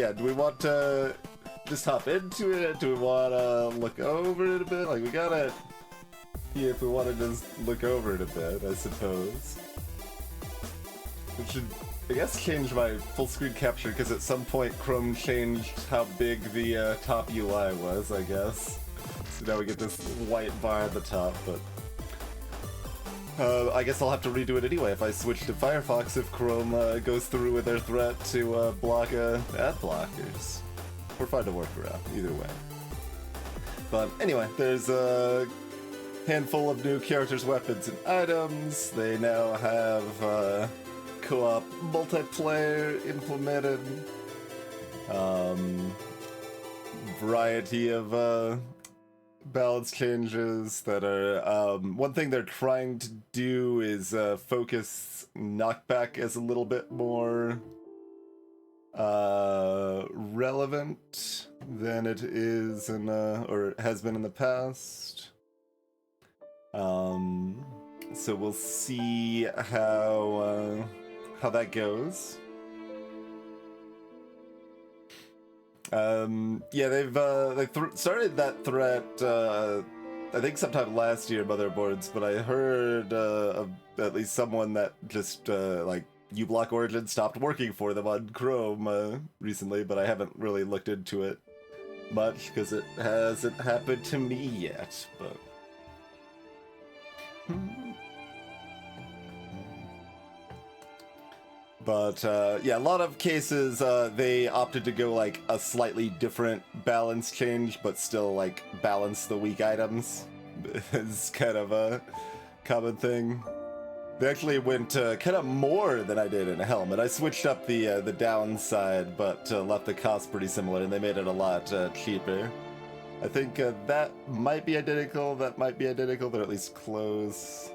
yeah, do we want to just hop into it? Do we want to look over it a bit? Like, we gotta... Yeah, if we want to just look over it a bit, I suppose. It should, I guess, change my full screen capture, because at some point Chrome changed how big the top UI was, I guess. So now we get this white bar at the top, but... I guess I'll have to redo it anyway if I switch to Firefox if Chrome goes through with their threat to block ad blockers. We're fine to work around, either way. But anyway, there's a handful of new characters, weapons, and items. They now have co-op multiplayer implemented. Variety of balance changes that are... one thing they're trying to do is focus knockback as a little bit more relevant than it is in or has been in the past. So we'll see how that goes. Yeah, they've started that threat, I think sometime last year, Motherboards, but I heard of at least someone that just, like, uBlock Origin stopped working for them on Chrome recently, but I haven't really looked into it much, because it hasn't happened to me yet, but... But, yeah, a lot of cases, they opted to go, like, a slightly different balance change, but still, like, balance the weak items. It's kind of a common thing. They actually went kind of more than I did in Helmet. I switched up the downside, but left the cost pretty similar, and they made it a lot cheaper. I think that might be identical, that might be identical, but at least close.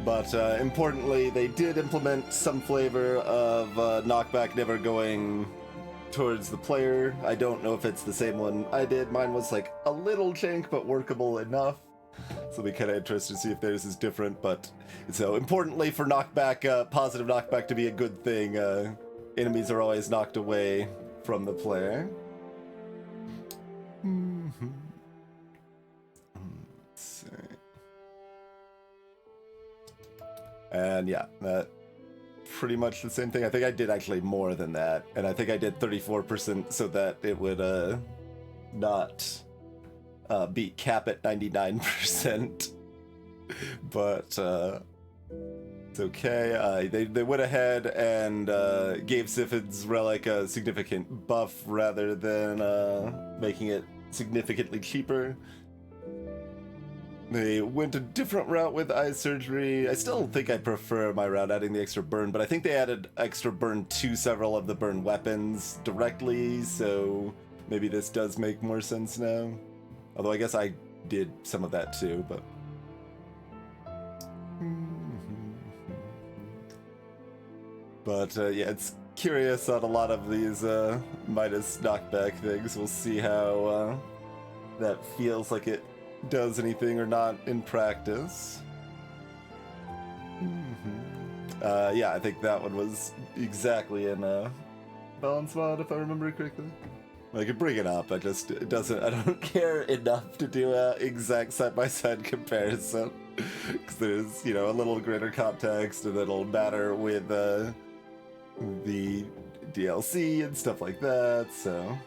But importantly, they did implement some flavor of knockback never going towards the player. I don't know if it's the same one I did. Mine was like a little jank, but workable enough. So I'll be kind of interested to see if theirs is different. But so importantly for knockback, positive knockback to be a good thing, enemies are always knocked away from the player. Let's see. And yeah, that pretty much the same thing. I think I did actually more than that, and I think I did 34% so that it would not beat cap at 99%. But it's okay. They went ahead and gave Sifid's Relic a significant buff rather than making it significantly cheaper. They went a different route with eye surgery. I still think I prefer my route adding the extra burn, but I think they added extra burn to several of the burn weapons directly, so maybe this does make more sense now. Although I guess I did some of that too, but... But yeah, it's curious on a lot of these minus knockback things. We'll see how that feels like it does anything or not in practice. Yeah, I think that one was exactly in balance mod, if I remember correctly. I could bring it up, I don't care enough to do a exact side-by-side comparison. Because there's, you know, a little greater context, and it'll matter with the DLC and stuff like that, so...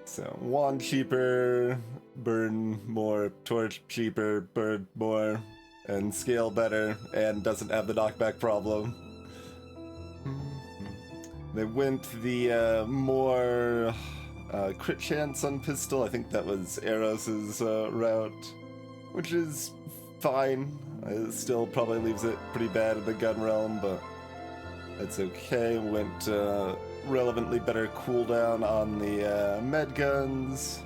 So, wand cheaper, burn more, torch cheaper, burn more, and scale better, and doesn't have the knockback problem. They went the more crit chance on pistol. I think that was Eros's route, which is fine. It still probably leaves it pretty bad in the gun realm, but it's okay. Went relevantly better cooldown on the med guns.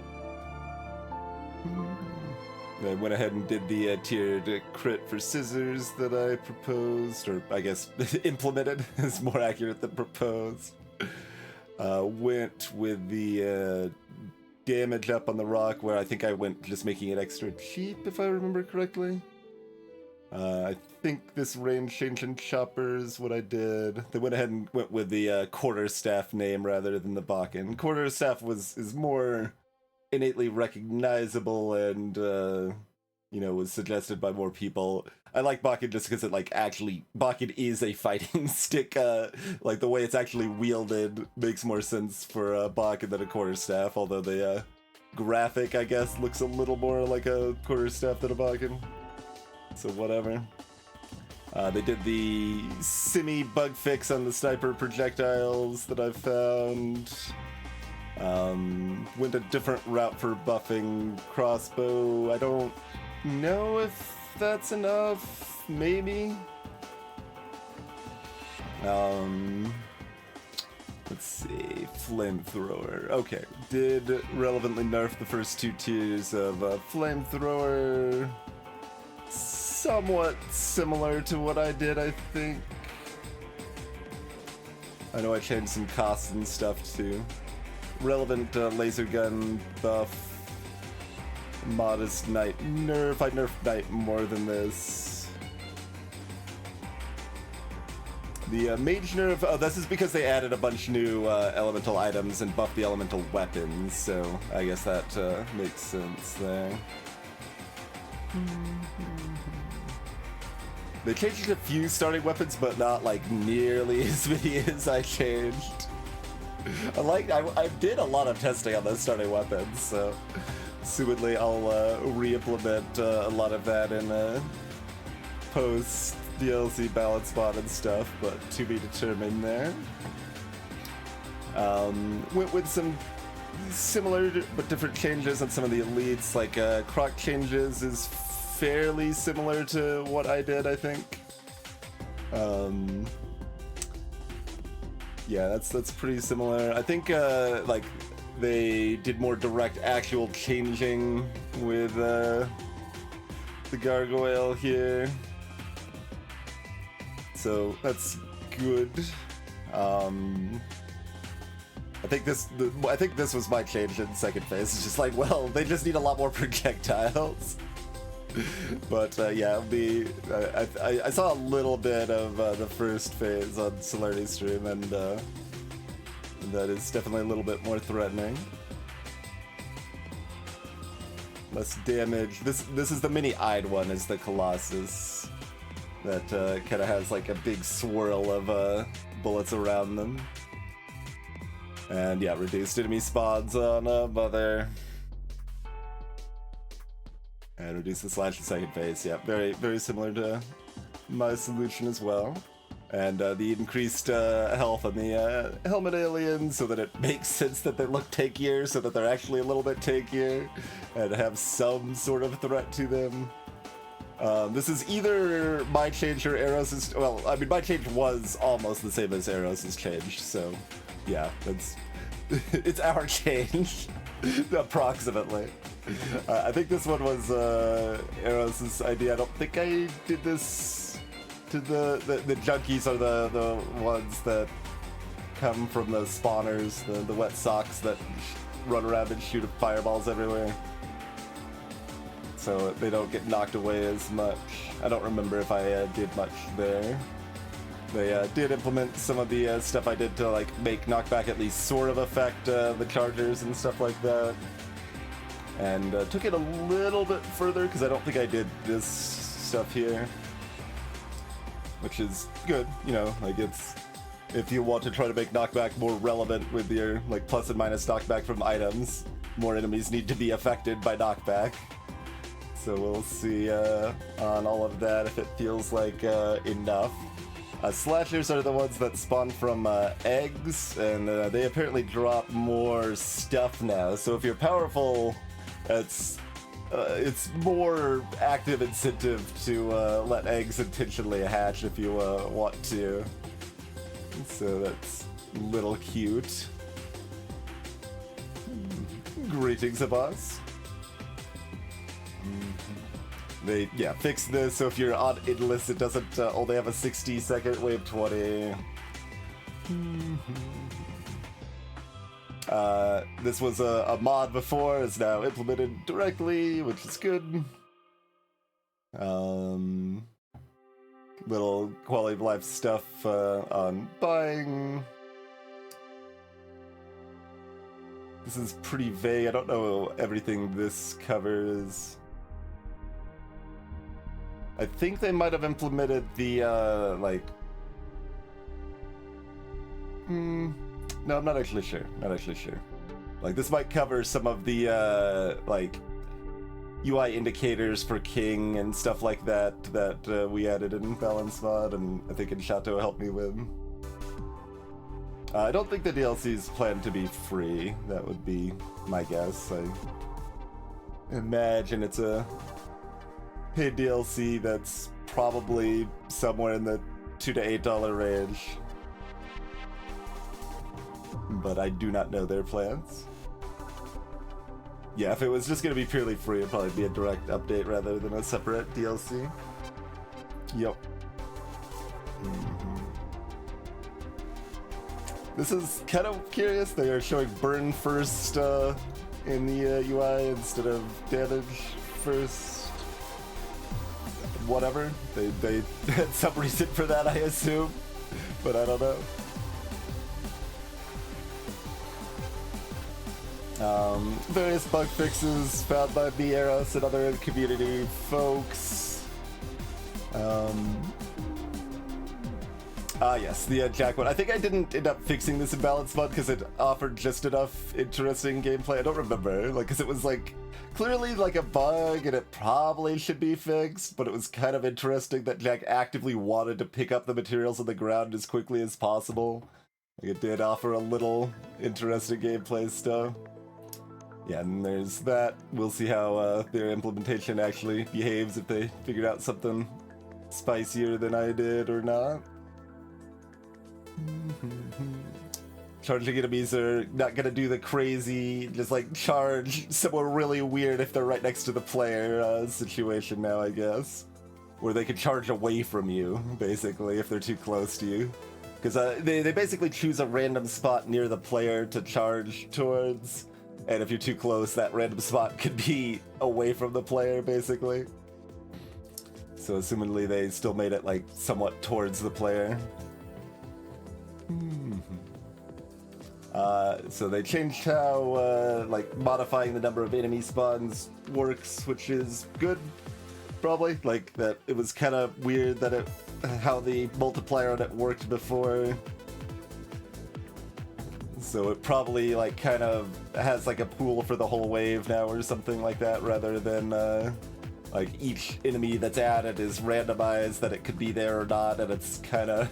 They went ahead and did the tiered crit for scissors that I proposed, or I guess implemented is more accurate than proposed. Went with the damage up on the rock, where I think I went just making it extra cheap, if I remember correctly. I think this range change in chopper is what I did. They went ahead and went with the quarterstaff name rather than the Bakken. Quarterstaff is more innately recognizable and was suggested by more people. I like Bakken just because it Bakken is a fighting stick. Like the way it's actually wielded makes more sense for Bakken than a quarterstaff, although the graphic, I guess, looks a little more like a quarterstaff than a Bakken. So whatever. They did the semi-bug fix on the sniper projectiles that I found. Went a different route for buffing crossbow. I don't know if that's enough. Maybe. Let's see. Flamethrower. Okay. Did relevantly nerf the first 2 tiers of flamethrower. Somewhat similar to what I did, I think. I know I changed some costs and stuff too. Relevant laser gun buff. Modest Knight nerf. I nerfed Knight more than this. The Mage nerf, oh, this is because they added a bunch new elemental items and buffed the elemental weapons, so I guess that makes sense there. They changed a few starting weapons, but not like nearly as many as I changed. I did a lot of testing on those starting weapons, so assumedly I'll re-implement a lot of that in post DLC balance spot and stuff, but to be determined there. Went with some similar but different changes on some of the elites, like Croc changes is fairly similar to what I did, I think. Yeah, that's pretty similar. I think like they did more direct actual changing with the gargoyle here, so that's good. I think this was my change in second phase. It's just like, well, they just need a lot more projectiles. But yeah, I saw a little bit of the first phase on Solarity's stream, and that is definitely a little bit more threatening. Less damage. This is the mini-eyed one, is the Colossus. That kind of has like a big swirl of bullets around them. And yeah, reduced enemy spawns on Mother. And reduce the slash in second phase. Yeah, very, very similar to my solution as well. And the increased health on the helmet aliens, so that it makes sense that they look tankier, so that they're actually a little bit tankier and have some sort of threat to them. This is either my change or Eros'. Well, I mean, my change was almost the same as Eros' change, so yeah, it's our change, approximately. I think this one was Eros' idea. I don't think I did this to the junkies are the ones that come from the spawners, the wet socks that run around and shoot fireballs everywhere. So they don't get knocked away as much. I don't remember if I did much there. They did implement some of the stuff I did to like make knockback at least sort of affect the chargers and stuff like that. And took it a little bit further because I don't think I did this stuff here, which is good, you know, like it's, if you want to try to make knockback more relevant with your like plus and minus knockback from items, more enemies need to be affected by knockback. So we'll see on all of that if it feels like enough. Slashers are the ones that spawn from eggs, and they apparently drop more stuff now. So if you're powerful, it's more active incentive to let eggs intentionally hatch if you want to. So that's a little cute. Greetings of us. They, yeah, fixed this, so if you're on Endless, it doesn't only have a 60-second wave 20. This was a mod before, it's now implemented directly, which is good. Little quality of life stuff on buying. This is pretty vague. I don't know everything this covers. I think they might have implemented the, no, I'm not actually sure. Like, this might cover some of the, UI indicators for King and stuff like that we added in Balance Mod, and I think Inshato helped me with. I don't think the DLC's planned to be free. That would be my guess. I imagine it's a paid DLC that's probably somewhere in the $2 to $8 range. But I do not know their plans. Yeah, if it was just going to be purely free, it'd probably be a direct update rather than a separate DLC. Yep. This is kind of curious. They are showing burn first in the UI instead of damage first. Whatever. They had some reason for that, I assume. But I don't know. Various bug fixes found by Eros and other community folks. Yes, the jackpot. I think I didn't end up fixing this in Balance Mod because it offered just enough interesting gameplay. I don't remember, because it was clearly a bug and it probably should be fixed, but it was kind of interesting that Jack actively wanted to pick up the materials on the ground as quickly as possible. It did offer a little interesting gameplay stuff. Yeah, and there's that. We'll see how their implementation actually behaves, if they figured out something spicier than I did or not. Charging enemies are not gonna do the crazy, just charge somewhere really weird if they're right next to the player situation now, I guess. Where they can charge away from you, basically, if they're too close to you. Because they basically choose a random spot near the player to charge towards. And if you're too close, that random spot could be away from the player, basically. So assumingly they still made it somewhat towards the player. So they changed how modifying the number of enemy spawns works, which is good, probably. That it was kind of weird that how the multiplier on it worked before. So it probably kind of has a pool for the whole wave now or something like that, rather than each enemy that's added is randomized that it could be there or not, and it's kind of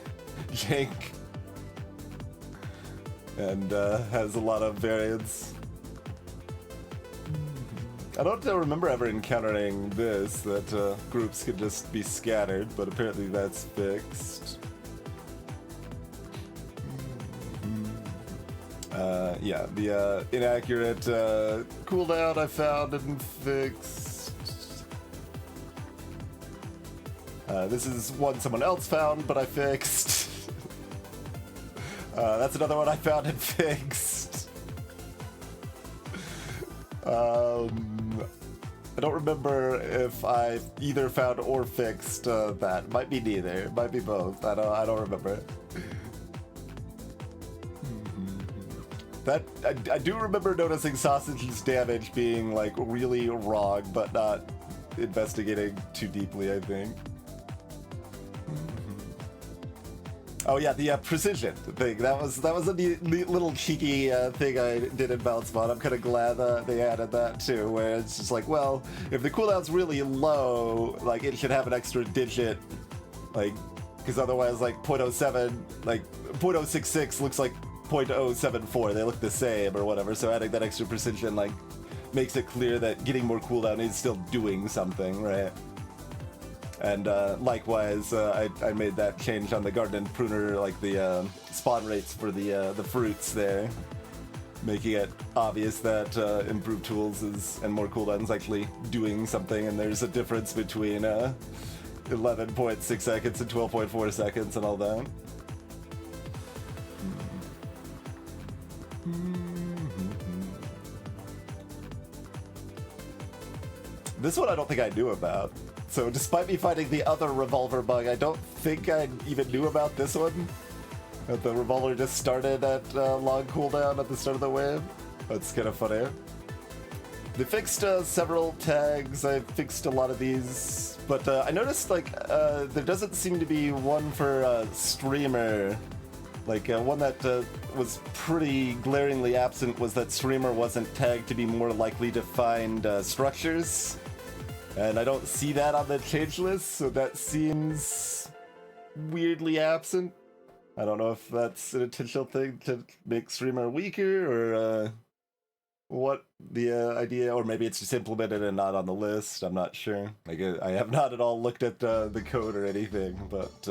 jank. And has a lot of variance. I don't remember ever encountering this, that groups could just be scattered, but apparently that's fixed. Yeah, the inaccurate cooldown I found and fixed. This is one someone else found, but I fixed. That's another one I found and fixed. I don't remember if I either found or fixed that. Might be neither. Might be both. I don't remember. That I do remember noticing Sausage's damage being really wrong, but not investigating too deeply, I think. Oh yeah, the precision thing. That was a neat little cheeky thing I did in Balance Mod. I'm kind of glad they added that too, where it's just well, if the cooldown's really low, it should have an extra digit, because otherwise 0.07, 0.066 looks like 0.074. They look the same or whatever. So adding that extra precision makes it clear that getting more cooldown is still doing something, right? And likewise, I made that change on the Garden and Pruner, the spawn rates for the fruits there, making it obvious that improved tools and more cooldowns actually doing something, and there's a difference between 11.6 seconds and 12.4 seconds and all that. This one I don't think I knew about. So despite me finding the other revolver bug, I don't think I even knew about this one. That the revolver just started at long cooldown at the start of the wave. That's kind of funny. They fixed several tags. I fixed a lot of these, but I noticed like there doesn't seem to be one for streamer. Like one that was pretty glaringly absent was that streamer wasn't tagged to be more likely to find structures, and I don't see that on the change list, so that seems weirdly absent. I don't know if that's an intentional thing to make streamer weaker or what the idea, or maybe it's just implemented and not on the list. I'm not sure. Like I have not at all looked at the code or anything, but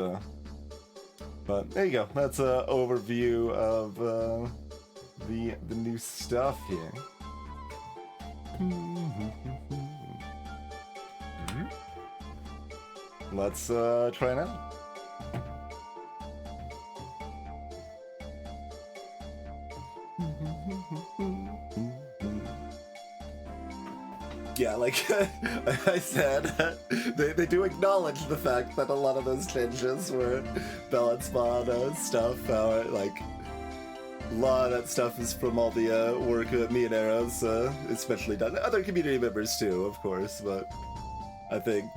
there you go. That's an overview of the new stuff here. Let's try it out. Yeah, like I said, they do acknowledge the fact that a lot of those changes were balance mod stuff. Like a lot of that stuff is from all the work that me and Arrows especially done. Other community members too, of course, but I think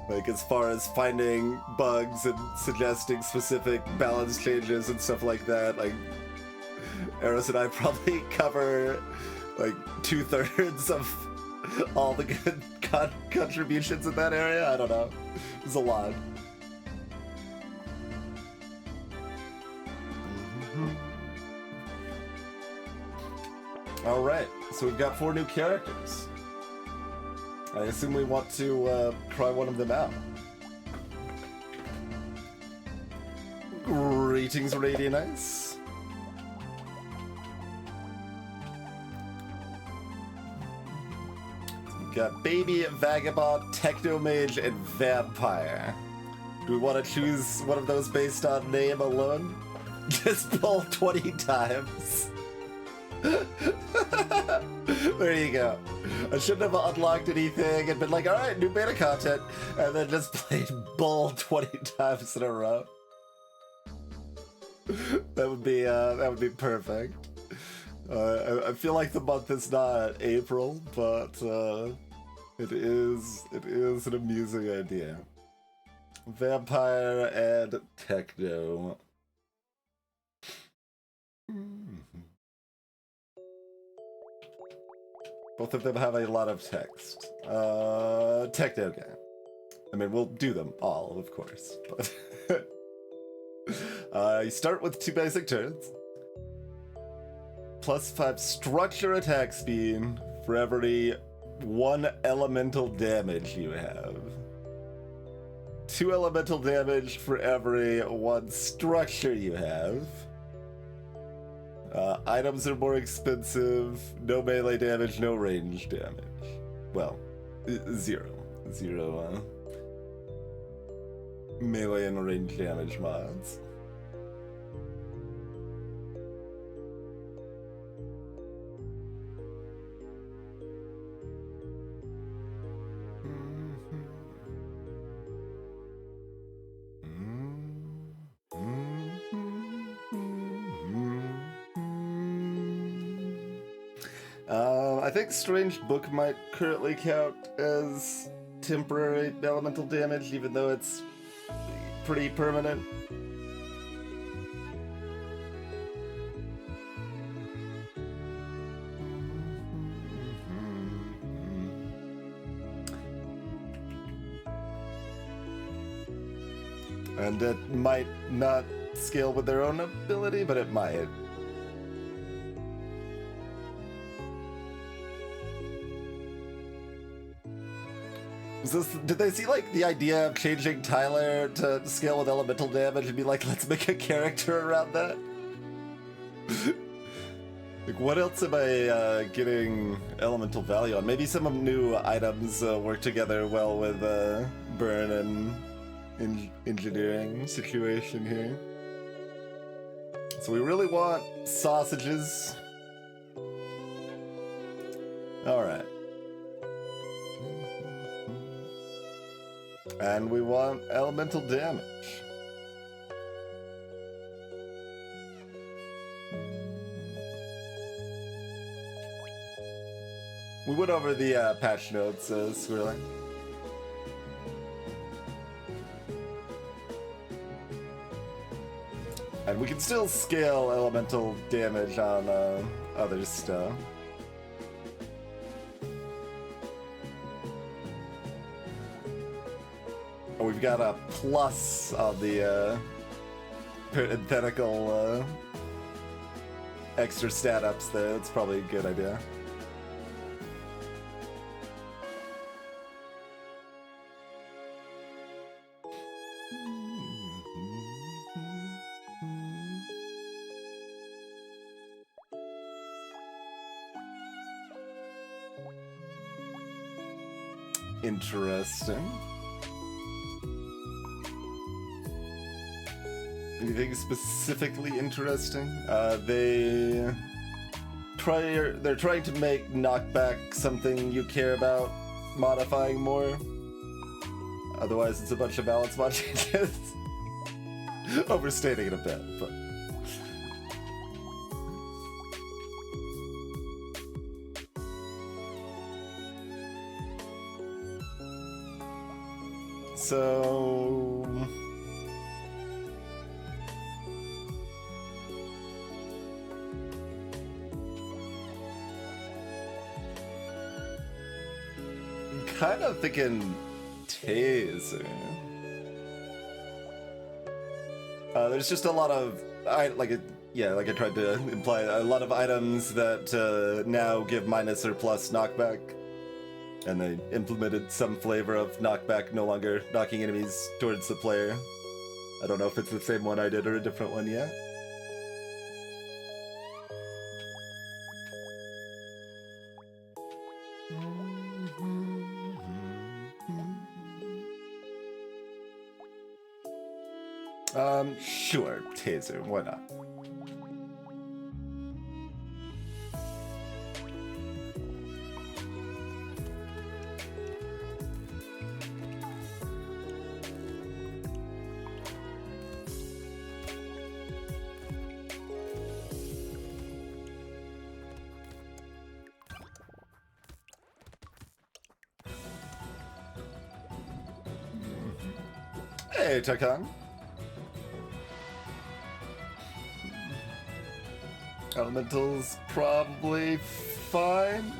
like as far as finding bugs and suggesting specific balance changes and stuff like that, like Arrows and I probably cover like 2/3 of all the good contributions in that area. I don't know. It's a lot. All right, so we've got 4 new characters. I assume we want to try one of them out. Greetings, Radiant Ice. Got Baby, Vagabond, Technomage, and Vampire. Do we want to choose one of those based on name alone? Just pull 20 times. There you go. I shouldn't have unlocked anything and been like, alright, new beta content, and then just played Bull 20 times in a row. That would be perfect. I feel like the month is not April, but it is an amusing idea. Vampire and Techno. Both of them have a lot of text. Techno guy. I mean, we'll do them all, of course, but you start with 2 basic turns. +5 structure attack speed for every 1 elemental damage you have. 2 elemental damage for every 1 structure you have. Items are more expensive. No melee damage, no range damage. Well, 0. 0 melee and range damage mods. I think Strange Book might currently count as temporary elemental damage, even though it's pretty permanent. And it might not scale with their own ability, but it might. Did they see, like, the idea of changing Tyler to scale with elemental damage and be like, let's make a character around that? Like, what else am I getting elemental value on? Maybe some new items work together well with burn and engineering situation here. So we really want sausages. Alright. And we want elemental damage. We went over the patch notes, Squirrely. And we can still scale elemental damage on other stuff. Oh, we've got a plus on the parenthetical extra stat ups there. That's probably a good idea. Interesting. Anything specifically interesting? They're trying to make knockback something you care about, modifying more. Otherwise, it's a bunch of balance mod changes. Overstating it a bit, but. So. I'm kind of thinking taser. There's just a lot of like I tried to imply, a lot of items that now give minus or plus knockback, and they implemented some flavor of knockback, no longer knocking enemies towards the player. I don't know if it's the same one I did or a different one yet. Sure, taser, why not? Hey, Takan. Elemental's probably fine.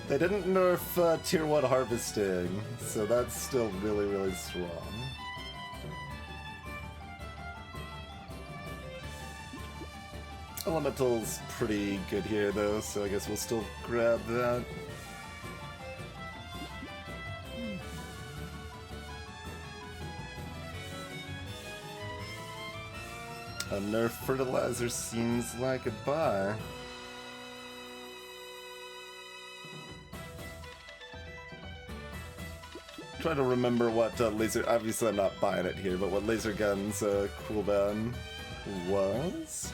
They didn't nerf tier 1 harvesting, so that's still really, really strong. Elemental's pretty good here though, so I guess we'll still grab that. A nerf fertilizer seems like a buy. Try to remember what laser. Obviously, I'm not buying it here, but what laser gun's cooldown was.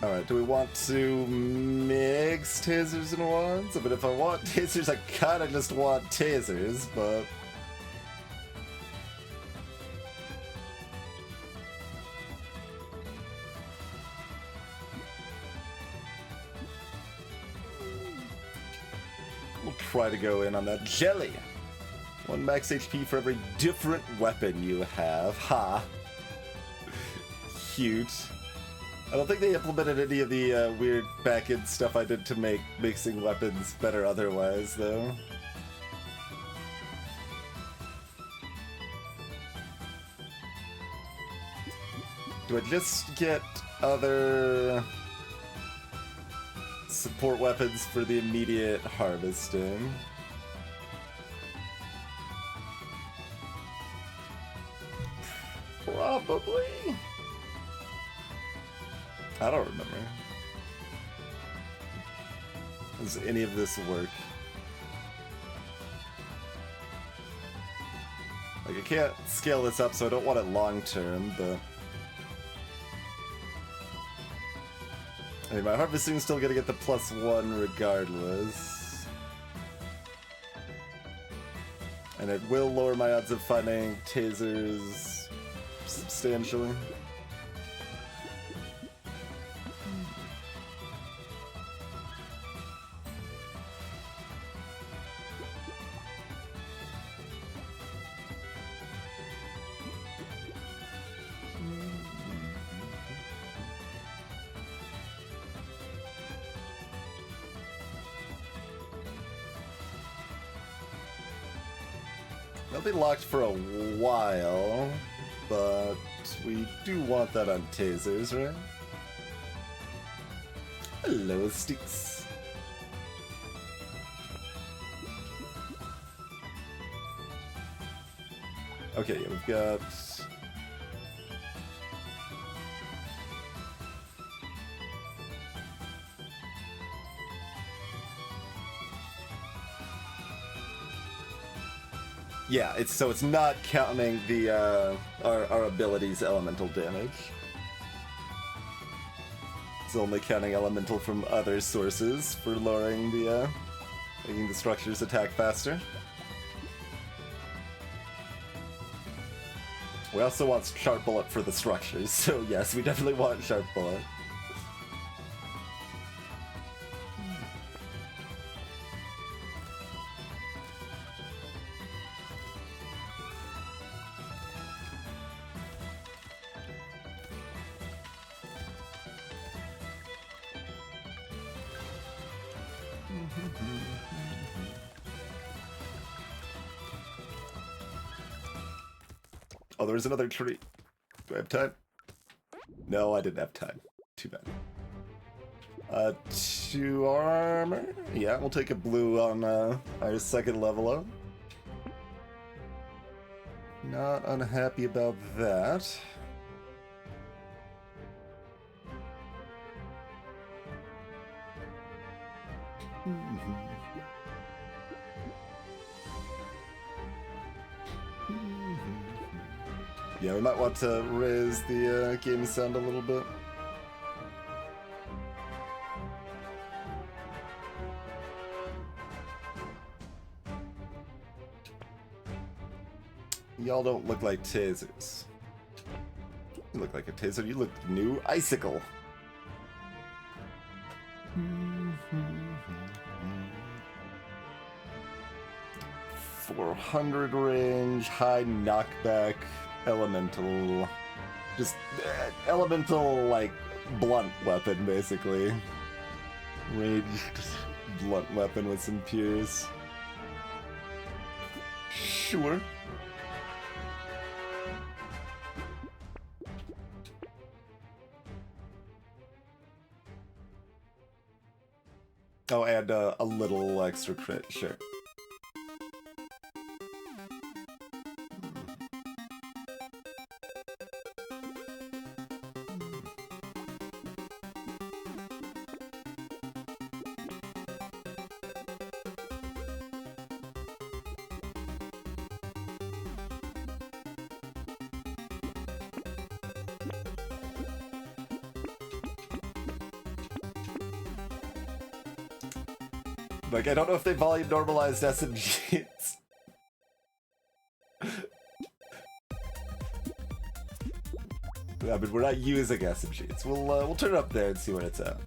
Alright, do we want to mix tasers and wands? I mean, if I want tasers, I kinda just want tasers, but... we'll try to go in on that jelly. 1 max HP for every different weapon you have. Ha! Cute. I don't think they implemented any of the weird back-end stuff I did to make mixing weapons better otherwise, though. Do I just get other support weapons for the immediate harvesting? Probably. I don't remember. Does any of this work? Like, I can't scale this up, so I don't want it long term, but... I mean, my harvesting's still gonna get the +1 regardless. And it will lower my odds of finding tasers substantially. They'll be locked for a while, but we do want that on tasers, right? Hello, Sticks. Okay, we've got... Yeah, it's not counting the our abilities elemental damage. It's only counting elemental from other sources for lowering the making the structures attack faster. We also want Sharp Bullet for the structures, so yes, we definitely want Sharp Bullet. Oh, there was another tree. Do I have time? No, I didn't have time. Too bad. 2 armor? Yeah, we'll take a blue on our second level up. Not unhappy about that. Yeah, we might want to raise the game sound a little bit. Y'all don't look like tasers. You look like a taser. You look new. Icicle. 400 range, high knockback, elemental. Just elemental, like, blunt weapon, basically. Ranged blunt weapon with some pierce. Sure. Oh, and a little extra crit, sure. Like, I don't know if they volume normalized SMGs. Yeah, but we're not using SMGs. We'll turn it up there and see what it's at.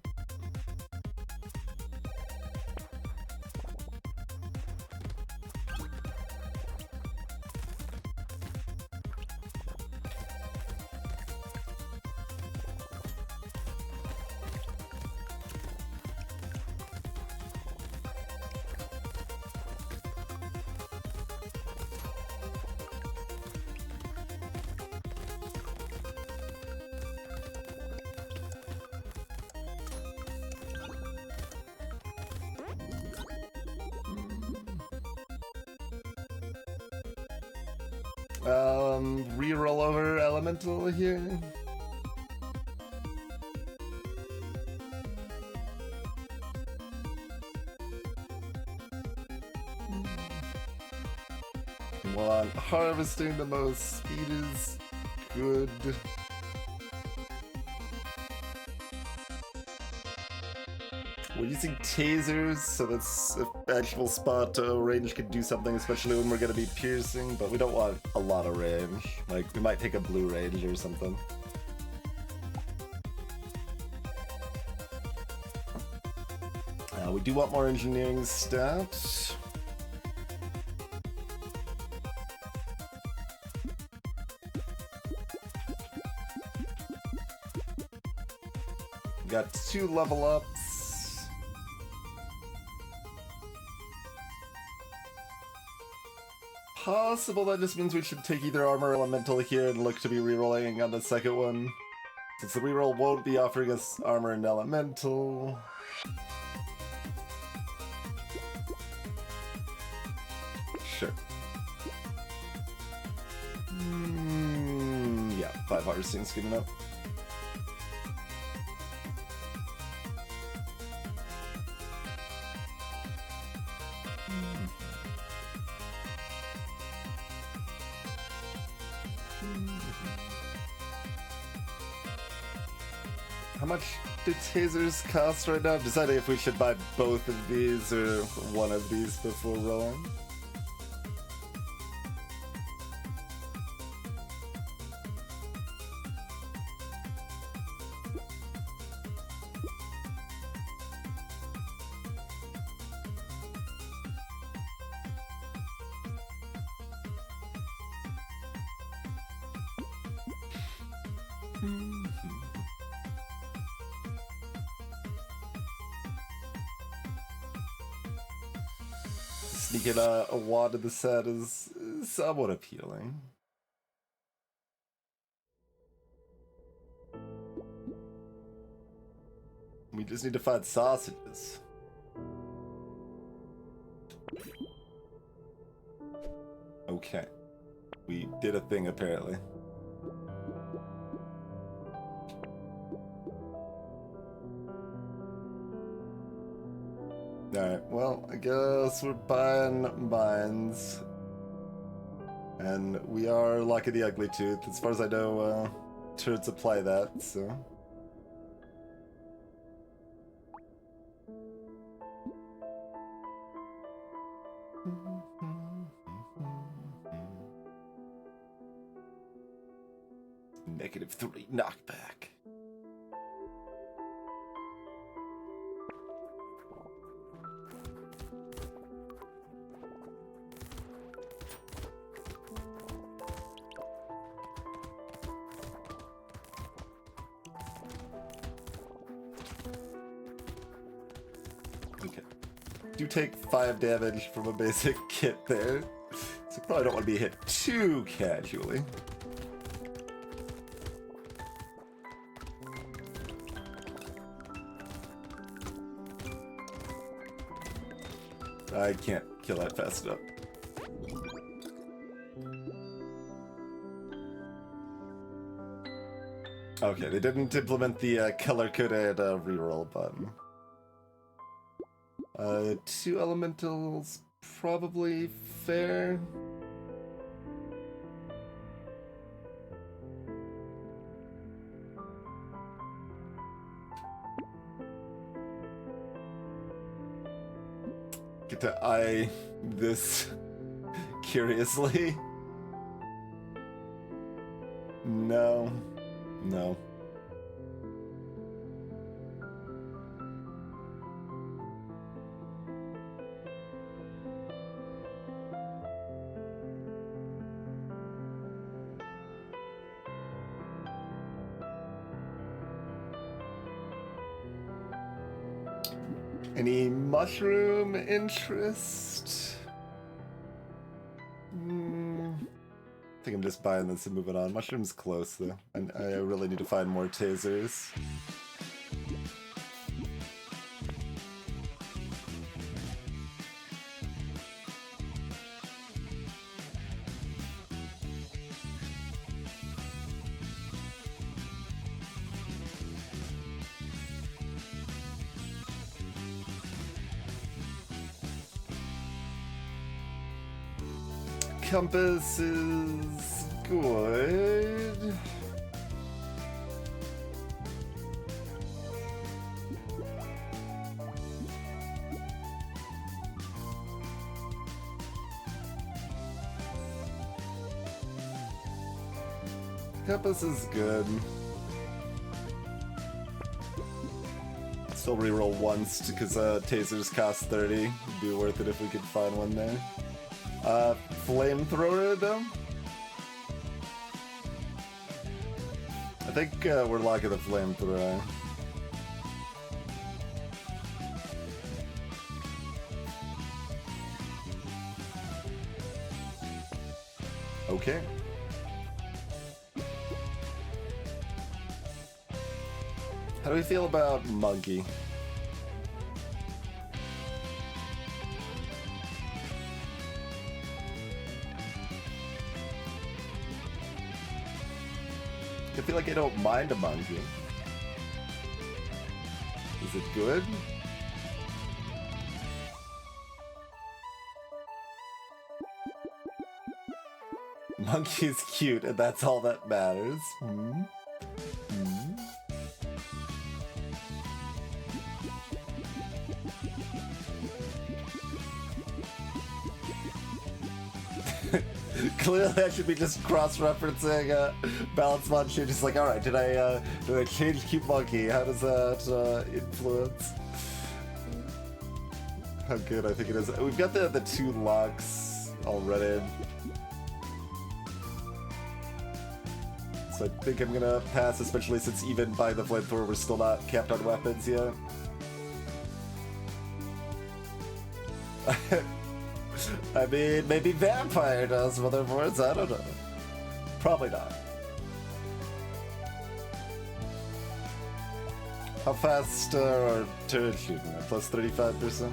Reroll over elemental here. Well, harvesting the most speed is good. We're using tasers, so that's an actual spot range could do something, especially when we're gonna be piercing, but we don't want a lot of range. Like, we might take a blue range or something. We do want more engineering stats. Got 2 level ups. Possible that just means we should take either armor or elemental here and look to be rerolling on the second one. Since the reroll won't be offering us armor and elemental. Sure. Yeah, 5 harvesting's good enough. How much do tasers cost right now? I'm deciding if we should buy both of these or one of these before rolling. Sneaking a wad of the set is somewhat appealing. We just need to find sausages. Okay. We did a thing apparently. Alright, well, I guess we're buying mines. And we are Lucky the Ugly Tooth. As far as I know, turrets apply that, so... -3 knockback. Okay. Do take 5 damage from a basic kit there. So probably don't want to be hit too casually. I can't kill that fast enough. Okay, they didn't implement the color-coded reroll button. 2 elementals, probably fair. Get to eye this curiously. No. No. Any mushroom interest? I think I'm just buying this and moving on. Mushroom's close though, and I really need to find more tasers. Compass is good. Compass is good. Still reroll once because tasers cost 30. It'd be worth it if we could find one there. Flamethrower though? I think we're locking the flamethrower. Okay. How do we feel about Monkey? I feel like I don't mind a Monkey. Is it good? Monkey's cute, and that's all that matters. Hmm? Hmm? Clearly, I should be just cross-referencing balance mod shit. Just like, all right, did I change cute monkey? How does that influence how good I think it is? We've got the 2 locks already, so I think I'm gonna pass, especially since even by the flamethrower we're still not capped on weapons yet. I mean, maybe Vampire does motherboards, I don't know. Probably not. How fast are turret shooting? Plus 35%?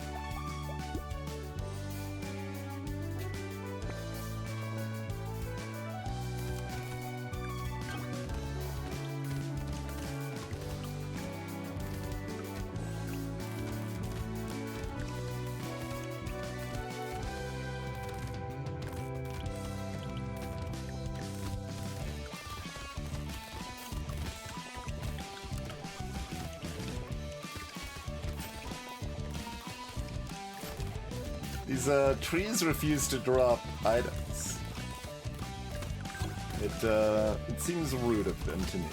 These trees refuse to drop items. It seems rude of them to me.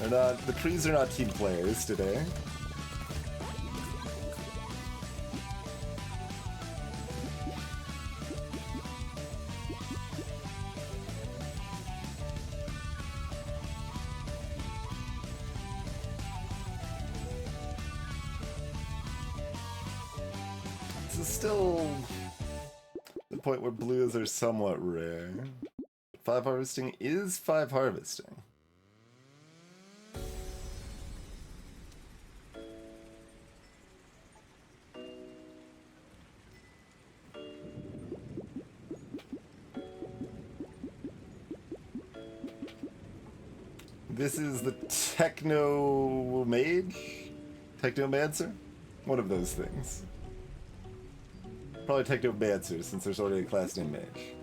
They're not. The trees are not team players today. This is still the point where blues are somewhat rare. 5 harvesting is 5 harvesting. This is the Techno Mage? Technomancer? One of those things. Probably Technomancer, since there's already a class named Mage.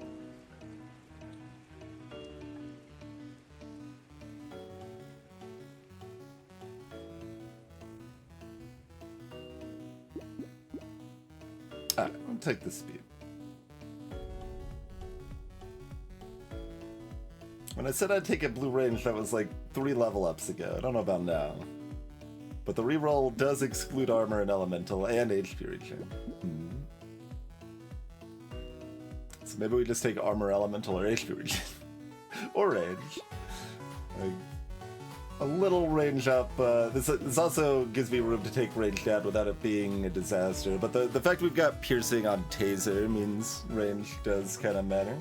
Alright, I'll take the speed. When I said I'd take a blue range, that was like 3 level ups ago. I don't know about now. But the reroll does exclude armor and elemental and HP regen. So maybe we just take armor, elemental, or HP regen. Or range. Like, a little range up. This also gives me room to take range down without it being a disaster. But the fact we've got piercing on taser means range does kind of matter.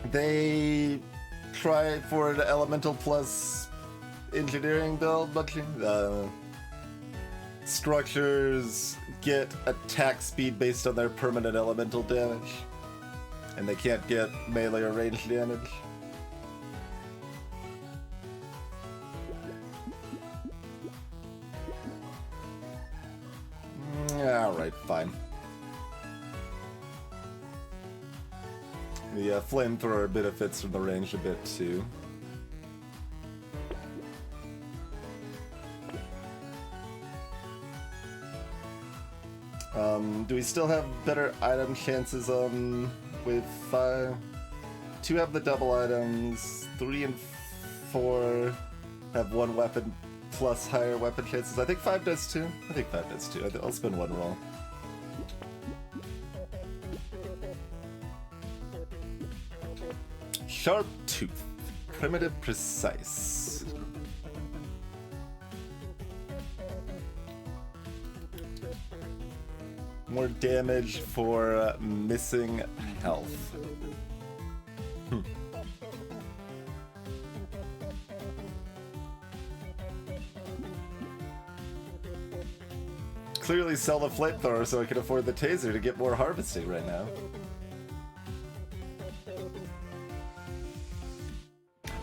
They try for an elemental plus engineering build, but structures get attack speed based on their permanent elemental damage, and they can't get melee or range damage. Alright, fine. The flamethrower benefits from the range a bit too. Do we still have better item chances with 5? 2 have the double items, 3 and 4 have 1 weapon plus higher weapon chances. I think 5 does too. I think 5 does too. I'll spend 1 roll. Sharp Tooth. Primitive Precise. More damage for missing health. Clearly sell the flamethrower so I can afford the taser to get more harvesting right now.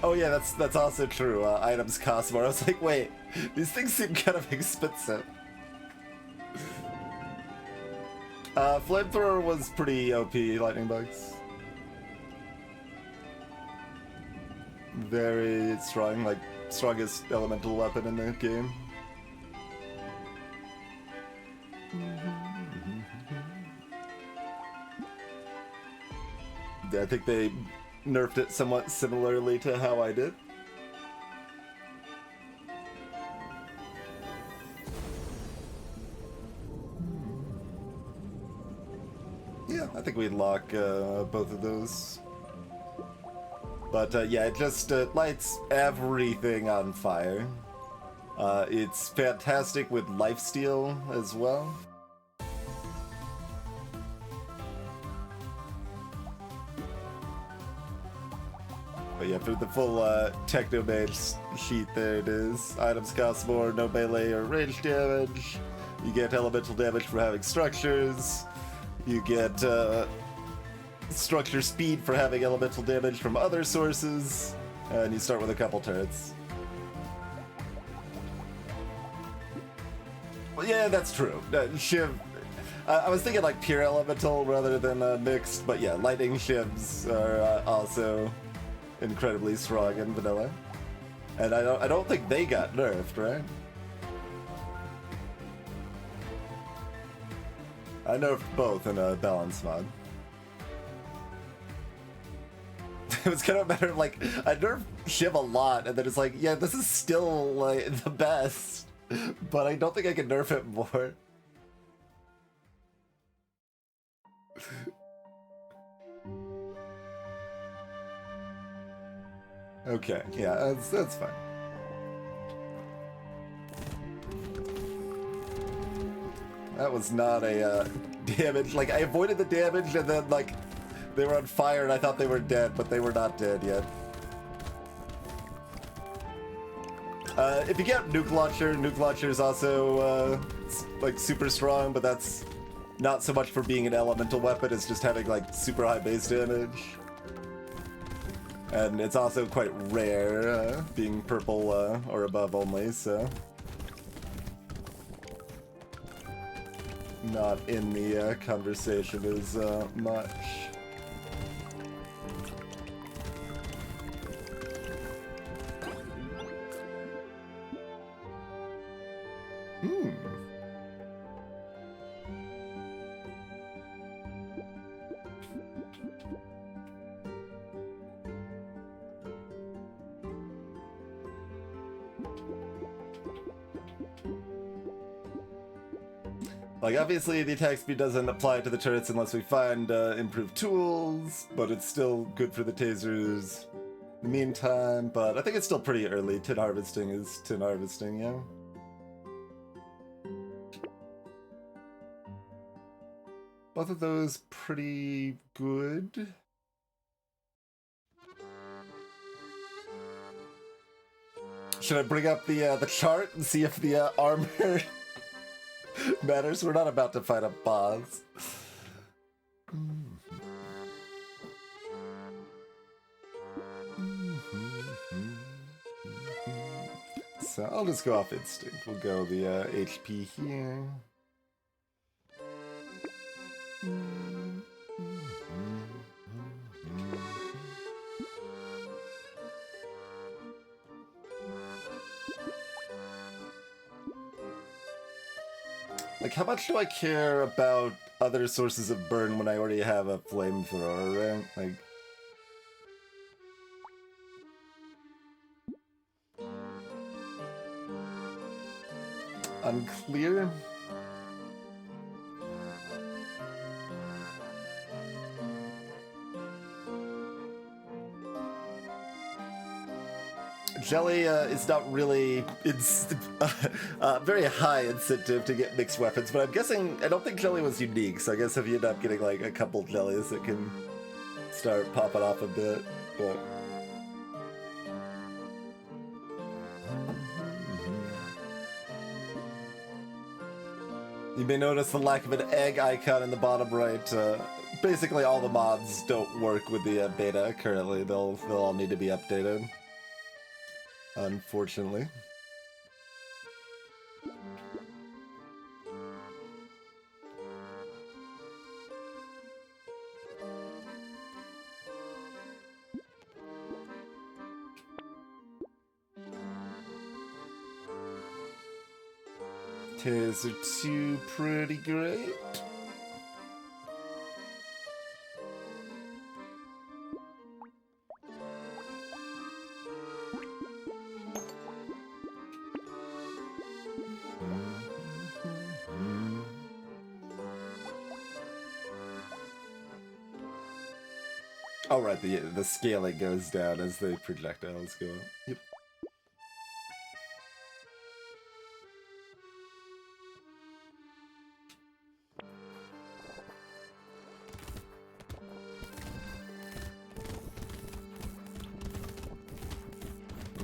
Oh yeah, that's also true. Items cost more. I was like, wait, these things seem kind of expensive. Flamethrower was pretty OP, lightning bugs. Very strong, like strongest elemental weapon in the game. Yeah, I think they nerfed it somewhat similarly to how I did. Yeah, I think we'd lock both of those. But yeah, it just lights everything on fire. It's fantastic with lifesteal as well. But yeah, for the full Techno Mage sheet, there it is. Items cost more, no melee or range damage. You get elemental damage for having structures. You get structure speed for having elemental damage from other sources. And you start with a couple turrets. Well, yeah, that's true. Shiv. I was thinking like pure elemental rather than mixed, but yeah, lightning shivs are also incredibly strong in vanilla, and I don't think they got nerfed, right? I nerfed both in a balance mod. It was kind of a matter of like I nerfed Shiv a lot, and then it's like, yeah, this is still like the best, but I don't think I can nerf it more. Okay, yeah, that's fine. That was not a damage. Like, I avoided the damage, and then, like, they were on fire, and I thought they were dead, but they were not dead yet. If you get Nuke Launcher is also, like, super strong, but that's not so much for being an elemental weapon, it's just having, like, super high base damage. And it's also quite rare, being purple or above only, so... Not in the conversation as much. Like, obviously, the attack speed doesn't apply to the turrets unless we find improved tools, but it's still good for the tasers in the meantime, but I think it's still pretty early. Tin harvesting is tin harvesting, yeah? Both of those pretty good. Should I bring up the chart and see if the armor matters? We're not about to fight a boss. So I'll just go off instinct. We'll go the HP here. Like, how much do I care about other sources of burn when I already have a flamethrower, right? Like... Unclear? Jelly is not really... It's very high incentive to get mixed weapons, but I'm guessing... I don't think Jelly was unique, so I guess if you end up getting like a couple Jellies, it can start popping off a bit, but... You may notice the lack of an egg icon in the bottom right. Basically all the mods don't work with the beta currently. They'll all need to be updated. Unfortunately. Taser 2 pretty great. Oh right, the scaling goes down as the projectiles go up. Yep.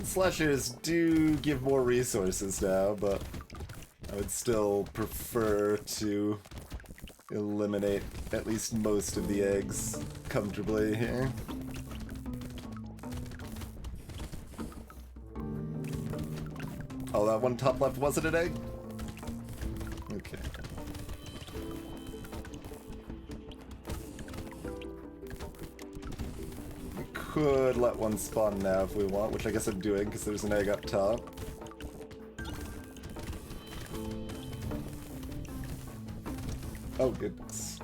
Slashers do give more resources now, but I would still prefer to eliminate at least most of the eggs comfortably here. Oh, that one top left wasn't an egg? Okay. We could let one spawn now if we want, which I guess I'm doing because there's an egg up top. Oh, goodness.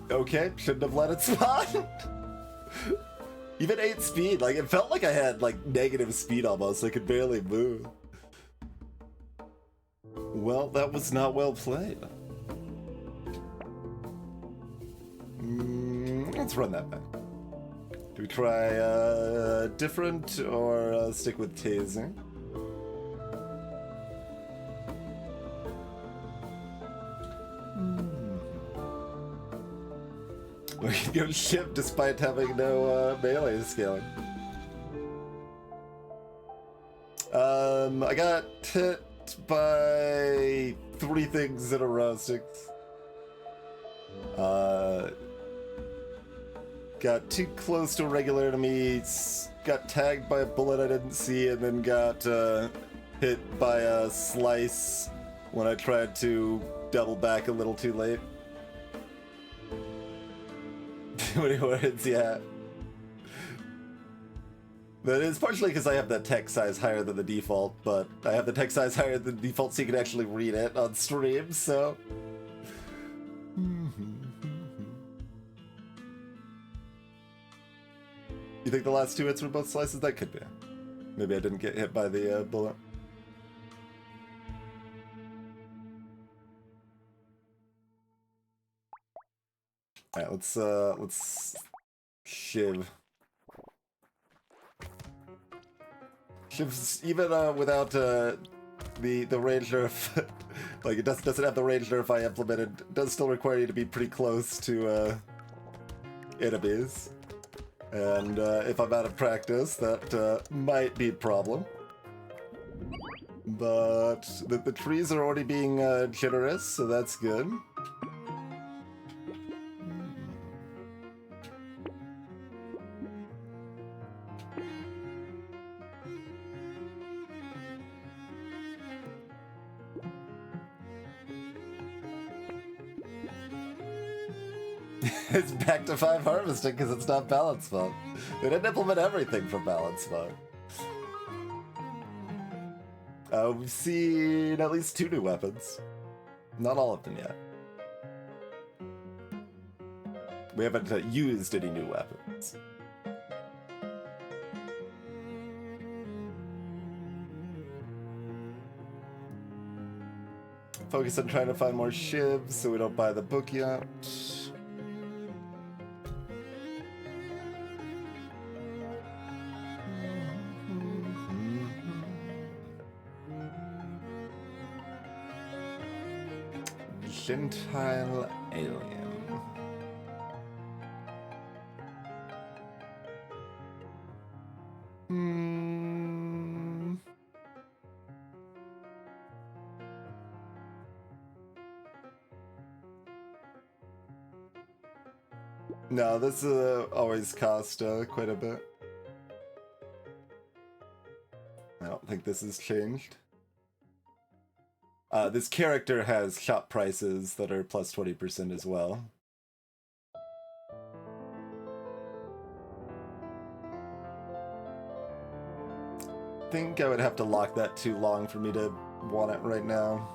Okay, shouldn't have let it spawn. Even 8 speed, like, it felt like I had, like, negative speed almost. I could barely move. Well, that was not well played. Let's run that back. Do we try, different, or stick with tasing? We can go ship despite having no melee scaling. I got hit by 3 things in a row, 6. Got too close to a regular enemy, got tagged by a bullet I didn't see, and then got hit by a slice when I tried to double back a little too late. 20 words, yeah. That is partially because I have the text size higher than the default, but I have the text size higher than the default so you can actually read it on stream, so... You think the last 2 hits were both slices? That could be. Maybe I didn't get hit by the bullet. Alright, let's shiv. Shiv's even without the range nerf, like it doesn't have the range nerf I implemented. It does still require you to be pretty close to enemies, and if I'm out of practice, that might be a problem. But the trees are already being generous, so that's good. It's back to 5 harvesting because it's not balance mode. They didn't implement everything from balance mode. We've seen at least 2 new weapons. Not all of them yet. We haven't used any new weapons. Focus on trying to find more shivs so we don't buy the book yet. Gentile alien. No, this always cost quite a bit. I don't think this has changed. This character has shop prices that are plus 20% as well. I think I would have to lock that too long for me to want it right now.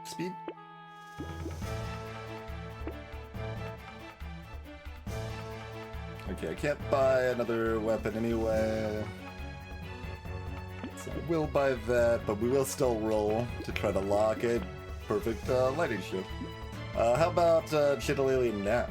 Speed? Okay, I can't buy another weapon anyway. So I will buy that, but we will still roll to try to lock a perfect lighting ship. How about Gentle Alien now?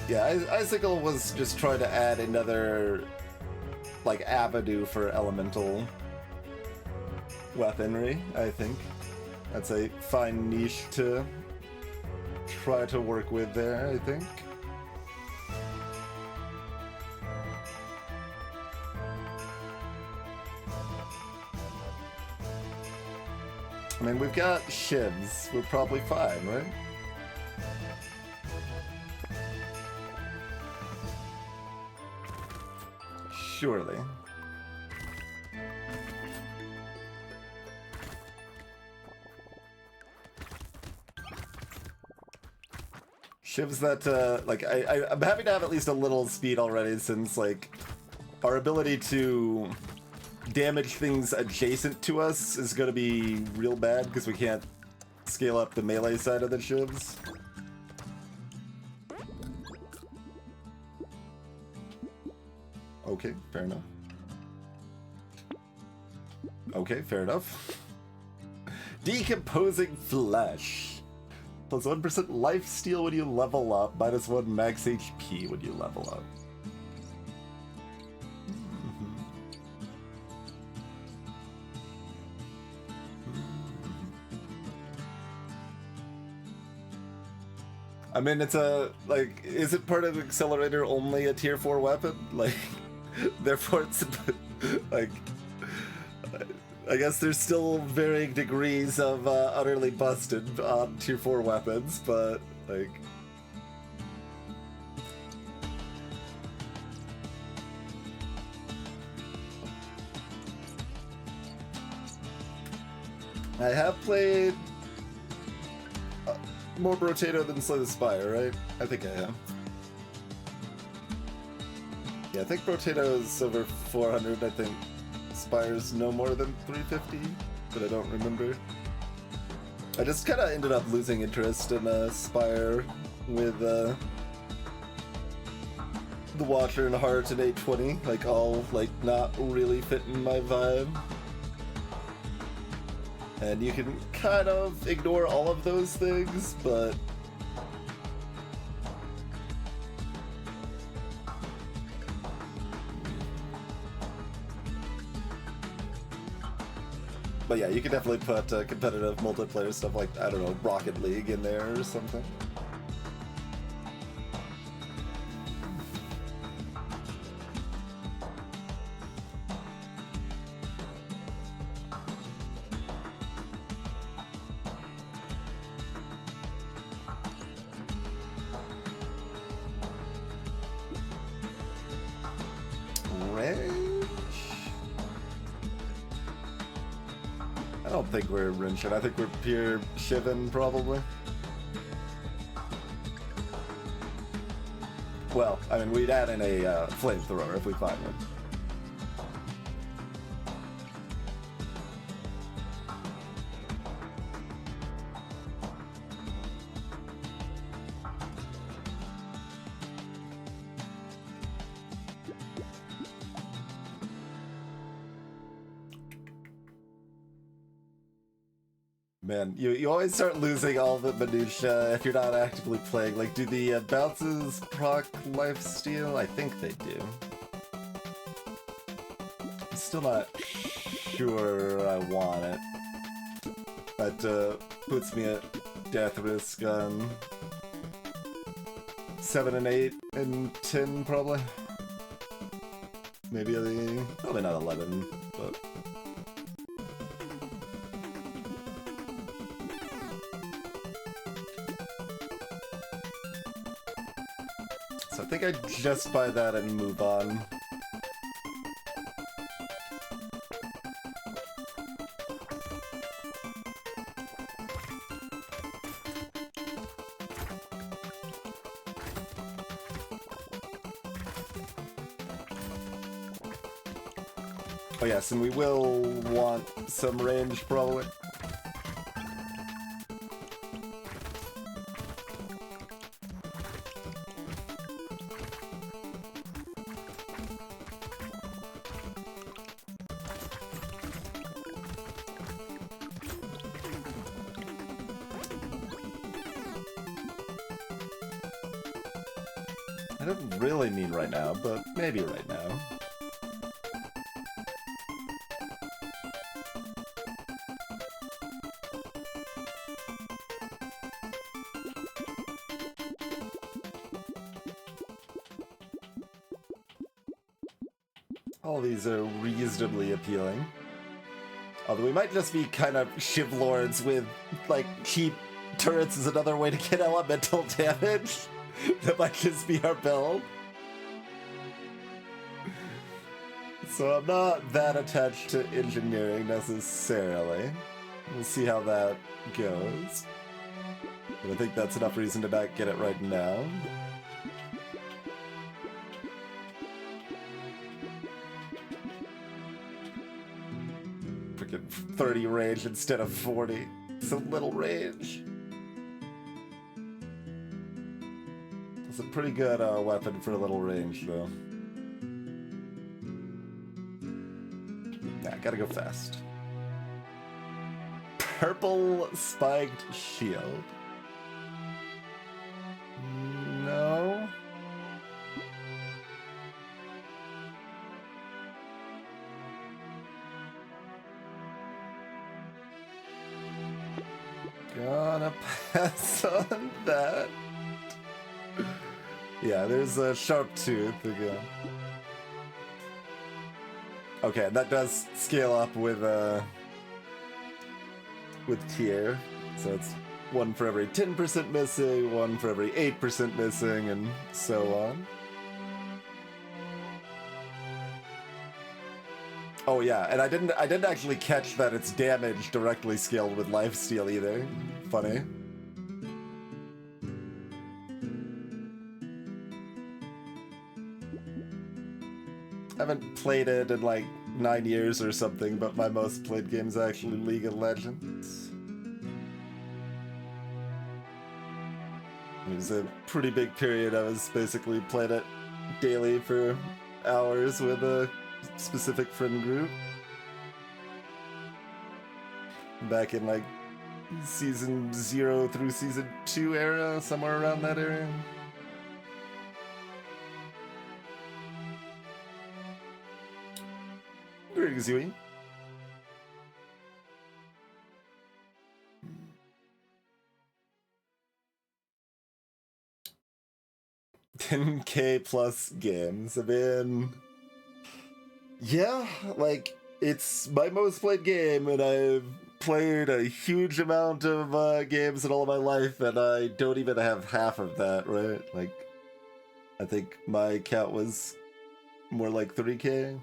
Yeah, Icicle was just trying to add another, like, avenue for elemental weaponry, I think. That's a fine niche to try to work with there, I think. I mean, we've got shivs. We're probably fine, right? Surely. Shivs that, like, I'm happy to have at least a little speed already, since, like, our ability to damage things adjacent to us is gonna be real bad, because we can't scale up the melee side of the shivs. Okay, fair enough. Okay, fair enough. Decomposing flesh. Plus 1% life steal when you level up, minus 1 max HP when you level up. I mean, it's a, like, is it part of Accelerator only a tier 4 weapon? Like, therefore it's, like, I guess there's still varying degrees of utterly busted on tier 4 weapons, but, like... I have played more Brotato than Slay the Spire, right? I think I have. Yeah, I think Brotato is over 400, I think Spire's no more than 350, but I don't remember. I just kind of ended up losing interest in Spire with the Watcher and Heart and 820, like all like not really fitting my vibe. And you can kind of ignore all of those things, but But yeah, you could definitely put competitive multiplayer stuff like, I don't know, Rocket League in there or something. I don't think we're Rinshin. I think we're pure Shivan, probably. Well, I mean, we'd add in a flamethrower if we find one. Man, you always start losing all the minutia if you're not actively playing. Like, do the bounces proc lifesteal? I think they do. I'm still not sure I want it. That puts me at death risk on 7 and 8 and 10 probably. Maybe probably not 11, but. So I think I'd just buy that and move on. Oh yes, and we will want some range probably. I don't really need right now, but maybe right now. All these are reasonably appealing. Although we might just be kind of Shiv Lords with, like, cheap turrets is another way to get elemental damage. That might just be our build. So I'm not that attached to engineering necessarily. We'll see how that goes. But I think that's enough reason to not get it right now. Freaking 30 range instead of 40. So little range. It's a pretty good weapon for a little range, though. Yeah, gotta go fast. Purple spiked shield. No. Gonna pass on that. Yeah, there's a sharp tooth again. Okay, that does scale up with tier. So it's one for every 10% missing, one for every 8% missing, and so on. Oh yeah, and I didn't actually catch that its damage directly scaled with lifesteal either. Funny. I haven't played it in like 9 years or something, but my most played game is actually League of Legends. It was a pretty big period. I was basically playing it daily for hours with a specific friend group. Back in like season 0 through season 2 era, somewhere around that area. Greetings, Yui. 10K plus games. I mean, yeah, like, it's my most played game, and I've played a huge amount of games in all of my life, and I don't even have half of that, right? Like, I think my count was more like 3K,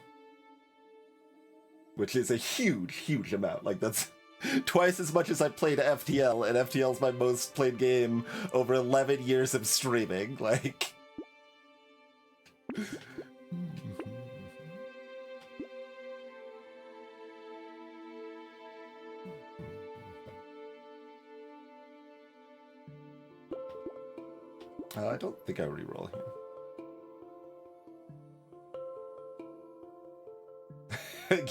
which is a huge, huge amount. Like, that's twice as much as I played FTL, and FTL is my most played game over 11 years of streaming. Like, I don't think I reroll here.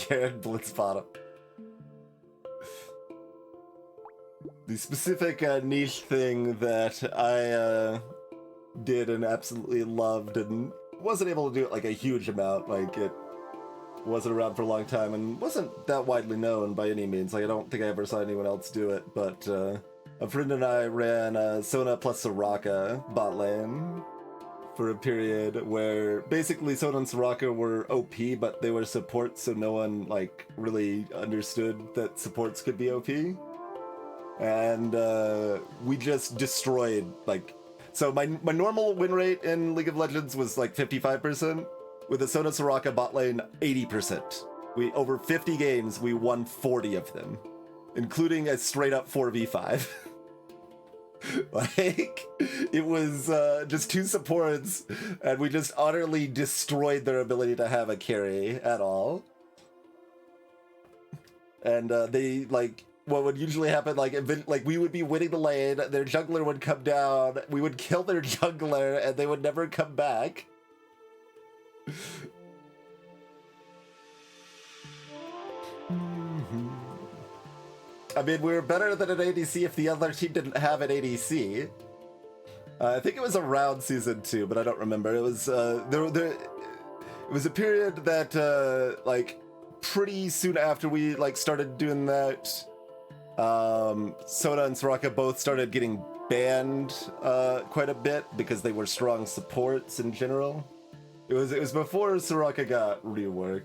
Garen Blitzbottom. The specific niche thing that I did and absolutely loved and wasn't able to do it like a huge amount, like it wasn't around for a long time and wasn't that widely known by any means. Like, I don't think I ever saw anyone else do it, but a friend and I ran Sona plus Soraka bot lane for a period where basically Sona and Soraka were OP, but they were supports, so no one like really understood that supports could be OP. And we just destroyed, like, so my normal win rate in League of Legends was like 55%. With the Sona Soraka bot lane, 80%. Over 50 games, we won 40 of them, including a straight up 4v5. Like, it was just two supports, and we just utterly destroyed their ability to have a carry at all. And they, like, what would usually happen, like we would be winning the lane, their jungler would come down, we would kill their jungler, and they would never come back. I mean, we were better than an ADC if the other team didn't have an ADC. I think it was around season 2, but I don't remember. It was it was a period that like pretty soon after we like started doing that, Sona and Soraka both started getting banned quite a bit because they were strong supports in general. It was before Soraka got reworked,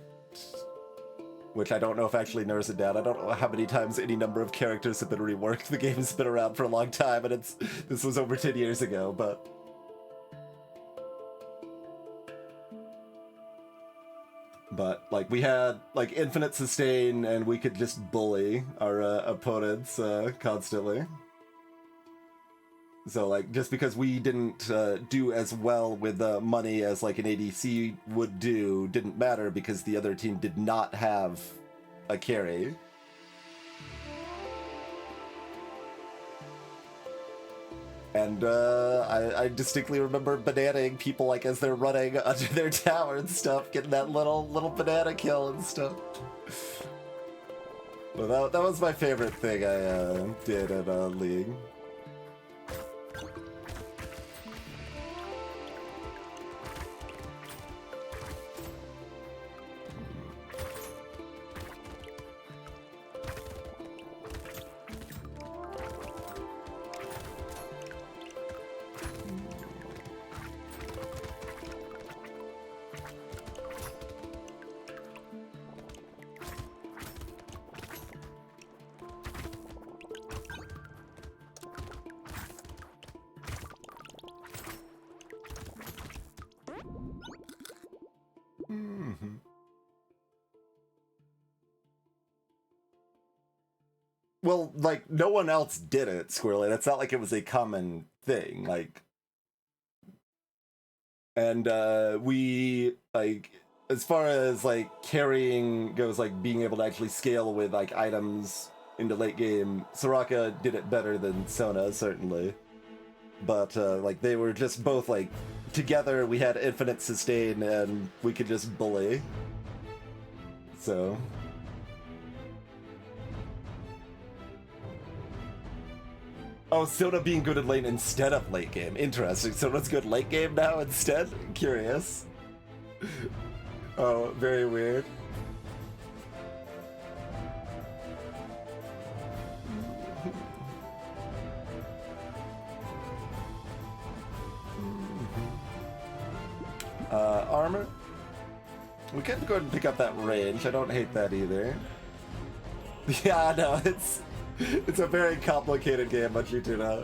which I don't know if actually narrows it down. I don't know how many times any number of characters have been reworked. The game's been around for a long time, and this was over 10 years ago, but like we had like infinite sustain, and we could just bully our opponents constantly. So like, just because we didn't do as well with money as like an ADC would do didn't matter, because the other team did not have a carry. And I distinctly remember bananing people like as they're running under their tower and stuff, getting that little banana kill and stuff. Well, that was my favorite thing I did in League. Well, like, no one else did it, Squirrely. It's not like it was a common thing, like... And, we, like, as far as, like, carrying goes, like, being able to actually scale with, like, items into late game, Soraka did it better than Sona, certainly. But, like, they were just both, like, together we had infinite sustain, and we could just bully. So... Oh, Sona being good in lane instead of late game. Interesting. Sona's good late game now instead? Curious. Oh, very weird. armor? We could go ahead and pick up that range. I don't hate that either. Yeah, no, it's a very complicated game, but you do know.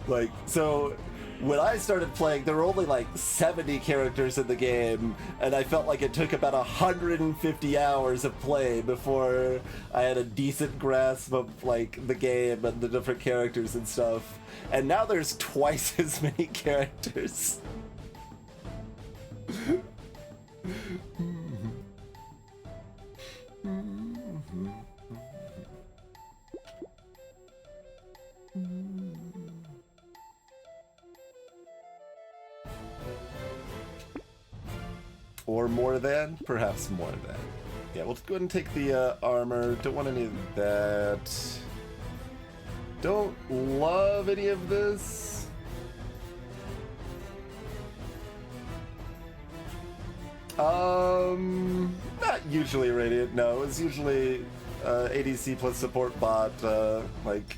Like, so when I started playing, there were only like 70 characters in the game, and I felt like it took about 150 hours of play before I had a decent grasp of like the game and the different characters and stuff. And now there's twice as many characters. Or more than? Perhaps more than. Yeah, we'll go ahead and take the armor. Don't want any of that. Don't love any of this. Not usually Radiant, no. It's usually ADC plus support bot, like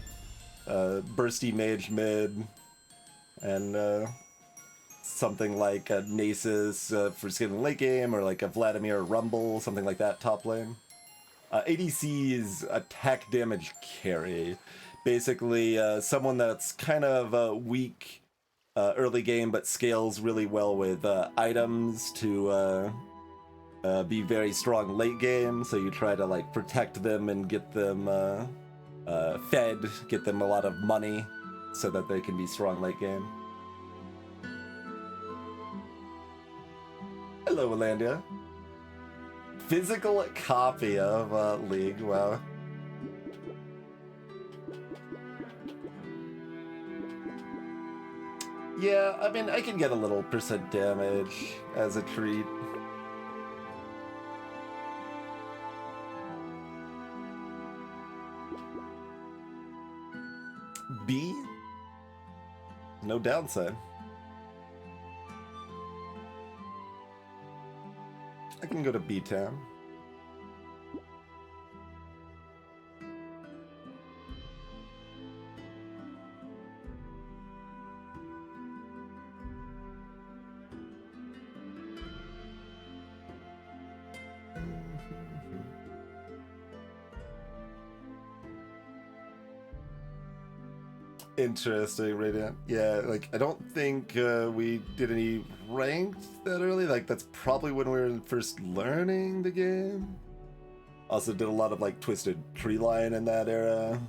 bursty mage mid, and something like a Nasus for skin late game, or like a Vladimir Rumble, something like that top lane. ADC is attack damage carry. Basically, someone that's kind of weak early game, but scales really well with items to be very strong late game. So you try to like protect them and get them fed, get them a lot of money, so that they can be strong late game. Hello, Alandia. Physical copy of League, wow. Yeah, I mean, I can get a little percent damage as a treat. B? No downside. I can go to B-Town. Interesting, Radiant. Yeah, like, I don't think we did any ranked that early. Like, that's probably when we were first learning the game. Also did a lot of, like, Twisted Tree Line in that era.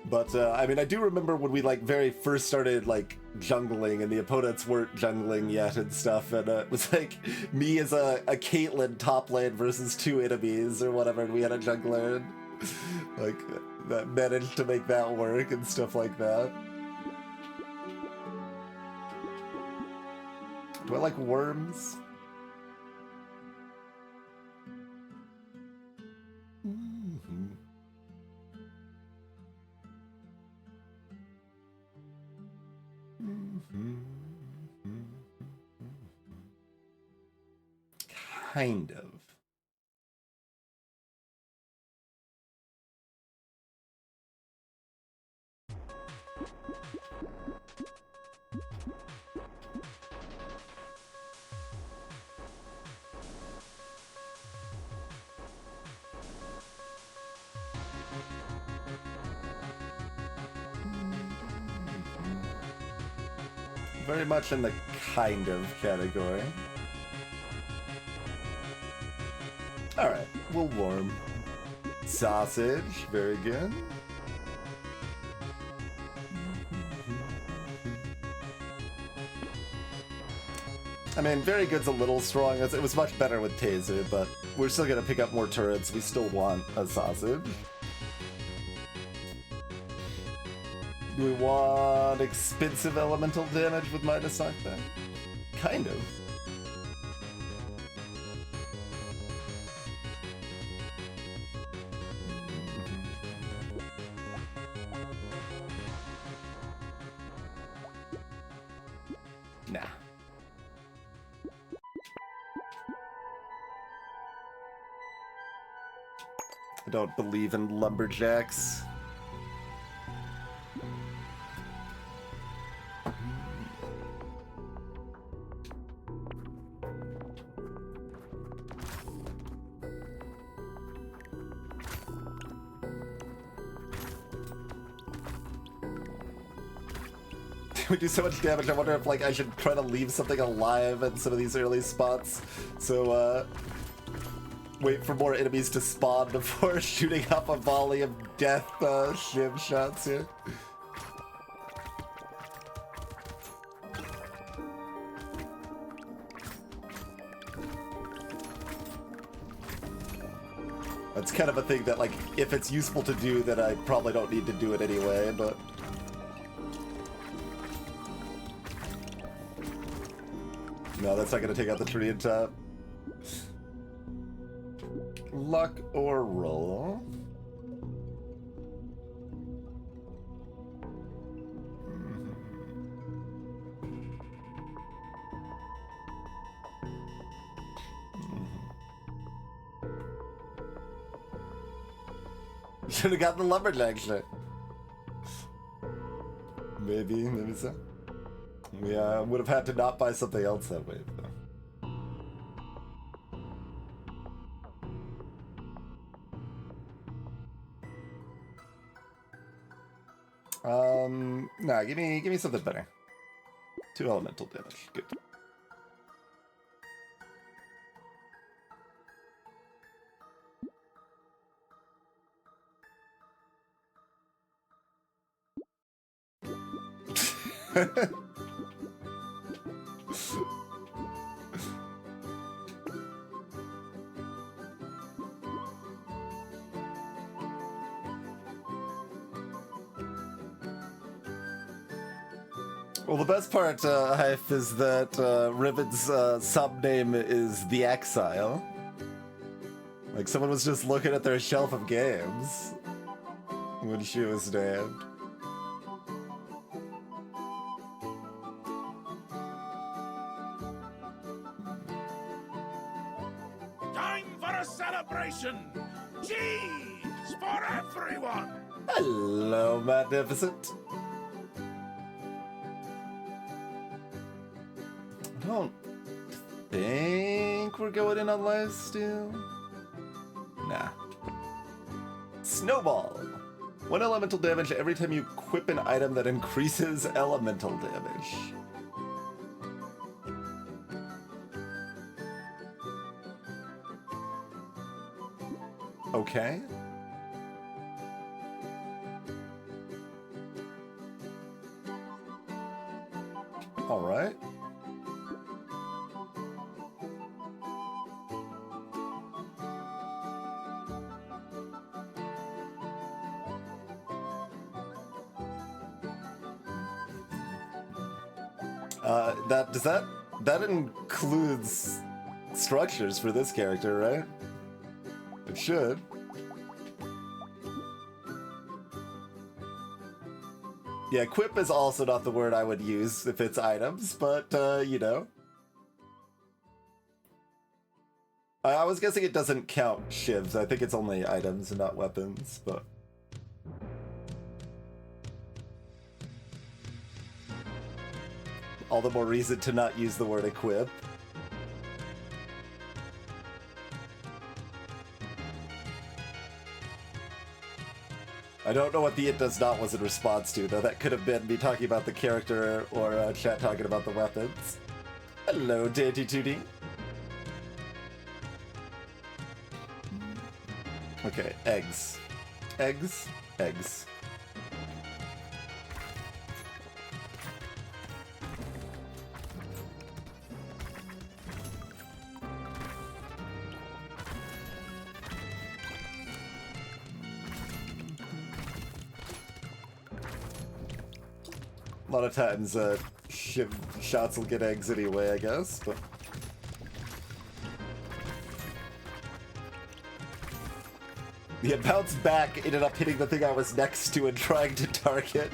But, I mean, I do remember when we, like, very first started, like, jungling, and the opponents weren't jungling yet and stuff, and it was, like, me as a Caitlyn top lane versus two enemies or whatever, and we had a jungler, and, like, that managed to make that work and stuff like that. Do I like worms? Kind of. Very much in the kind of category. Alright, we'll warm. Sausage, very good. I mean, very good's a little strong. It was much better with Taser, but we're still gonna pick up more turrets. We still want a sausage. Do we want expensive elemental damage with minus knockback? Kind of. Nah. I don't believe in lumberjacks. we do so much damage, I wonder if like I should try to leave something alive in some of these early spots. So wait for more enemies to spawn before shooting up a volley of death shiv shots here. That's kind of a thing that, like, if it's useful to do, then I probably don't need to do it anyway, but... No, that's not gonna take out the tree on top. Luck or roll? Should have gotten the lumberjack shit. Maybe so. We would have had to not buy something else that way, though. Nah, give me something better. 2 elemental damage. Good. Well, the best part, Hype, is that Riven's sub-name is The Exile. Like, someone was just looking at their shelf of games when she was named. Time for a celebration! Cheese for everyone! Hello, Magnificent. I don't think we're going in on lifesteal. Nah. Snowball. 1 elemental damage every time you equip an item that increases elemental damage. Okay. All right. That includes structures for this character, right? It should. Yeah, equip is also not the word I would use if it's items, but, you know. I was guessing it doesn't count shivs. I think it's only items and not weapons, but... all the more reason to not use the word equip. I don't know what the "it does not" was in response to, though. That could have been me talking about the character or chat talking about the weapons. Hello, Deity 2D. Okay, eggs. Eggs. Eggs. A lot of times, shots will get eggs anyway, I guess, but... The bounce back ended up hitting the thing I was next to and trying to target.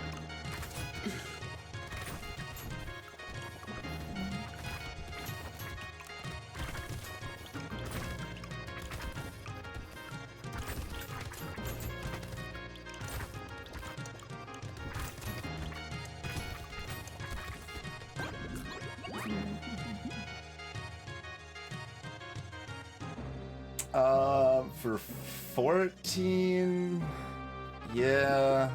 For 14... yeah...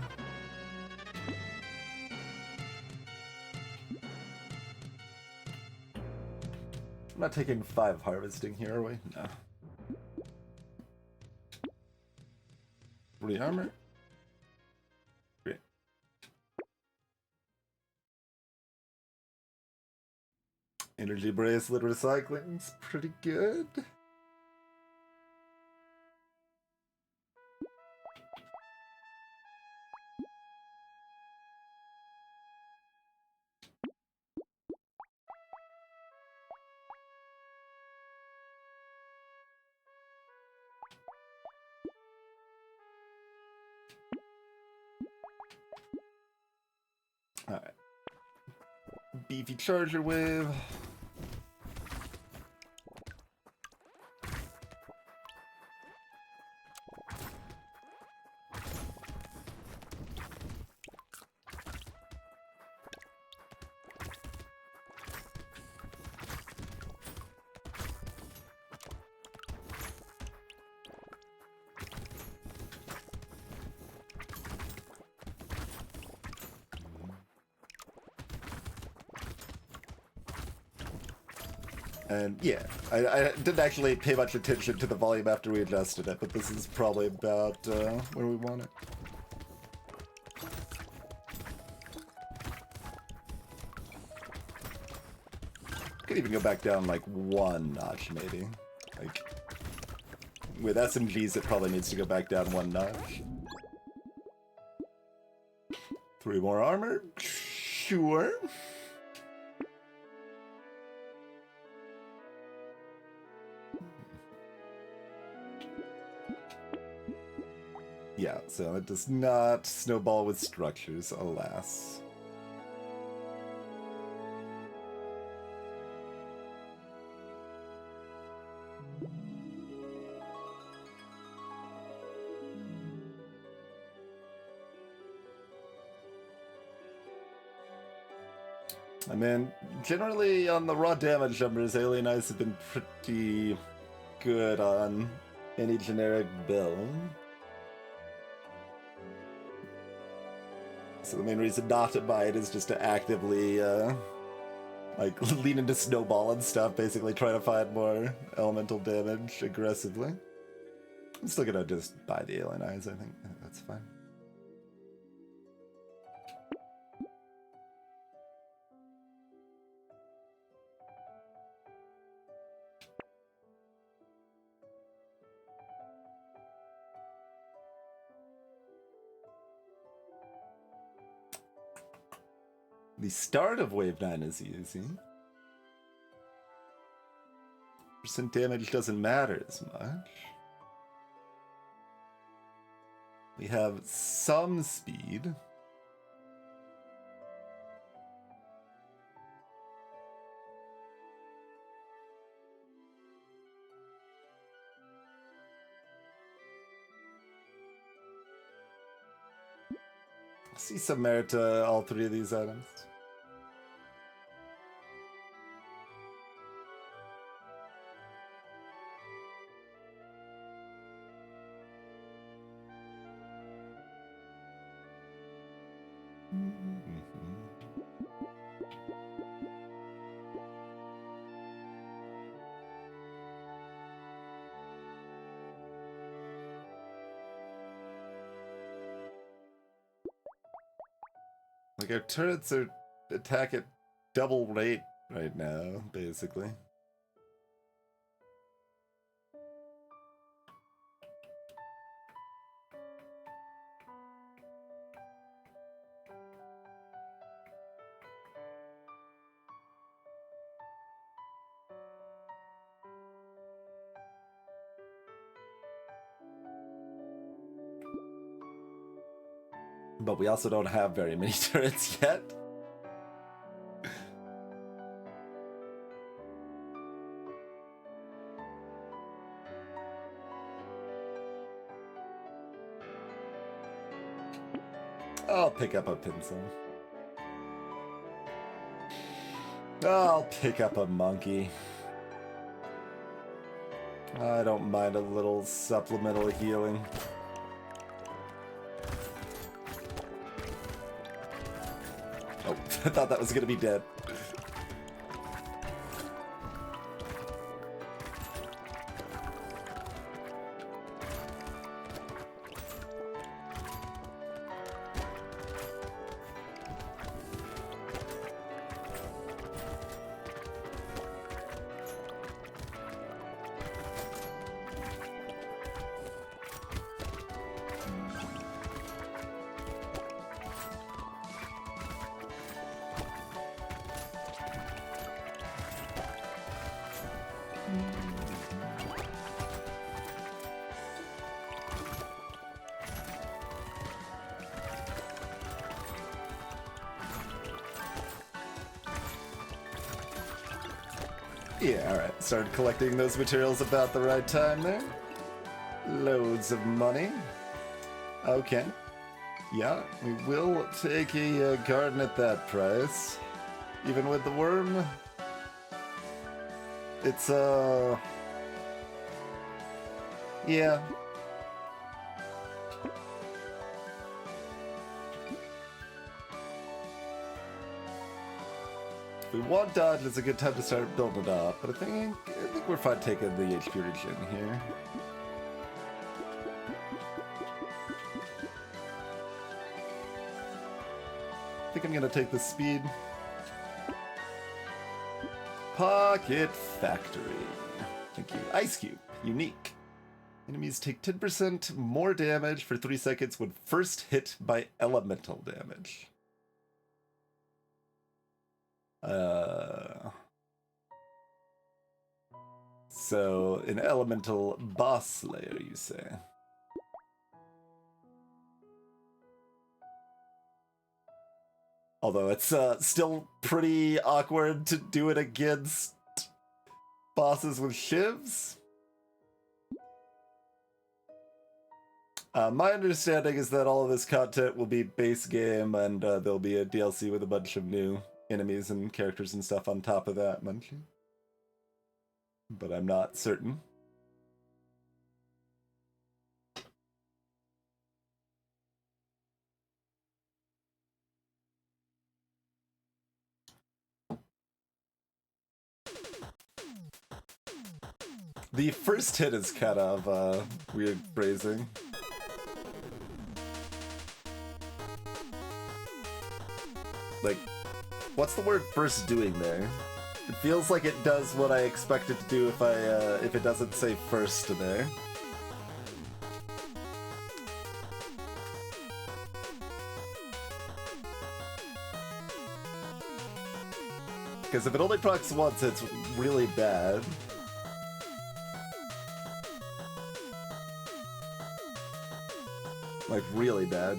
I'm not taking 5 harvesting here, are we? No. 3 armor. Great. Energy bracelet recycling's pretty good. Alright. Beefy charger wave. And yeah, I didn't actually pay much attention to the volume after we adjusted it, but this is probably about where we want it. Could even go back down like 1 notch, maybe. Like, with SMGs, it probably needs to go back down 1 notch. 3 more armor? Sure. Yeah, so it does not snowball with structures, alas. I mean, generally on the raw damage numbers, Alien Eyes have been pretty good on any generic build. So the main reason not to buy it is just to actively, like, lean into snowball and stuff, basically try to find more elemental damage aggressively. I'm still gonna just buy the Alien Eyes, I think. That's fine. The start of Wave 9 is easy. Percent damage doesn't matter as much. We have some speed. I see some merit to all 3 of these items. Like, our turrets are attack at double rate right now, basically. But we also don't have very many turrets yet. I'll pick up a pencil. I'll pick up a monkey. I don't mind a little supplemental healing. Oh, I thought that was gonna be dead. Yeah, alright. Started collecting those materials about the right time there. Loads of money. Okay. Yeah, we will take a garden at that price. Even with the worm. It's, yeah. If we want dodge, it's a good time to start building it up, but I think we're fine taking the HP regen here. I think I'm gonna take the speed. Pocket Factory. Thank you. Ice Cube. Unique. Enemies take 10% more damage for 3 seconds when first hit by elemental damage. So, an elemental boss slayer, you say? Although it's still pretty awkward to do it against bosses with shivs. My understanding is that all of this content will be base game, and there'll be a DLC with a bunch of new enemies and characters and stuff on top of that, Munchie. But I'm not certain. The first hit is kind of weird phrasing. Like, what's the word first doing there? It feels like it does what I expect it to do if it doesn't say first there. Because if it only procs once, it's really bad. Like, really bad.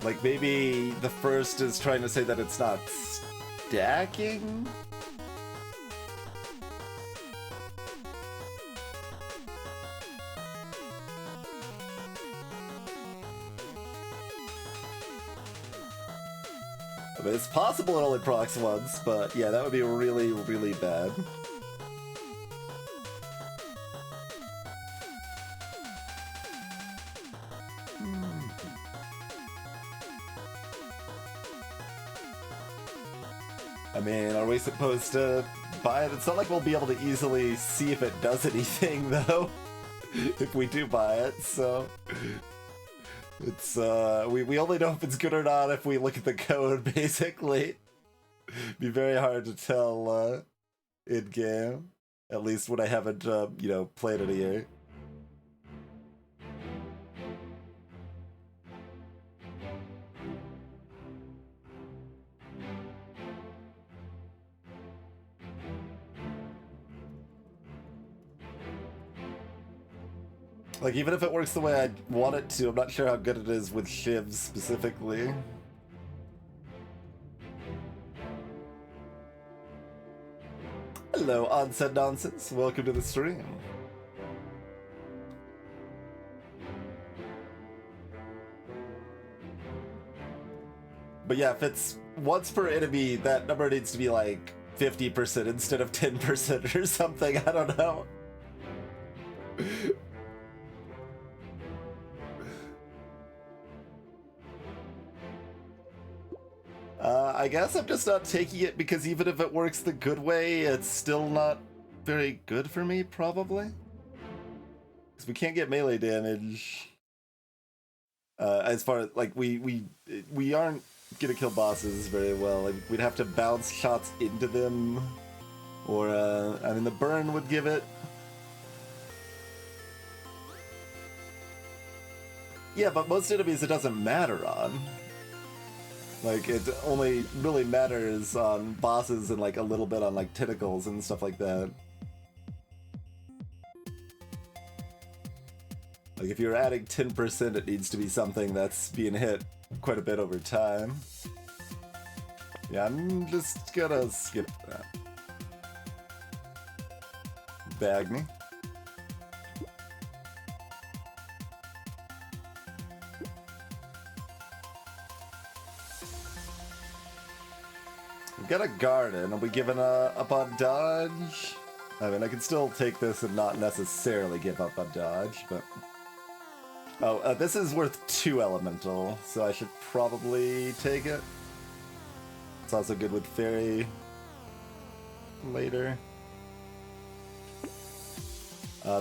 Like, maybe the first is trying to say that it's not stacking? I mean, it's possible it only procs once, but yeah, that would be really, really bad. I mean, are we supposed to buy it? It's not like we'll be able to easily see if it does anything, though, if we do buy it, so... It's, we only know if it's good or not if we look at the code, basically. Be very hard to tell, in-game. At least when I haven't, you know, played it yet. Like, even if it works the way I want it to, I'm not sure how good it is with shivs specifically. Hello, Onset Nonsense. Welcome to the stream. But yeah, if it's once per enemy, that number needs to be like 50% instead of 10% or something. I don't know. I guess I'm just not taking it because even if it works the good way, it's still not very good for me, probably. Because we can't get melee damage. As far as, like, we aren't gonna kill bosses very well. Like, we'd have to bounce shots into them. Or, I mean, the burn would give it. Yeah, but most enemies it doesn't matter on. Like, it only really matters on bosses and, like, a little bit on, like, tentacles and stuff like that. Like, if you're adding 10%, it needs to be something that's being hit quite a bit over time. Yeah, I'm just gonna skip that. Bag me. We've got a garden. Are we giving up on dodge? I mean, I can still take this and not necessarily give up on dodge, but... Oh, this is worth 2 elemental, so I should probably take it. It's also good with fairy later.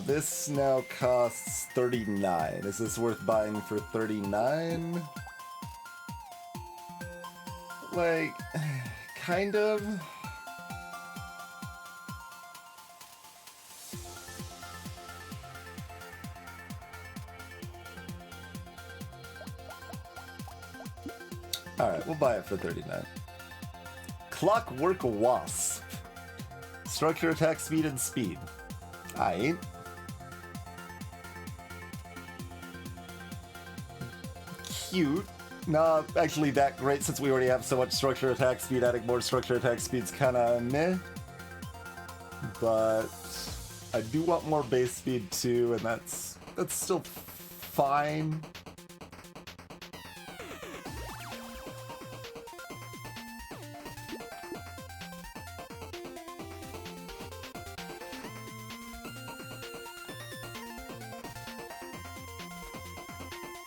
This now costs 39. Is this worth buying for 39? Like, kind of. Alright, we'll buy it for 39. Clockwork Wasp. Structure, attack, speed, and speed. Aight. Cute. Not actually that great since we already have so much structure, attack, speed. Adding more structure, attack, speed's kinda meh. But I do want more base speed too, and that's still fine.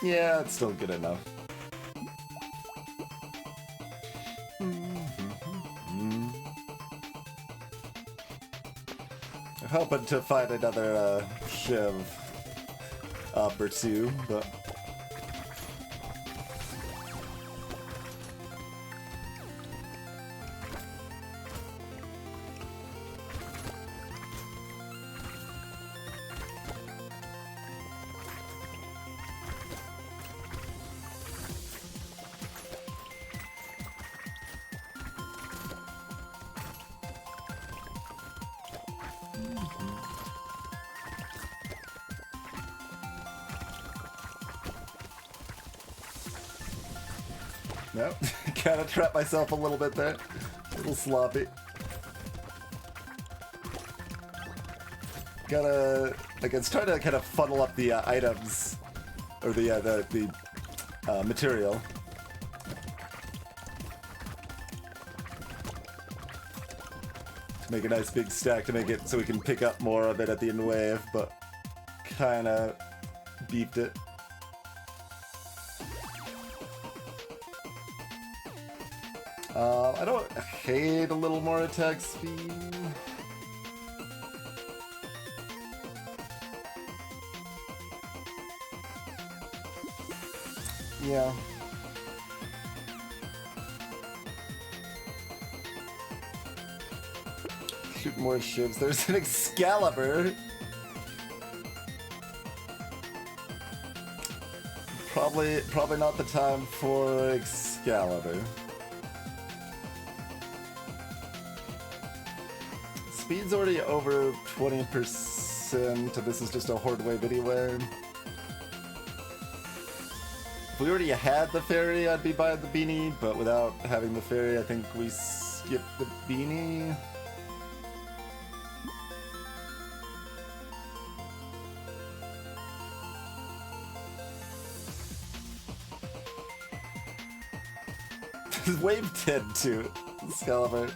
Yeah, it's still good enough. I'm hoping to find another shiv up or two, but... No, kind of trapped myself a little bit there. A little sloppy. Gotta, like, it's trying to kind of funnel up the items, or the material. To make a nice big stack to make it so we can pick up more of it at the end wave, but kind of beefed it. I don't hate a little more attack speed. Yeah. Shoot more ships. There's an Excalibur. Probably not the time for Excalibur. Speed's already over 20%, this is just a horde wave anyway. If we already had the fairy, I'd be buying the beanie, but without having the fairy, I think we skip the beanie. Wave 10 too. Excalibur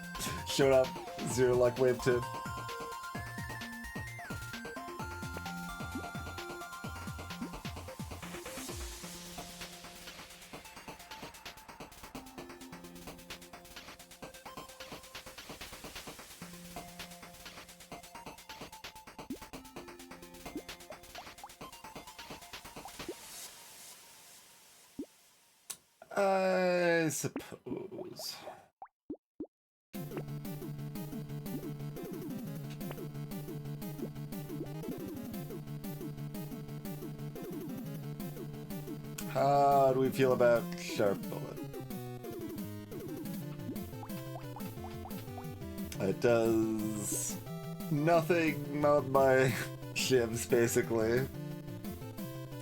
showed up. 0 luck, wave 2. I suppose. How do we feel about Sharp Bullet? It does nothing on my shivs, basically.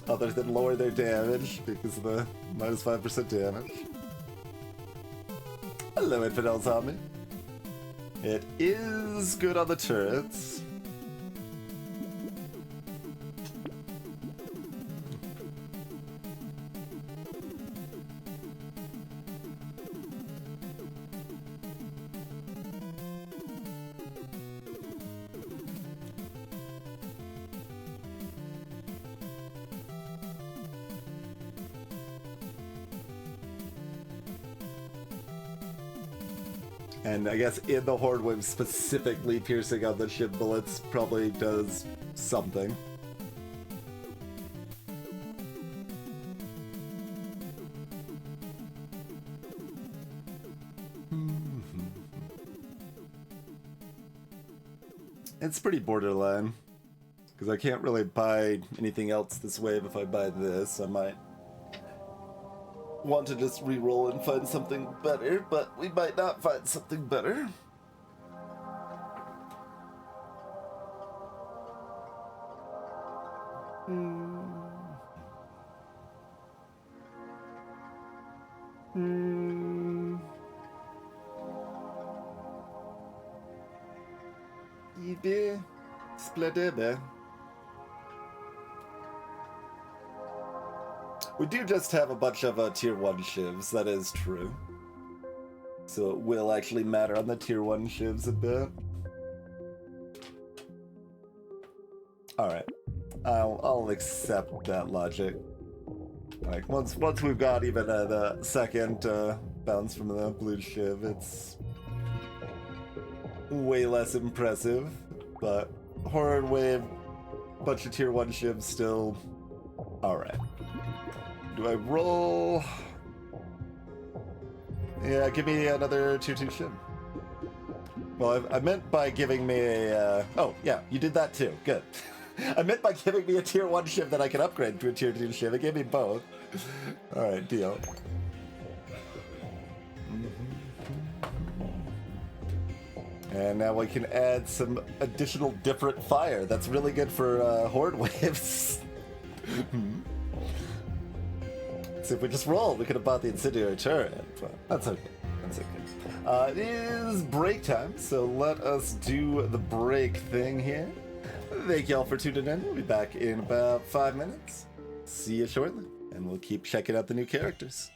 Other than lower their damage, because of the minus 5% damage. Hello, Infidel Zombie. It is good on the turrets. And I guess in the Horde Wave specifically, piercing on the ship bullets probably does something. It's pretty borderline, because I can't really buy anything else this wave. If I buy this, I might want to just re-roll and find something better, but we might not find something better. Idée splendide. We do just have a bunch of tier 1 shivs, that is true. So it will actually matter on the tier 1 shivs a bit. Alright. I'll accept that logic. Like, once we've got even the second bounce from the blue shiv, it's way less impressive. But Horde Wave, bunch of tier 1 shivs still alright. Do I roll? Yeah, give me another tier 2 shiv. Well, I meant by giving me a... oh, yeah, you did that too. Good. I meant by giving me a tier 1 shiv that I can upgrade to a tier 2 shiv. It gave me both. Alright, deal. And now we can add some additional different fire. That's really good for Horde Waves. So if we just rolled, we could have bought the incendiary turret. But that's okay. That's okay. It is break time, so let us do the break thing here. Thank y'all for tuning in. We'll be back in about 5 minutes. See you shortly, and we'll keep checking out the new characters.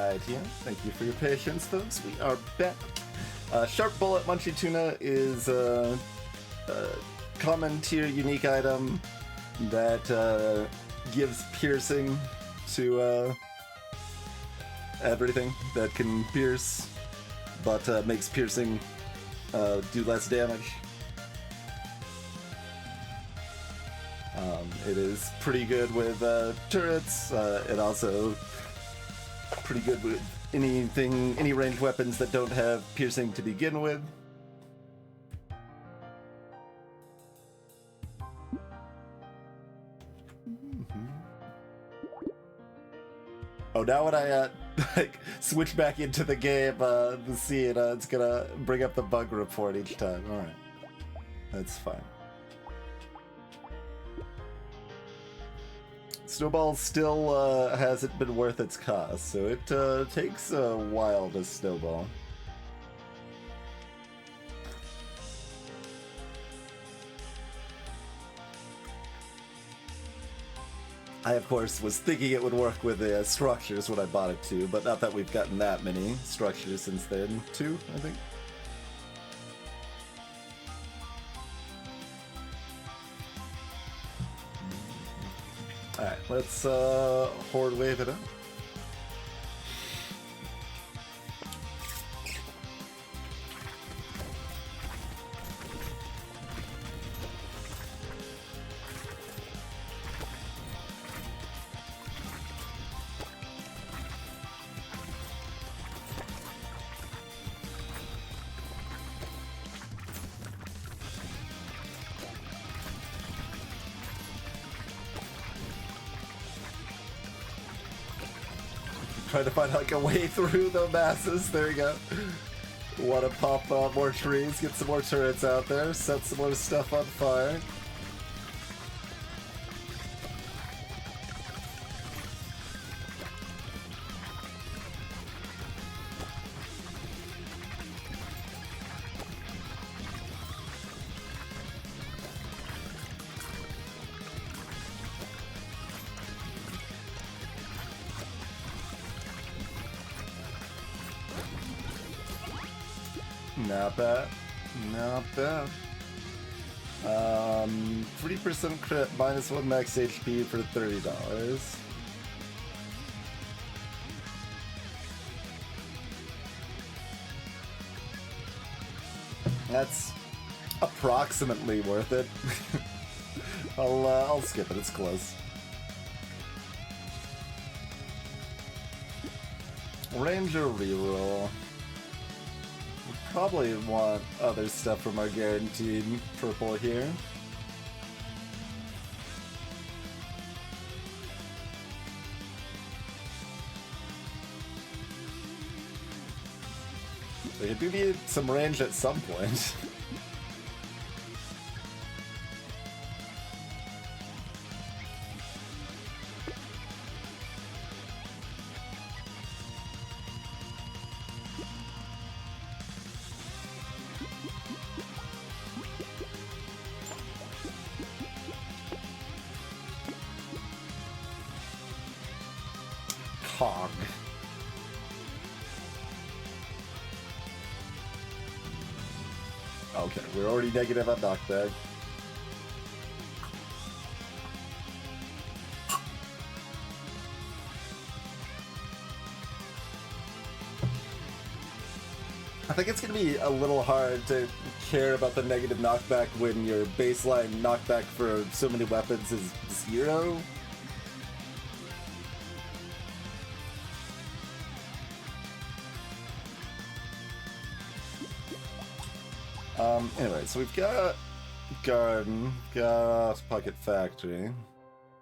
Alright, here. Thank you for your patience, folks. We are back. Sharp Bullet Munchie Tuna is a common tier unique item that gives piercing to everything that can pierce, but makes piercing do less damage. It is pretty good with turrets. It also pretty good with any ranged weapons that don't have piercing to begin with. Oh, now when I like switch back into the game, the scene, it's gonna bring up the bug report each time. All right, that's fine. Snowball still hasn't been worth its cost, so it takes a while to snowball. I, of course, was thinking it would work with the structures when I bought it too, but not that we've gotten that many structures since then. 2, I think. Alright, let's horde wave it up. Trying to find like a way through the masses. There we go. Want to pop more trees, get some more turrets out there, set some more stuff on fire. Not bad. Not bad. 3% crit, -1 max HP for $30. That's approximately worth it. I'll skip it, it's close. Ranger reroll. Probably want other stuff from our guaranteed purple here. We do need some range at some point. Cog. Okay, we're already negative on knockback. I think it's going to be a little hard to care about the negative knockback when your baseline knockback for so many weapons is 0. Anyway, so we've got Garden, got Pocket Factory.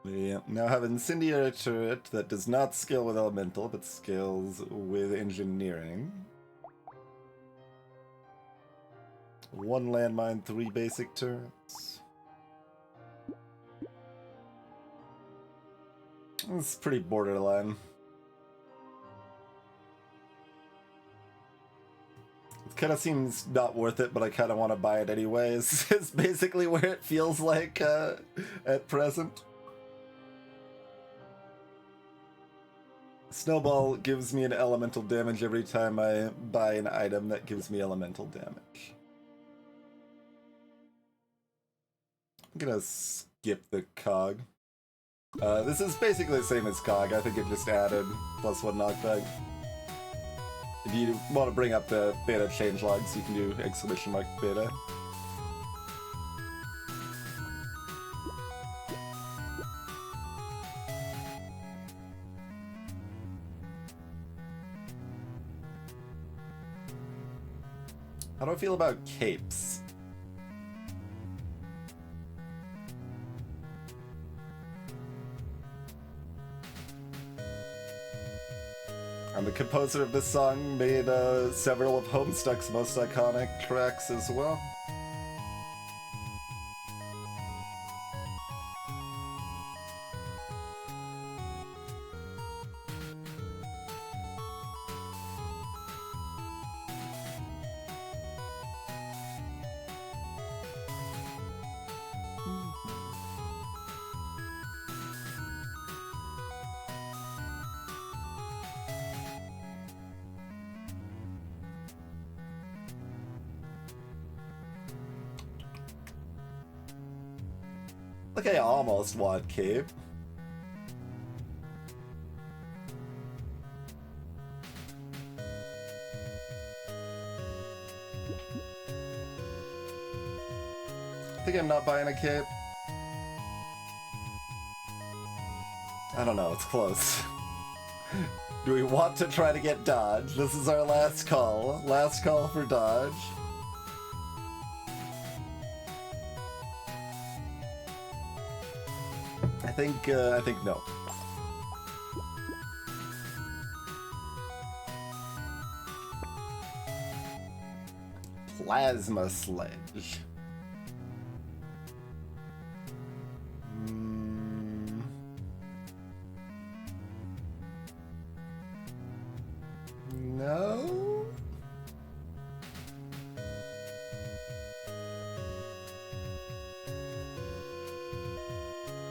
We now have Incendiary Turret that does not scale with Elemental, but scales with Engineering. 1 landmine, 3 basic turrets. It's pretty borderline. It kind of seems not worth it, but I kind of want to buy it anyways. It's basically where it feels like at present. Snowball gives me an elemental damage every time I buy an item that gives me elemental damage. I'm gonna skip the cog. This is basically the same as cog. I think it just added +1 knockback. If you want to bring up the beta changelogs, you can do !beta. How do I feel about capes? And the composer of this song made several of Homestuck's most iconic tracks as well. Like, I almost want cape. I think I'm not buying a cape. I don't know, it's close. Do we want to try to get dodge? This is our last call. Last call for dodge. I think no. Plasma Sledge. No?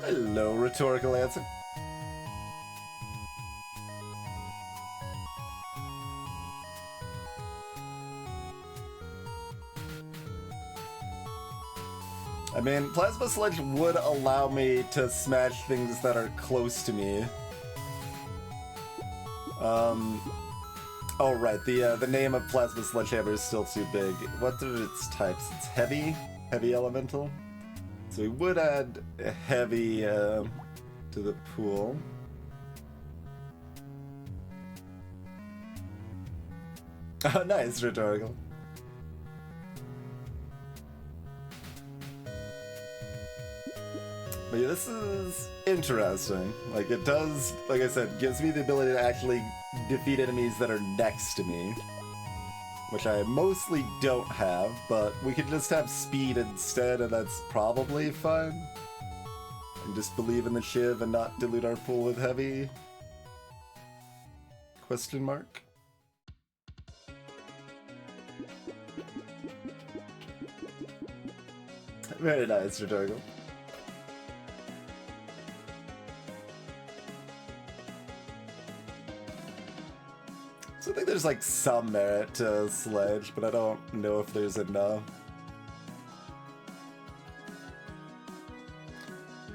Hello, rhetorical answer. I mean, Plasma Sledge would allow me to smash things that are close to me. Oh right, the name of Plasma Sledgehammer is still too big. What are its types? It's heavy? Heavy elemental? So we would add a heavy to the pool. Oh, nice, rhetorical. But yeah, this is interesting. Like, it does, like I said, gives me the ability to actually defeat enemies that are next to me. Which I mostly don't have, but we could just have speed instead, and that's probably fine. And just believe in the Shiv and not dilute our pool with heavy? Question mark? Very nice, rhetorical. So I think there's like some merit to Sledge, but I don't know if there's enough.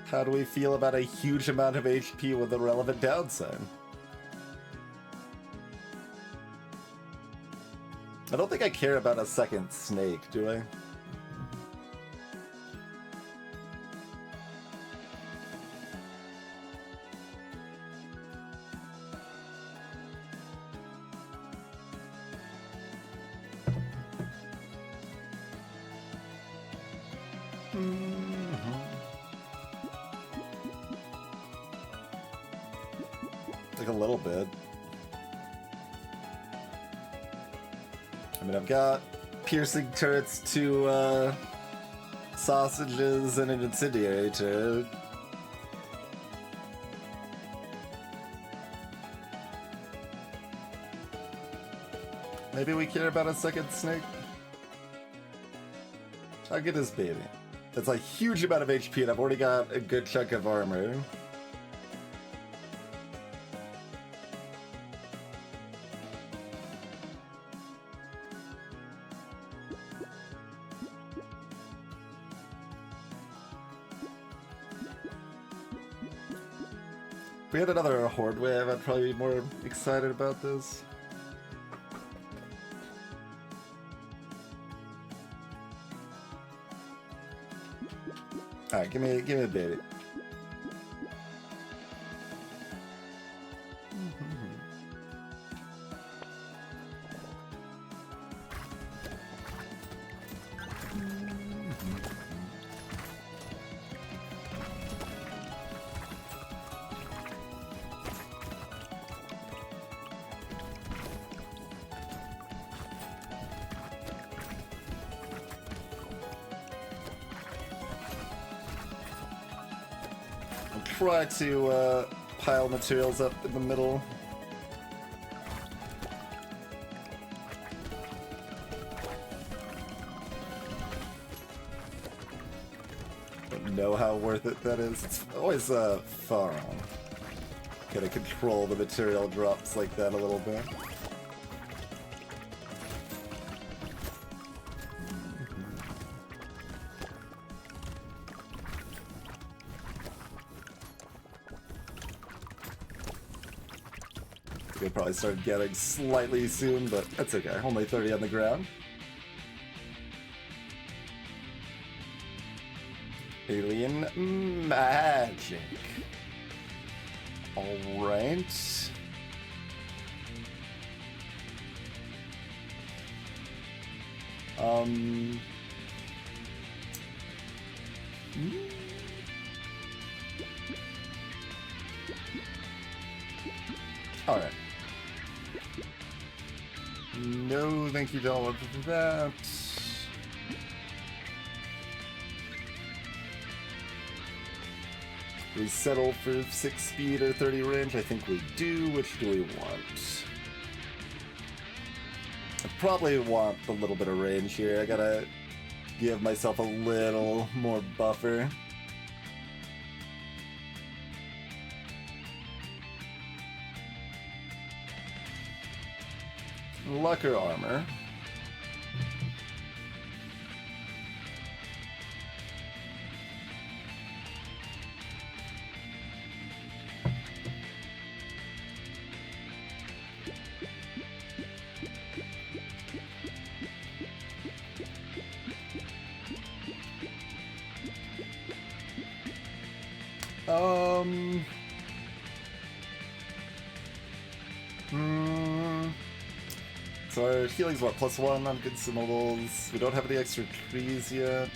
How do we feel about a huge amount of HP with a relevant downside? I don't think I care about a second snake, do I? Like a little bit. I mean, I've got piercing turrets, 2 sausages, and an incendiary turret. Maybe we care about a second snake? How good is baby? That's a huge amount of HP, and I've already got a good chunk of armor. If we had another Horde wave, I'd probably be more excited about this. Alright, give me a baby. Try to pile materials up in the middle. Don't know how worth it that is. It's always fun. Gotta control the material drops like that a little bit. We'll probably start getting slightly soon, but that's okay. Only 30 on the ground. Alien magic. Alright. Alright. No, thank you, Dollar, for that. We settle for 6 speed or 30 range? I think we do. Which do we want? I probably want a little bit of range here. I gotta give myself a little more buffer. Luck or armor? So our healing's what, +1 on consumables. We don't have any extra trees yet.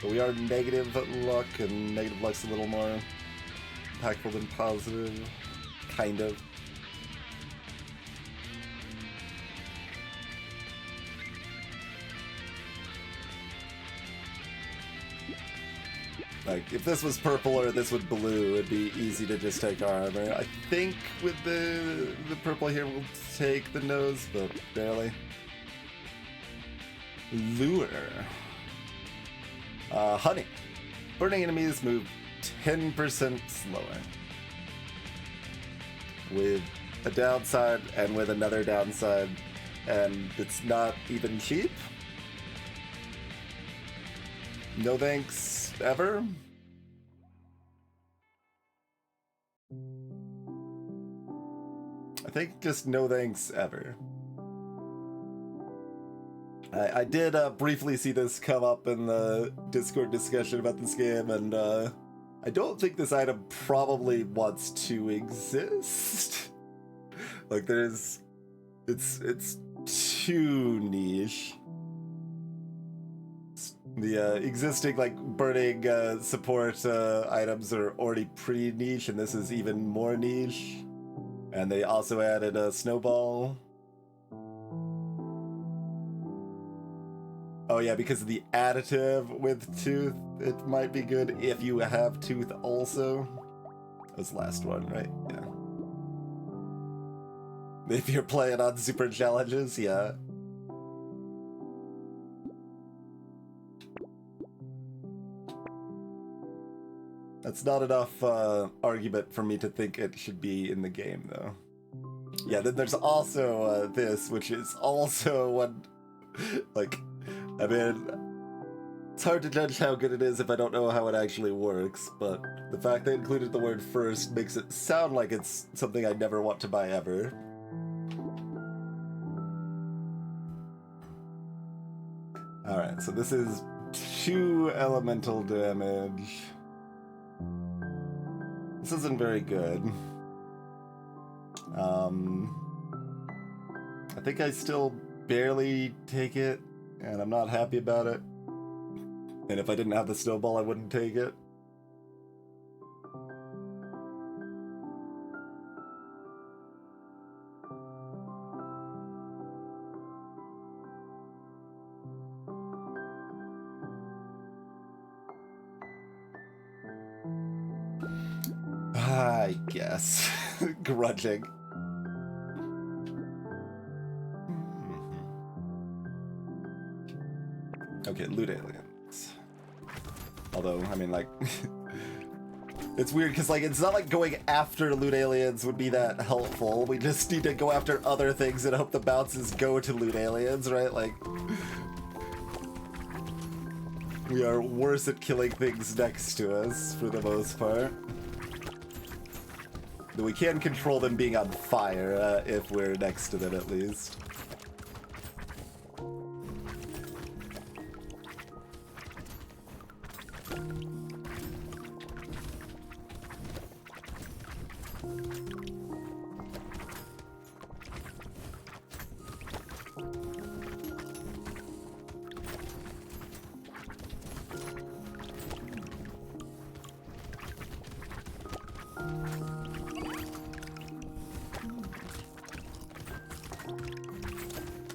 But we are negative luck, and negative luck's a little more impactful than positive. Kind of. Like, if this was purple or this was blue, it'd be easy to just take armor. I think with the purple here, we'll take the nose, but barely. Lure. Honey. Burning enemies move 10% slower. With a downside and with another downside, and it's not even cheap. No thanks, ever? I think just no thanks, ever. I did briefly see this come up in the Discord discussion about this game, and I don't think this item probably wants to exist. Like, it's too niche. The existing, like, burning support items are already pretty niche, and this is even more niche. And they also added a snowball. Oh yeah, because of the additive with Tooth, it might be good if you have Tooth also. That was the last one, right? Yeah. If you're playing on super challenges, yeah. That's not enough argument for me to think it should be in the game, though. Yeah, then there's also this, which is also one, like, I mean, It's hard to judge how good it is if I don't know how it actually works, but the fact they included the word first makes it sound like it's something I never want to buy ever. Alright, so this is 2 elemental damage. This isn't very good. I think I still barely take it, and I'm not happy about it. And if I didn't have the snowball, I wouldn't take it. I guess. Grudging. Okay, loot aliens. Although, I mean, like... it's weird, because, like, it's not like going after loot aliens would be that helpful. We just need to go after other things and hope the bounces go to loot aliens, right? Like... we are worse at killing things next to us, for the most part. Though we can control them being on fire, if we're next to them, at least.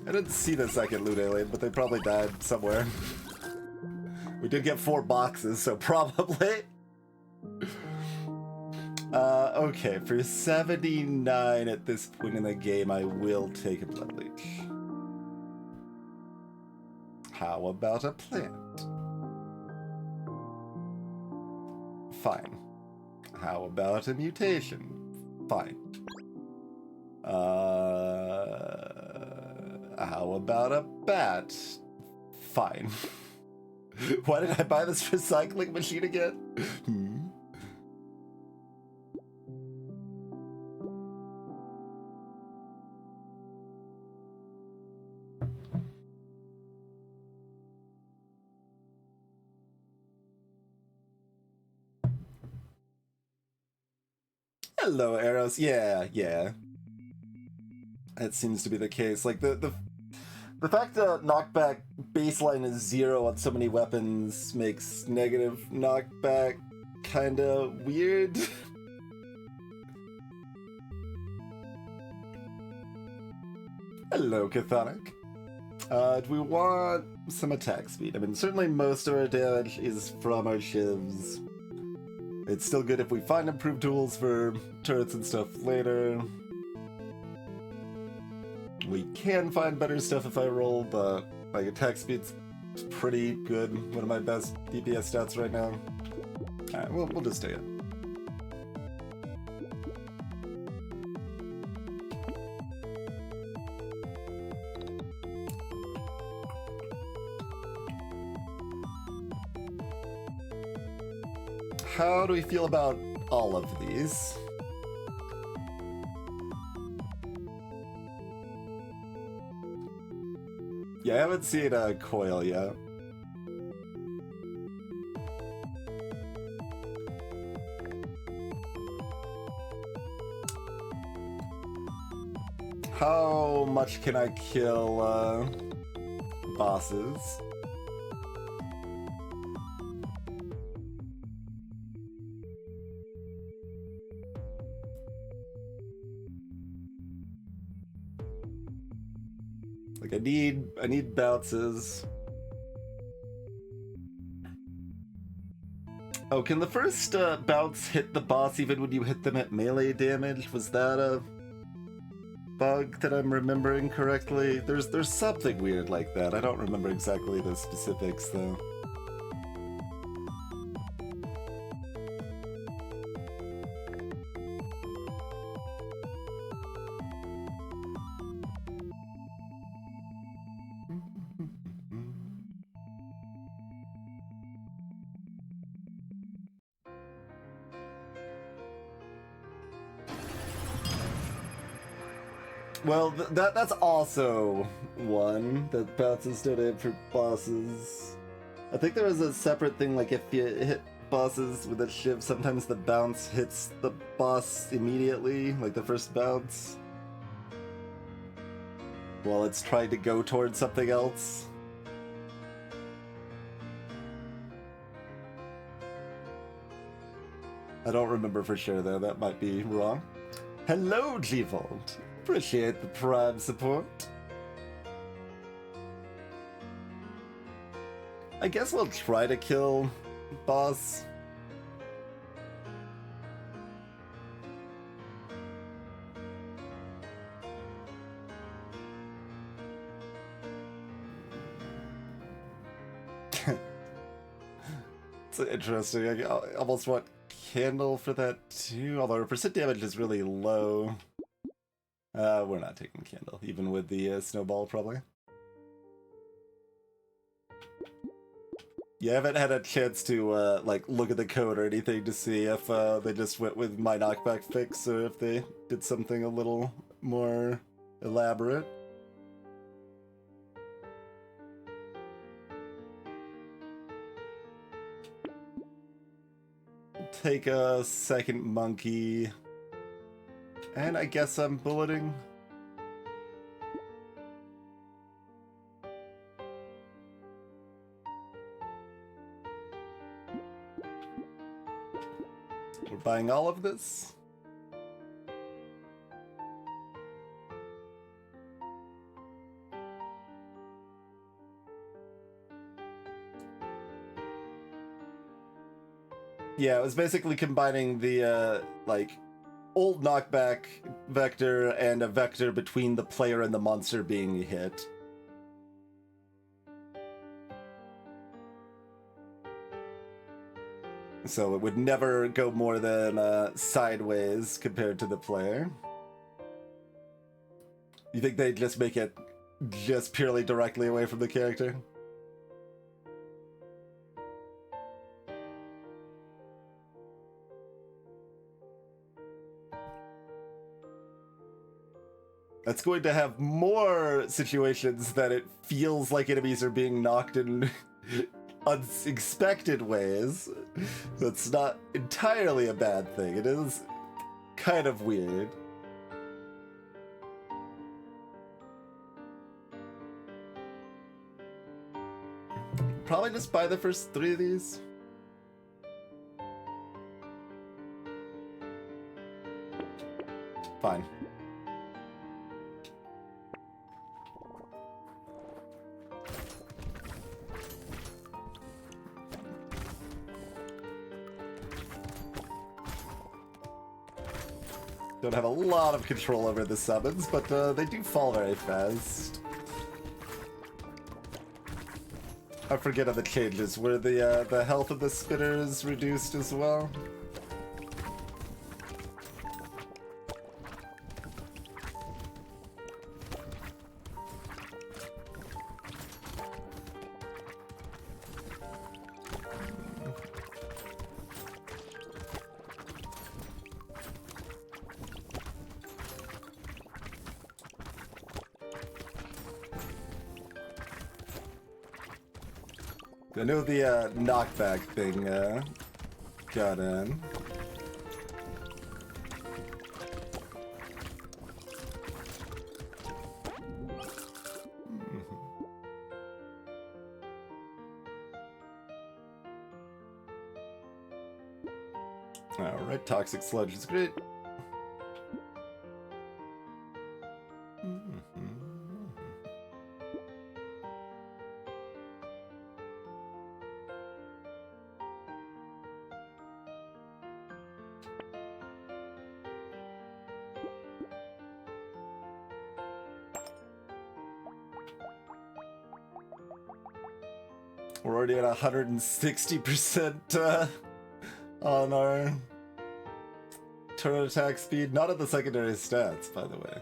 I didn't see the second loot alien, but they probably died somewhere. We did get 4 boxes, so probably. Okay, for 79 at this point in the game, I will take a blood leech. How about a plant? Fine. How about a mutation? Fine. How about a bat? Fine. Why did I buy this recycling machine again? Hello, arrows. Yeah. That seems to be the case. Like, the fact that knockback baseline is 0 on so many weapons makes negative knockback kinda weird. Hello, Chthonic. Do we want some attack speed? I mean, certainly most of our damage is from our shivs. It's still good if we find improved tools for turrets and stuff later. We can find better stuff if I roll, but like attack speed's pretty good. One of my best DPS stats right now. Alright, we'll just take it. How do we feel about all of these? Yeah, I haven't seen a coil yet. How much can I kill bosses? Like, I need bounces. Oh, can the first bounce hit the boss even when you hit them at melee damage? Was that a bug that I'm remembering correctly? There's something weird like that. I don't remember exactly the specifics though. Well, that's also one that bounces don't aim for bosses. I think there was a separate thing, like if you hit bosses with a shiv, sometimes the bounce hits the boss immediately, like the first bounce, while it's trying to go towards something else. I don't remember for sure though, that might be wrong. Hello, G-Vault! Appreciate the Prime support. I guess we'll try to kill boss. It's interesting. I almost want candle for that too, although our percent damage is really low. We're not taking candle, even with the snowball, probably. You haven't had a chance to like look at the code or anything to see if they just went with my knockback fix or if they did something a little more elaborate. Take a second monkey, and I guess I'm bulleting. We're buying all of this. Yeah, it was basically combining the like old knockback vector and a vector between the player and the monster being hit. So it would never go more than sideways compared to the player. You think they'd just make it just purely directly away from the character? That's going to have more situations that it feels like enemies are being knocked in unexpected ways. That's not entirely a bad thing. It is kind of weird. Probably just buy the first 3 of these. Fine. Don't have a lot of control over the summons, but they do fall very fast. I forget on the changes. Were the health of the spinners reduced as well? I know the knockback thing got in. Alright, Toxic Sludge is great. We're already at 160% on our turret attack speed. Not at the secondary stats, by the way.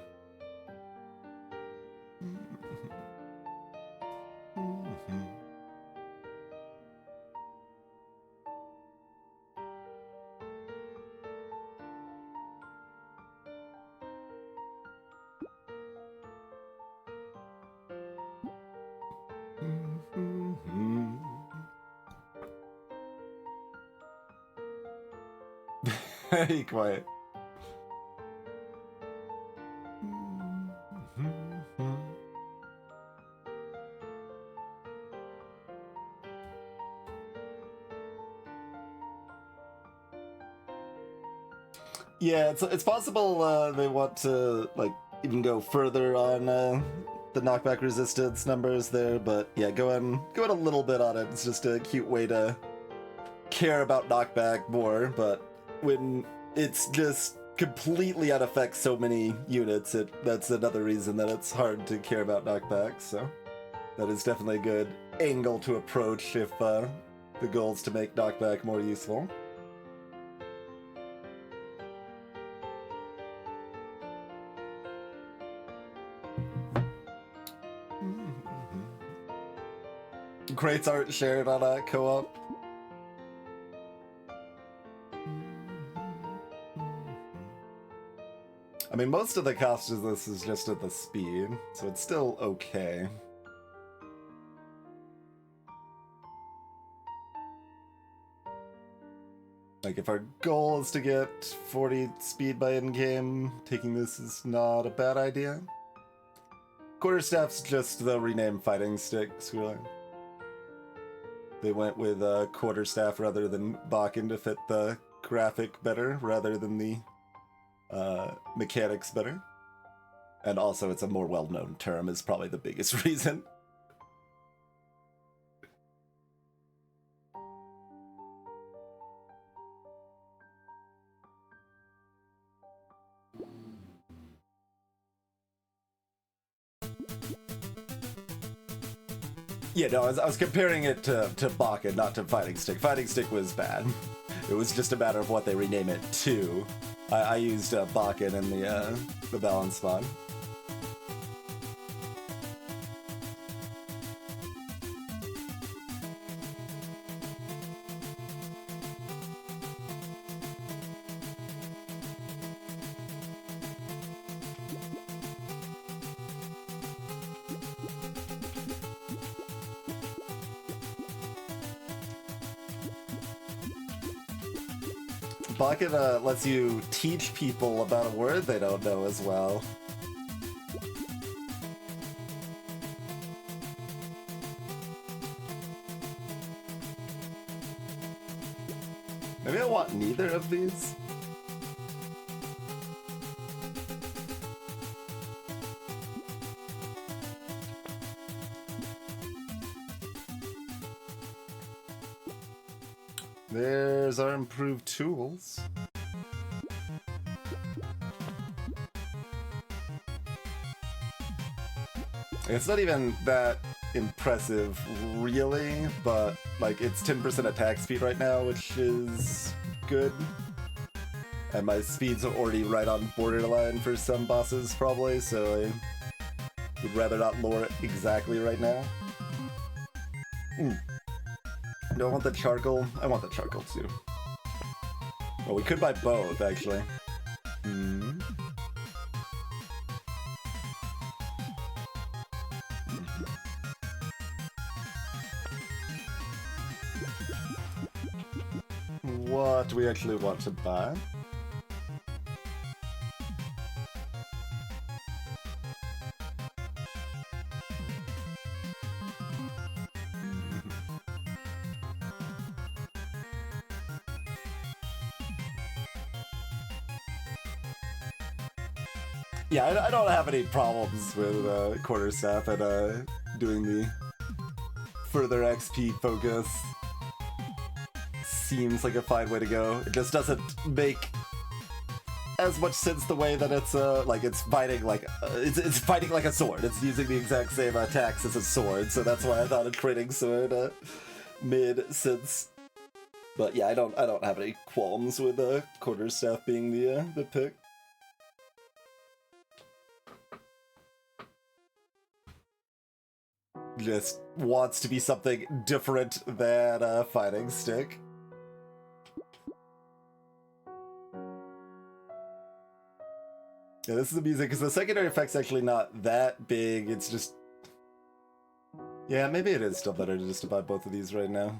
Very quiet. Yeah, it's possible they want to like even go further on the knockback resistance numbers there, but yeah, going a little bit on it. It's just a cute way to care about knockback more, but when it's just completely unaffects so many units, that's another reason that it's hard to care about knockback. So that is definitely a good angle to approach if the goal is to make knockback more useful. Crates aren't shared on a co-op. I mean, most of the cost of this is just at the speed, so it's still okay. Like, if our goal is to get 40 speed by in-game, taking this is not a bad idea. Quarterstaff's just the renamed fighting sticks, really. They went with quarterstaff rather than Bakken to fit the graphic better, rather than the mechanics better. And also, it's a more well-known term, is probably the biggest reason. Yeah, no, I was comparing it to Bakken, not to Fighting Stick. Fighting Stick was bad. It was just a matter of what they rename it to. I used Bakken in the balance mod. Bakken lets you teach people about a word they don't know as well. Maybe I want neither of these. There's our improved tools. It's not even that impressive, really, but like it's 10% attack speed right now, which is good. And my speed's already right on borderline for some bosses, probably, so I would rather not lower it exactly right now. Do I want the charcoal? I want the charcoal too. Well, we could buy both, actually. What do we actually want to buy? Yeah, I don't have any problems with quarterstaff and doing the further XP focus. Seems like a fine way to go. It just doesn't make as much sense the way that it's like it's fighting like it's fighting like a sword. It's using the exact same attacks as a sword, so that's why I thought trading sword made sense. But yeah, I don't have any qualms with quarterstaff being the pick. Just wants to be something different than a fighting stick. Yeah, this is the music, because the secondary effect's actually not that big, it's just... Yeah, maybe it is still better to just buy both of these right now.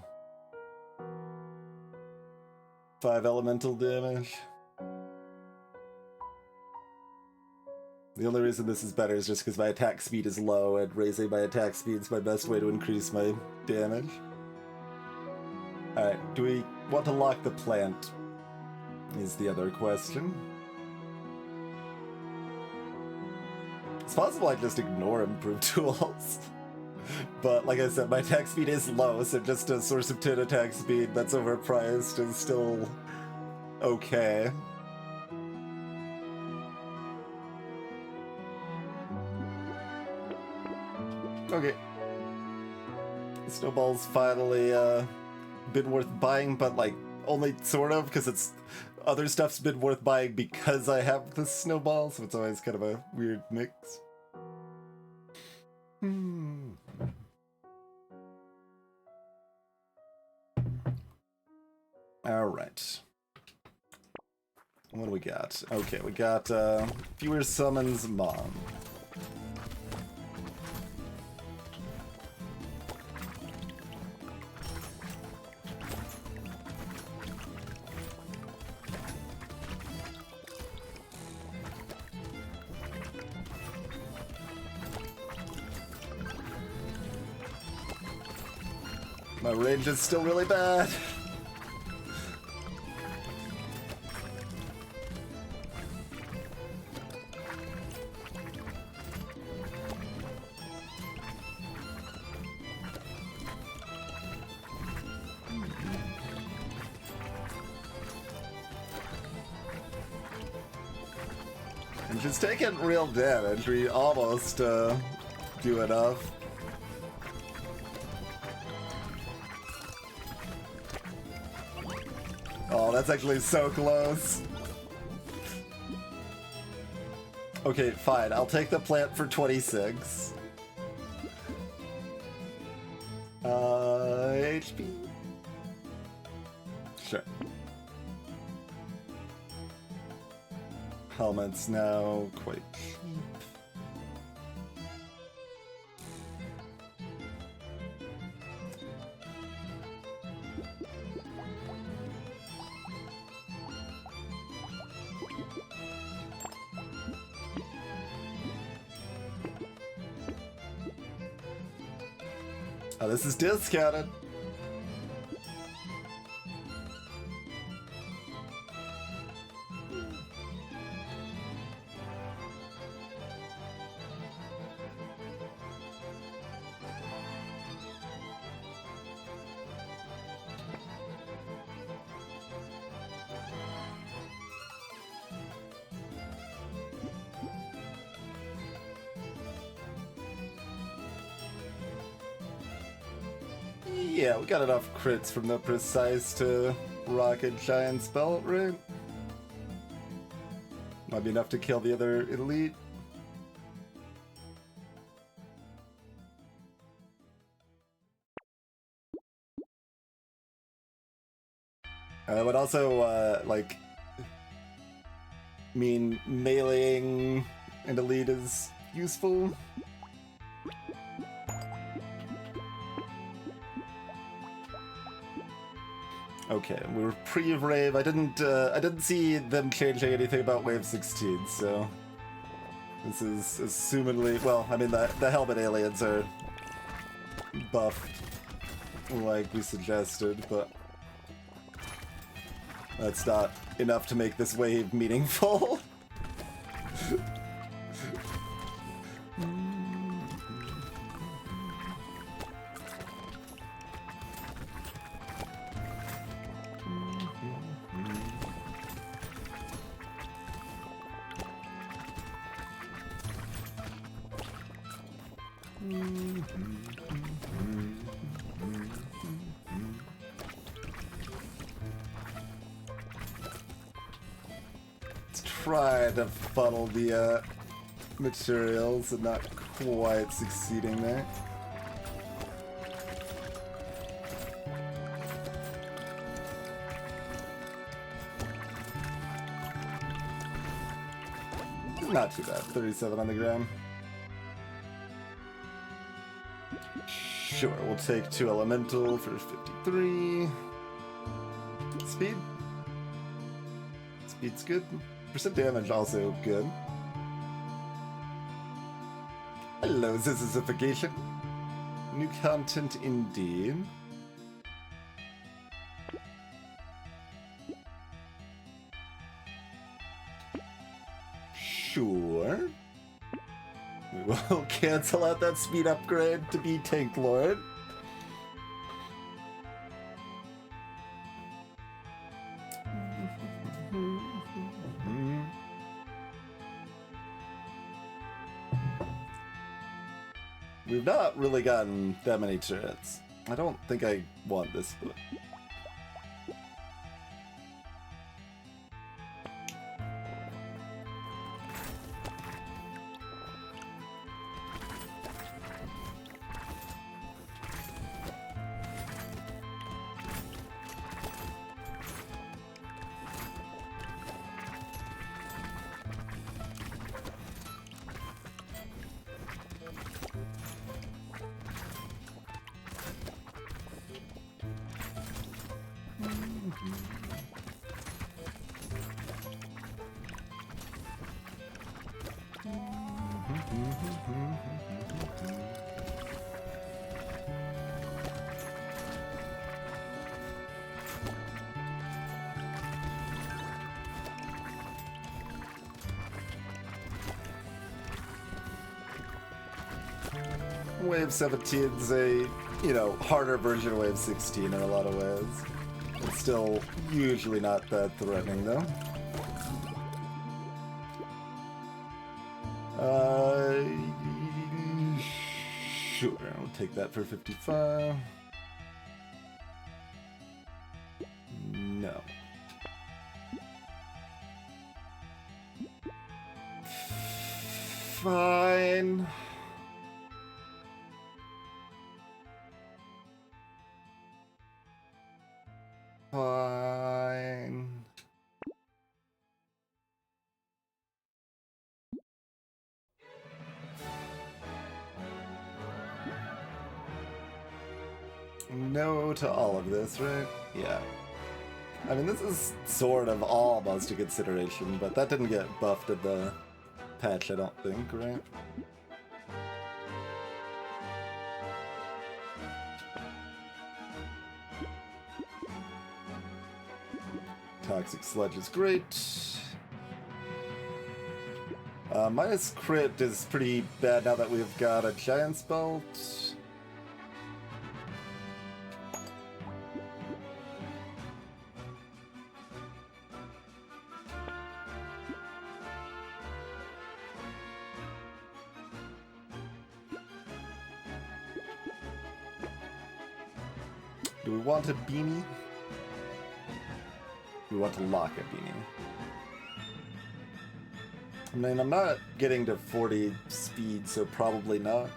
5 elemental damage. The only reason this is better is just because my attack speed is low, and raising my attack speed is my best way to increase my damage. Alright, do we want to lock the plant? Is the other question. It's possible I just ignore improved tools. But like I said, my attack speed is low, so just a source of 10 attack speed that's overpriced is still okay. Okay. Snowball's finally been worth buying, but like only sort of, because it's other stuff's been worth buying because I have the snowball, so it's always kind of a weird mix. Alright. What do we got? Okay, we got fewer summons Mom. My range is still really bad. And she's taking real damage. We almost do enough. Oh, that's actually so close. Okay, fine. I'll take the plant for 26. HP? Sure. Helmet's now quite cheap. Oh, this is discounted. Yeah, we got enough crits from the precise to rocket giant's belt, right? Might be enough to kill the other elite. I would also, like, mean meleeing an elite is useful. Okay, we were pre-Rave. I didn't see them changing anything about Wave 16, so this is assumedly, well, I mean, the helmet aliens are buffed like we suggested, but that's not enough to make this wave meaningful. Let's try to funnel the materials and not quite succeeding there. Not too bad. 37 on the gram. Sure, we'll take 2 elemental for 53. Speed? Speed's good. Percent damage also good. Hello, Zizification. New content indeed. Sure. We will cancel out that speed upgrade to be Tank Lord. We've not really gotten that many turrets. I don't think I want this, but... Wave 17's a, harder version of Wave 16 in a lot of ways. It's still usually not that threatening, though. Sure, I'll take that for 55. No. Fine. Fine. No to all of this, right? Yeah. I mean, this is sort of almost a consideration, but that didn't get buffed at the patch, I don't think, right? Toxic Sludge is great. Minus crit is pretty bad now that we've got a Giant's Belt. Do we want a beanie? We want to lock a beanie. I mean, I'm not getting to 40 speed, so probably not.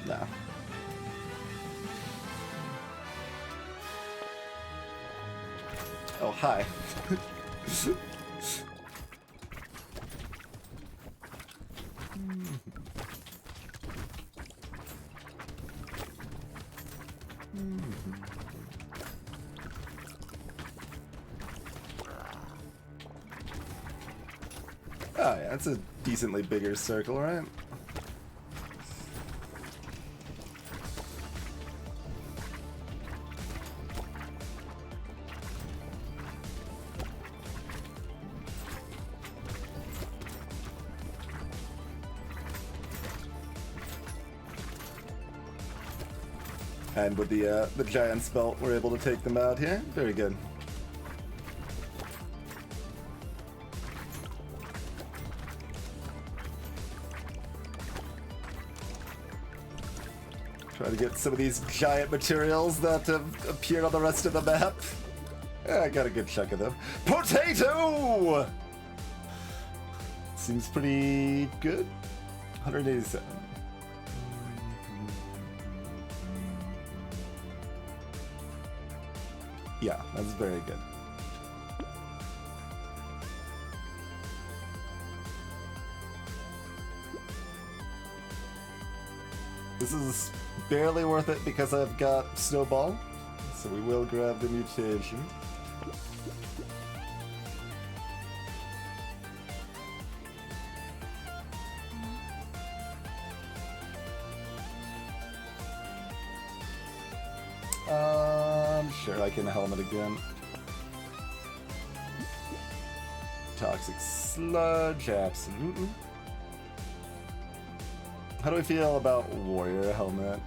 Nah. Oh, hi. Oh yeah, it's a decently bigger circle, right? And with the Giant's Belt, we're able to take them out here. Very good. Try to get some of these giant materials that have appeared on the rest of the map. Yeah, I got a good chunk of them. Brotato! Seems pretty good. 187. Yeah, that's very good. This is barely worth it because I've got Snowball, so we will grab the mutation. Sure, I can helmet again. Toxic Sludge, absolutely. How do I feel about Warrior Helmet?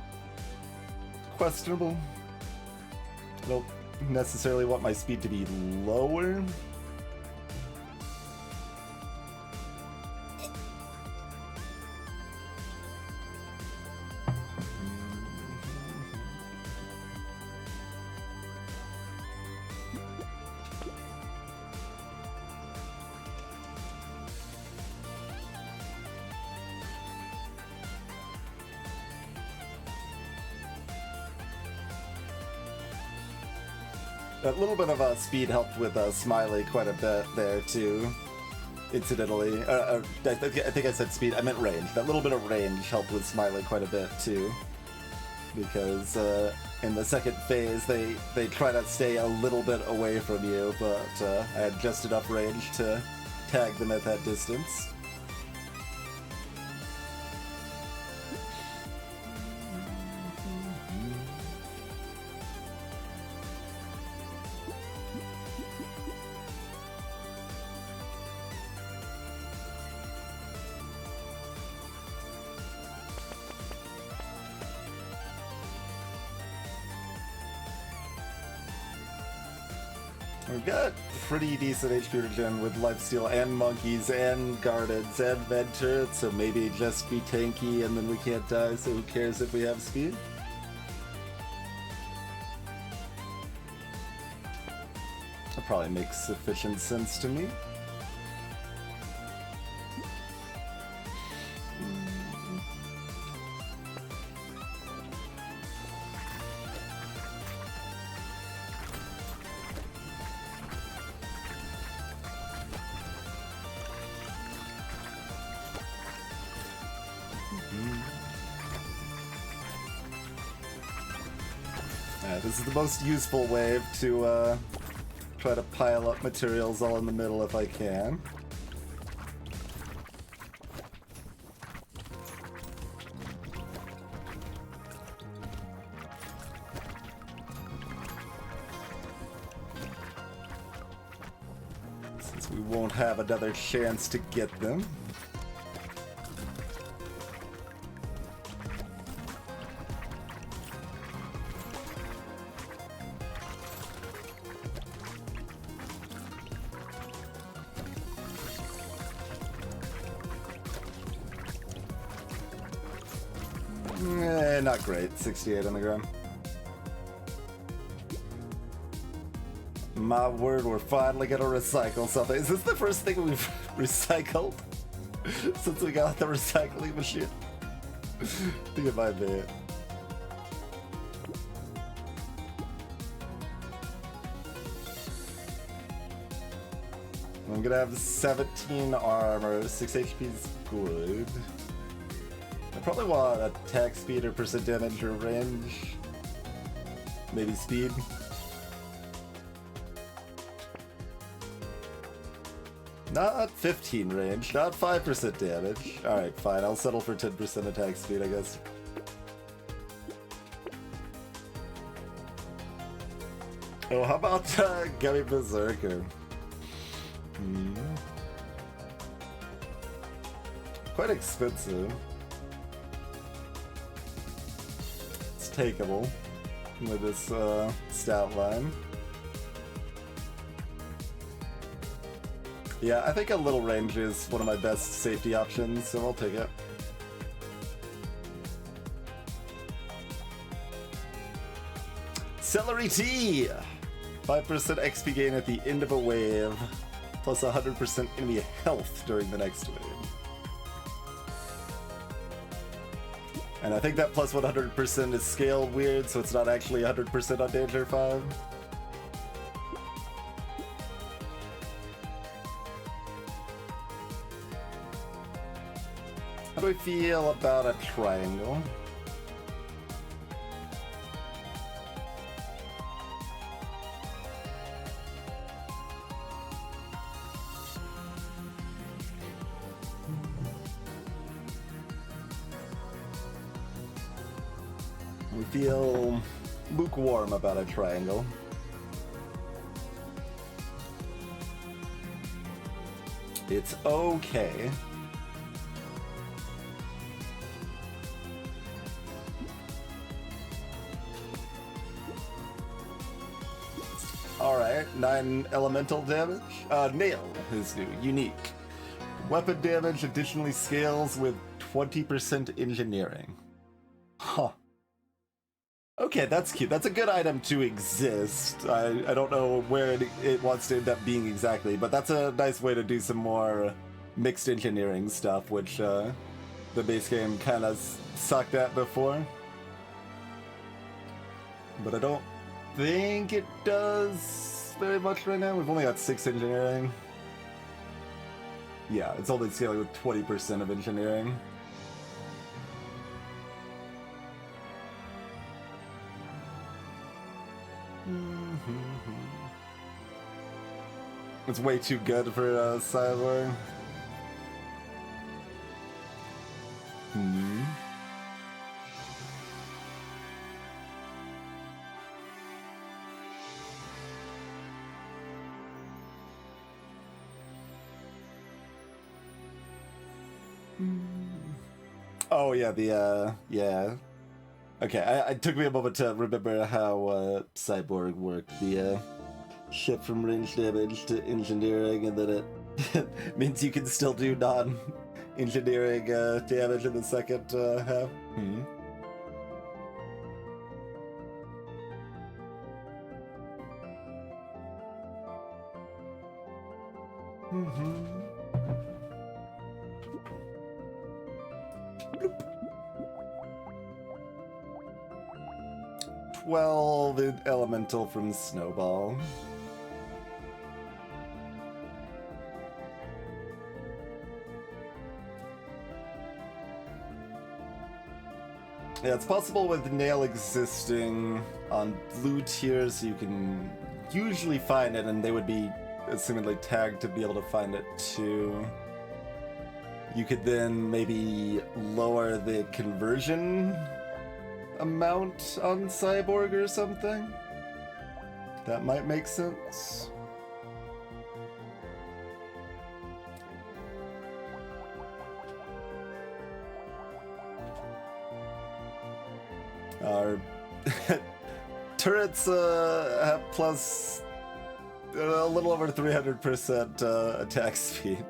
Questionable. I don't necessarily want my speed to be lower. A little bit of speed helped with Smiley quite a bit there too. Incidentally, I think I said speed. I meant range. That little bit of range helped with Smiley quite a bit too, because in the second phase they try to stay a little bit away from you, but I had just enough range to tag them at that distance. We've got pretty decent HP regen with Lifesteal and Monkeys and Gardens and Venture, so maybe just be tanky and then we can't die, so who cares if we have speed? That probably makes sufficient sense to me. This is the most useful wave to try to pile up materials all in the middle if I can. Since we won't have another chance to get them. Not great. 68 on the ground. My word, we're finally gonna recycle something. Is this the first thing we've recycled since we got the recycling machine? I think it might be. I'm gonna have 17 armor, 6 HP is good. I probably want attack speed or percent damage or range. Maybe speed. Not 15 range, not 5% damage. Alright, fine, I'll settle for 10% attack speed, I guess. Oh, how about Gummy Berserker? Quite expensive. Takeable with this stat line. Yeah, I think a little range is one of my best safety options, so I'll take it. Celery Tea! 5% XP gain at the end of a wave, plus 100% enemy health during the next wave. And I think that plus 100% is scaled weird, so it's not actually 100% on Danger 5. How do I feel about a triangle? We feel lukewarm about a triangle. It's okay. Alright, 9 elemental damage. Nail is new, unique. Weapon damage additionally scales with 20% engineering. Huh. Okay, that's cute. That's a good item to exist. I don't know where it wants to end up being exactly, but that's a nice way to do some more mixed engineering stuff, which the base game kind of sucked at before. But I don't think it does very much right now. We've only got 6 engineering. Yeah, it's only scaling with 20% of engineering. It's way too good for Cyborg. Oh yeah, yeah. Okay, it took me a moment to remember how Cyborg worked. The shift from range damage to engineering, and then it means you can still do non-engineering damage in the second half. Well, the elemental from Snowball. Yeah, it's possible with Nail existing on blue tiers, you can usually find it, and they would be assumedly tagged to be able to find it too. You could then maybe lower the conversion amount on Cyborg or something. That might make sense. Our turrets have plus a little over 300% attack speed.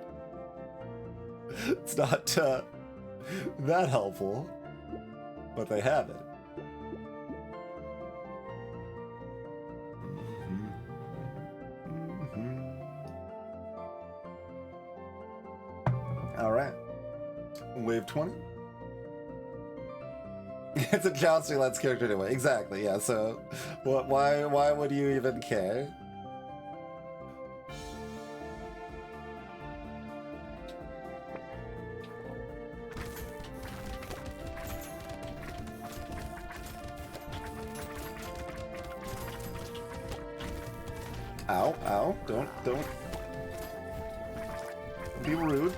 It's not that helpful, but they have it. All right, wave 20. It's a jousting lens character anyway. Exactly, yeah. So, why would you even care? Ow, ow! Don't be rude.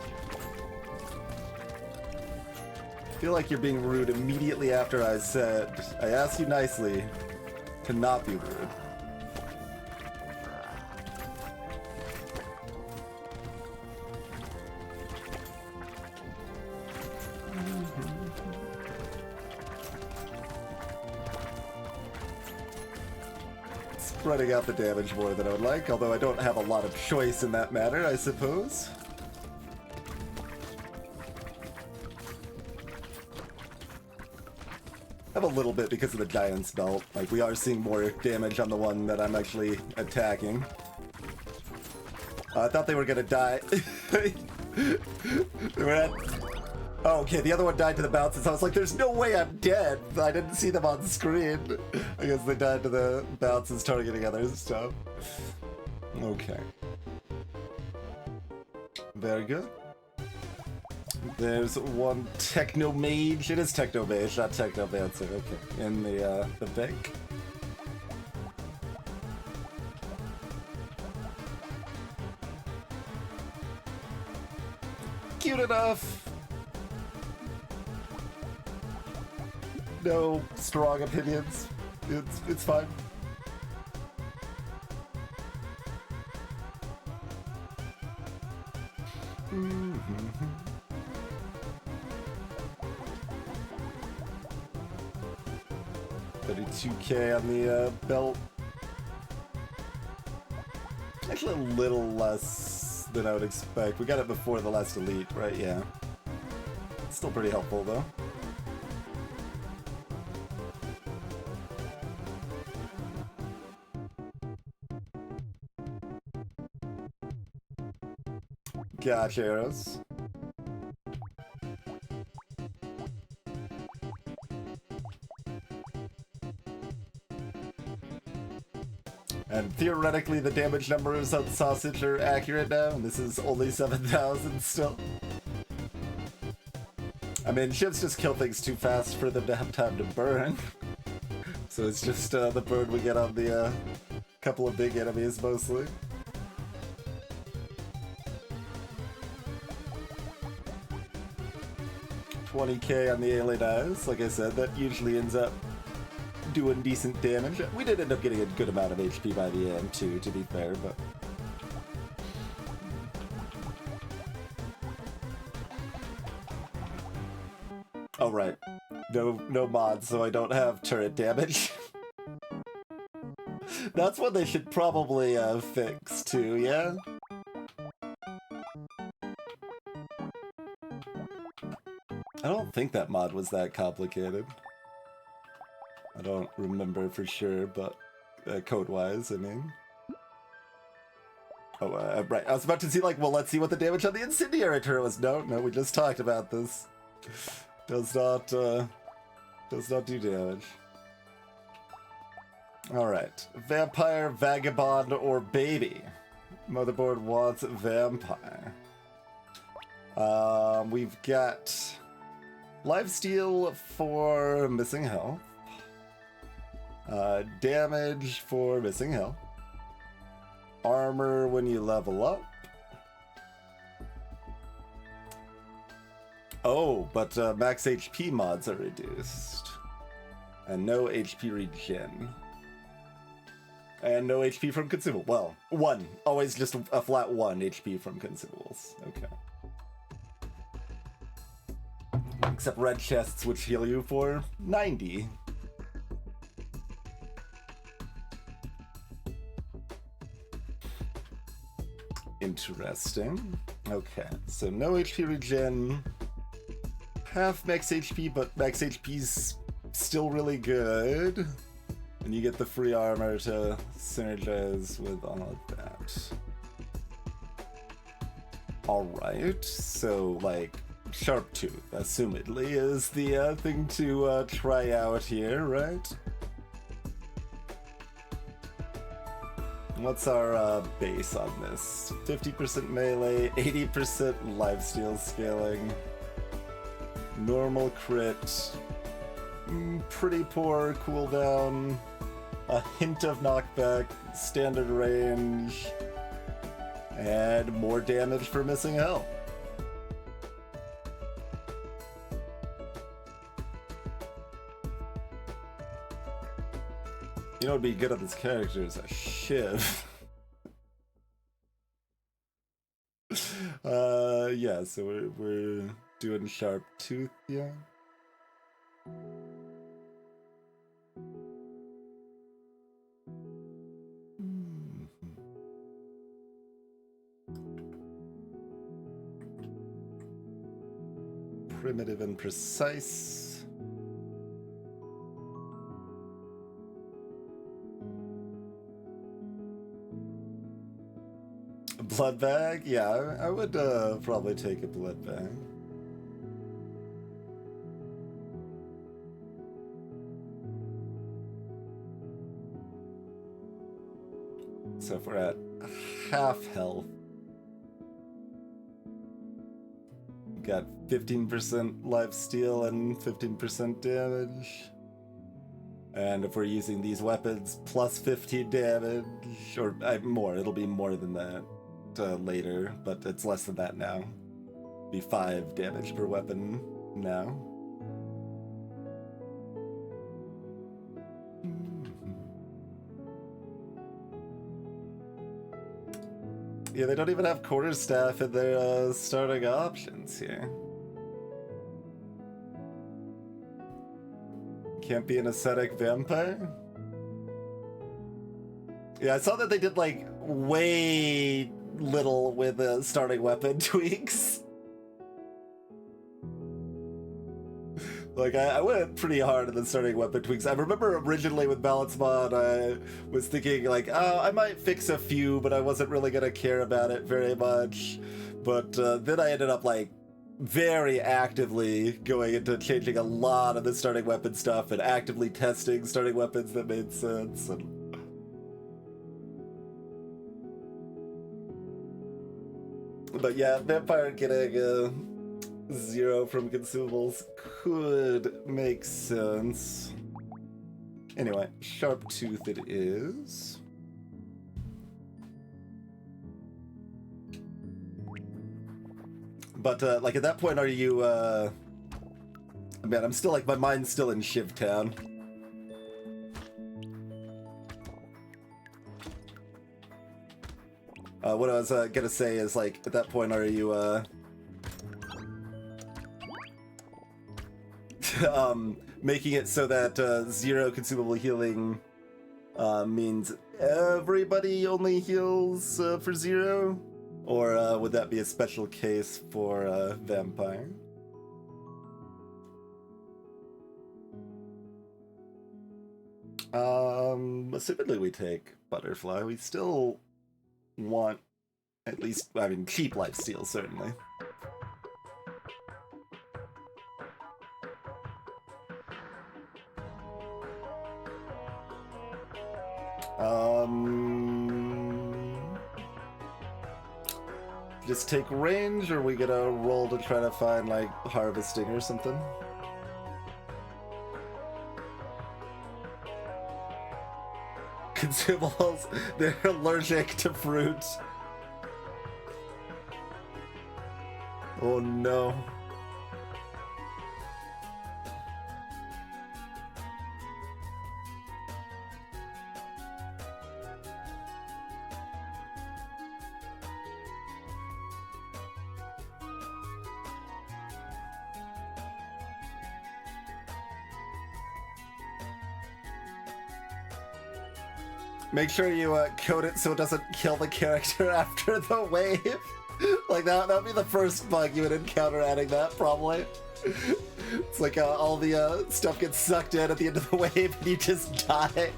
I feel like you're being rude immediately after I asked you nicely to not be rude. Spreading out the damage more than I would like, although I don't have a lot of choice in that matter, I suppose. I have a little bit because of the Giant's Belt. Like, we are seeing more damage on the one that I'm actually attacking. I thought they were gonna die. They were at... Oh, okay, the other one died to the bounces. I was like, there's no way I'm dead. I didn't see them on screen. I guess they died to the bounces targeting others and stuff. Okay. Very good. There's one Techno Mage. It is Techno Mage, not Techno Dancer. Okay, in the bank. Cute enough. no strong opinions. It's fine. Mm-hmm. 32K on the belt. Actually, a little less than I would expect. We got it before the last elite, right? Yeah. Still pretty helpful, though. Gotcha, arrows. And theoretically, the damage numbers on Sausage are accurate now, and this is only 7,000 still. I mean, ships just kill things too fast for them to have time to burn. So it's just the burn we get on the couple of big enemies, mostly. $20K on the alien eyes. Like I said, that usually ends up doing decent damage. We did end up getting a good amount of HP by the end, too, to be fair, but... Oh, right. No mods, so I don't have turret damage. That's what they should probably fix, too, yeah? I don't think that mod was that complicated. I don't remember for sure, but code-wise, I mean. Oh, right. I was about to see, like, well, let's see what the damage on the incendiary turret was. No, we just talked about this. Does not do damage. Alright. Vampire, Vagabond, or Baby. Motherboard wants Vampire. We've got Lifesteal for Missing Health. Damage for Missing Health. Armor when you level up. Oh, but max HP mods are reduced. And no HP regen. And no HP from consumable. Well, 1. Always just a flat 1 HP from consumables. Okay. Except red chests, which heal you for 90. Interesting. Okay, so no HP regen. Half max HP, but max HP's still really good. And you get the free armor to synergize with all of that. Alright, so like Sharp Tooth, assumedly, is the thing to try out here, right? What's our base on this? 50% melee, 80% lifesteal scaling, normal crit, pretty poor cooldown, a hint of knockback, standard range, and more damage for missing health. You know what would be good on this character is a shiv. Yeah, so we're doing Sharp Tooth, yeah. Primitive and precise. Blood bag? Yeah, I would probably take a blood bag. So if we're at half health, we got 15% lifesteal and 15% damage. And if we're using these weapons, plus 15 damage, or more, it'll be more than that later, but it's less than that now. Be 5 damage per weapon now. Yeah, they don't even have quarterstaff in their starting options here. Can't be an ascetic vampire? Yeah, I saw that they did, like, way little with starting weapon tweaks. Like, I went pretty hard in the starting weapon tweaks. I remember originally with Balance Mod, I was thinking, like, oh, I might fix a few, but I wasn't really gonna care about it very much. But then I ended up, like, very actively going into changing a lot of the starting weapon stuff and actively testing starting weapons that made sense. And but yeah, Vampire getting 0 from consumables could make sense. Anyway, Sharp Tooth it is. But, like, at that point, are you, man, I'm still, like, my mind's still in Shiv Town. What I was, gonna say is, like, at that point, are you, making it so that, 0 consumable healing, means everybody only heals, for 0? Or would that be a special case for Vampire? Assumedly we take Butterfly. We still want at least, I mean, cheap lifesteal, certainly. Just take range, or are we gonna roll to try to find, like, harvesting or something? Consumables, they're allergic to fruit. Oh no. Make sure you code it so it doesn't kill the character after the wave. Like, that would be the first bug you would encounter adding that, probably. It's like all the stuff gets sucked in at the end of the wave and you just die.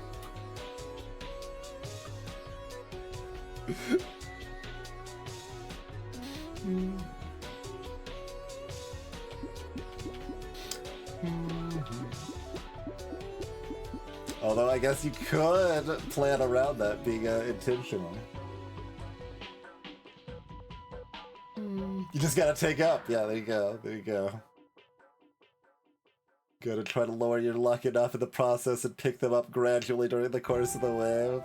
Although I guess you could plan around that being intentional. You just gotta take up. Yeah, there you go. There you go. Gotta try to lower your luck enough in the process and pick them up gradually during the course of the wave.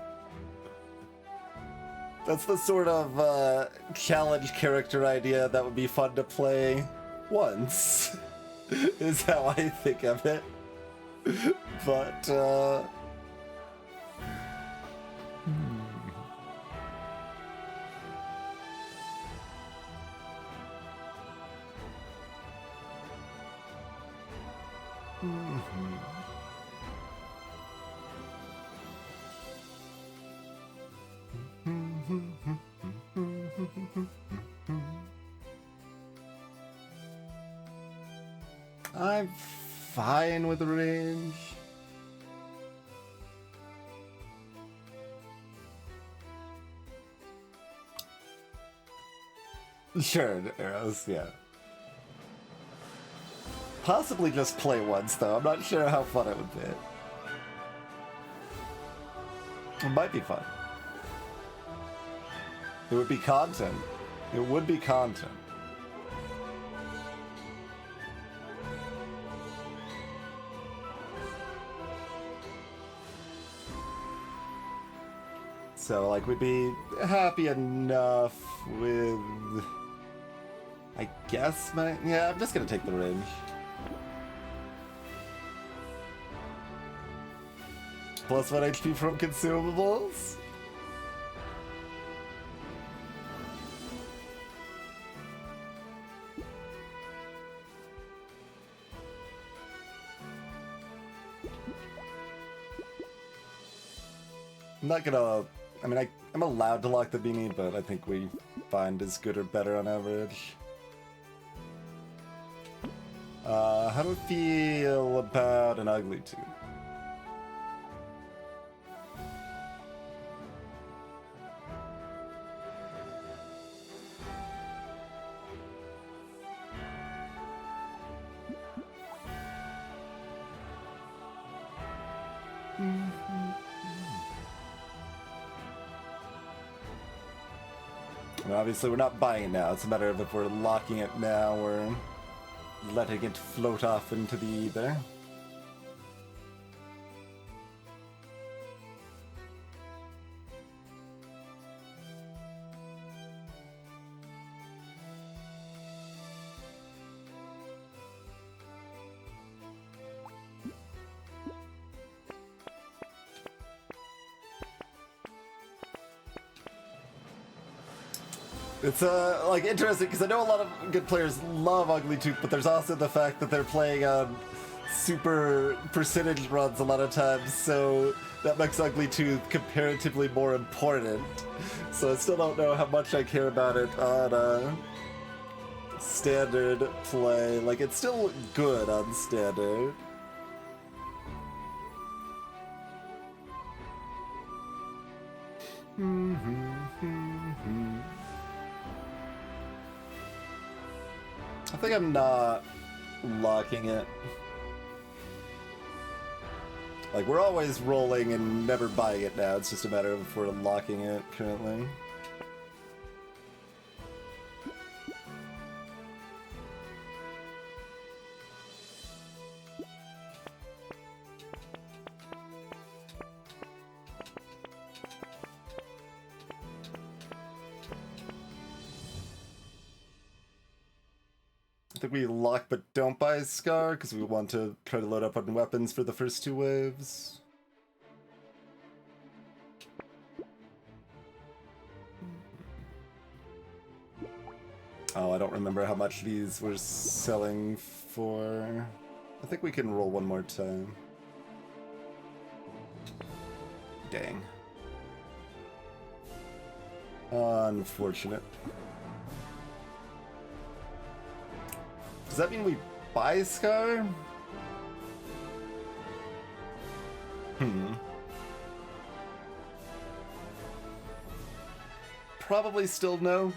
That's the sort of challenge character idea that would be fun to play once, is how I think of it. But, I'm fine with range. Sure, arrows, yeah. Possibly just play once, though. I'm not sure how fun it would be. It might be fun. It would be content. It would be content. So, like, we'd be happy enough with... I guess my... Yeah, I'm just gonna take the range. +1 HP from consumables? I'm not gonna... I mean, I'm allowed to lock the beanie, but I think we find is good or better on average. How do I feel about an ugly tooth? And obviously, we're not buying it now. It's a matter of if we're locking it now or letting it float off into the ether. It's like interesting because I know a lot of good players love Ugly Tooth, but there's also the fact that they're playing on super percentage runs a lot of times, so that makes Ugly Tooth comparatively more important. So I still don't know how much I care about it on standard play. Like, it's still good on standard. I think I'm not locking it. Like, we're always rolling and never buying it now. It's just a matter of if we're locking it currently. I think we lock but don't buy Scar because we want to try to load up on weapons for the first two waves. Oh, I don't remember how much these were selling for. I think we can roll one more time. Dang. Unfortunate. Does that mean we buy Scar? Probably still no.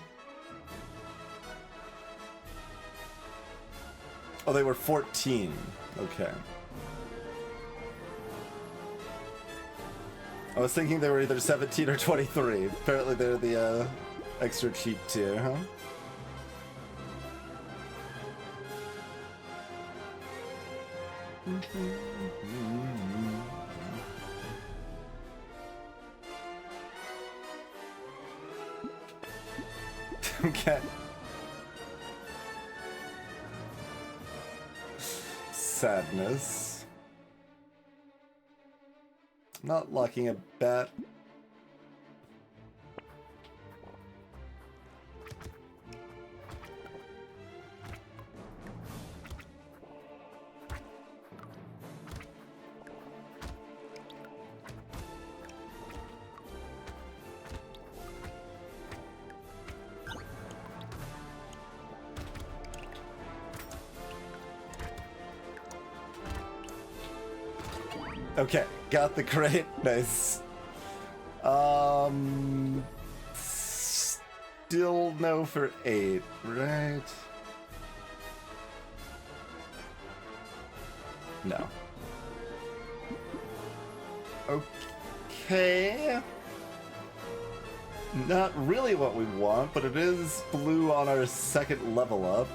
Oh, they were 14. Okay. I was thinking they were either 17 or 23. Apparently they're the extra cheap tier, huh? Okay. Sadness. Not locking a bet. Okay, got the crate. Nice. Still no for 8, right? No. Okay. Not really what we want, but it is blue on our second level up.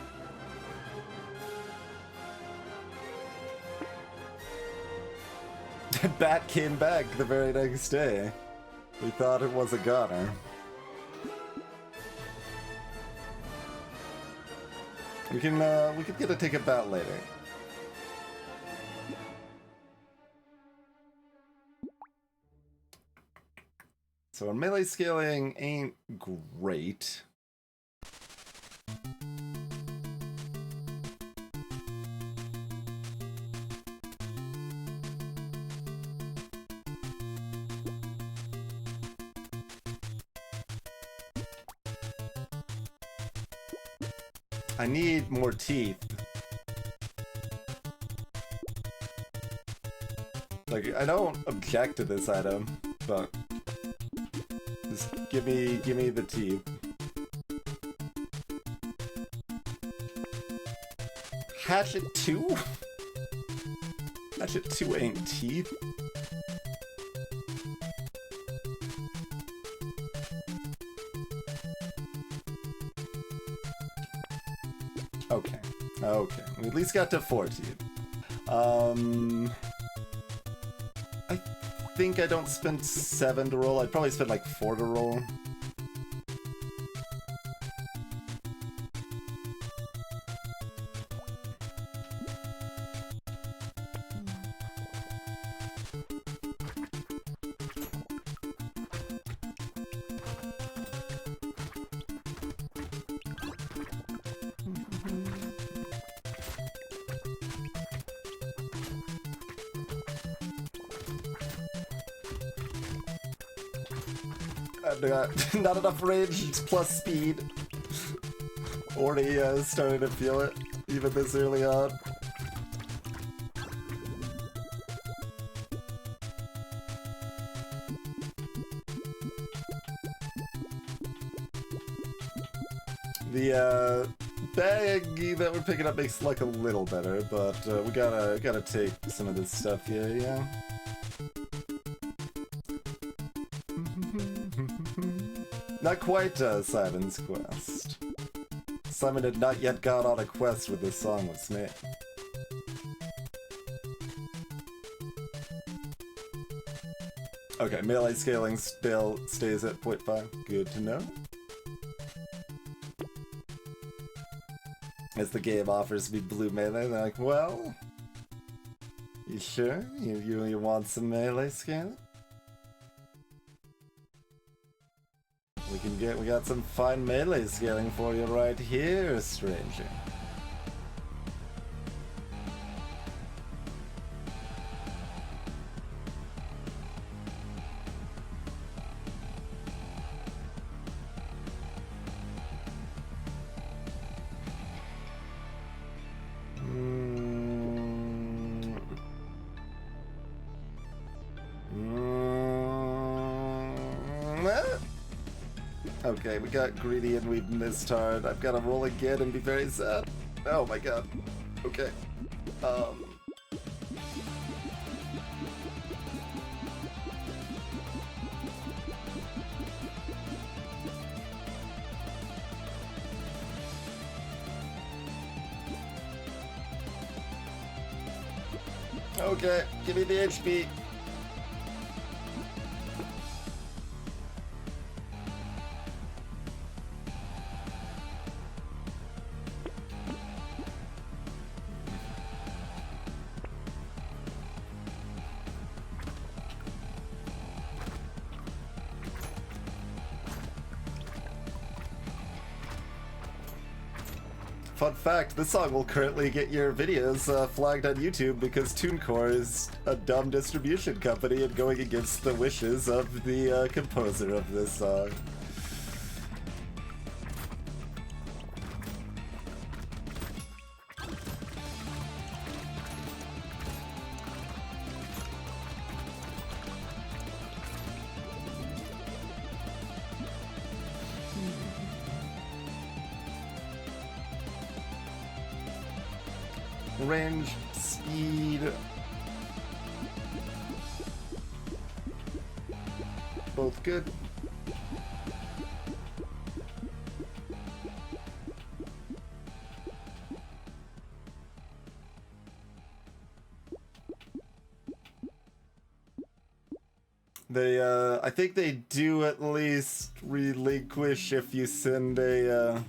Bat came back the very next day. We thought it was a goner. We can get to take a bat later. So our melee scaling ain't great. I need more teeth. Like, I don't object to this item, but just give me the teeth. Hatchet 2? Hatchet 2 ain't teeth. Okay. Okay. We at least got to 4 teeth. I think I don't spend 7 to roll. I'd probably spend like 4 to roll. Not enough range plus speed. Already starting to feel it, even this early on. The bag that we're picking up makes luck a little better, but we gotta take some of this stuff here, yeah. Not quite Simon's quest. Simon had not yet got on a quest when this song was made. Okay, melee scaling still stays at 0.5. Good to know. As the game offers me blue melee, they're like, well, you sure? You want some melee scaling? We got some fine melee scaling for you right here, stranger. Okay, we got greedy and we've missed hard. I've got to roll again and be very sad. Oh my god. Okay. Okay, give me the HP. Fun fact, this song will currently get your videos flagged on YouTube because TuneCore is a dumb distribution company and going against the wishes of the composer of this song. Range, speed, both good. They, I think they do at least relinquish if you send a,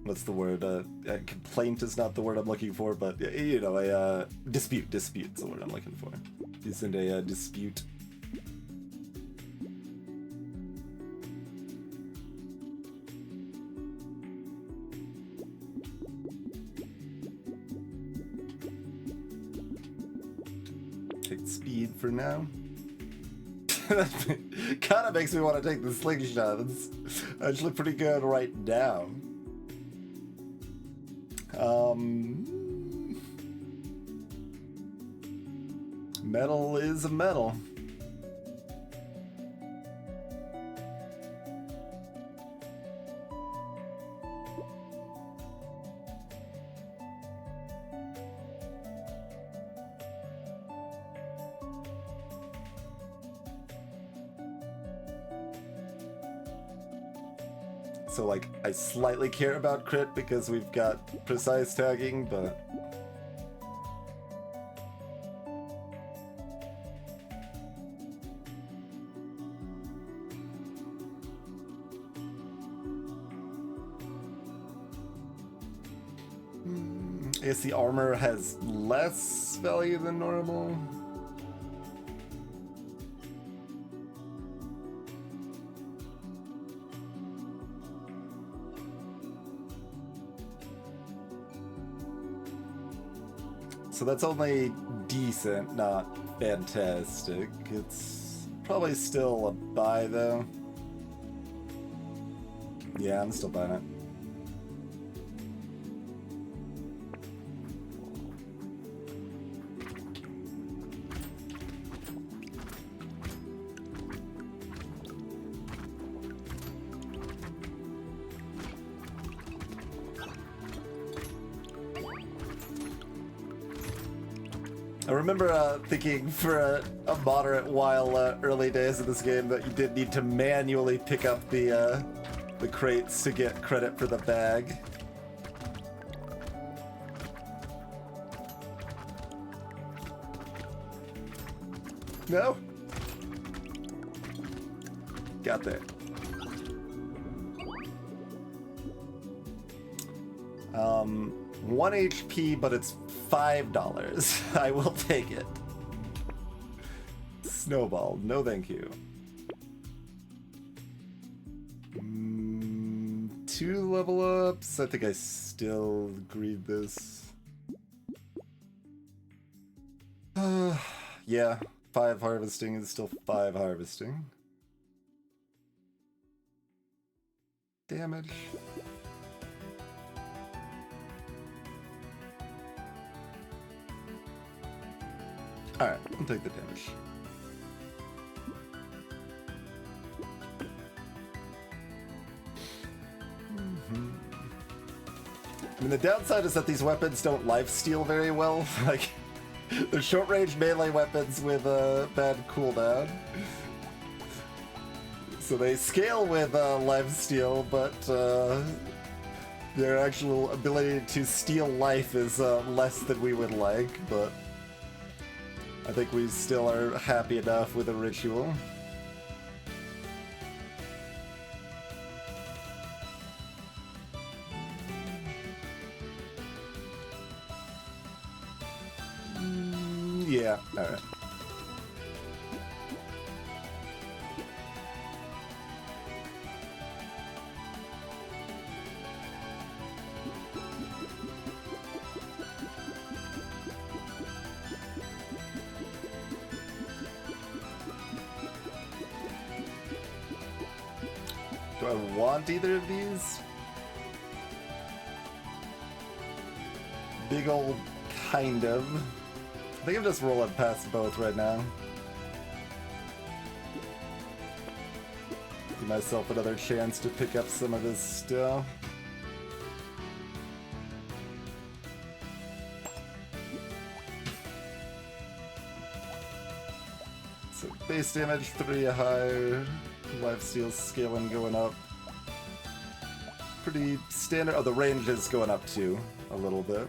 what's the word? A complaint is not the word I'm looking for, but you know, a dispute. Dispute's the word I'm looking for. You send a dispute. Take speed for now. Kind of makes me want to take the slingshot. It's actually pretty good right now. Metal is a metal. So, like, I slightly care about crit because we've got precise tagging, but... I guess the armor has less value than normal. So that's only decent, not fantastic. It's probably still a buy, though. Yeah, I'm still buying it. I remember thinking for a moderate while early days of this game that you did need to manually pick up the crates to get credit for the bag. No? Got there. 1 HP, but it's $5. I will take it. Snowball, no thank you. 2 level ups. I think I still greed this. Yeah, 5 harvesting is still 5 harvesting. Damage. Alright, I'll take the damage. I mean, the downside is that these weapons don't lifesteal very well. Like, they're short-range melee weapons with a bad cooldown. So they scale with lifesteal, but their actual ability to steal life is less than we would like, but I think we still are happy enough with a ritual. Yeah, alright. Do I want either of these? Big old kind of. I think I'm just rolling past both right now. Give myself another chance to pick up some of this stuff. So base damage 3 higher, lifesteal scaling going up. Pretty standard. Oh, the range is going up too, a little bit.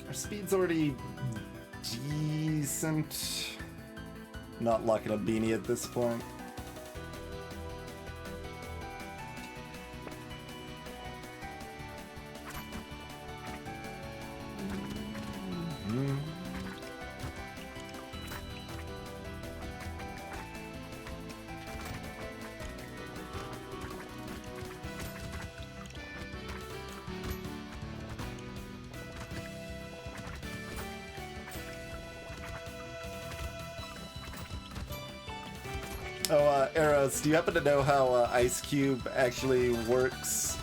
Our speed's already decent. Not locking a beanie at this point. Oh, Eros, do you happen to know how Ice Cube actually works?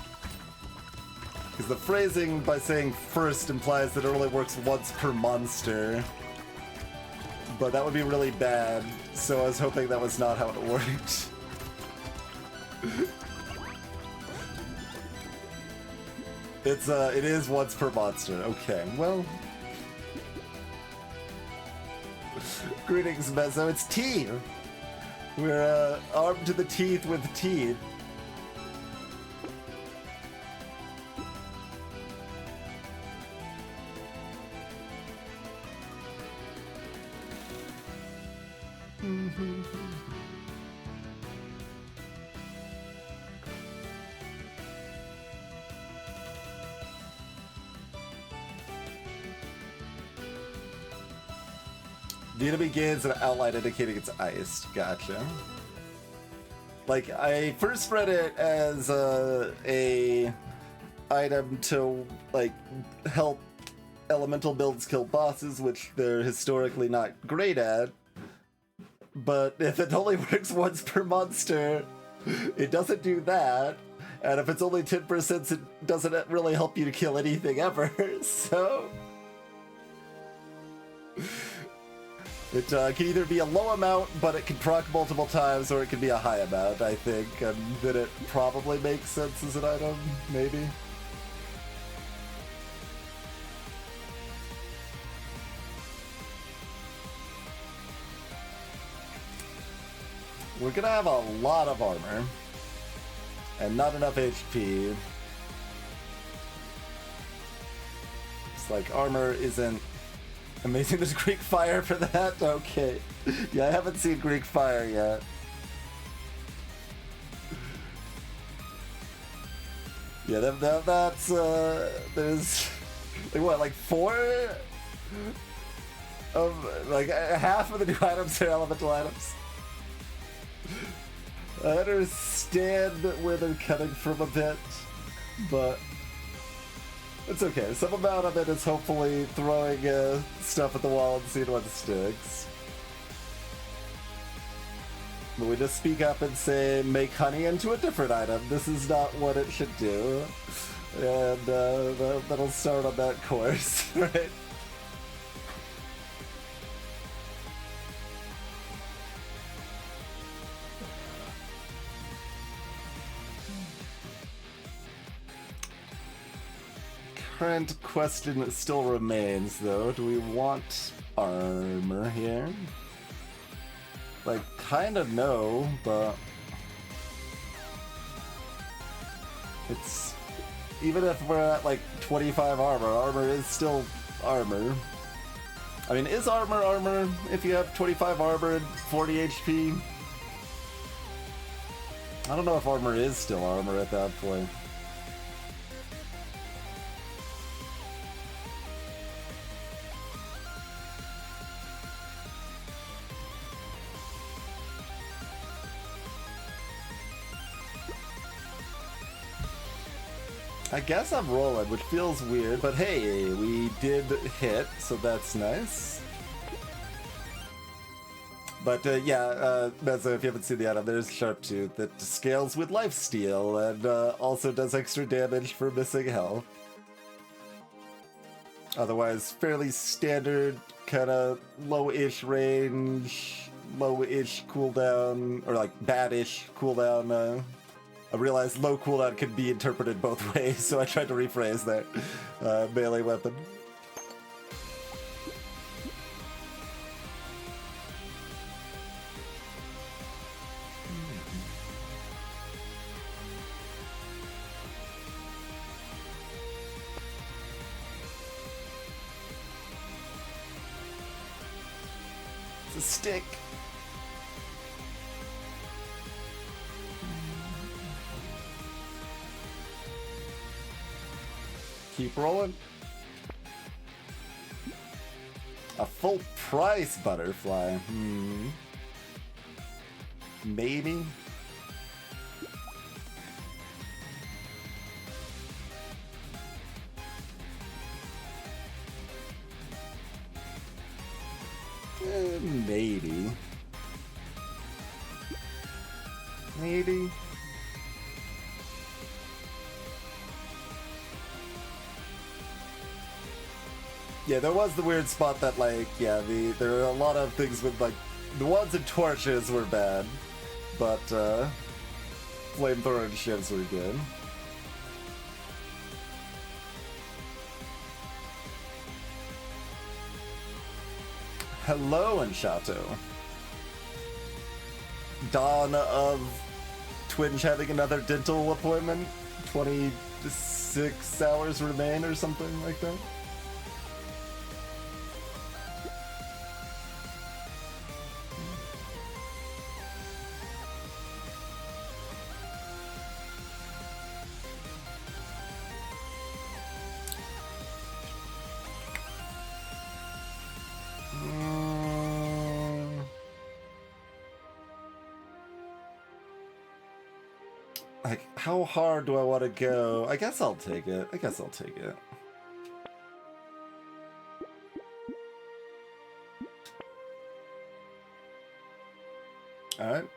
Because the phrasing by saying first implies that it only works once per monster. But that would be really bad, so I was hoping that was not how it worked. It is once per monster. Okay, well. Greetings, Mezzo. It's tea. We're armed to the teeth with tea. The enemy gains an outline indicating it's iced. Gotcha. Like, I first read it as a item to, like, help elemental builds kill bosses, which they're historically not great at. But if it only works once per monster, it doesn't do that. And if it's only 10%, it doesn't really help you to kill anything ever. So it can either be a low amount, but it can proc multiple times, or it can be a high amount, I think. And then it probably makes sense as an item, maybe. We're gonna have a lot of armor. And not enough HP. It's like armor isn't amazing. There's Greek fire for that? Okay. Yeah, I haven't seen Greek fire yet. Yeah, that's, there's, like what, like 4 of, like half of the new items are elemental items. I understand where they're coming from a bit, but it's okay. Some amount of it is hopefully throwing stuff at the wall and seeing what sticks. But we just speak up and say, make honey into a different item. This is not what it should do. And that'll start on that course, right? Current question still remains, though. Do we want armor here? Like, kind of no, but it's, even if we're at like 25 armor, armor is still armor. I mean, is armor if you have 25 armor and 40 HP? I don't know if armor is still armor at that point. I guess I'm rolling, which feels weird, but hey, we did hit, so that's nice. But yeah, Mezzo, if you haven't seen the item, there's Sharptooth that scales with lifesteal and also does extra damage for missing health. Otherwise, fairly standard, kind of low-ish range, low-ish cooldown, or like bad-ish cooldown. I realized low cooldown could be interpreted both ways, so I tried to rephrase that. Melee weapon. It's a stick. Keep rolling. A full price butterfly. Maybe. Maybe. Maybe? Yeah, there was the weird spot that, like, yeah, there are a lot of things with, like, the ones in torches were bad, but, flamethrower and shivs were good. Hello, Anshato. Dawn of Twinge having another dental appointment? 26 hours remain or something like that? Like, how hard do I want to go? I guess I'll take it. Alright.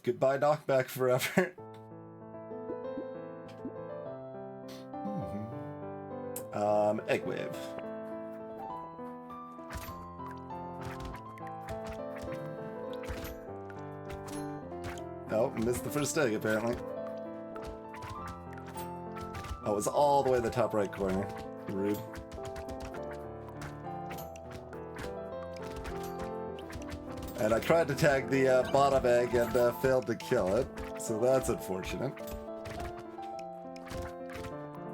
Goodbye, knockback forever. Egg wave. Oh, missed the first egg, apparently. Oh, it was all the way in the top right corner. Rude. And I tried to tag the bottom egg and failed to kill it, so that's unfortunate.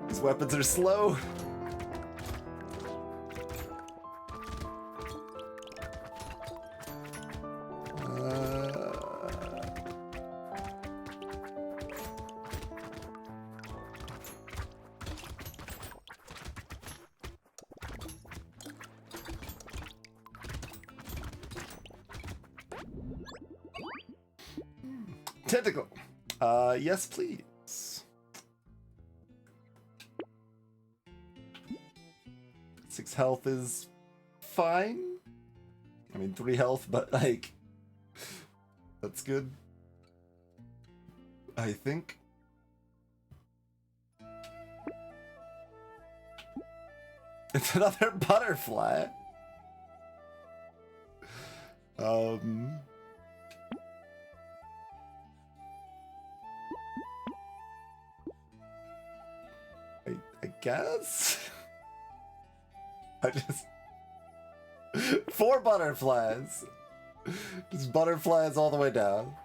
These weapons are slow. Tentacle. Yes, please. 6 health is fine. I mean, 3 health, but like, that's good. I think. It's another butterfly. I guess? I just... 4 butterflies! Just butterflies all the way down.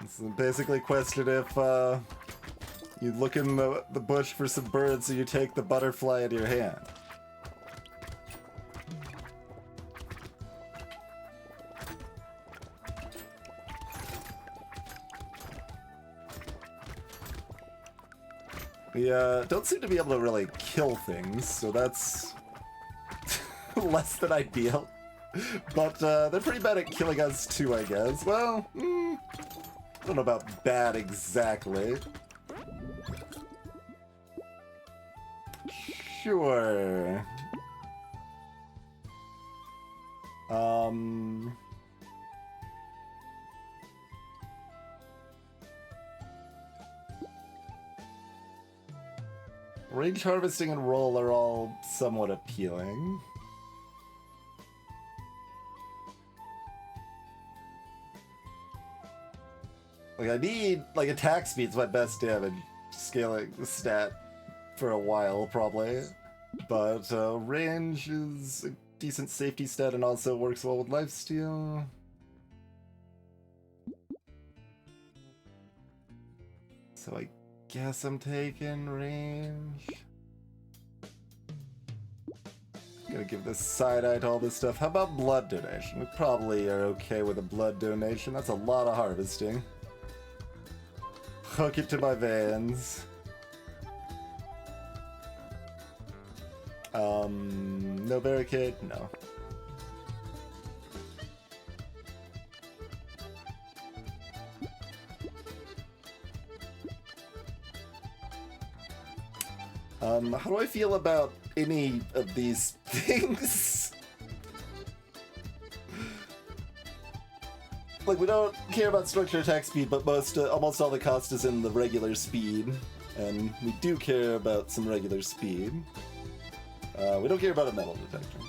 This is basically a question if you look in the bush for some birds, so you take the butterfly in your hand. We don't seem to be able to really kill things, so that's less than ideal. But they're pretty bad at killing us too, I guess. Well, I don't know about bad exactly. Sure. Range harvesting and roll are all somewhat appealing. Like, I need, like, attack speed's my best damage scaling the stat for a while, probably. But, range is a decent safety stat and also works well with lifesteal. So I guess I'm taking range. Gonna give this side-eye to all this stuff. How about blood donation? We probably are okay with a blood donation. That's a lot of harvesting. Hook it to my veins. No barricade? No. How do I feel about any of these things? Like, we don't care about structure attack speed, but almost all the cost is in the regular speed. And we do care about some regular speed. We don't care about a metal detector.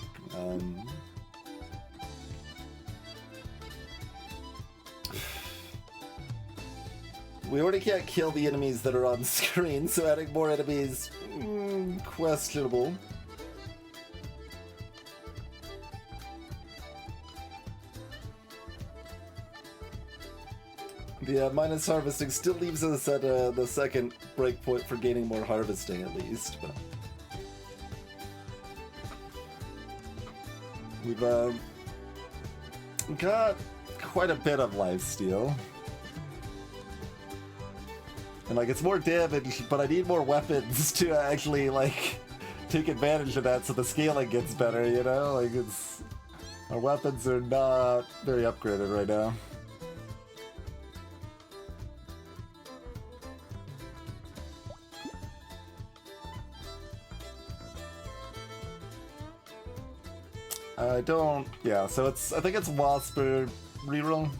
We already can't kill the enemies that are on screen, so adding more enemies, questionable. The minus harvesting still leaves us at the second breakpoint for gaining more harvesting, at least. But we've got quite a bit of lifesteal. And, like, it's more damage, but I need more weapons to actually, like, take advantage of that so the scaling gets better, you know? Like, it's... Our weapons are not very upgraded right now. I don't... Yeah, so it's... I think it's Wasper reroll.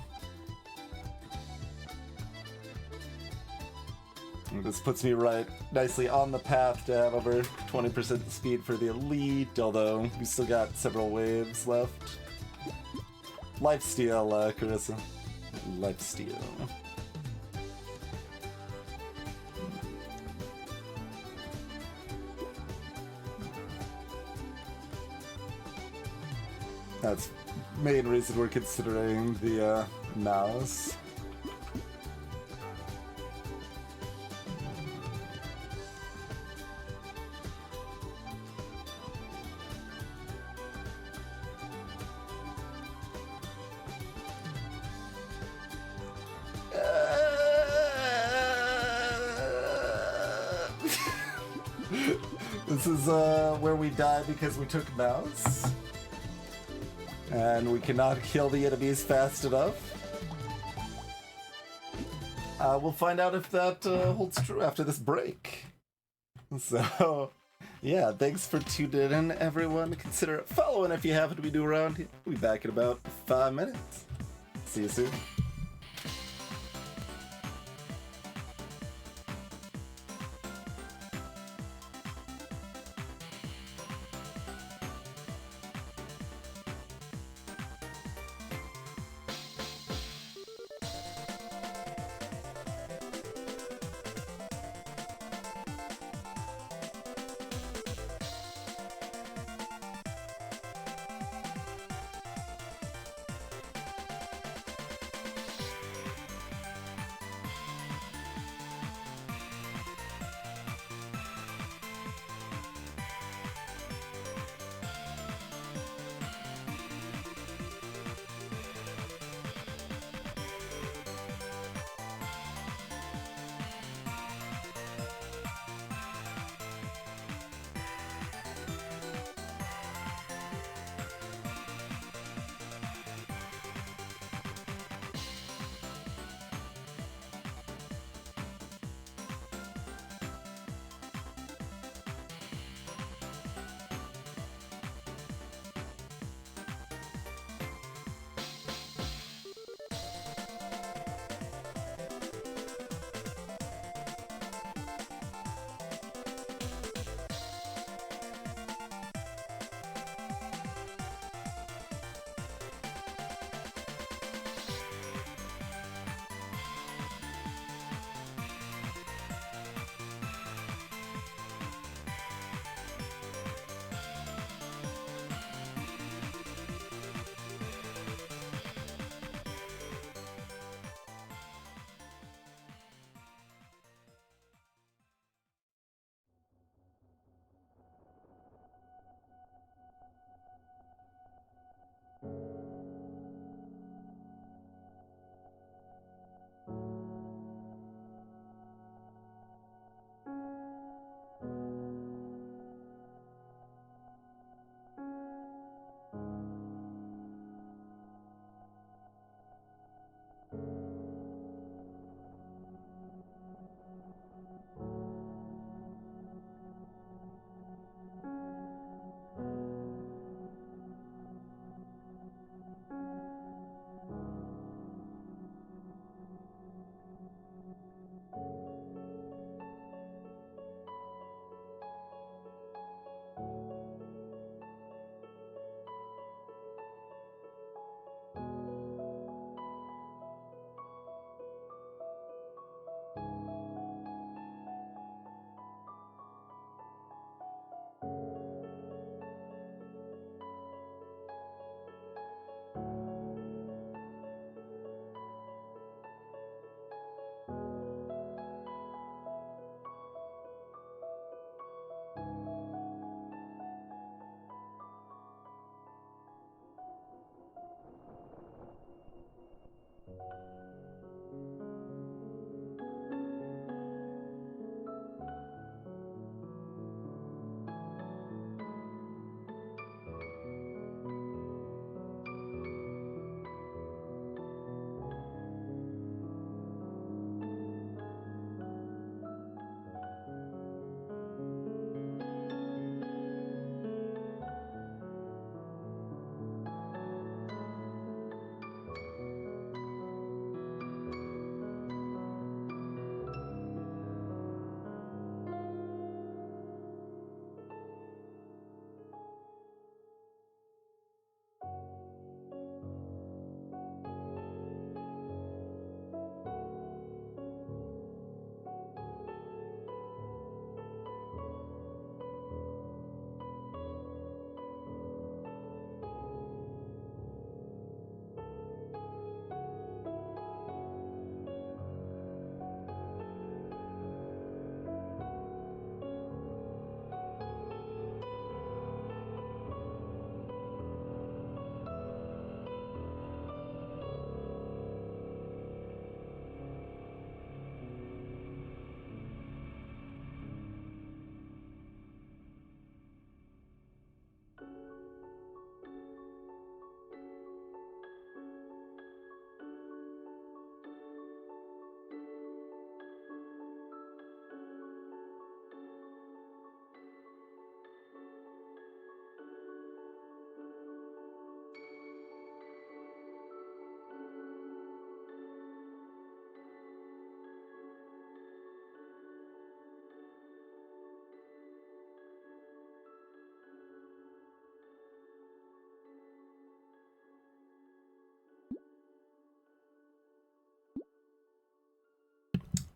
This puts me right nicely on the path to have over 20% speed for the elite, although we still got several waves left. Lifesteal, Carissa. Lifesteal. That's the main reason we're considering the mouse. This is where we die because we took mouse. And we cannot kill the enemies fast enough. We'll find out if that holds true after this break. So, yeah, thanks for tuning in, everyone. Consider following if you happen to be new around here. We'll be back in about 5 minutes. See you soon.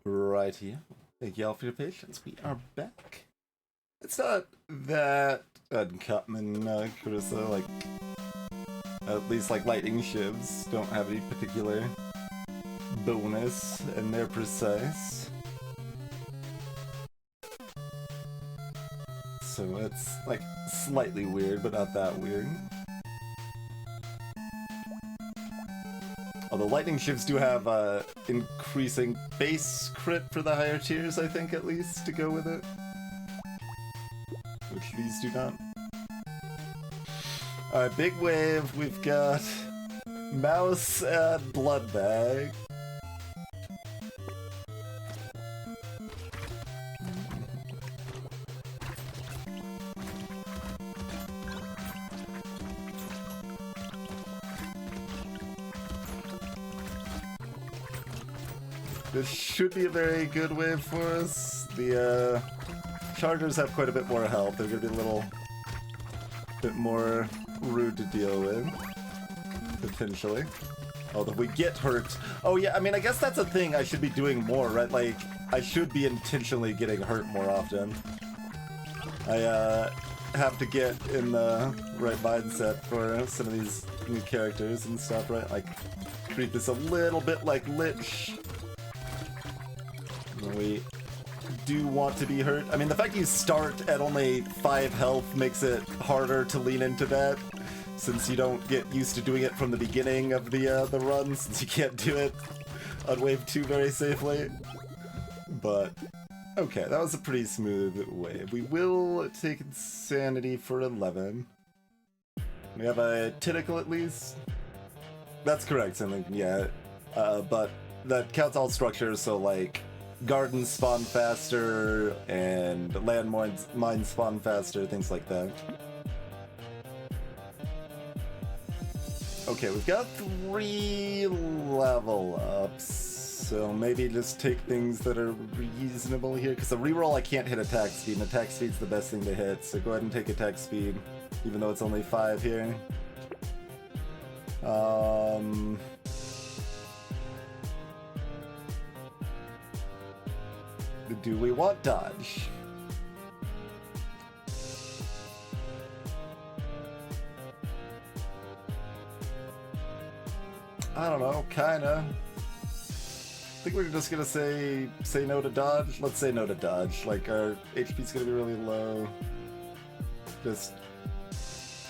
Right here. Thank you all for your patience. We are back. It's not that uncommon, Carissa. Like, at least like lightning shivs don't have any particular bonus, and they're precise. So it's like slightly weird, but not that weird. Although lightning shifts do have increasing base crit for the higher tiers, I think, at least, to go with it. Which these do not. Alright, big wave, we've got Mouse and Blood Bag. This should be a very good wave for us. The Chargers have quite a bit more health. They're gonna be a little bit more rude to deal with, potentially. Although if we get hurt... Oh yeah, I mean, I guess that's a thing I should be doing more, right? Like, I should be intentionally getting hurt more often. I have to get in the right mindset for some of these new characters and stuff, right? Like, treat this a little bit like Lich. We do want to be hurt. I mean, the fact you start at only 5 health makes it harder to lean into that, since you don't get used to doing it from the beginning of the run, since you can't do it on wave 2 very safely. But, okay, that was a pretty smooth wave. We will take Insanity for 11. We have a Tentacle at least. That's correct, something, yeah. But that counts all structures, so like, gardens spawn faster, and landmines spawn faster, things like that. Okay, we've got 3 level ups, so maybe just take things that are reasonable here, because the reroll I can't hit attack speed, and attack speed's the best thing to hit, so go ahead and take attack speed, even though it's only 5 here. Do we want dodge? I don't know, kinda. I think we're just gonna say no to dodge. Let's say no to dodge. Like, our HP's gonna be really low. Just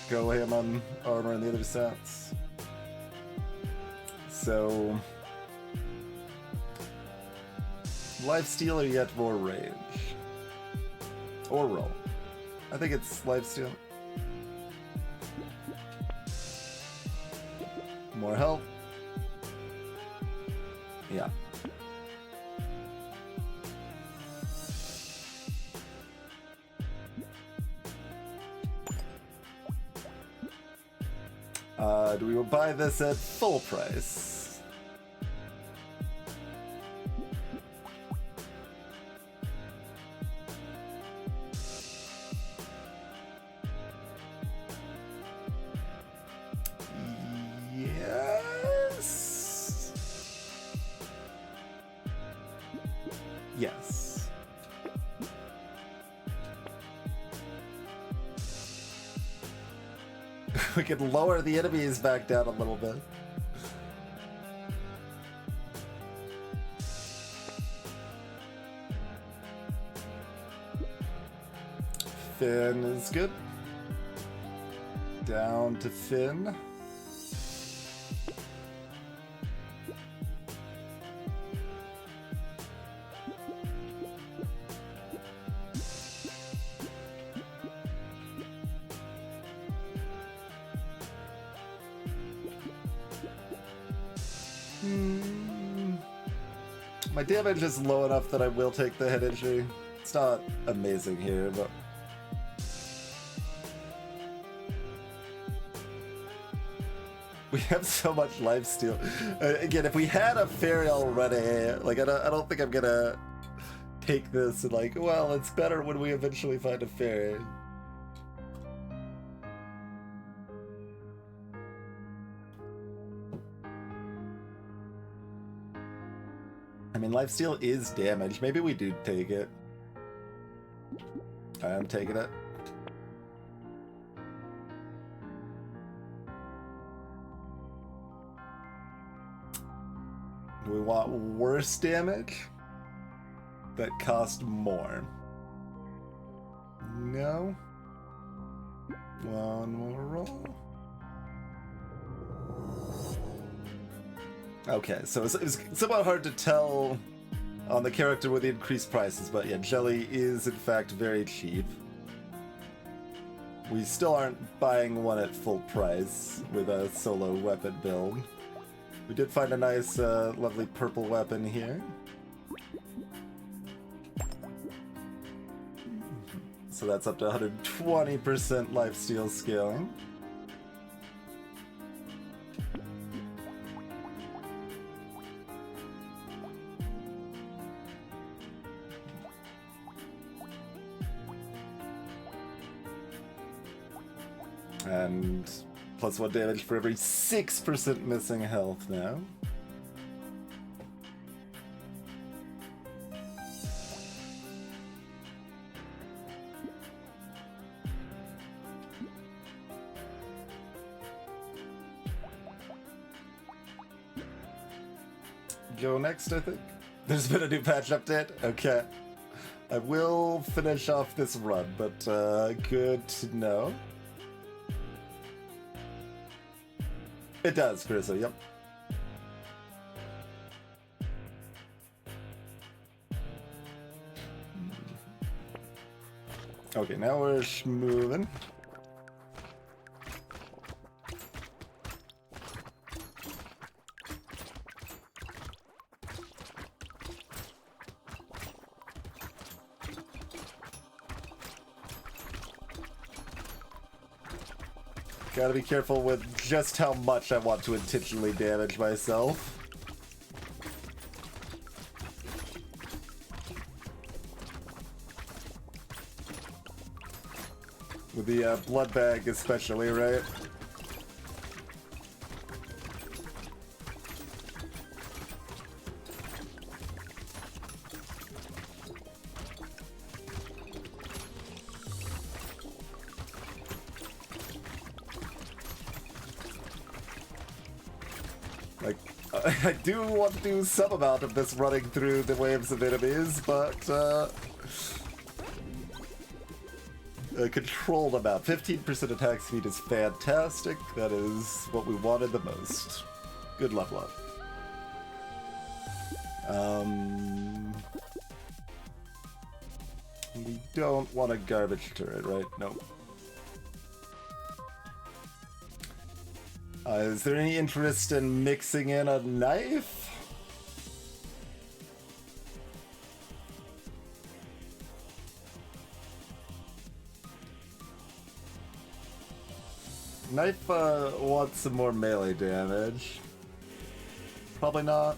go ham on armor and the other stats. So... lifesteal or yet more range? Or roll. I think it's lifesteal. More health. Yeah. Do we buy this at full price? Yes. We could lower the enemies back down a little bit. Finn is good. Down to Finn. My damage is low enough that I will take the hit injury. It's not amazing here, but... we have so much lifesteal. Again, if we had a fairy already, like, I don't think I'm gonna take this and like, well, it's better when we eventually find a fairy. I mean, lifesteal is damage. Maybe we do take it. I am taking it. Do we want worse damage? That cost more. No? One more roll. Okay, so it's somewhat hard to tell on the character with the increased prices, but yeah, jelly is in fact very cheap. We still aren't buying one at full price with a solo weapon build. We did find a nice, lovely purple weapon here. So that's up to 120% lifesteal scaling. And +1 damage for every 6% missing health now. Go next, I think. There's been a new patch update? Okay. I will finish off this run, but good to know. It does, Carissa, yep. Okay, now we're moving. Gotta be careful with just how much I want to intentionally damage myself. With the blood bag especially, right? Like, I do want to do some amount of this running through the waves of enemies, but a controlled amount. 15% attack speed is fantastic. That is what we wanted the most. Good level up. We don't want a garbage turret, right? Nope. Is there any interest in mixing in a knife? Knife wants some more melee damage. Probably not.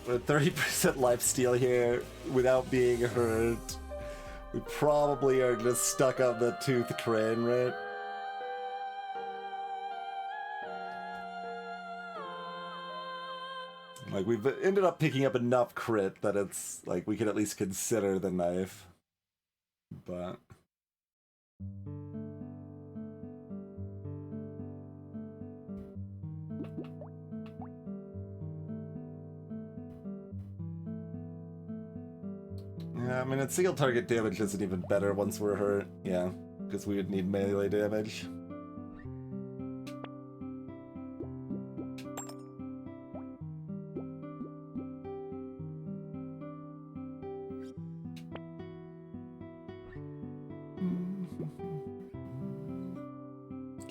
With 30% lifesteal here without being hurt. We probably are just stuck on the tooth train, right? Like, we've ended up picking up enough crit that it's, like, we can at least consider the knife. But... yeah, I mean, its single target damage isn't even better once we're hurt. Yeah, because we would need melee damage.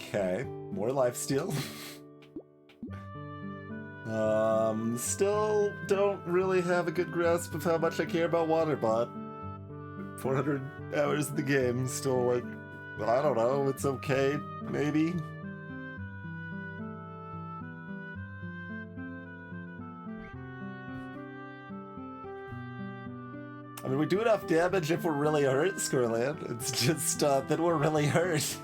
Okay, more lifesteal. Still don't really have a good grasp of how much I care about Waterbot. 400 hours in the game, still like, I don't know, it's okay, maybe? I mean, we do enough damage if we're really hurt, Skurland. It's just that we're really hurt.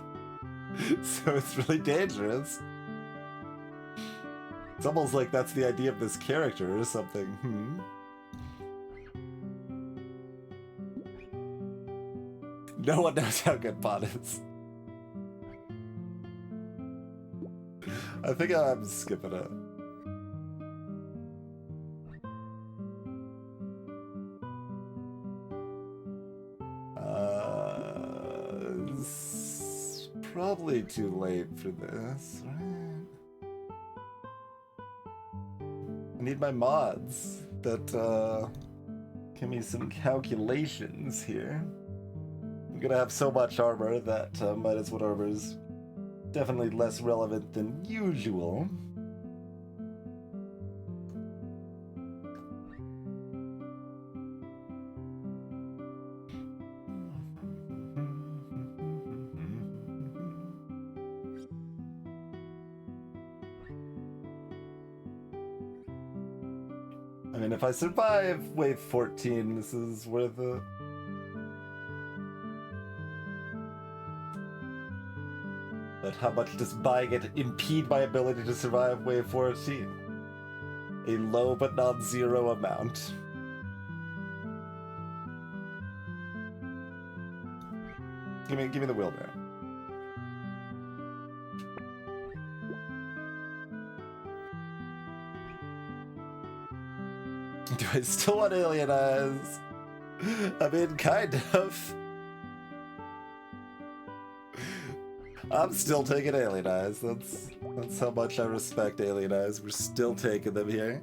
So it's really dangerous. It's almost like that's the idea of this character or something. No one knows how good Pot is. I think I'm skipping it. It's probably too late for this, right? I need my mods that give me some calculations here. I'm gonna have so much armor that minus one armor is definitely less relevant than usual. I mean, if I survive wave 14, this is worth it. But how much does buying it impede my ability to survive wave 14? A low but not zero amount. Give me the wheelbarrow. Do I still want Alien Eyes? I mean, kind of. I'm still taking Alien Eyes. That's how much I respect Alien Eyes. We're still taking them here.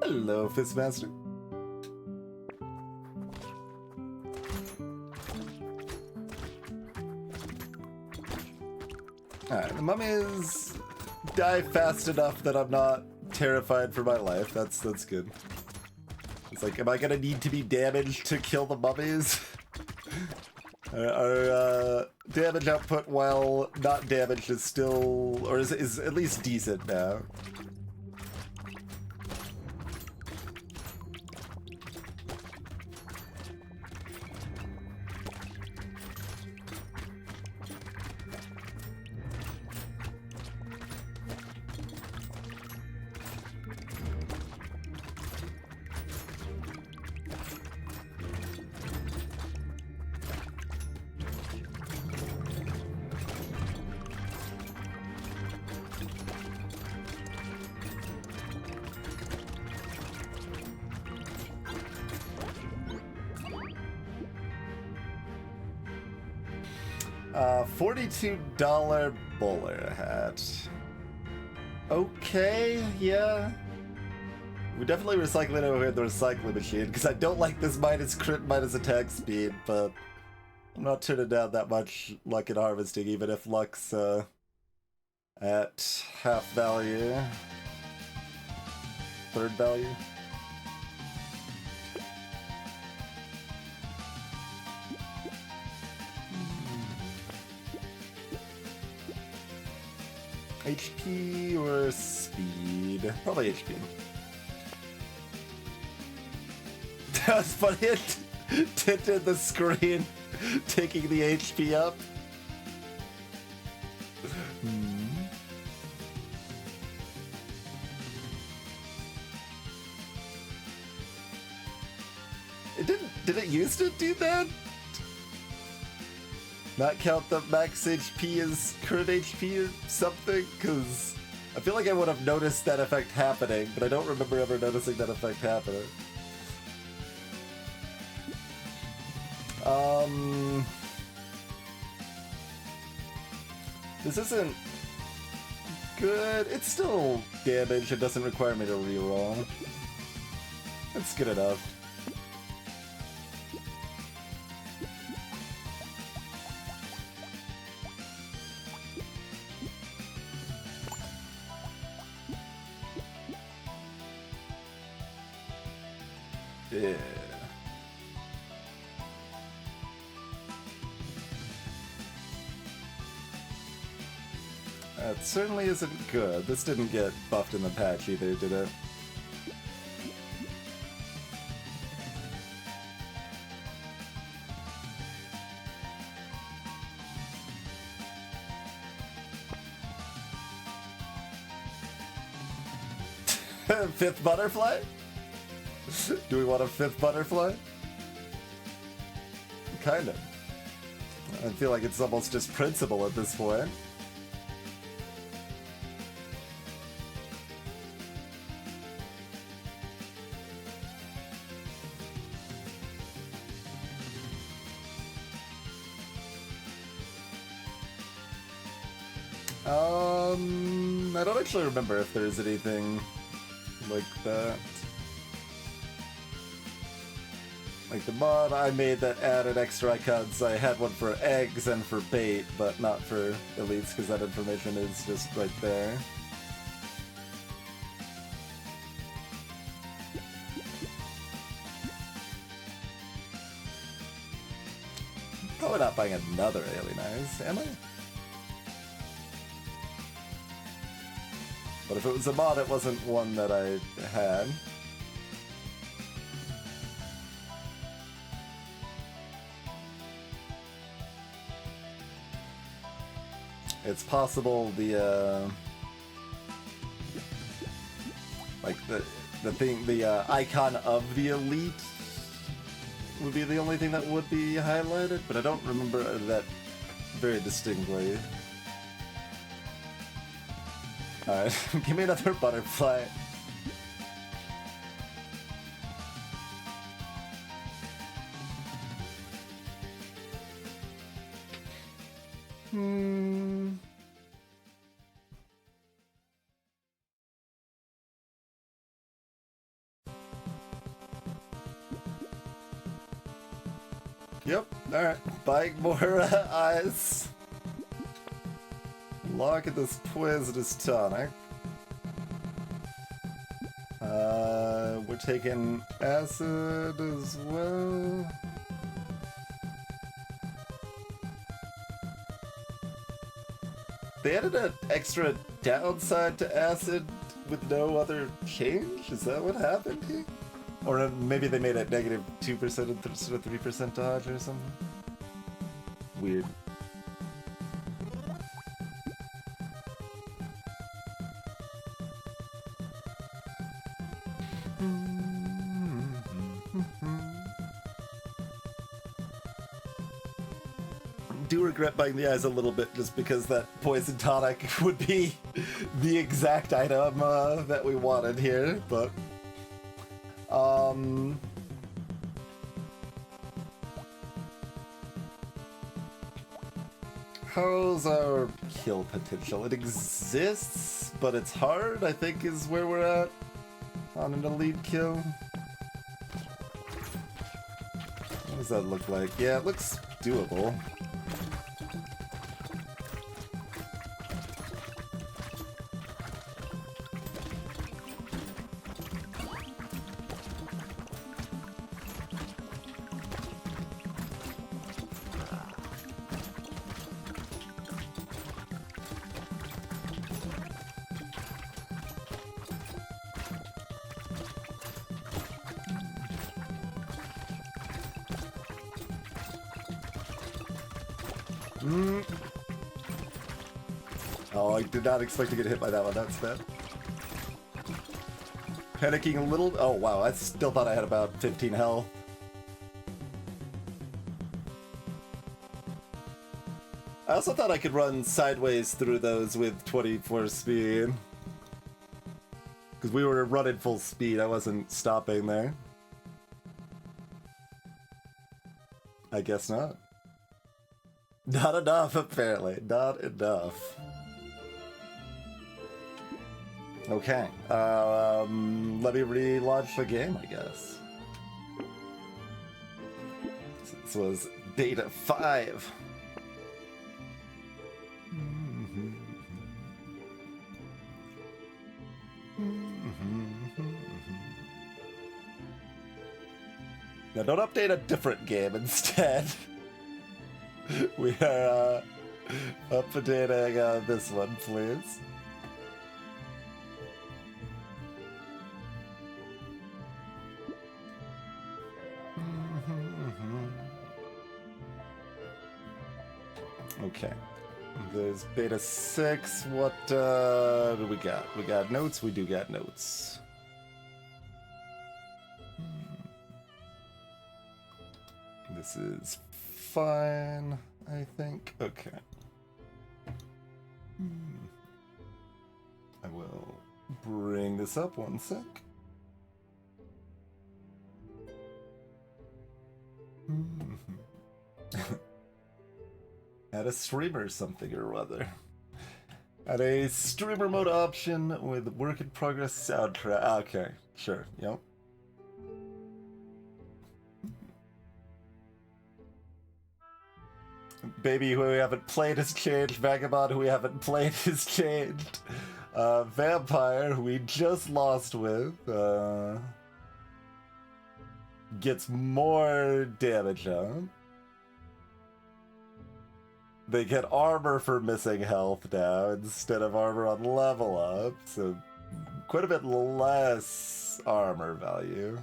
Hello, Fistmaster. Alright, the mummies die fast enough that I'm not terrified for my life. That's good. It's like, am I gonna need to be damaged to kill the mummies? Our damage output while not damaged is still, or is at least decent now. $42 bowler hat. Okay, yeah. We're definitely recycling over here in the recycling machine, because I don't like this minus crit, minus attack speed, but I'm not turning down that much luck in harvesting, even if luck's at half value. Third value. HP or speed? Probably HP. That was funny. It tinted the screen, taking the HP up. It didn't. Did it used to do that? Not count the max HP as current HP or something? Because I feel like I would have noticed that effect happening, but I don't remember ever noticing that effect happening. This isn't good. It's still damage. It doesn't require me to reroll. It's good enough. Yeah. That certainly isn't good. This didn't get buffed in the patch either, did it? Fifth butterfly? Do we want a fifth butterfly? Kind of. I feel like it's almost just principle at this point. I don't actually remember if there's anything like that. Like the mod I made that added extra icons, I had one for eggs and for bait, but not for elites because that information is just right there. Probably not buying another Alien Eyes, am I? But if it was a mod, it wasn't one that I had. It's possible the like the icon of the elite would be the only thing that would be highlighted, but I don't remember that very distinctly. Alright, give me another butterfly. Yep, alright. Buying more eyes. Lock at this poisonous tonic. We're taking acid as well. They added an extra downside to acid with no other change? Is that what happened here? Or maybe they made it negative 2% instead of 3% dodge or something? Weird. Do regret buying the eyes a little bit just because that poison tonic would be the exact item that we wanted here, but how's our kill potential? It exists, but it's hard, I think is where we're at on an elite kill. What does that look like? Yeah, it looks doable. Oh, I did not expect to get hit by that one. That's bad. Panicking a little. Oh, wow. I still thought I had about 15 health. I also thought I could run sideways through those with 24 speed. Because we were running full speed. I wasn't stopping there. I guess not. Not enough, apparently. Not enough. Okay. Let me relaunch the game, I guess. This was Beta 5. Now don't update a different game instead. We are updating this one, please. Okay. There's beta 6. What do we got? We got notes? We do got notes. This is fine, I think. Okay. I will bring this up one sec. Add a streamer something or other. Add a streamer mode option with work in progress soundtrack. Okay, sure, yep. Baby who we haven't played has changed. Vagabond who we haven't played has changed. Vampire who we just lost with gets more damage on. They get armor for missing health now instead of armor on level up, so quite a bit less armor value.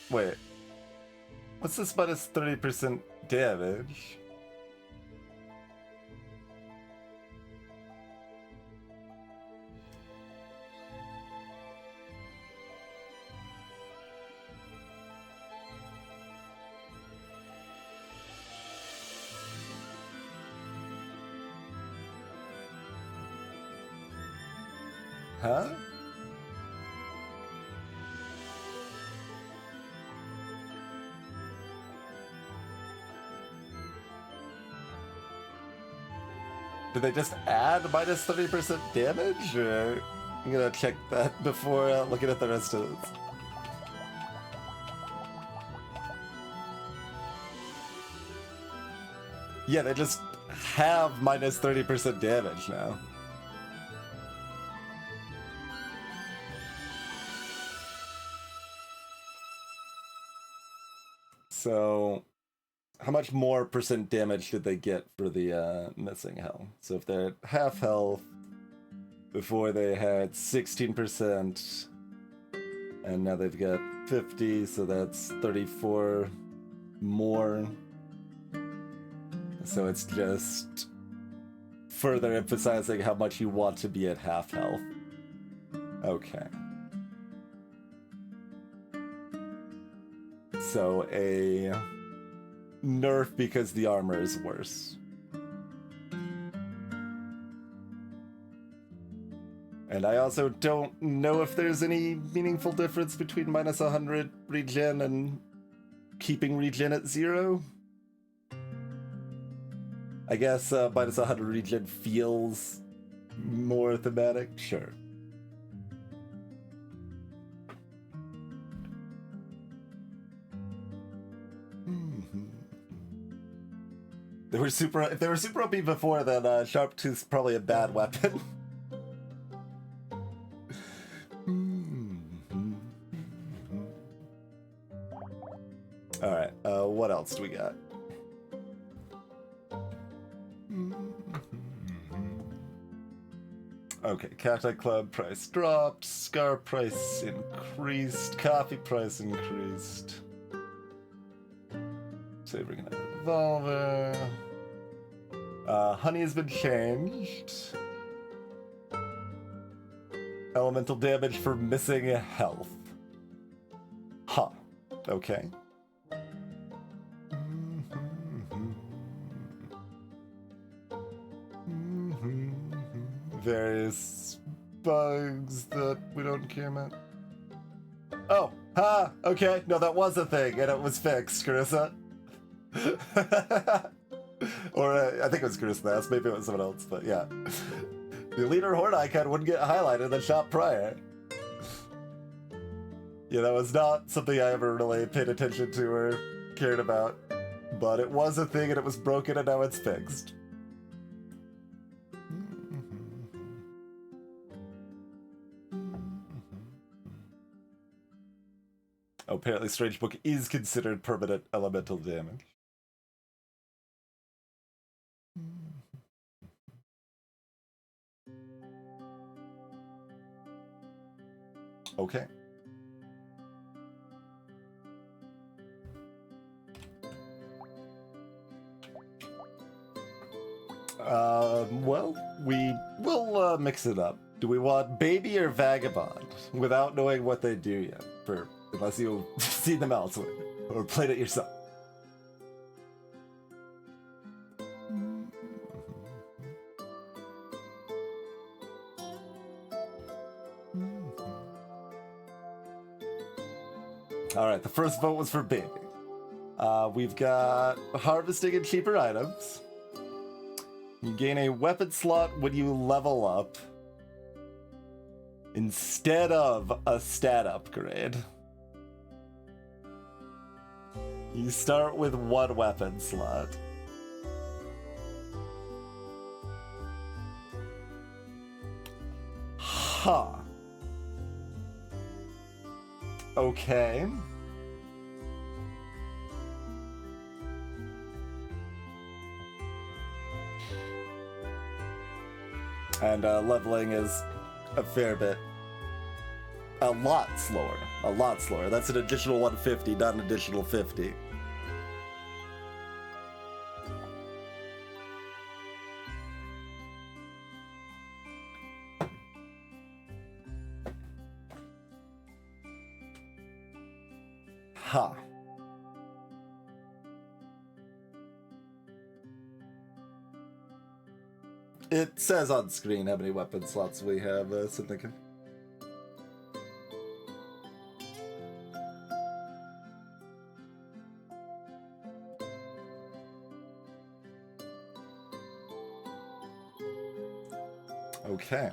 Wait, what's this minus 30% damage? Huh? Did they just add minus 30% damage? Or I'm gonna check that before looking at the rest of this. Yeah, they just have minus 30% damage now. So, how much more percent damage did they get for the missing health? So if they're at half health, before they had 16%, and now they've got 50, so that's 34 more. So it's just further emphasizing how much you want to be at half health. Okay. So a nerf because the armor is worse. And I also don't know if there's any meaningful difference between minus 100 regen and keeping regen at 0. I guess minus 100 regen feels more thematic, sure. If they were super OP before, then Sharp Tooth's probably a bad weapon. Alright, what else do we got? Okay, Cacti Club price dropped, Scar price increased, coffee price increased. Savoring an revolver. Honey has been changed. Elemental damage for missing health. Huh. Okay. Various bugs that we don't care about. Oh, ha! Okay, no, that was a thing, and it was fixed, Carissa. Or I think it was Carissa, maybe it was someone else, but yeah. The leader horde icon wouldn't get highlighted in the shop prior. Yeah, that was not something I ever really paid attention to or cared about. But it was a thing and it was broken and now it's fixed. Oh, apparently Strange Book is considered permanent elemental damage. Okay. Well, we will mix it up. Do we want baby or vagabond? Without knowing what they do yet, unless you've seen them elsewhere or played it yourself. Alright, the first vote was for baby. We've got harvesting and cheaper items. You gain a weapon slot when you level up instead of a stat upgrade. You start with one weapon slot. Huh. Okay. And leveling is a fair bit. A lot slower. A lot slower. That's an additional 150, not an additional 50. Huh. It says on screen how many weapon slots we have, so thinking. Okay.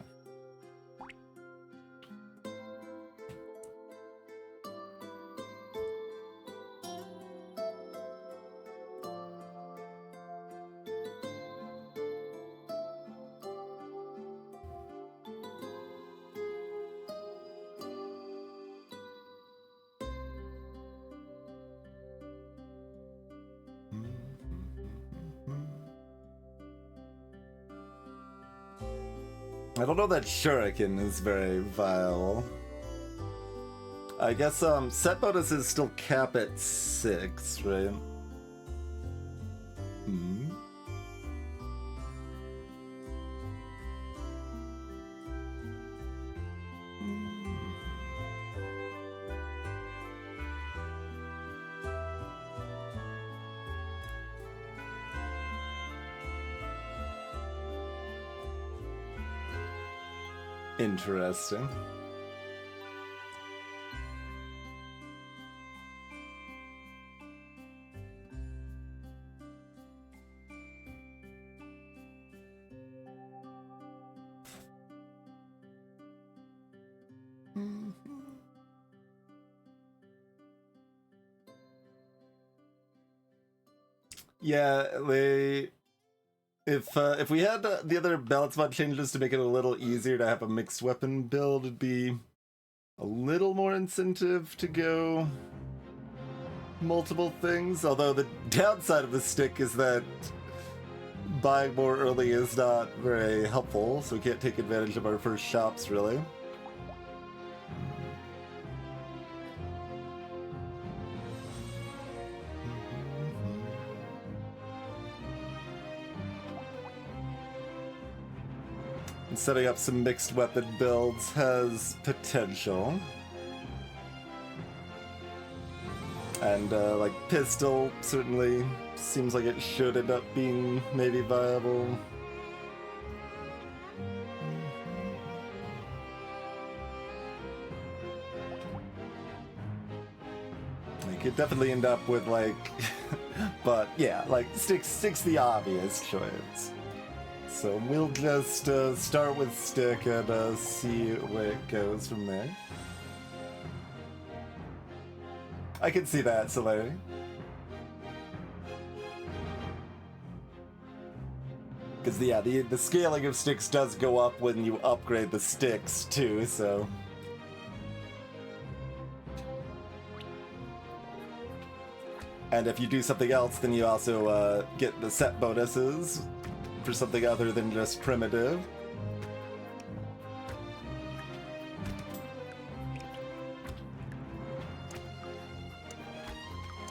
I don't know that Shuriken is very viable. I guess set bonuses still cap at 6, right? Hmm. Interesting. Yeah, if we had the other balance mod changes to make it a little easier to have a mixed weapon build, it'd be a little more incentive to go multiple things. Although the downside of the stick is that buying more early is not very helpful, so we can't take advantage of our first shops, really. Setting up some mixed weapon builds has potential. And like pistol certainly seems like it should end up being maybe viable. Like could definitely end up with like, but yeah, like stick's the obvious choice. So we'll just start with stick and see where it goes from there. I can see that, Solari. Because yeah, the scaling of sticks does go up when you upgrade the sticks too, so. And if you do something else, then you also get the set bonuses for something other than just primitive.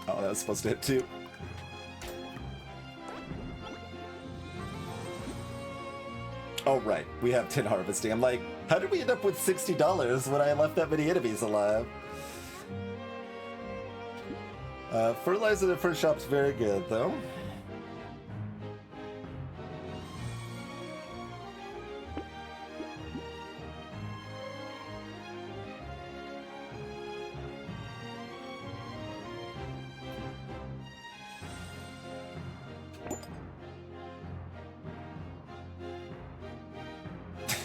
Oh, that was supposed to hit 2. Oh, right. We have tin harvesting. I'm like, how did we end up with $60 when I left that many enemies alive? Fertilizer in the first shop's very good, though.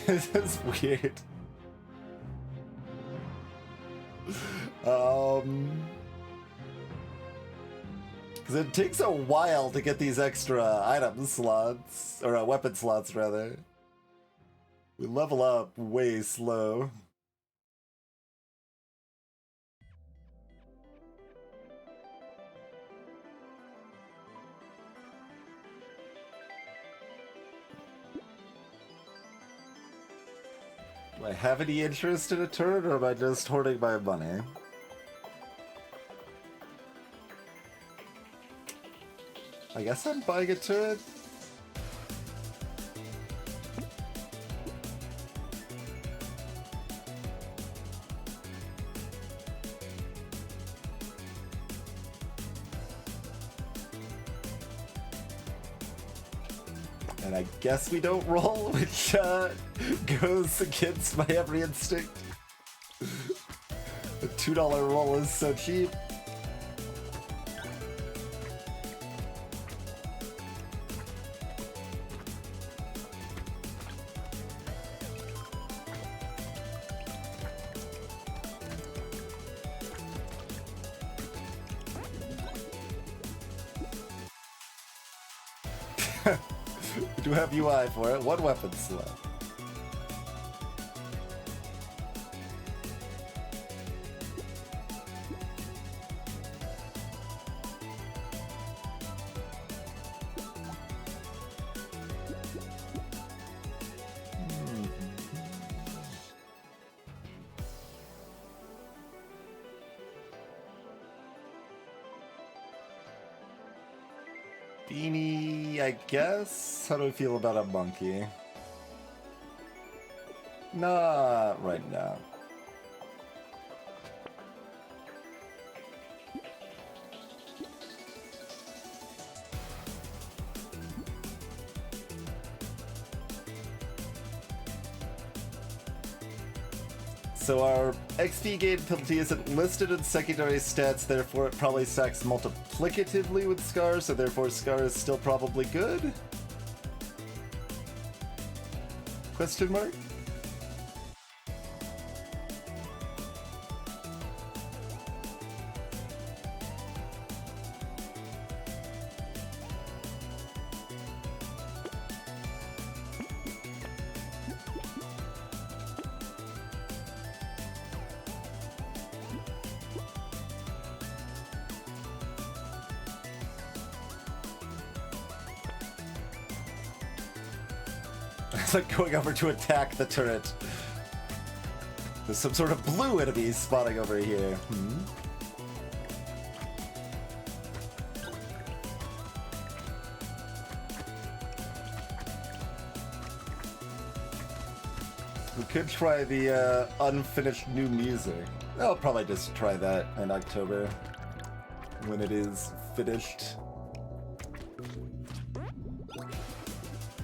This is weird. Because it takes a while to get these extra item slots, or weapon slots rather. We level up way slow. Do I have any interest in a turn, or am I just hoarding my money? I guess I'm buying a turret. And I guess we don't roll, which goes against my every instinct. The $2 roll is so cheap. We do have UI for it. One weapon slot. Beanie, I guess? How do I feel about a monkey? Not right now. So our XP gain penalty isn't listed in secondary stats, therefore it probably stacks multiplicatively with Scar, so therefore Scar is still probably good? Question mark? It's like going over to attack the turret. There's some sort of blue enemies spawning over here. We could try the unfinished new music. I'll probably just try that in October when it is finished.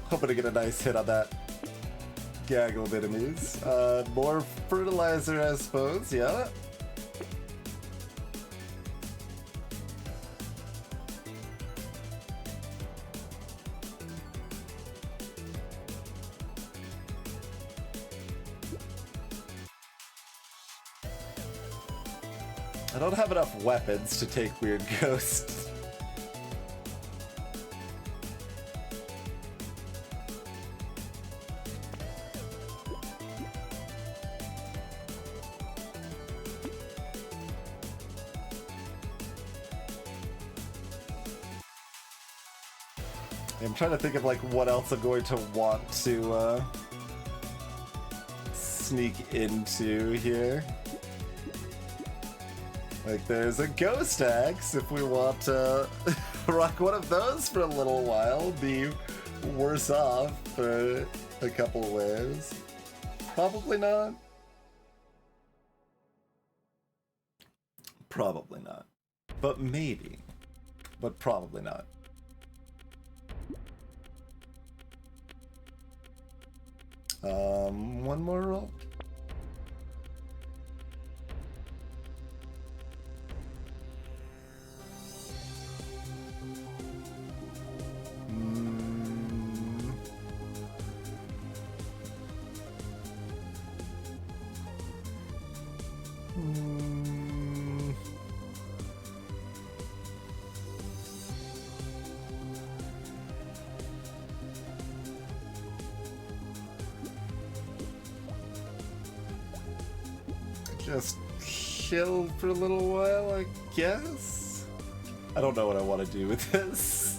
Hoping to get a nice hit on that gaggle of enemies. More fertilizer, I suppose, yeah. I don't have enough weapons to take weird ghosts. I'm trying to think of like what else I'm going to want to sneak into here. Like there's a ghost axe if we want to rock one of those for a little while. Be worse off for a couple waves? Probably not. Probably not. But maybe. But probably not. One more roll. Just chill for a little while, I guess? I don't know what I want to do with this.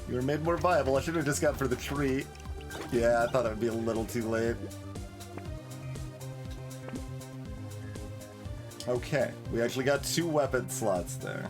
You were made more viable. I should have just got for the tree. Yeah, I thought it would be a little too late. Okay, we actually got 2 weapon slots there.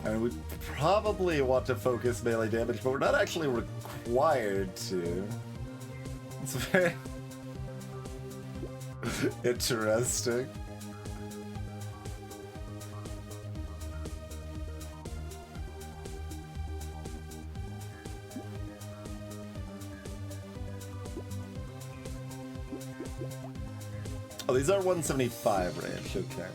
And we probably want to focus melee damage, but we're not actually required to. It's very interesting. Oh, these are 175 range, okay.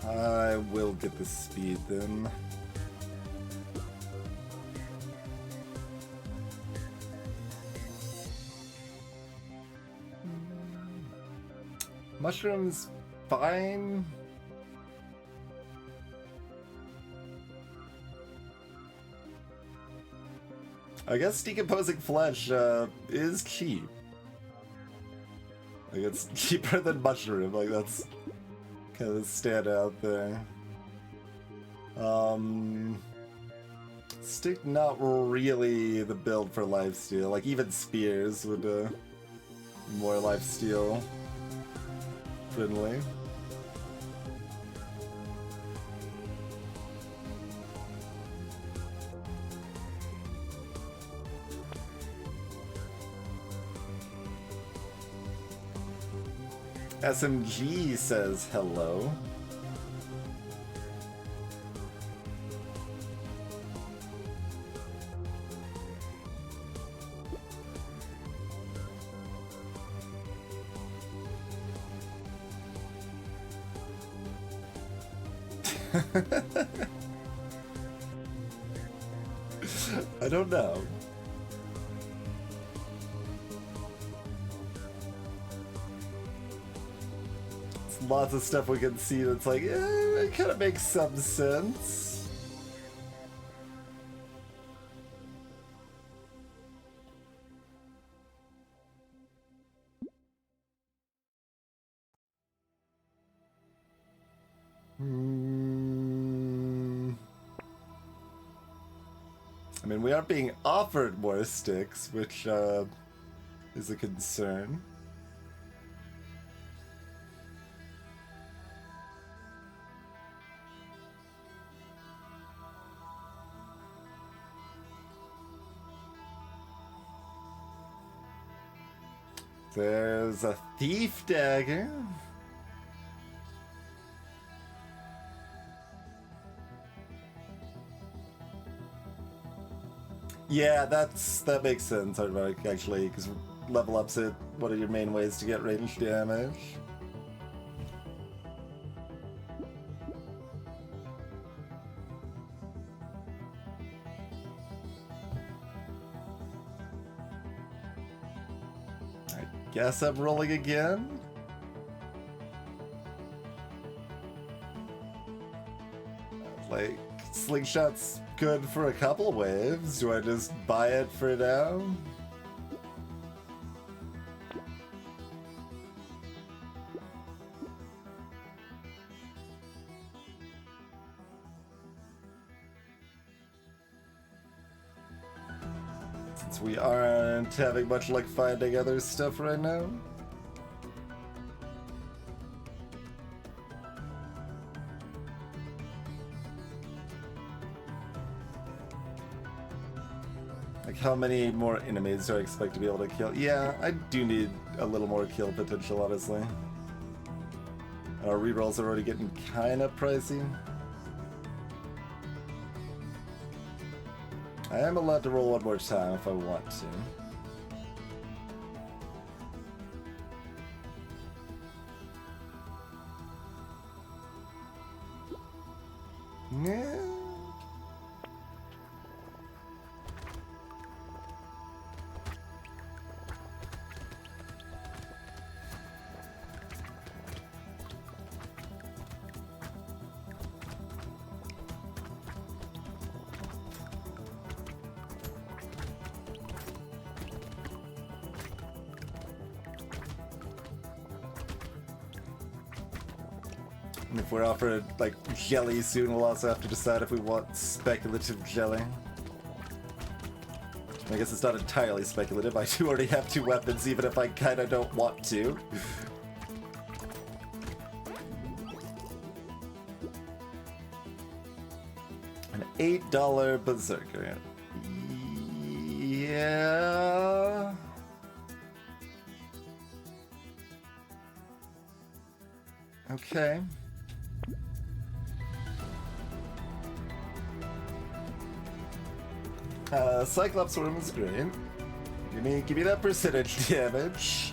I will get the speed then. Mushrooms, fine. I guess decomposing flesh is cheap. Like, it's cheaper than mushroom. Like, that's kind of stand out there. Stick not really the build for lifesteal. Like, even spears would more lifesteal friendly. SMG says hello. I don't know. It's lots of stuff we can see that's like, it kind of makes some sense. I mean, we are being offered more sticks, which is a concern. There's a thief dagger. Yeah, that makes sense, actually, because level ups it, what are your main ways to get range damage? I guess I'm rolling again. Like, Slingshot's good for a couple waves. Do I just buy it for now? Since we aren't having much luck finding other stuff right now. Like, how many more enemies do I expect to be able to kill? Yeah, I do need a little more kill potential, honestly. Our rerolls are already getting kind of pricey. I am allowed to roll one more time if I want to. Yeah. And if we're offered, like, jelly soon, we'll also have to decide if we want speculative jelly. I guess it's not entirely speculative. I do already have 2 weapons, even if I kinda don't want to. An $8 Berserker. Yeah... Okay. Cyclops Worm is great. Give me that percentage damage.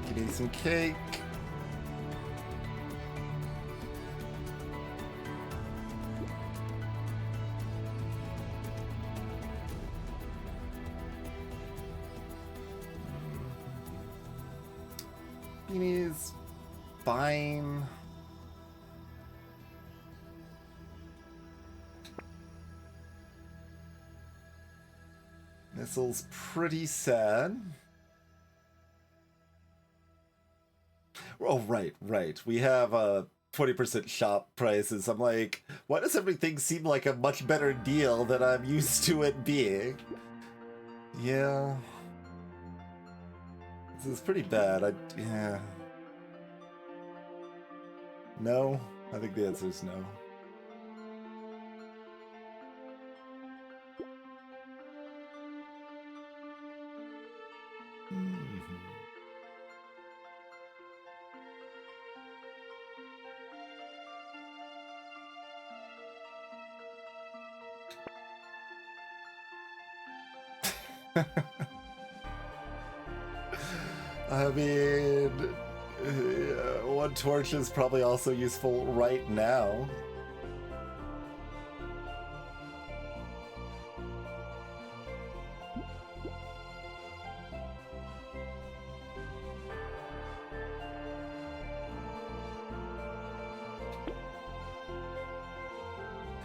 Give me some cake. Beanie's fine. Missile's pretty sad. Oh, right. We have 20% shop prices. I'm like, why does everything seem like a much better deal than I'm used to it being? Yeah. This is pretty bad. Yeah. No? I think the answer is no. I mean, one torch is probably also useful right now.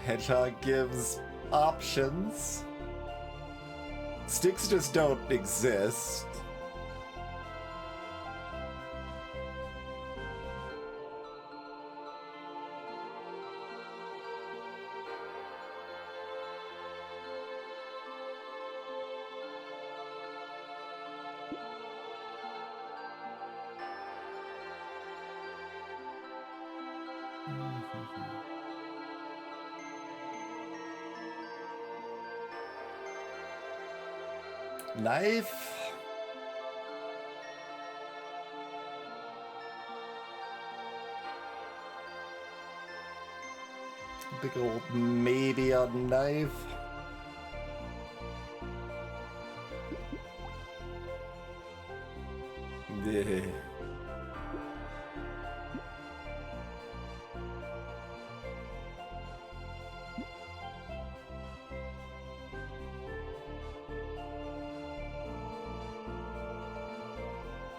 Hedgehog gives options. Sticks just don't exist. Knife? tactical, maybe a knife. Yeah.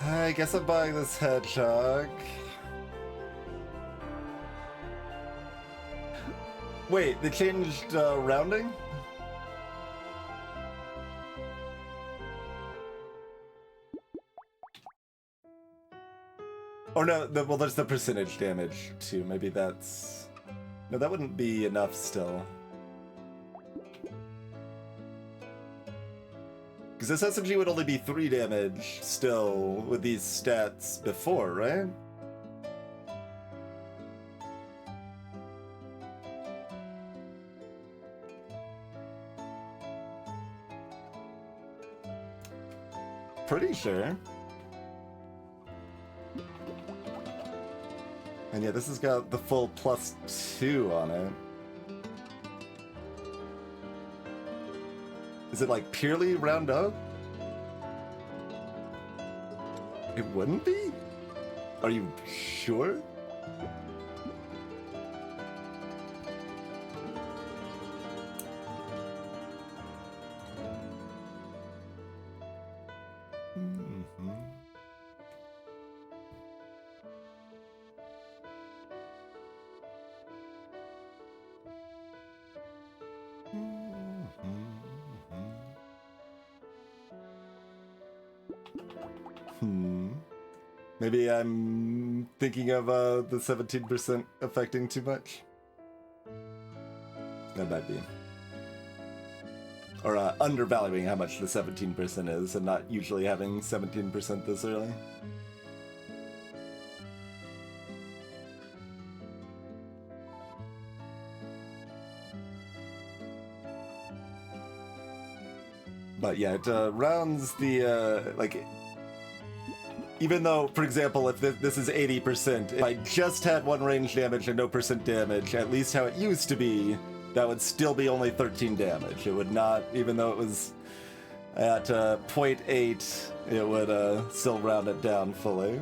I guess I'm buying this hedgehog. Wait, they changed rounding? Or no, well, there's the percentage damage too. Maybe that's... No, that wouldn't be enough still. Because this SMG would only be 3 damage still with these stats before, right? Pretty sure. And yeah, this has got the full +2 on it. Is it like purely round up? It wouldn't be? Are you sure? Maybe I'm thinking of the 17% affecting too much. That might be. Or undervaluing how much the 17% is and not usually having 17% this early. But yeah, it rounds the, like... Even though, for example, if this is 80%, if I just had 1 range damage and no percent damage, at least how it used to be, that would still be only 13 damage. It would not, even though it was at 0.8, it would still round it down fully.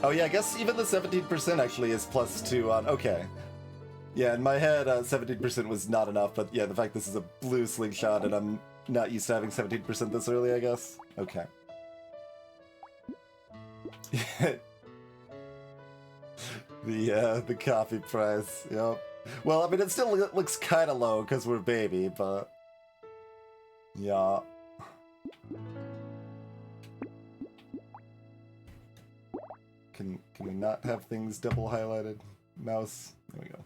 Oh yeah, I guess even the 17% actually is +2 on... Okay. Yeah, in my head, 17% was not enough, but yeah, the fact this is a blue slingshot and I'm not used to having 17% this early, I guess. Okay. The coffee price, yep. Well, I mean, it still looks kind of low because we're baby, but... Yeah. Can we not have things double highlighted? Mouse. There we go.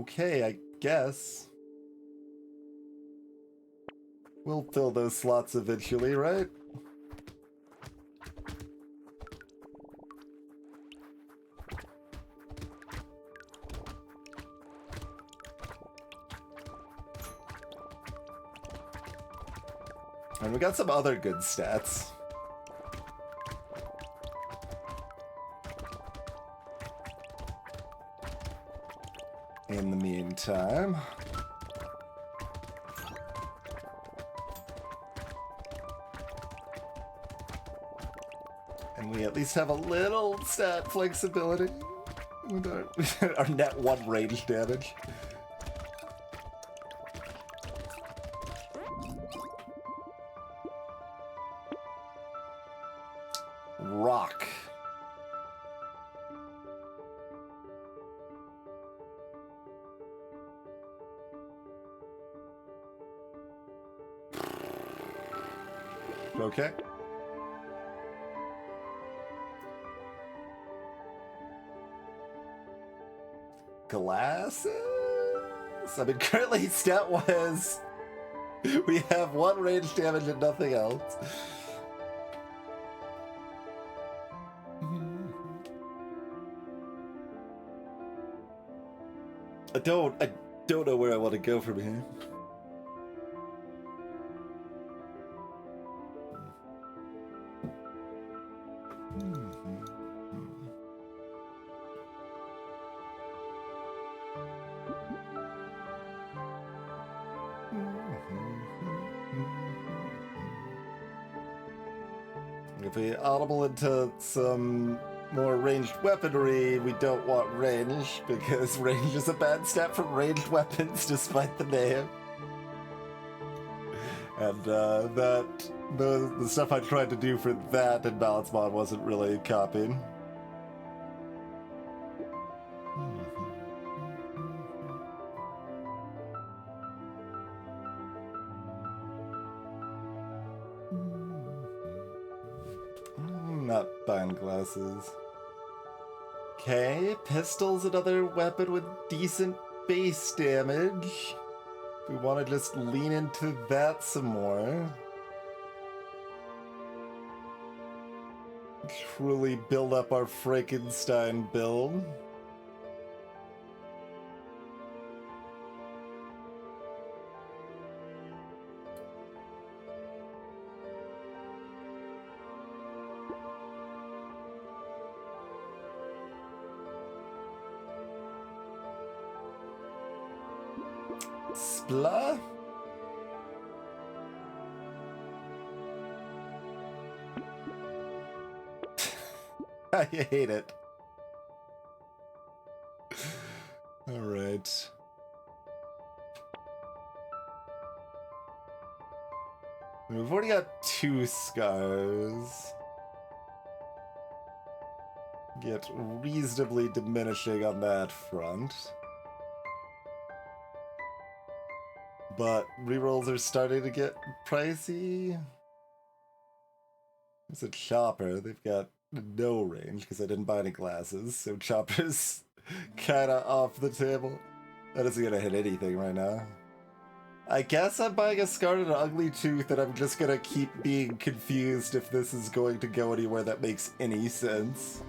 Okay, I guess. We'll fill those slots eventually, right? And we got some other good stats. In the meantime... And we at least have a little stat flexibility with our net 1 range damage. Rock. Okay. Glasses? I mean, currently, stat-wise, we have 1 range damage and nothing else. I don't know where I want to go from here. If we audible into some more ranged weaponry, we don't want range, because range is a bad stat for ranged weapons, despite the name. And the stuff I tried to do for that in Balance Mod wasn't really copying. Not buying glasses. Okay, pistol's another weapon with decent base damage. We want to just lean into that some more. Truly build up our Frankenstein build. Spla? I hate it. Alright. We've already got 2 scars. Get reasonably diminishing on that front. But rerolls are starting to get pricey. It's a chopper. They've got no range because I didn't buy any glasses, so chopper's kinda off the table. That isn't gonna hit anything right now. I guess I'm buying a Scarred and Ugly Tooth, and I'm just gonna keep being confused if this is going to go anywhere that makes any sense.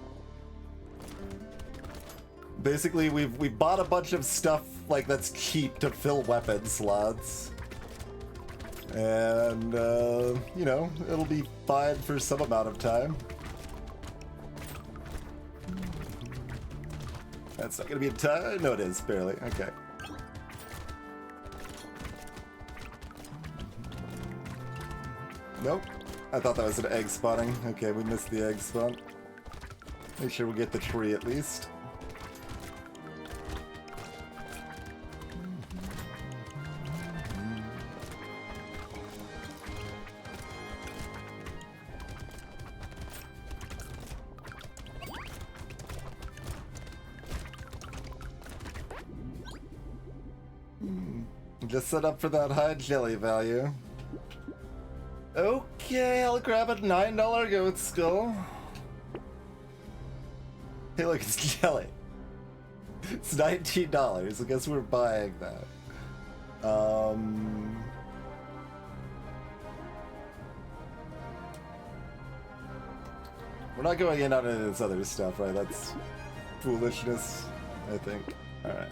Basically, we've bought a bunch of stuff like that's cheap to fill weapon slots. And, you know, it'll be fine for some amount of time. That's not gonna be a time? No, it is, barely. Okay. Nope. I thought that was an egg spawning. Okay, we missed the egg spawn. Make sure we get the tree at least. Just set up for that high jelly value. Okay, I'll grab a $9 goat skull. Hey, look, it's jelly. It's $19. I guess we're buying that. We're not going in on any of this other stuff, right? That's foolishness, I think. Alright.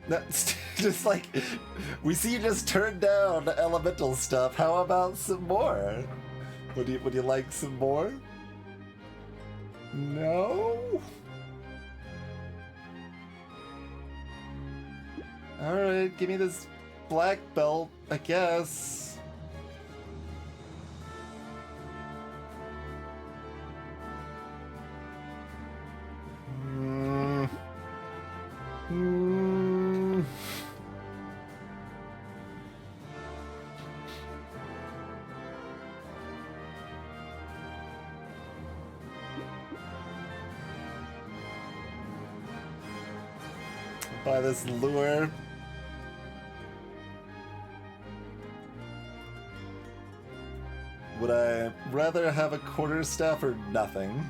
That's just like, we see you just turn down elemental stuff. How about some more? Would you like some more? No? Alright, give me this black belt, I guess. Buy this lure. Would I rather have a quarterstaff or nothing?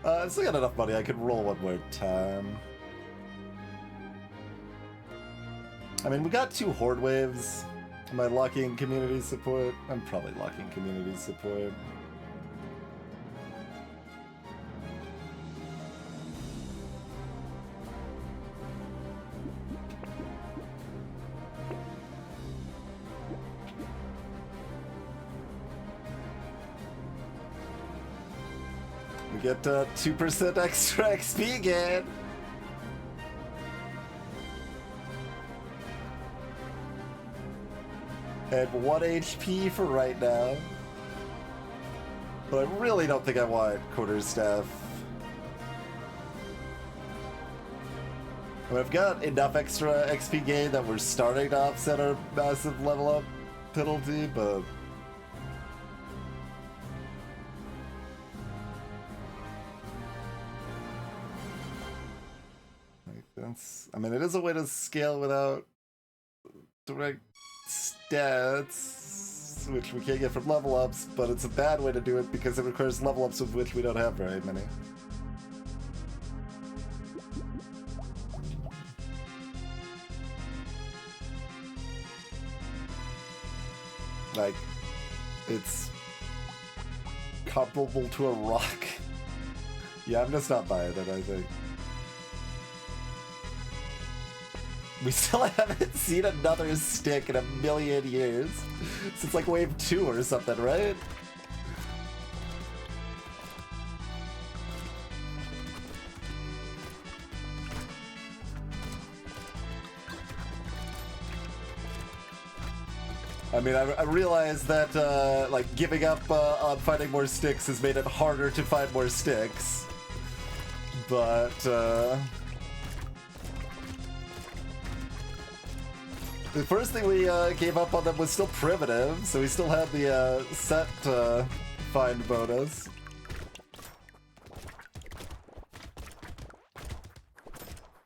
I still got enough money, I could roll one more time. I mean, we got 2 horde waves. Am I locking community support? I'm probably locking community support. get 2% extra XP again. And 1 HP for right now. But I really don't think I want quarterstaff. I've got enough extra XP gain that we're starting to offset our massive level up penalty, but... I mean, it is a way to scale without direct stats, which we can't get from level ups, but it's a bad way to do it because it requires level ups of which we don't have very many. Like, it's comparable to a rock. Yeah, I'm just not buying it, I think. We still haven't seen another stick in a million years. Since like wave 2 or something, right? I mean, I realize that like giving up on finding more sticks has made it harder to find more sticks. But the first thing we gave up on them was still primitive, so we still had the set find bonus.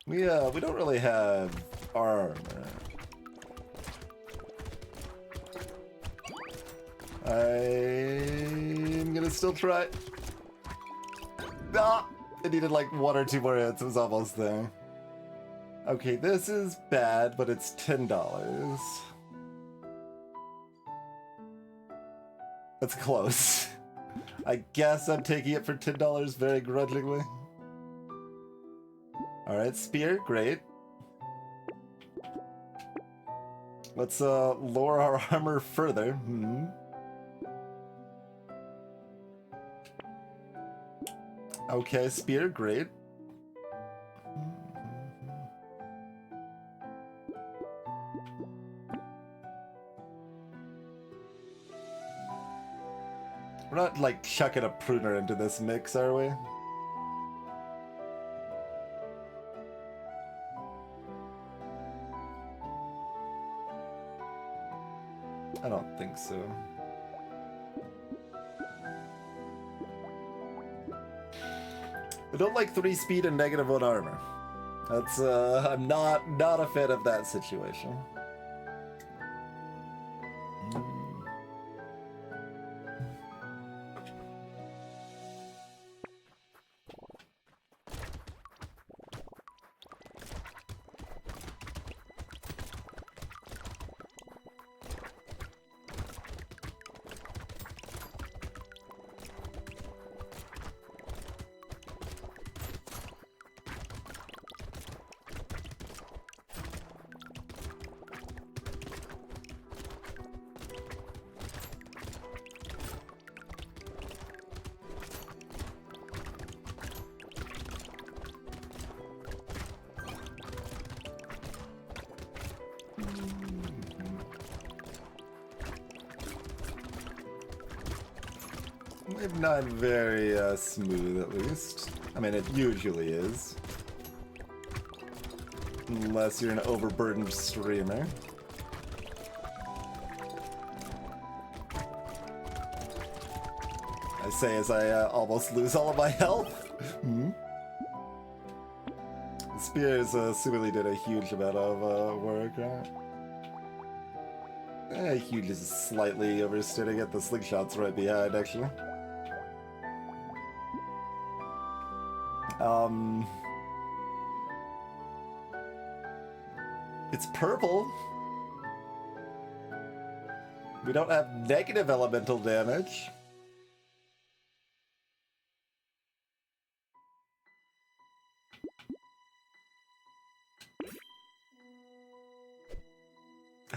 We don't really have armor. I'm gonna still try. Ah! It needed like 1 or 2 more hits, it was almost there. Okay, this is bad, but it's $10. That's close. I guess I'm taking it for $10 very grudgingly. Alright, spear, great. Let's lower our armor further. Okay, spear, great. We're not, like, chucking a pruner into this mix, are we? I don't think so. I don't like 3 speed and -1 armor. That's, I'm not a fan of that situation. Maybe not very smooth, at least. I mean, it usually is. Unless you're an overburdened streamer. I say as I almost lose all of my health. The spears seemingly did a huge amount of work, right? Huge is slightly overstating it. The slingshot's right behind, actually. It's purple. We don't have negative elemental damage.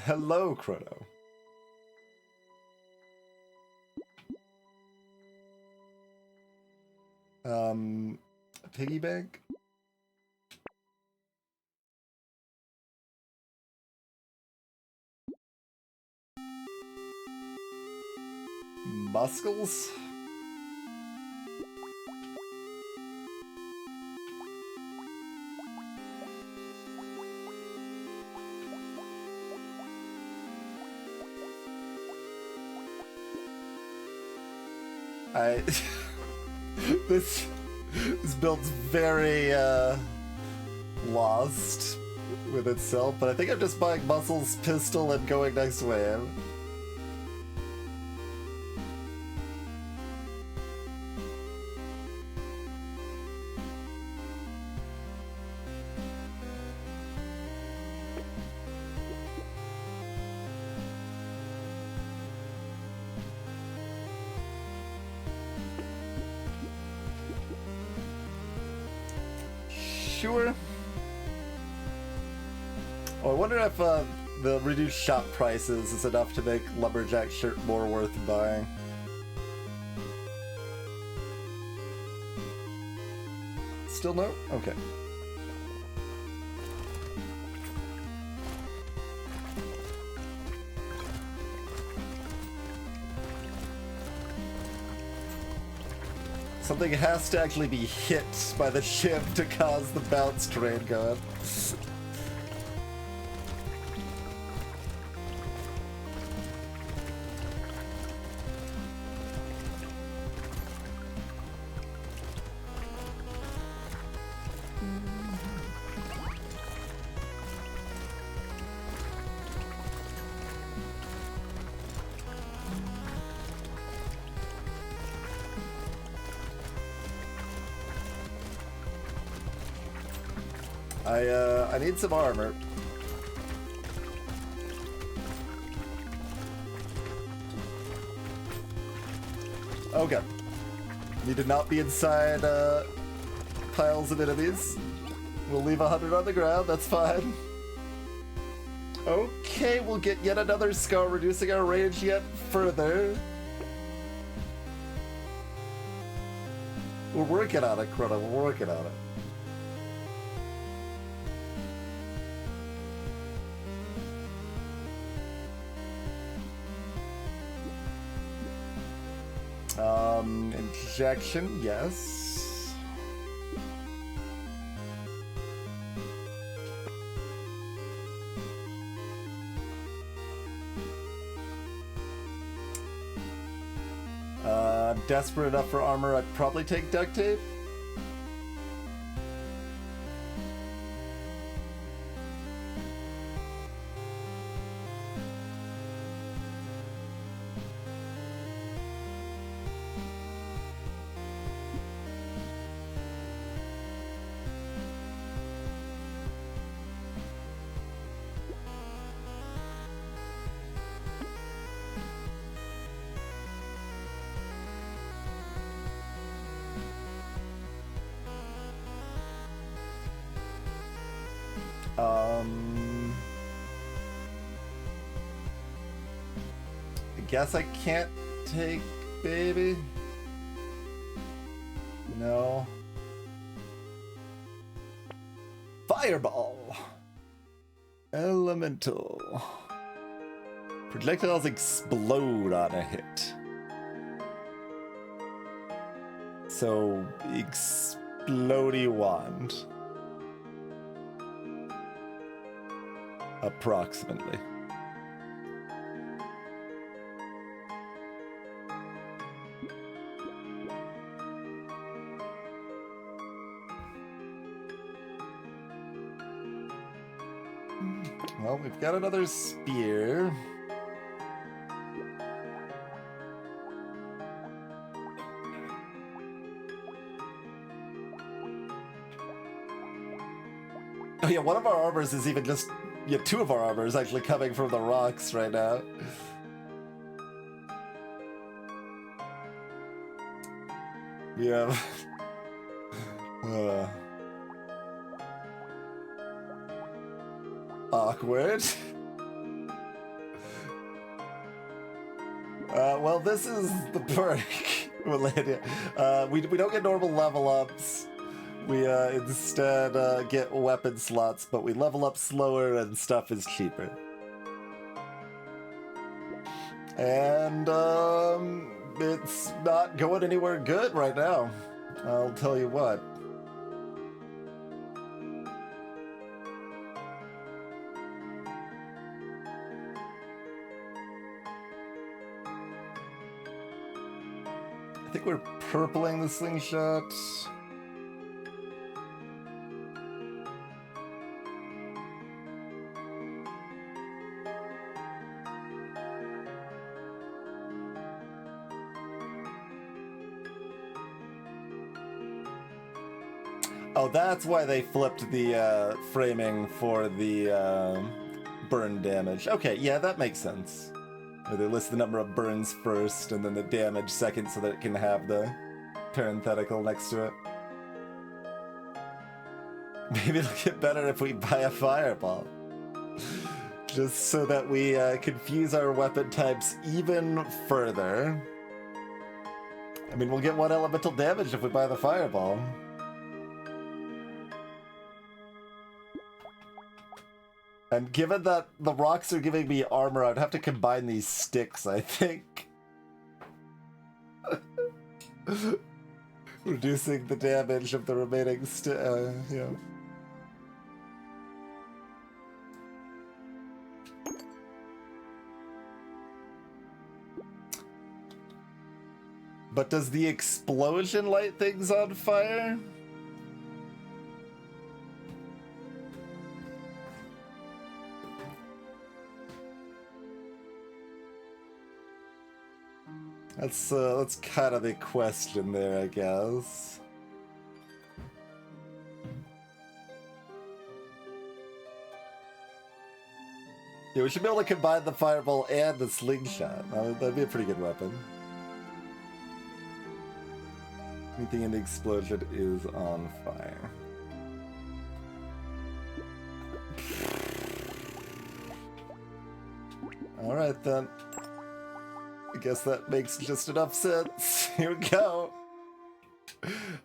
Hello, Chrono. Piggy bank? Muscles? This build's very lost with itself, but I think I'm just buying Muscles, Pistol, and going next wave. Sure. Oh, I wonder if the reduced shop prices is enough to make Lumberjack shirt more worth buying. Still no? Okay. Something has to actually be hit by the ship to cause the bounce train going. I need some armor. Okay. Need to not be inside piles of enemies. We'll leave 100 on the ground, that's fine. Okay, we'll get yet another scar, reducing our range yet further. We're working on it, Chrono, we're working on it. Injection, yes. Desperate enough for armor, I'd probably take duct tape. I guess I can't take baby. No. Fireball. Elemental. Projectiles explode on a hit. So, explodey wand. Approximately. Well, we've got another spear. Oh yeah, one of our armors is even just... Yeah, two of our armor is actually coming from the rocks right now. We have... awkward. Well, this is the perk. Millennia. We don't get normal level ups. We instead get weapon slots, but we level up slower and stuff is cheaper. And it's not going anywhere good right now. I'll tell you what. I think we're purpling the slingshot. Oh, that's why they flipped the framing for the burn damage. Okay, yeah, that makes sense. Or they list the number of burns first and then the damage second so that it can have the parenthetical next to it. Maybe it'll get better if we buy a fireball. Just so that we confuse our weapon types even further. I mean, we'll get one elemental damage if we buy the fireball. And given that the rocks are giving me armor, I'd have to combine these sticks, I think. Reducing the damage of the remaining yeah. But does the explosion light things on fire? That's kind of the question there, I guess. Yeah, we should be able to combine the fireball and the slingshot. That'd be a pretty good weapon. Anything in the explosion is on fire. Alright then. I guess that makes just enough sense. Here we go.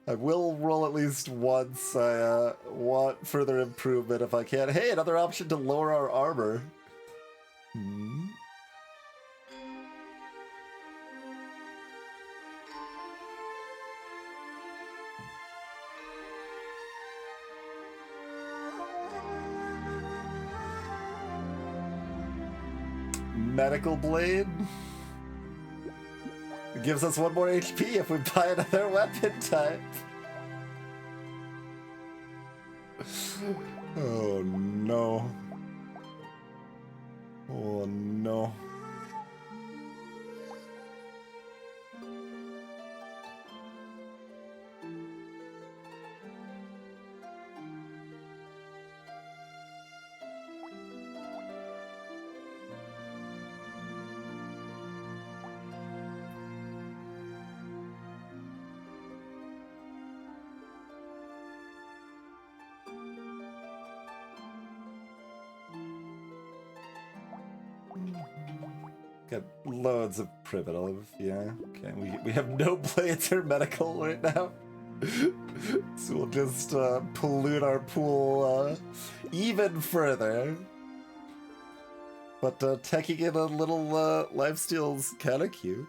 I will roll at least once. I want further improvement if I can. Hey, another option to lower our armor. Medical blade. It gives us 1 more HP if we buy another weapon type. Oh no. Oh no. Got loads of primitive, yeah. Okay, we have no blades or medical right now. So we'll just pollute our pool even further. But teching in a little lifesteal's kind of cute.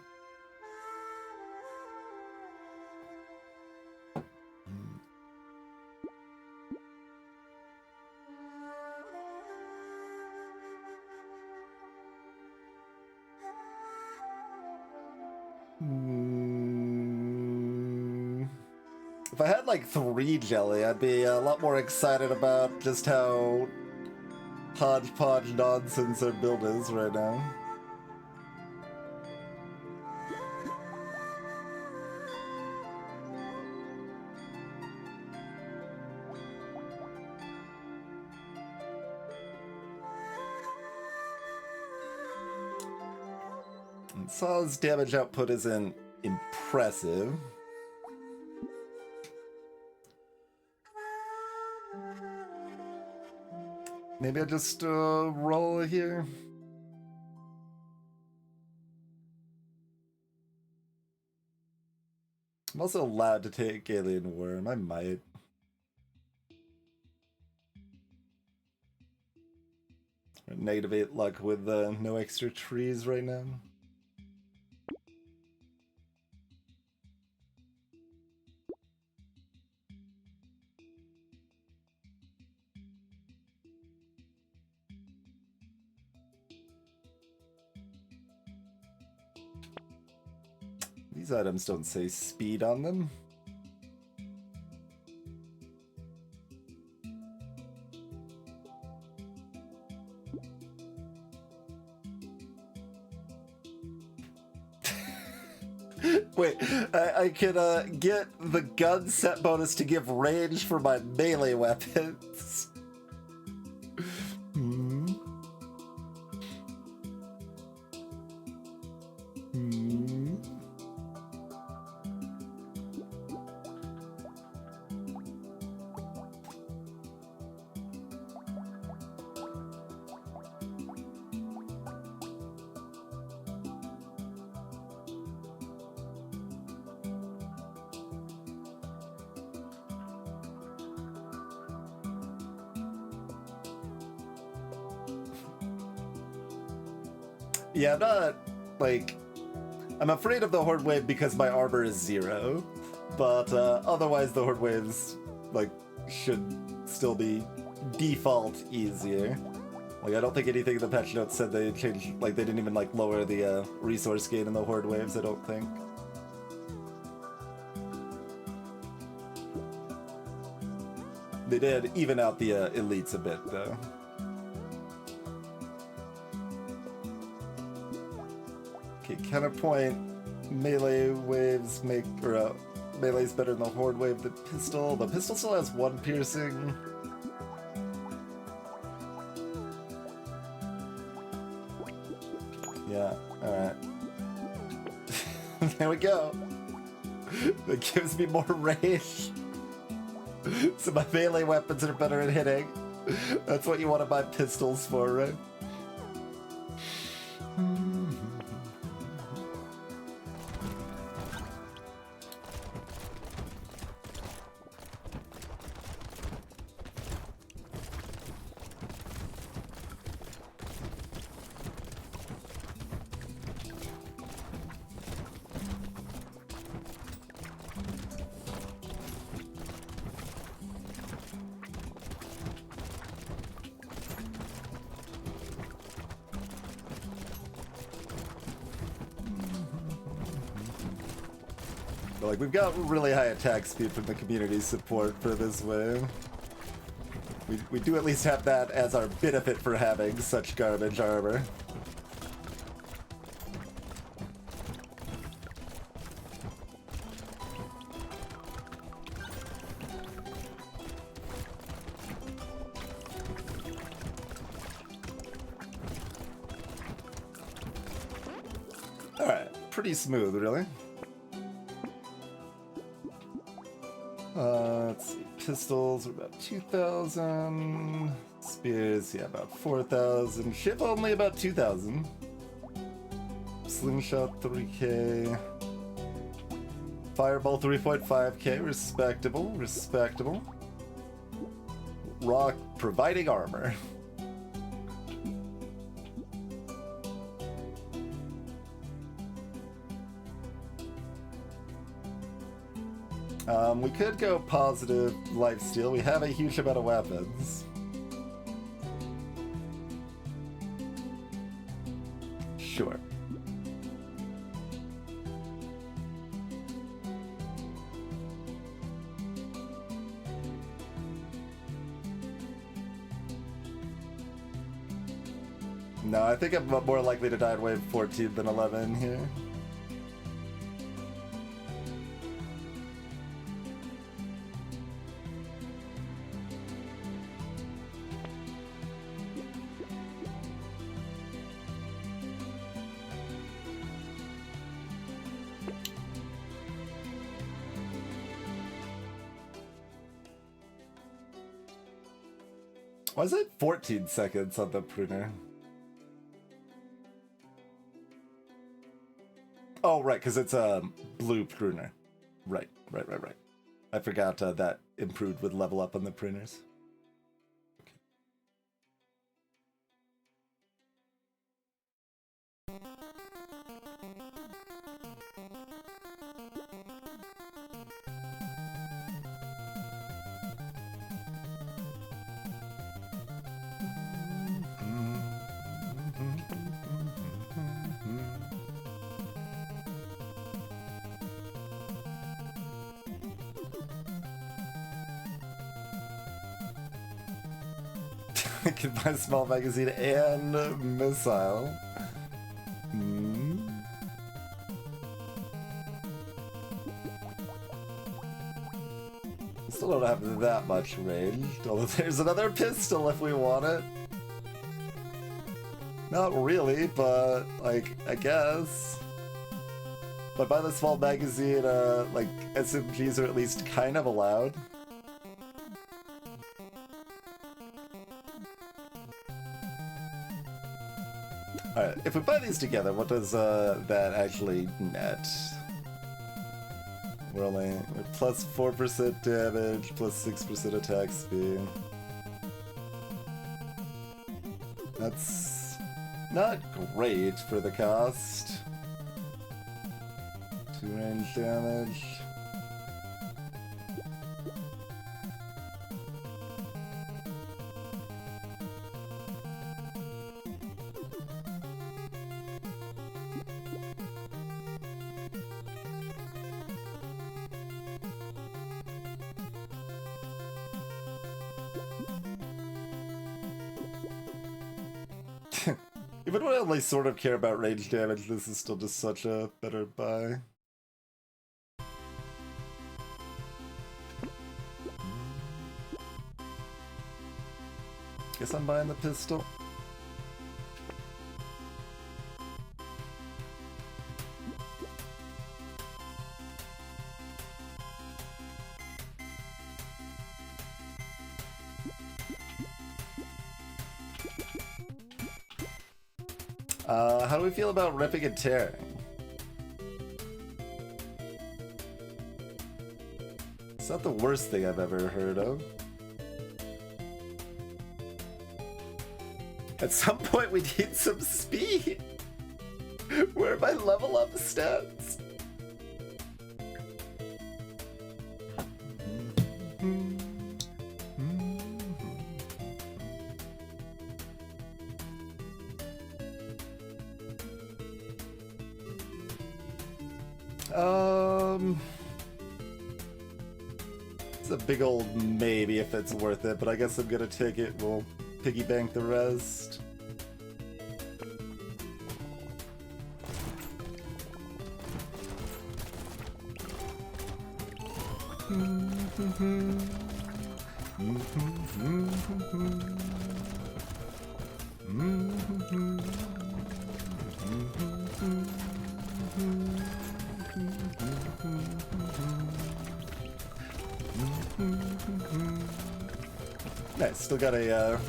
If I had like 3 jelly, I'd be a lot more excited about just how hodgepodge nonsense our build is right now. And Saw's damage output isn't impressive. Maybe I just roll here. I'm also allowed to take Alien Worm. I might. -8 luck with no extra trees right now. These items don't say speed on them. Wait, I can get the gun set bonus to give range for my melee weapons. Hmm. Hmm. Yeah, I'm not, like... I'm afraid of the Horde Wave because my armor is 0, but otherwise the Horde Waves, like, should still be default easier. Like, I don't think anything in the patch notes said they changed, like, they didn't even, like, lower the resource gain in the Horde Waves, I don't think. They did even out the elites a bit, though. Okay, counterpoint. Melee waves make... or, melee's better than the Horde Wave. The pistol still has 1 piercing. Yeah, alright. There we go. That gives me more range. So my melee weapons are better at hitting. That's what you want to buy pistols for, right? Like, we've got really high attack speed from the community support for this wave. We do at least have that as our benefit for having such garbage armor. Alright, pretty smooth, really. Let's see, pistols are about 2,000. Spears, yeah, about 4,000. Ship only about 2,000. Slingshot 3k. Fireball 3.5k, respectable, respectable. Rock providing armor. We could go positive lifesteal. We have a huge amount of weapons. Sure. No, I think I'm more likely to die at wave 14 than 11 here. Why is it 14 seconds on the pruner? Oh, right, because it's a blue pruner. Right. I forgot that improved with level up on the printers. I can buy a small magazine and a missile. Still don't have that much range, although there's another pistol if we want it. Not really, but, like, I guess. But by the small magazine, like, SMGs are at least kind of allowed. Alright, if we buy these together, what does that actually net? We're plus 4% damage, plus 6% attack speed. That's not great for the cost. 2 range damage. Even when I only sort of care about range damage, this is still just such a better buy. Guess I'm buying the pistol. How do we feel about ripping and tearing? It's not the worst thing I've ever heard of. At some point we need some speed! Where are my level up stats? It's a big old maybe if it's worth it, but I guess I'm gonna take it. We'll piggy bank the rest. Nice, still got a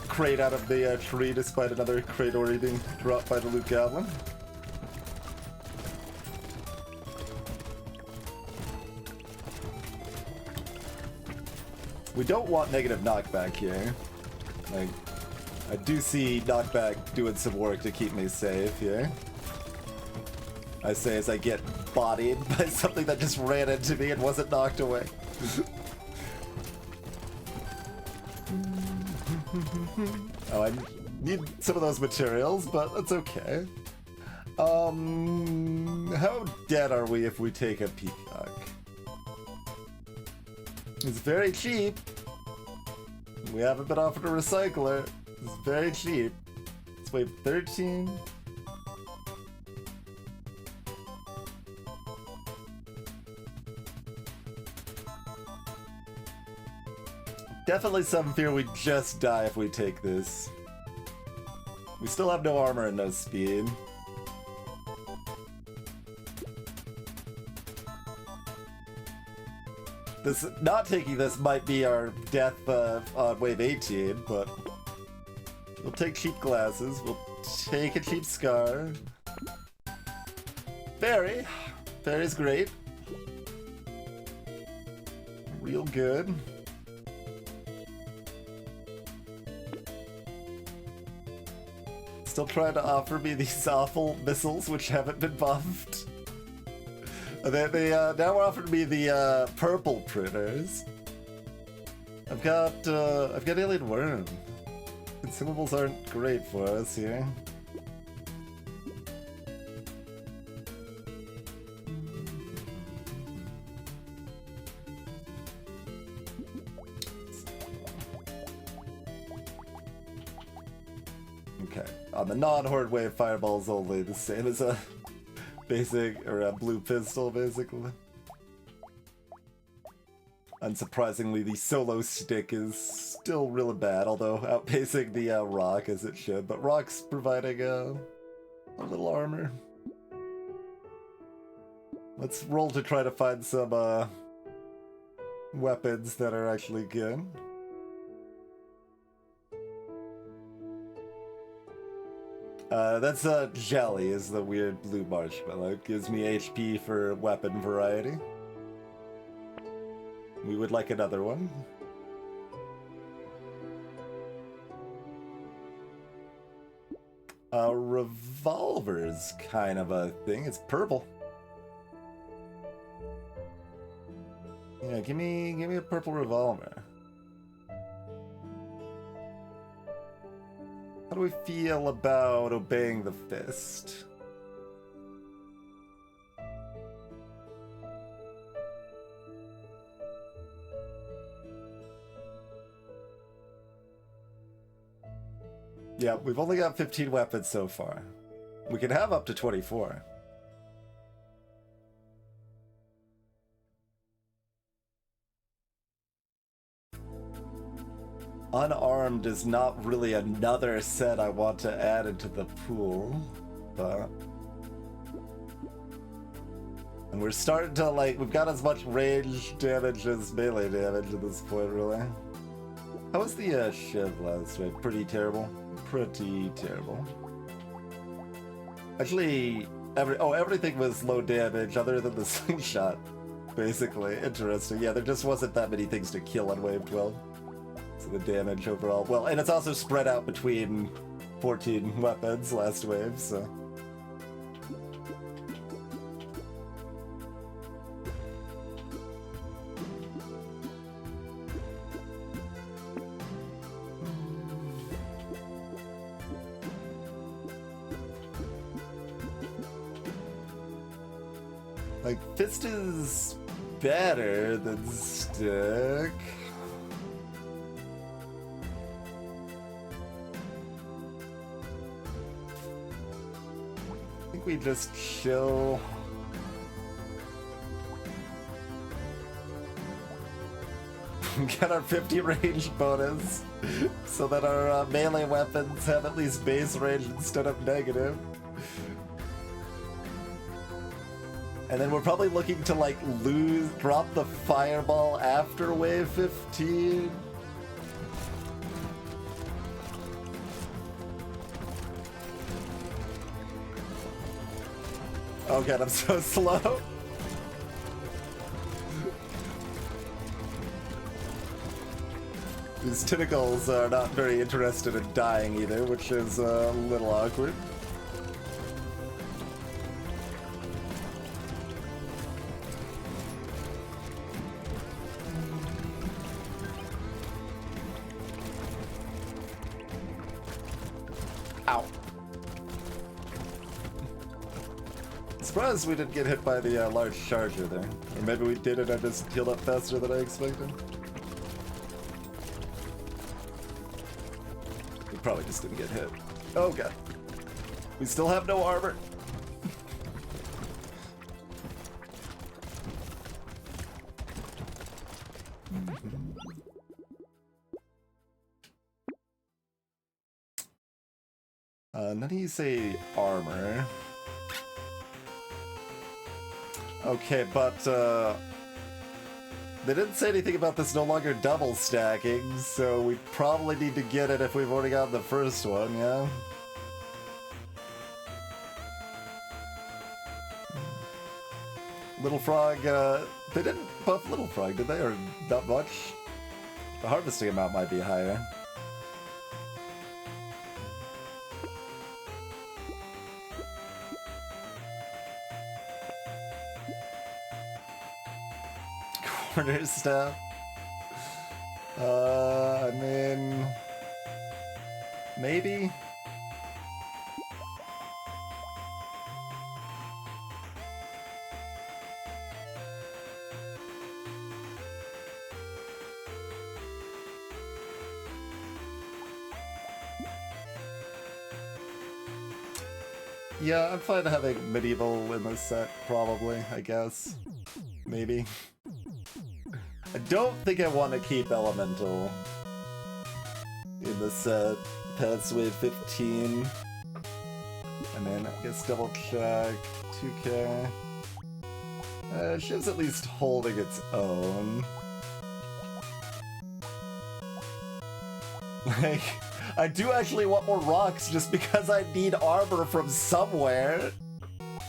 crate out of the tree despite another crate already being dropped by the loot goblin. We don't want negative knockback here. Like, I do see knockback doing some work to keep me safe here. I say as I get bodied by something that just ran into me and wasn't knocked away. Oh, I need some of those materials, but that's okay. How dead are we if we take a peacock? It's very cheap. We haven't been offered a recycler. It's very cheap. It's wave 13. Definitely some fear we just die if we take this. We still have no armor and no speed. This, not taking this might be our death on wave 18, but we'll take cheap glasses, we'll take a cheap scar. Very Fairy's great. Real good. Still trying to offer me these awful missiles which haven't been buffed. They now offering me the purple printers. I've got alien worm. Consumables aren't great for us here. Okay, on the non-horde wave, fireball's only the same as a basic, or a blue pistol, basically. Unsurprisingly, the solo stick is still really bad, although outpacing the rock as it should. But rock's providing a little armor. Let's roll to try to find some weapons that are actually good. That's jelly is the weird blue marshmallow. It gives me HP for weapon variety. We would like another one. A revolver's kind of a thing. It's purple. Yeah, give me a purple revolver. How do we feel about obeying the fist? Yeah, we've only got 15 weapons so far. We can have up to 24. Unarmed is not really another set I want to add into the pool, but... And we're starting to, like, we've got as much range damage as melee damage at this point, really. How was the shiv last week? Pretty terrible. Pretty terrible. Actually, everything was low damage other than the slingshot, basically. Interesting. Yeah, there just wasn't that many things to kill on wave 12. So the damage overall... Well, and it's also spread out between 14 weapons last wave, so... Like, fist is better than stick. I think we just chill. Get our 50 range bonus so that our melee weapons have at least base range instead of negative. And then we're probably looking to, like, drop the fireball after wave 15. Oh god, I'm so slow. These tentacles are not very interested in dying either, which is a little awkward. Ow. Surprised we didn't get hit by the large charger there. Or maybe we did it, I just healed up faster than I expected. We probably just didn't get hit. Oh god. We still have no armor. None of you say armor. Okay, but they didn't say anything about this no longer double stacking, so we probably need to get it if we've already got the first one, yeah? Little Frog, they didn't buff Little Frog, did they? Or not much? The harvesting amount might be higher. Corner staff. I mean... maybe? Yeah, I'm fine having medieval in this set, probably, I guess. Maybe. I don't think I want to keep elemental in the set past wave 15. And then I guess double check 2k. Shiv's at least holding its own. Like, I do actually want more rocks just because I need armor from somewhere.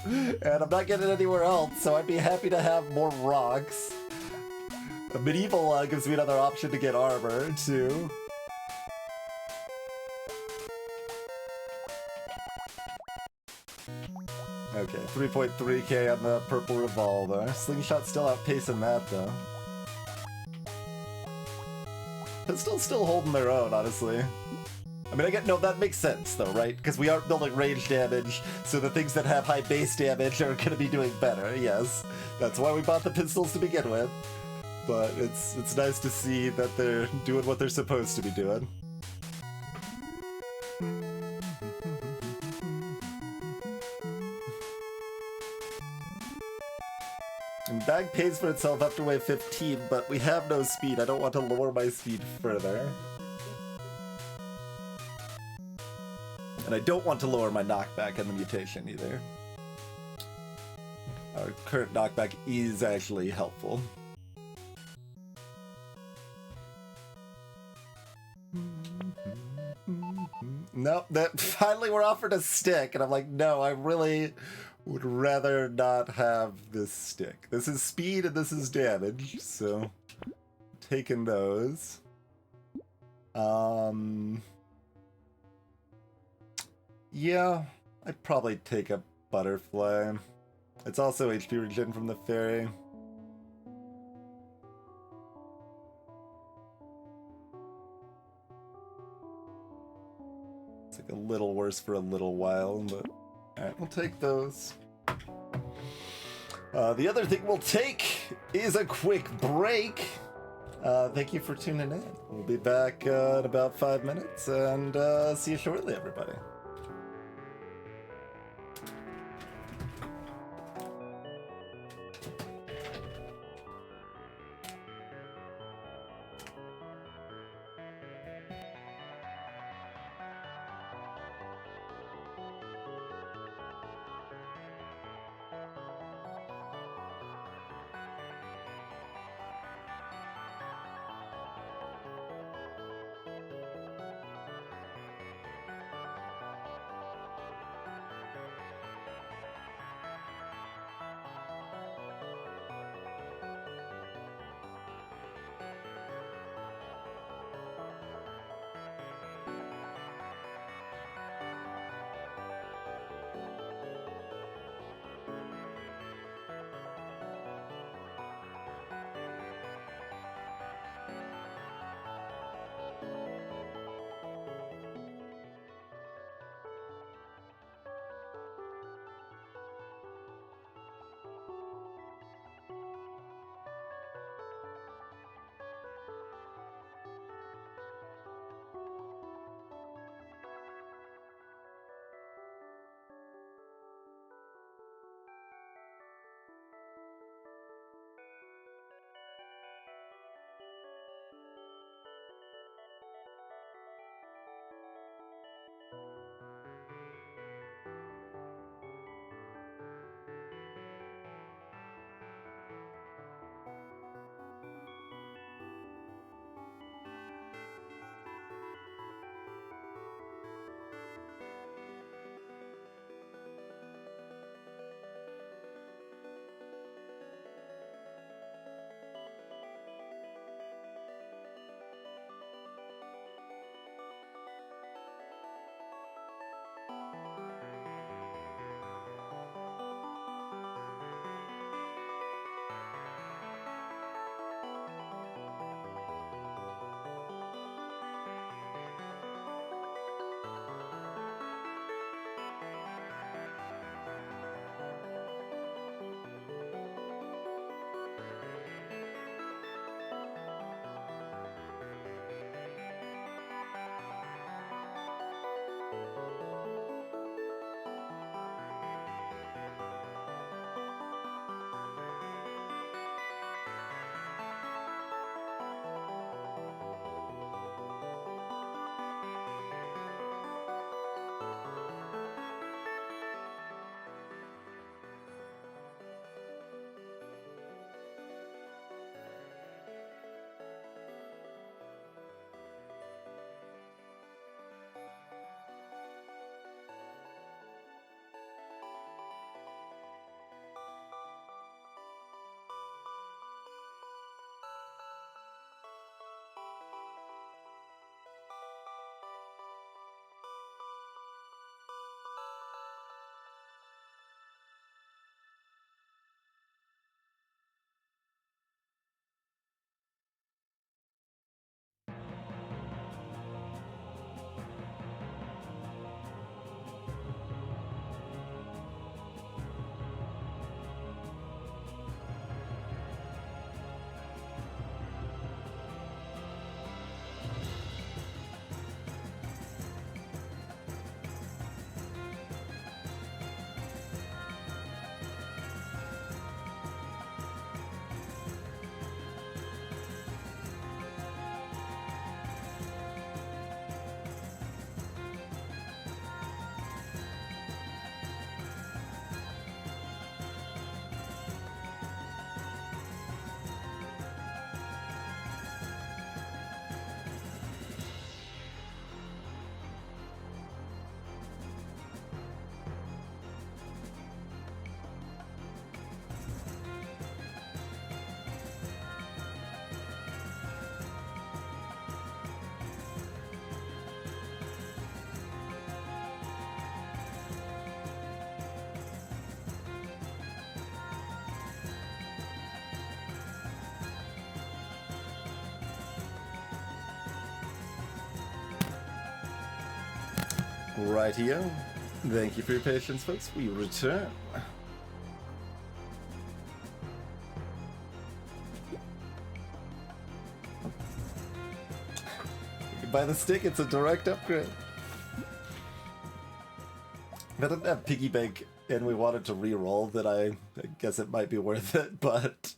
And I'm not getting it anywhere else, so I'd be happy to have more rocks. A medieval gives me another option to get armor, too. Okay, 3.3k on the purple revolver. Slingshot's still outpacing that, though. Pistol's still holding their own, honestly. I mean, no, that makes sense, though, right? Because we aren't building range damage, so the things that have high base damage are going to be doing better, yes. That's why we bought the pistols to begin with. But it's nice to see that they're doing what they're supposed to be doing. And bag pays for itself after wave 15, but we have no speed. I don't want to lower my speed further. And I don't want to lower my knockback in the mutation either. Our current knockback is actually helpful. Nope, finally we're offered a stick, and I'm like, no, I really would rather not have this stick. This is speed and this is damage, so taking those. Yeah, I'd probably take a butterfly. It's also HP regen from the fairy. It's like a little worse for a little while, but alright, we'll take those. The other thing we'll take is a quick break. Thank you for tuning in. We'll be back in about 5 minutes, and see you shortly, everybody. Rightio. Thank you for your patience, folks. We return. You can buy the stick, it's a direct upgrade. If I didn't have piggy bank and we wanted to re-roll, then I guess it might be worth it, but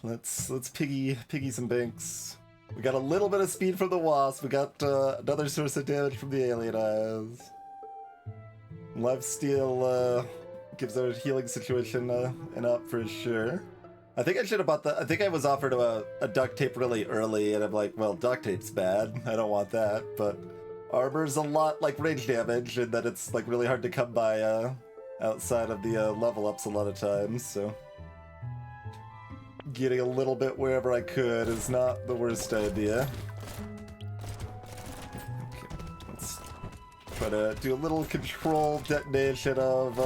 let's piggy some banks. We got a little bit of speed from the wasp. We got another source of damage from the alien eyes. Lifesteal gives our healing situation an up for sure. I think I should have bought the. I think I was offered a duct tape really early, and I'm like, well, duct tape's bad. I don't want that. But armor's a lot like range damage, and that it's like really hard to come by outside of the level ups a lot of times. So getting a little bit wherever I could is not the worst idea. Okay, let's try to do a little controlled detonation of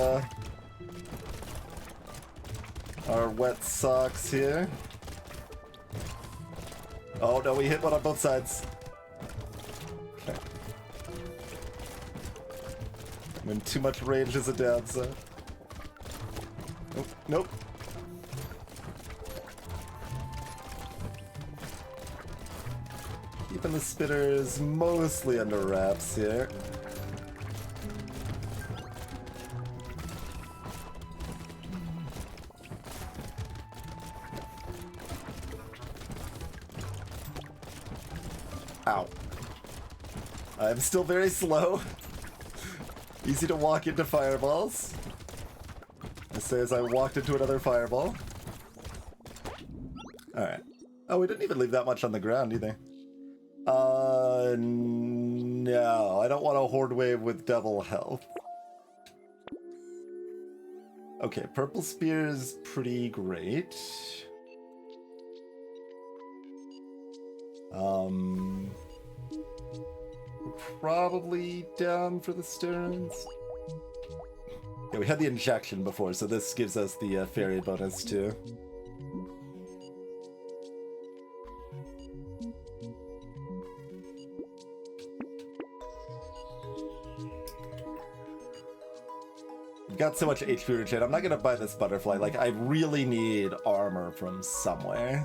our wet socks here. Oh no, we hit one on both sides. Okay. When too much range is a downside. Oh, nope. Keeping the spitters mostly under wraps here. Ow. I'm still very slow. Easy to walk into fireballs. I say as I walked into another fireball. Alright. Oh, we didn't even leave that much on the ground either. No. I don't want a horde wave with double health. Okay, purple spear is pretty great. Probably down for the steroids. Yeah, we had the injection before, so this gives us the fairy bonus too. We've got so much HP regen. I'm not gonna buy this butterfly. Like, I really need armor from somewhere,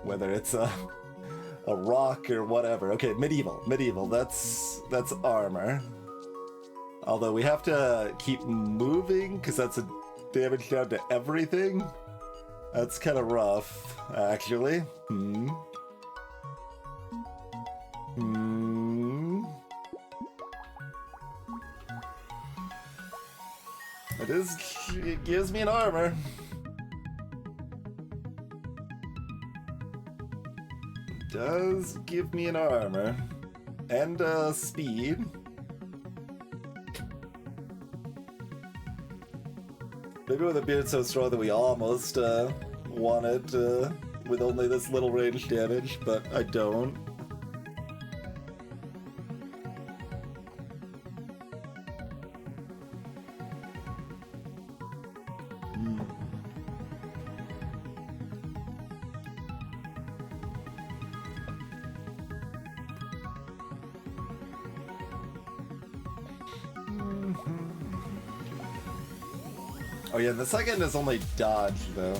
whether it's a rock or whatever. Okay, medieval. That's armor. Although we have to keep moving because that's a damage down to everything. That's kind of rough, actually. It gives me an armor. Does give me an armor and speed. Maybe with a beard so strong that we almost want it with only this little range damage, but I don't. Oh yeah, the second is only dodge, though.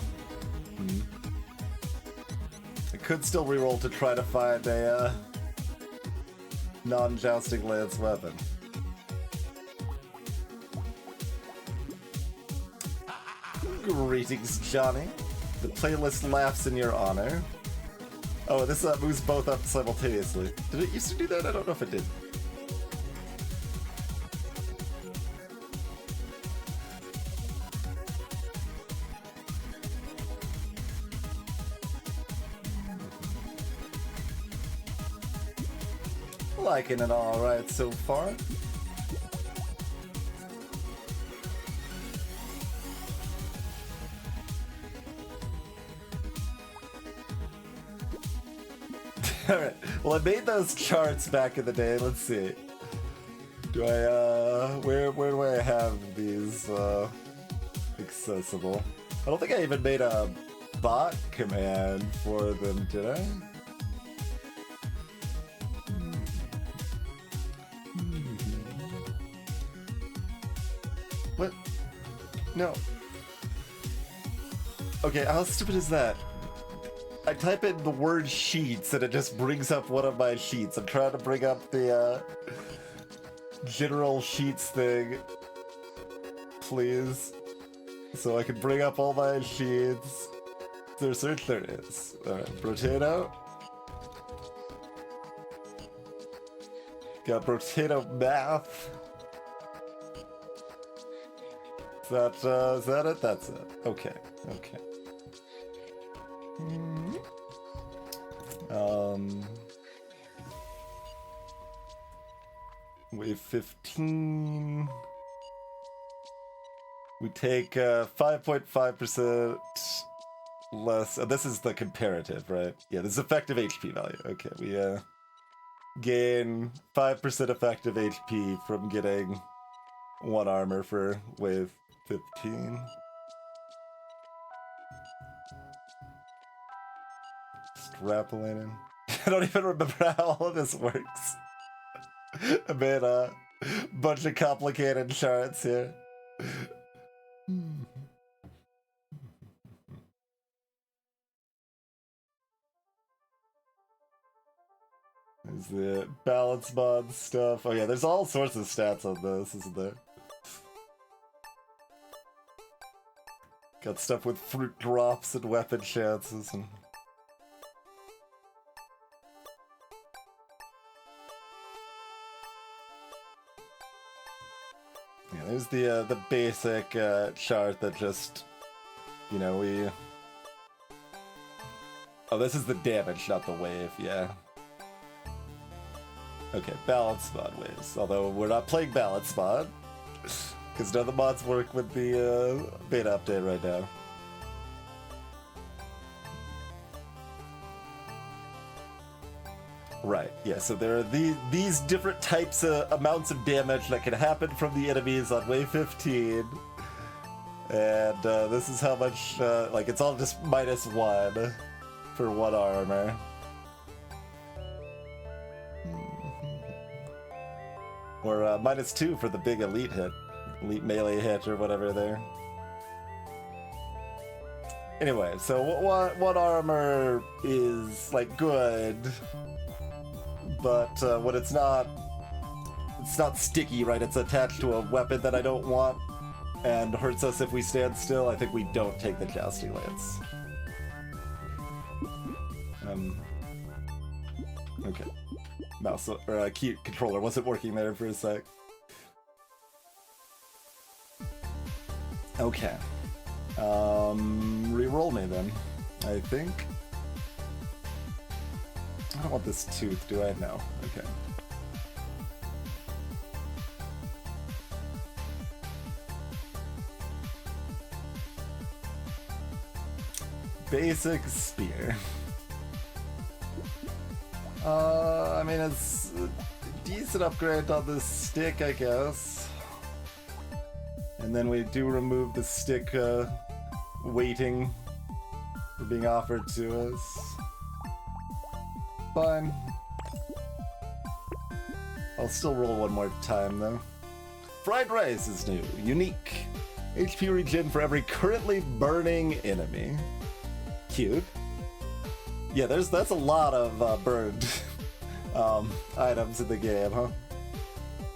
I could still reroll to try to find a non-jousting lance weapon. Greetings, Johnny. The playlist laughs in your honor. Oh, this moves both up simultaneously. Did it used to do that? I don't know if it did. Liking it all right so far. Alright, well I made those charts back in the day, let's see. Do I, where do I have these, accessible? I don't think I even made a bot command for them, did I? What? No. Okay, how stupid is that? I type in the word sheets and it just brings up one of my sheets. I'm trying to bring up the general sheets thing. Please. So I can bring up all my sheets. There it is. Alright, Brotato. Got Brotato math. Is that it? That's it. Okay, okay. Wave 15. We take 5.5% less. This is the comparative, right? Yeah, this is effective HP value. Okay, we gain 5% effective HP from getting 1 armor for wave 15. Extrapolating. I don't even remember how all of this works. I made a bunch of complicated charts here. There's the balance mod stuff. Oh yeah, there's all sorts of stats on this, isn't there? Got stuff with fruit drops and weapon chances and... Yeah, there's the basic chart that just, you know, we... Oh, this is the damage, not the wave, yeah. Okay, balance mod waves. Although we're not playing balance mod, because none of the mods work with the beta update right now. Right, yeah, so there are these different types of amounts of damage that can happen from the enemies on wave 15. And this is how much, like, it's all just -1 for 1 armor. Or -2 for the big elite hit. Elite melee hit or whatever there. Anyway, so what armor is, like, good, but when it's not sticky, right? It's attached to a weapon that I don't want and hurts us if we stand still. I think we don't take the Jousting Lance. Okay. Mouse or key controller wasn't working there for a sec. Okay. Reroll me then, I think. I don't want this tooth, do I? No. Okay. Basic spear. I mean, it's a decent upgrade on the stick, I guess. And then we do remove the stick weighting for being offered to us. Fine. I'll still roll one more time, though. Fried rice is new. Unique. HP regen for every currently burning enemy. Cute. Yeah, that's a lot of burned items in the game, huh?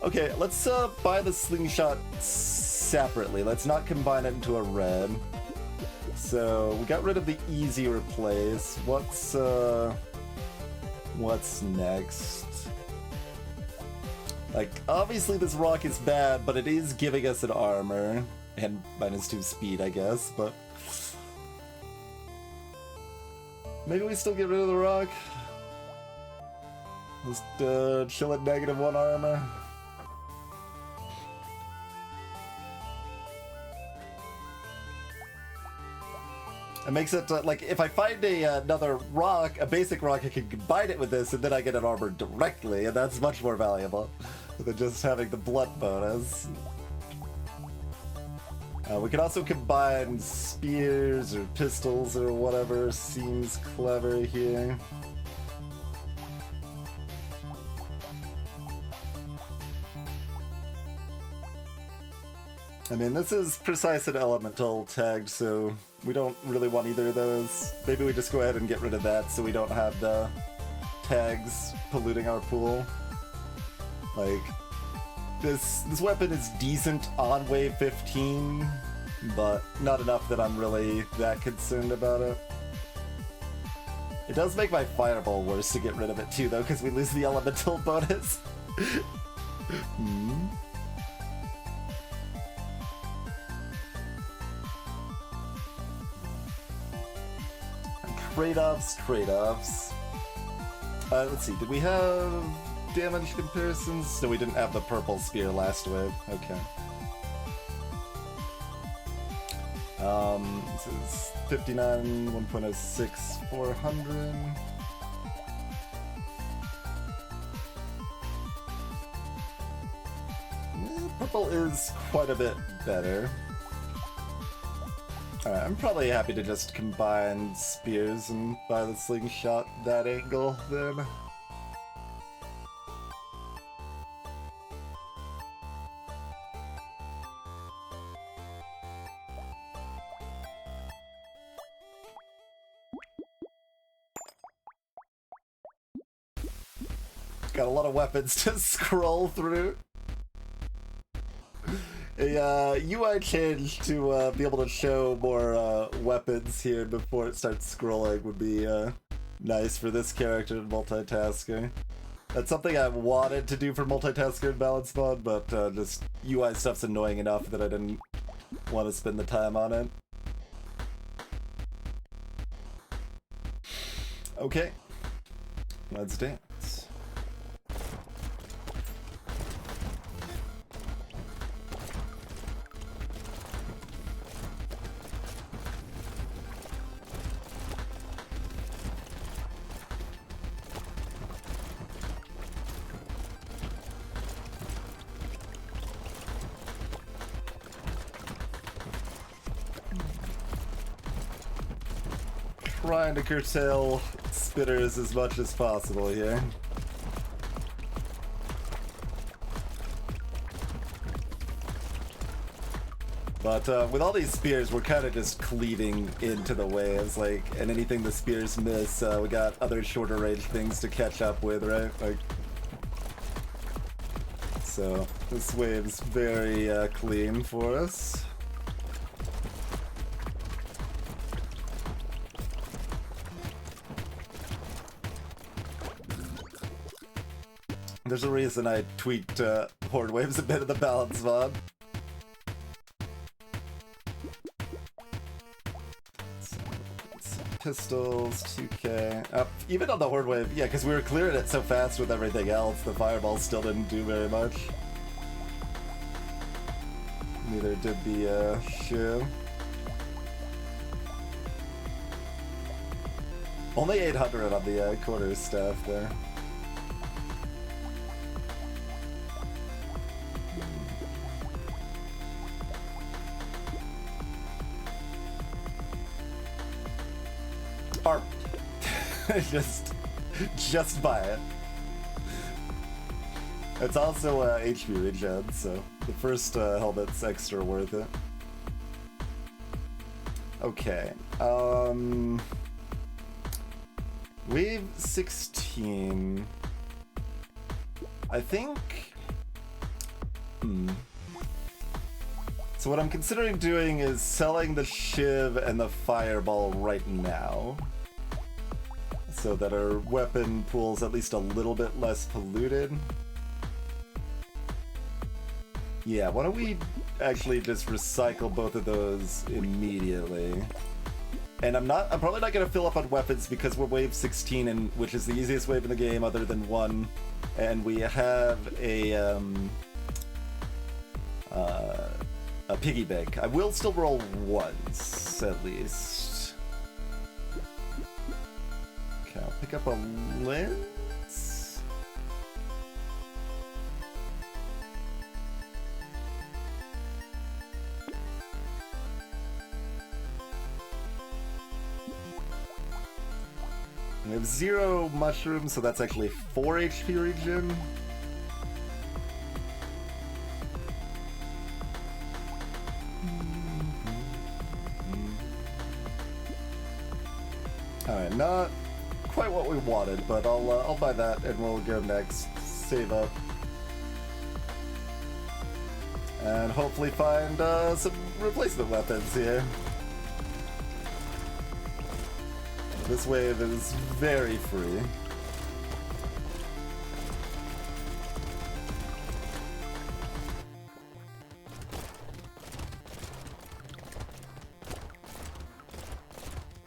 Okay, let's buy the slingshot separately. Let's not combine it into a red. So we got rid of the easy replace. What's next? Like, obviously this rock is bad, but it is giving us an armor and -2 speed, I guess. But maybe we still get rid of the rock. Just chill at -1 armor. It makes it, like, if I find another rock, a basic rock, I can combine it with this, and then I get an armor directly, and that's much more valuable than just having the blunt bonus. We can also combine spears or pistols or whatever seems clever here. I mean, this is precise and elemental tagged, so we don't really want either of those. Maybe we just go ahead and get rid of that so we don't have the tags polluting our pool. Like, this weapon is decent on wave 15, but not enough that I'm really that concerned about it. It does make my fireball worse to get rid of it too, though, because we lose the elemental bonus. Trade-offs. Let's see, did we have damage comparisons? No, we didn't have the purple spear last wave. Okay. This is 59, 1.06, 400. Purple is quite a bit better. Alright, I'm probably happy to just combine spears and buy the slingshot that angle then. Got a lot of weapons to scroll through. A UI change to be able to show more weapons here before it starts scrolling would be nice for this character in multitasker. That's something I wanted to do for multitasker in balance mode, but just UI stuff's annoying enough that I didn't want to spend the time on it. Okay, let's dance. Trying to curtail spitters as much as possible here. But with all these spears, we're kind of just cleaving into the waves, like, and anything the spears miss, we got other shorter range things to catch up with, right? Like, so this wave's very clean for us. There's a reason I tweaked horde waves a bit in the balance mod. Pistols, 2k. Even on the horde wave, yeah, because we were clearing it so fast with everything else, the fireballs still didn't do very much. Neither did the shiv. Only 800 on the quarter staff there. Arp. just buy it. It's also HP regen, so the first helmet's extra worth it. Okay. Wave 16. I think. So what I'm considering doing is selling the shiv and the fireball right now, so that our weapon pool's at least a little bit less polluted. Yeah, why don't we actually just recycle both of those immediately? And I'm probably not gonna fill up on weapons because we're wave 16, and which is the easiest wave in the game other than 1, and we have a piggy bank. I will still roll once, at least. Okay, I'll pick up a lens. We have 0 mushrooms, so that's actually 4 HP regen. Alright, not quite what we wanted, but I'll buy that and we'll go next. Save up. And hopefully find some replacement weapons here. This wave is very free.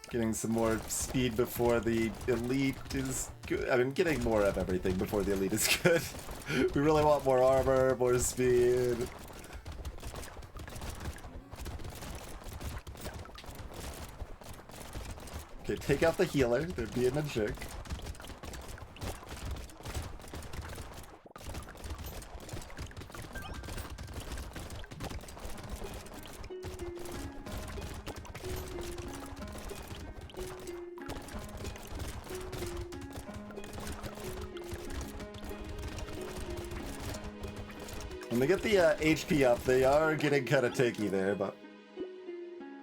Getting some more speed before the elite is good. I mean, getting more of everything before the elite is good. We really want more armor, more speed. Okay, take out the healer. They're being a jerk. When they get the HP up, they are getting kind of tanky there, but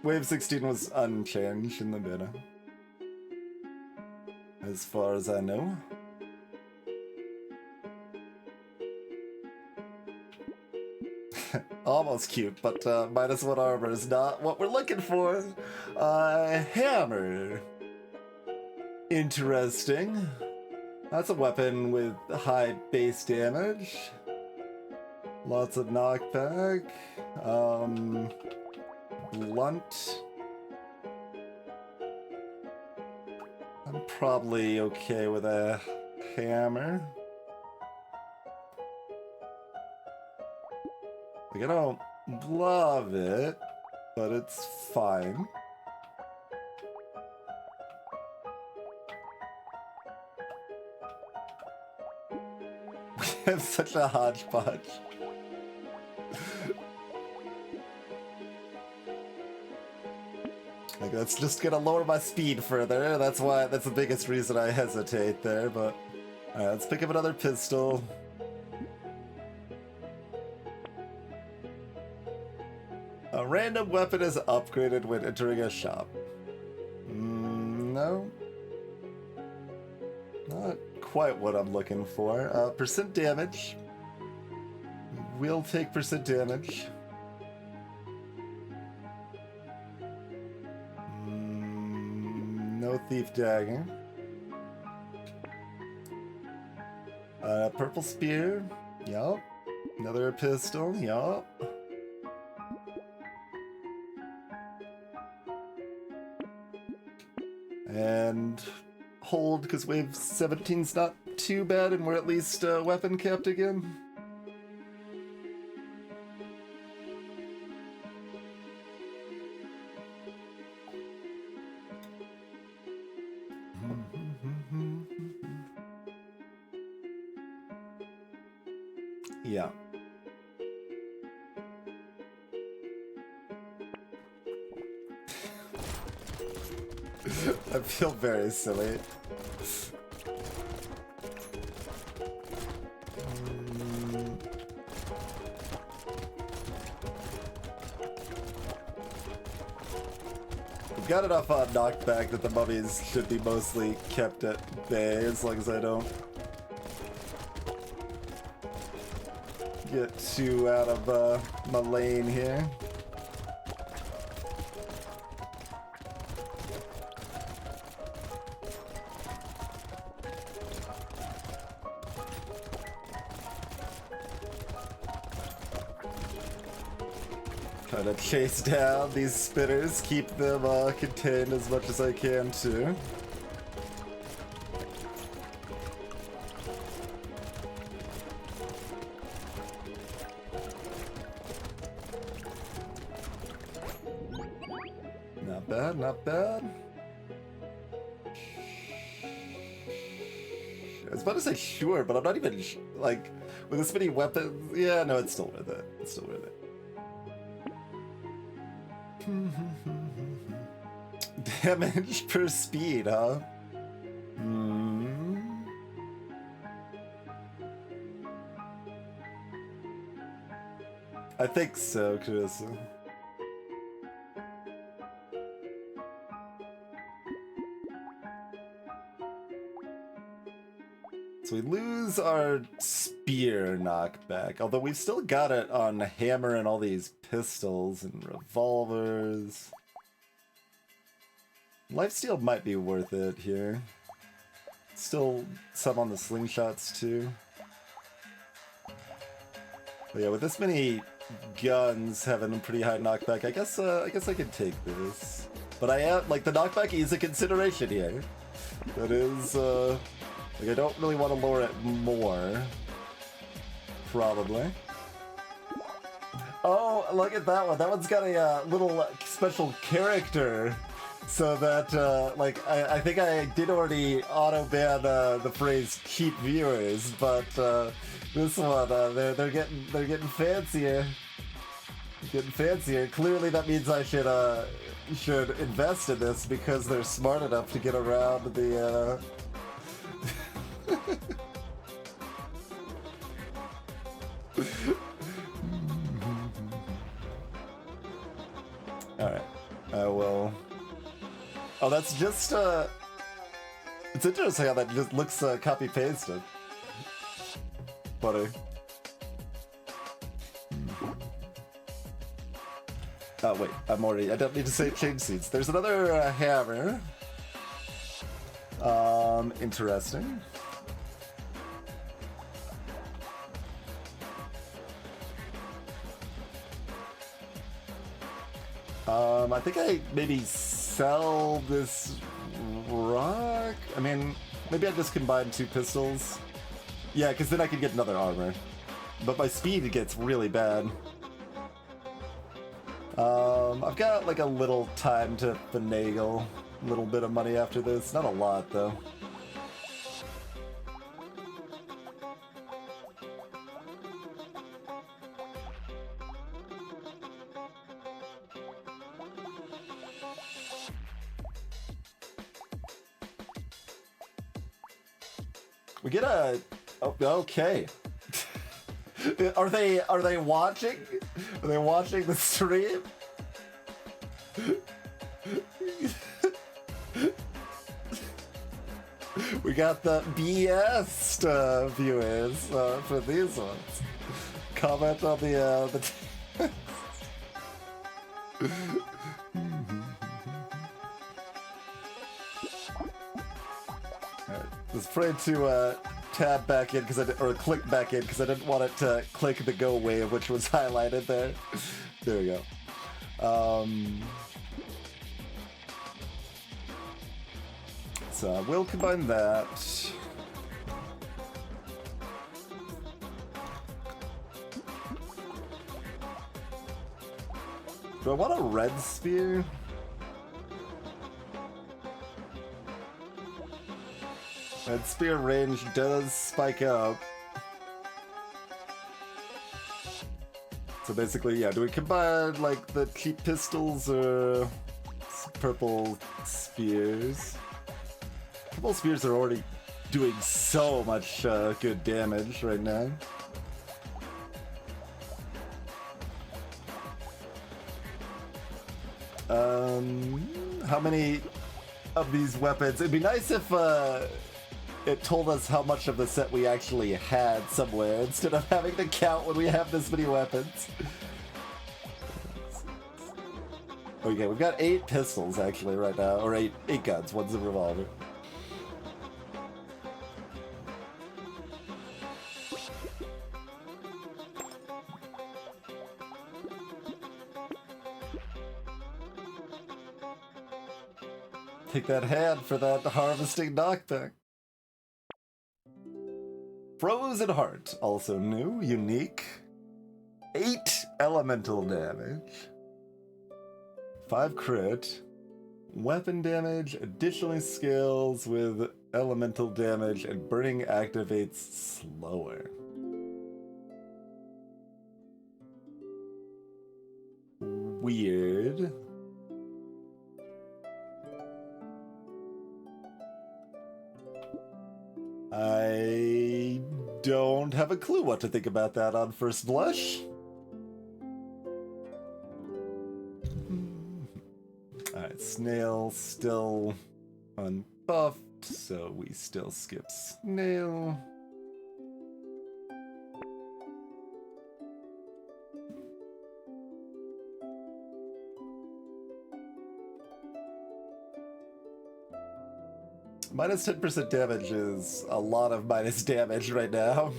Wave 16 was unchanged in the beta. As far as I know. Almost cute, but -1 armor is not what we're looking for. Hammer. Interesting. That's a weapon with high base damage. Lots of knockback. Blunt. I'm probably okay with a hammer. Like, I don't love it, but it's fine. We have such a hodgepodge. Like, that's just gonna lower my speed further. That's the biggest reason I hesitate there, but... Alright, let's pick up another pistol. A random weapon is upgraded when entering a shop. No. Not quite what I'm looking for. Percent damage. We'll take percent damage. No thief dagger. Purple spear. Yup. Another pistol. Yup. And hold, because wave 17's not too bad, and we're at least weapon capped again. Yeah. I feel very silly. We've got enough knockback that the mummies should be mostly kept at bay, as long as I don't get too out of my lane here. Trying to chase down these spitters, keep them contained as much as I can too. Not bad, not bad. I was about to say sure, but I'm not even like with this many weapons. Yeah, no, it's still worth it. It's still worth it. Damage per speed, huh? I think so, Chris. So we lose our spear knockback, although we've still got it on hammer and all these pistols and revolvers. Lifesteal might be worth it here. Still some on the slingshots too. But yeah, with this many guns having a pretty high knockback, I guess I could take this. But I am like the knockback is a consideration here. That is like I don't really want to lower it more. Probably. Oh, look at that one. That one's got a little special character. So that, like, I think I did already auto-ban the phrase "cheap viewers," but this one, they're getting fancier. Getting fancier. Clearly, that means I should invest in this because they're smart enough to get around the. All right, I will. Oh, that's just, it's interesting how that just looks copy-pasted. Funny. Oh, wait, I don't need to say change seats. There's another hammer. Interesting. I think I maybe sell this rock? I mean, maybe I just combine two pistols. Yeah, because then I can get another armor. But my speed gets really bad. I've got like a little time to finagle a little bit of money after this. Not a lot, though. We get a... Oh, okay. Are they watching? Are they watching the stream? We got the BS viewers for these ones. Comment on the text. I was afraid to tab back in or click back in because I didn't want it to click the go wave, which was highlighted there. There we go. So we'll combine that. Do I want a red spear? Red spear range does spike up. So basically, yeah, do we combine like the cheap pistols or purple spears? Purple spears are already doing so much good damage right now. How many of these weapons? It'd be nice if it told us how much of the set we actually had somewhere instead of having to count when we have this many weapons. Okay, we've got 8 pistols actually right now, or 8 guns. One's a revolver. Take that hand for that harvesting knockback. Frozen Heart, also new, unique. 8 elemental damage. 5 crit. Weapon damage additionally scales with elemental damage and burning activates slower. Weird. I don't have a clue what to think about that on first blush. Alright, Snail still unbuffed, so we still skip Snail. Minus 10% damage is a lot of minus damage right now.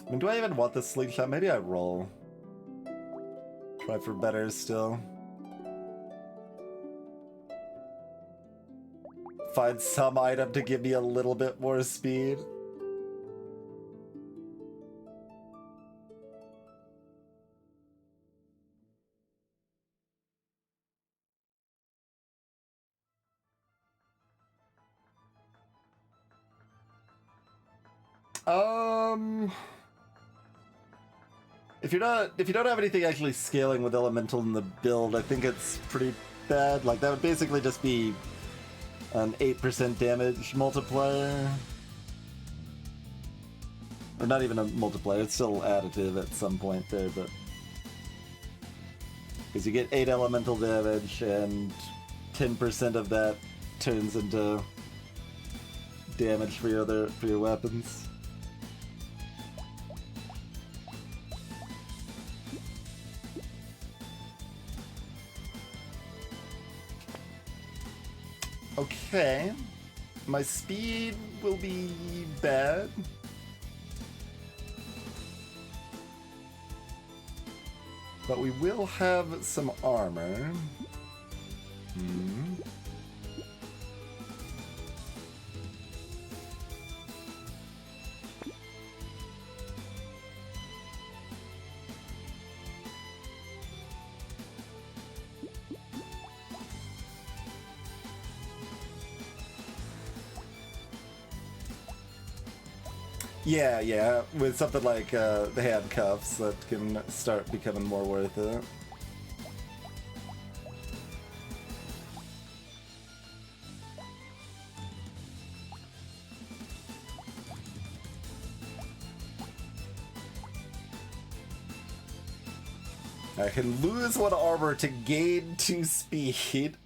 I mean, do I even want the slingshot? Maybe I roll. Try for better still. Find some item to give me a little bit more speed. If you don't have anything actually scaling with elemental in the build, I think it's pretty bad. Like, that would basically just be an 8% damage multiplier. Or not even a multiplier, it's still additive at some point there, but... Because you get 8 elemental damage, and 10% of that turns into damage for your weapons. Okay, my speed will be bad. But we will have some armor. Yeah, with something like the handcuffs, that can start becoming more worth it. I can lose 1 armor to gain 2 speed.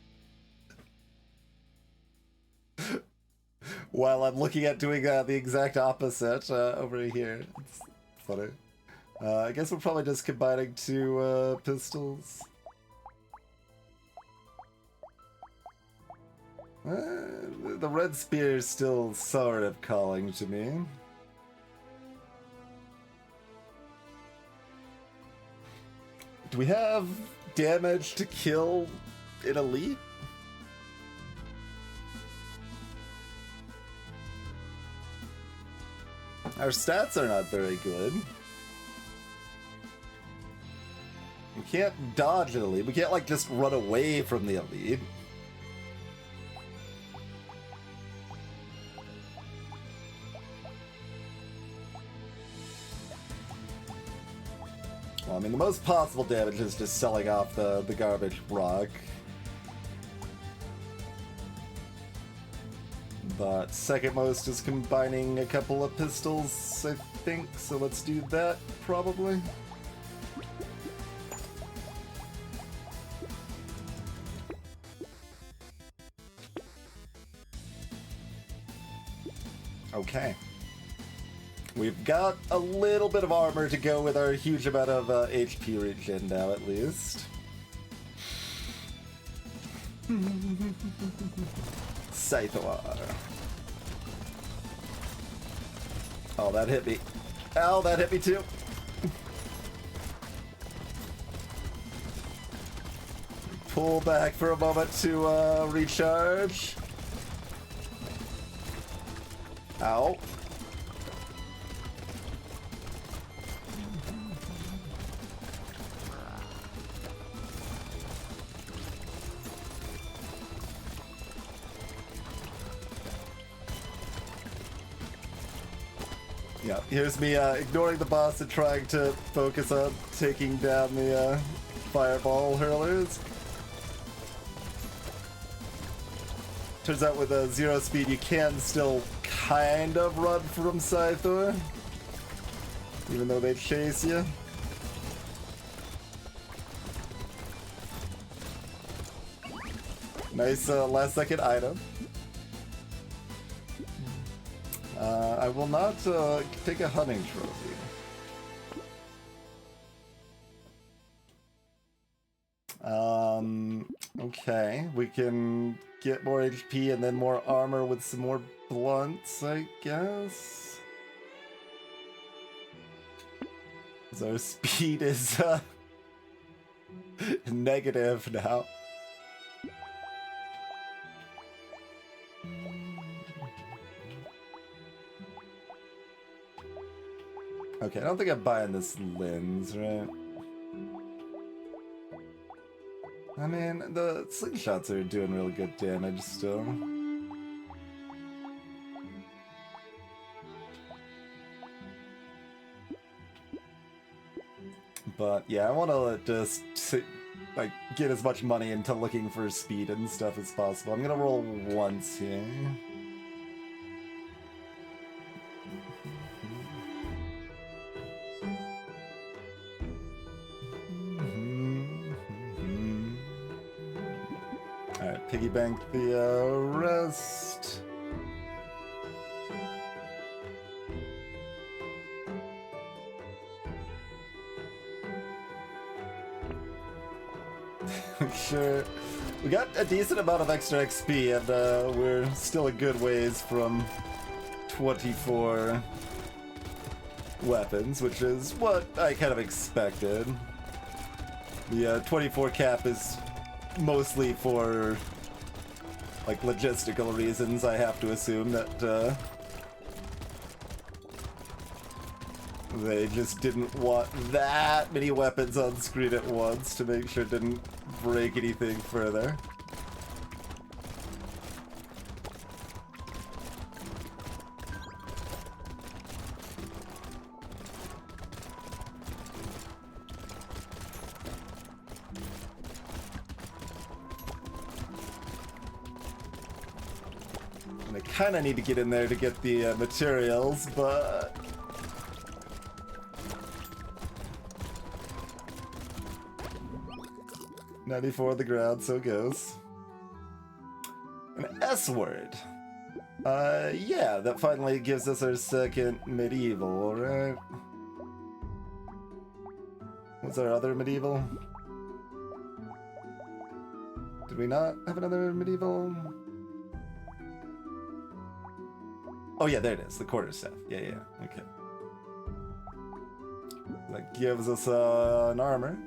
While I'm looking at doing the exact opposite over here. It's funny. I guess we're probably just combining 2 pistols. The red spear is still sort of calling to me. Do we have damage to kill an elite? Our stats are not very good. We can't dodge an elite. We can't, like, just run away from the elite. Well, I mean, the most possible damage is just selling off the garbage rock. But second most is combining a couple of pistols, I think, so let's do that, probably. Okay. We've got a little bit of armor to go with our huge amount of HP regen now, at least. Scythoar. Oh, that hit me. Ow, that hit me too. Pull back for a moment to recharge. Ow. Yeah, here's me ignoring the boss and trying to focus on taking down the fireball hurlers. Turns out with a 0 speed you can still kind of run from Scythoar, even though they chase you. Nice last second item. I will not take a hunting trophy. Okay, we can get more HP and then more armor with some more blunts, I guess. 'Cause our speed is negative now. Okay, I don't think I'm buying this lens, right? I mean, the slingshots are doing really good damage still. But yeah, I want to just like get as much money into looking for speed and stuff as possible. I'm gonna roll once here. Alright, piggy bank the rest. Sure. We got a decent amount of extra XP, and we're still a good ways from 24 weapons, which is what I kind of expected. The 24 cap is mostly for like logistical reasons. I have to assume that they just didn't want that many weapons on screen at once to make sure it didn't break anything further. And I kind of need to get in there to get the materials, but 94 on the ground, so it goes. An S word. Yeah, that finally gives us our second medieval, right? What's our other medieval? Did we not have another medieval? Oh yeah, there it is, the quarterstaff. Yeah, okay. That gives us an armor.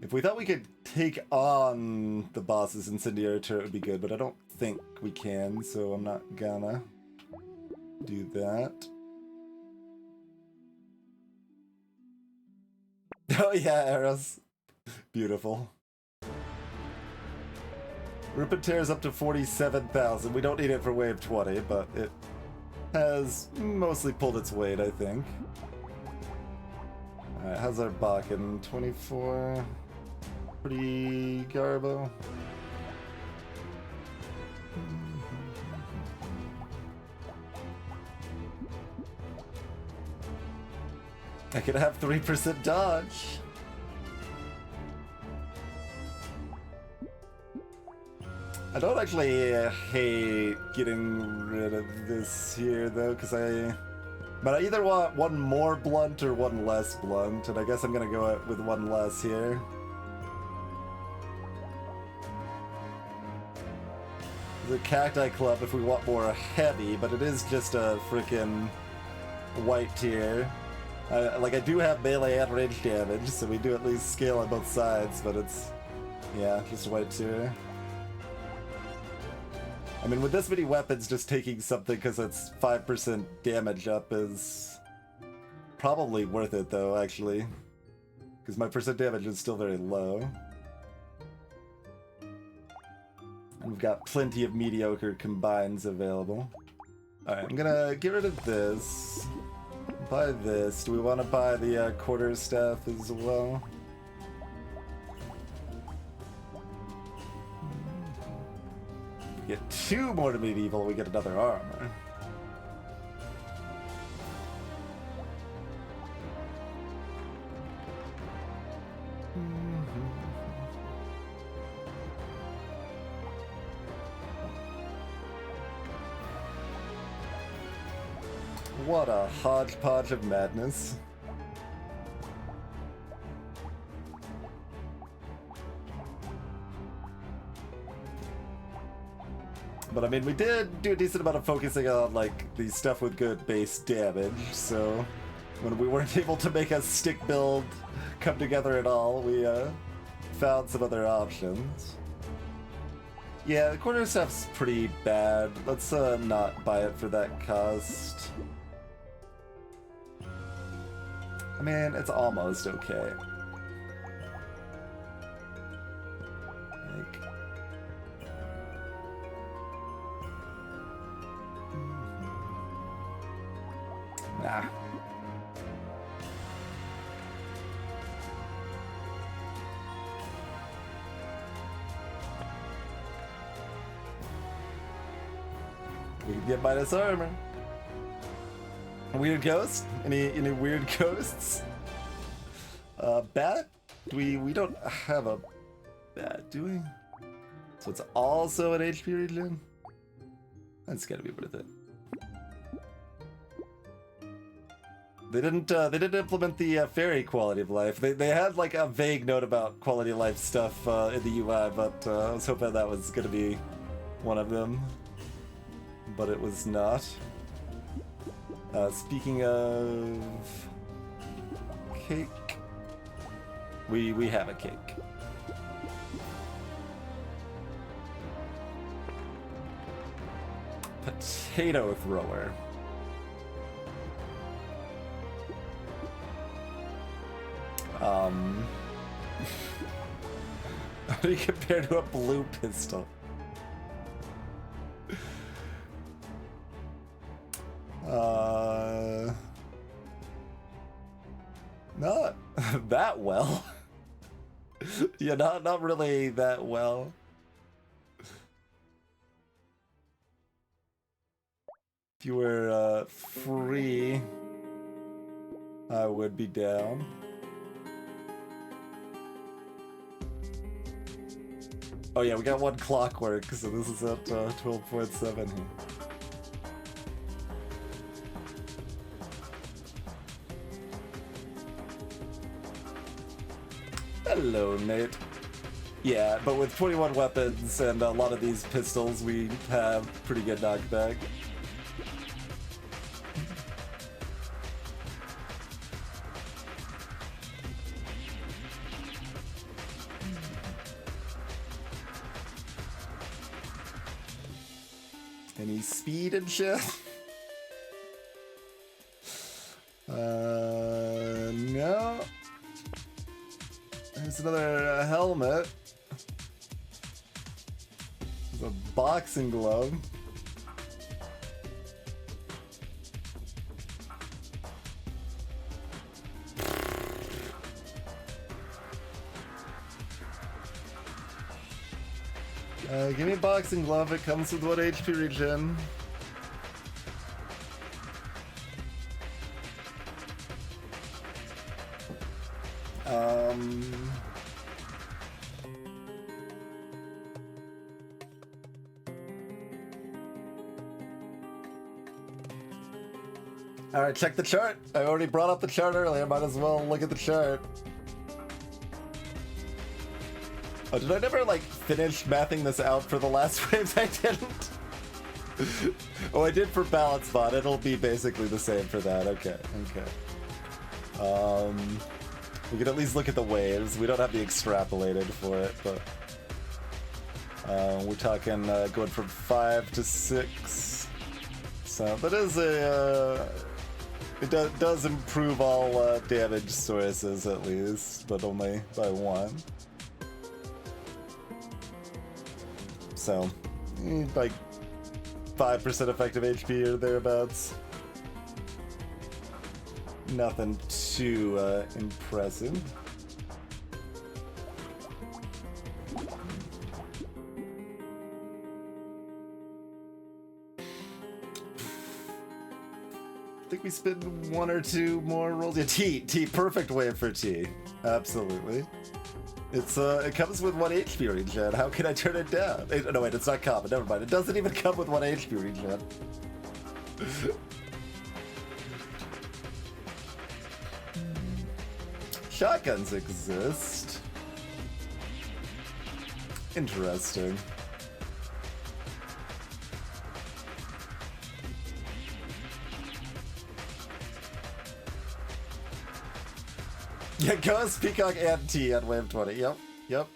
If we thought we could take on the boss's incendiary turret, it would be good, but I don't think we can, so I'm not gonna do that. Oh yeah, arrows. Beautiful. Rip and Tear is up to 47,000. We don't need it for wave 20, but it has mostly pulled its weight, I think. Alright, how's our Bakken? 24... Pretty garbo. I could have 3% dodge. I don't actually hate getting rid of this here though, because but I either want one more blunt or one less blunt, and I guess I'm gonna go with one less here. The Cacti Club if we want more heavy, but it is just a freaking white tier. Like, I do have melee and range damage, so we do at least scale on both sides, but it's, yeah, just a white tier. I mean, with this many weapons, just taking something because it's 5% damage up is probably worth it, though, actually. Because my percent damage is still very low. And we've got plenty of mediocre combines available. Alright, I'm gonna get rid of this. Buy this. Do we want to buy the quarterstaff as well? We get 2 more to medieval, we get another armor. What a hodgepodge of madness. But I mean, we did do a decent amount of focusing on like the stuff with good base damage, so when we weren't able to make a stick build come together at all, we found some other options. Yeah, the corner stuff's pretty bad. Let's not buy it for that cost. I mean, it's almost okay. Like, nah. We can get minus armor. Weird ghost? Any weird ghosts? Bat? We don't have a bat, do we? So it's also an HP regen? That's gotta be worth it. They didn't implement the fairy quality of life. They had like a vague note about quality of life stuff in the UI, but I was hoping that was gonna be one of them. But it was not. Speaking of cake, we have a cake. Potato thrower. How do you compare to a blue pistol? Not that well. Yeah, not really that well. If you were free, I would be down. Oh yeah, we got one clockwork, so this is at 12.7 here. Hello, Nate. Yeah, but with 21 weapons and a lot of these pistols, we have pretty good knockback. Any speed and shit? No. There's another helmet. There's a boxing glove. Give me a boxing glove. It comes with 1 HP regen. Alright, check the chart. I already brought up the chart earlier. Might as well look at the chart. Oh, did I never, like, finish mathing this out for the last waves? I didn't. Oh, I did for balance bot. It'll be basically the same for that. Okay, okay. We can at least look at the waves. We don't have the extrapolated for it, but... we're talking going from 5 to 6. So that is a... it does improve all damage sources, at least, but only by 1. So, like 5% effective HP or thereabouts. Nothing too impressive. I think we spend 1 or 2 more rolls. Yeah, T, perfect wave for T. Absolutely. It's it comes with 1 HP regen. How can I turn it down? No wait, it's not common. Never mind. It doesn't even come with 1 HP regen. Shotguns exist. Yeah, Ghost, Peacock, and T on wave 20. Yep, yep.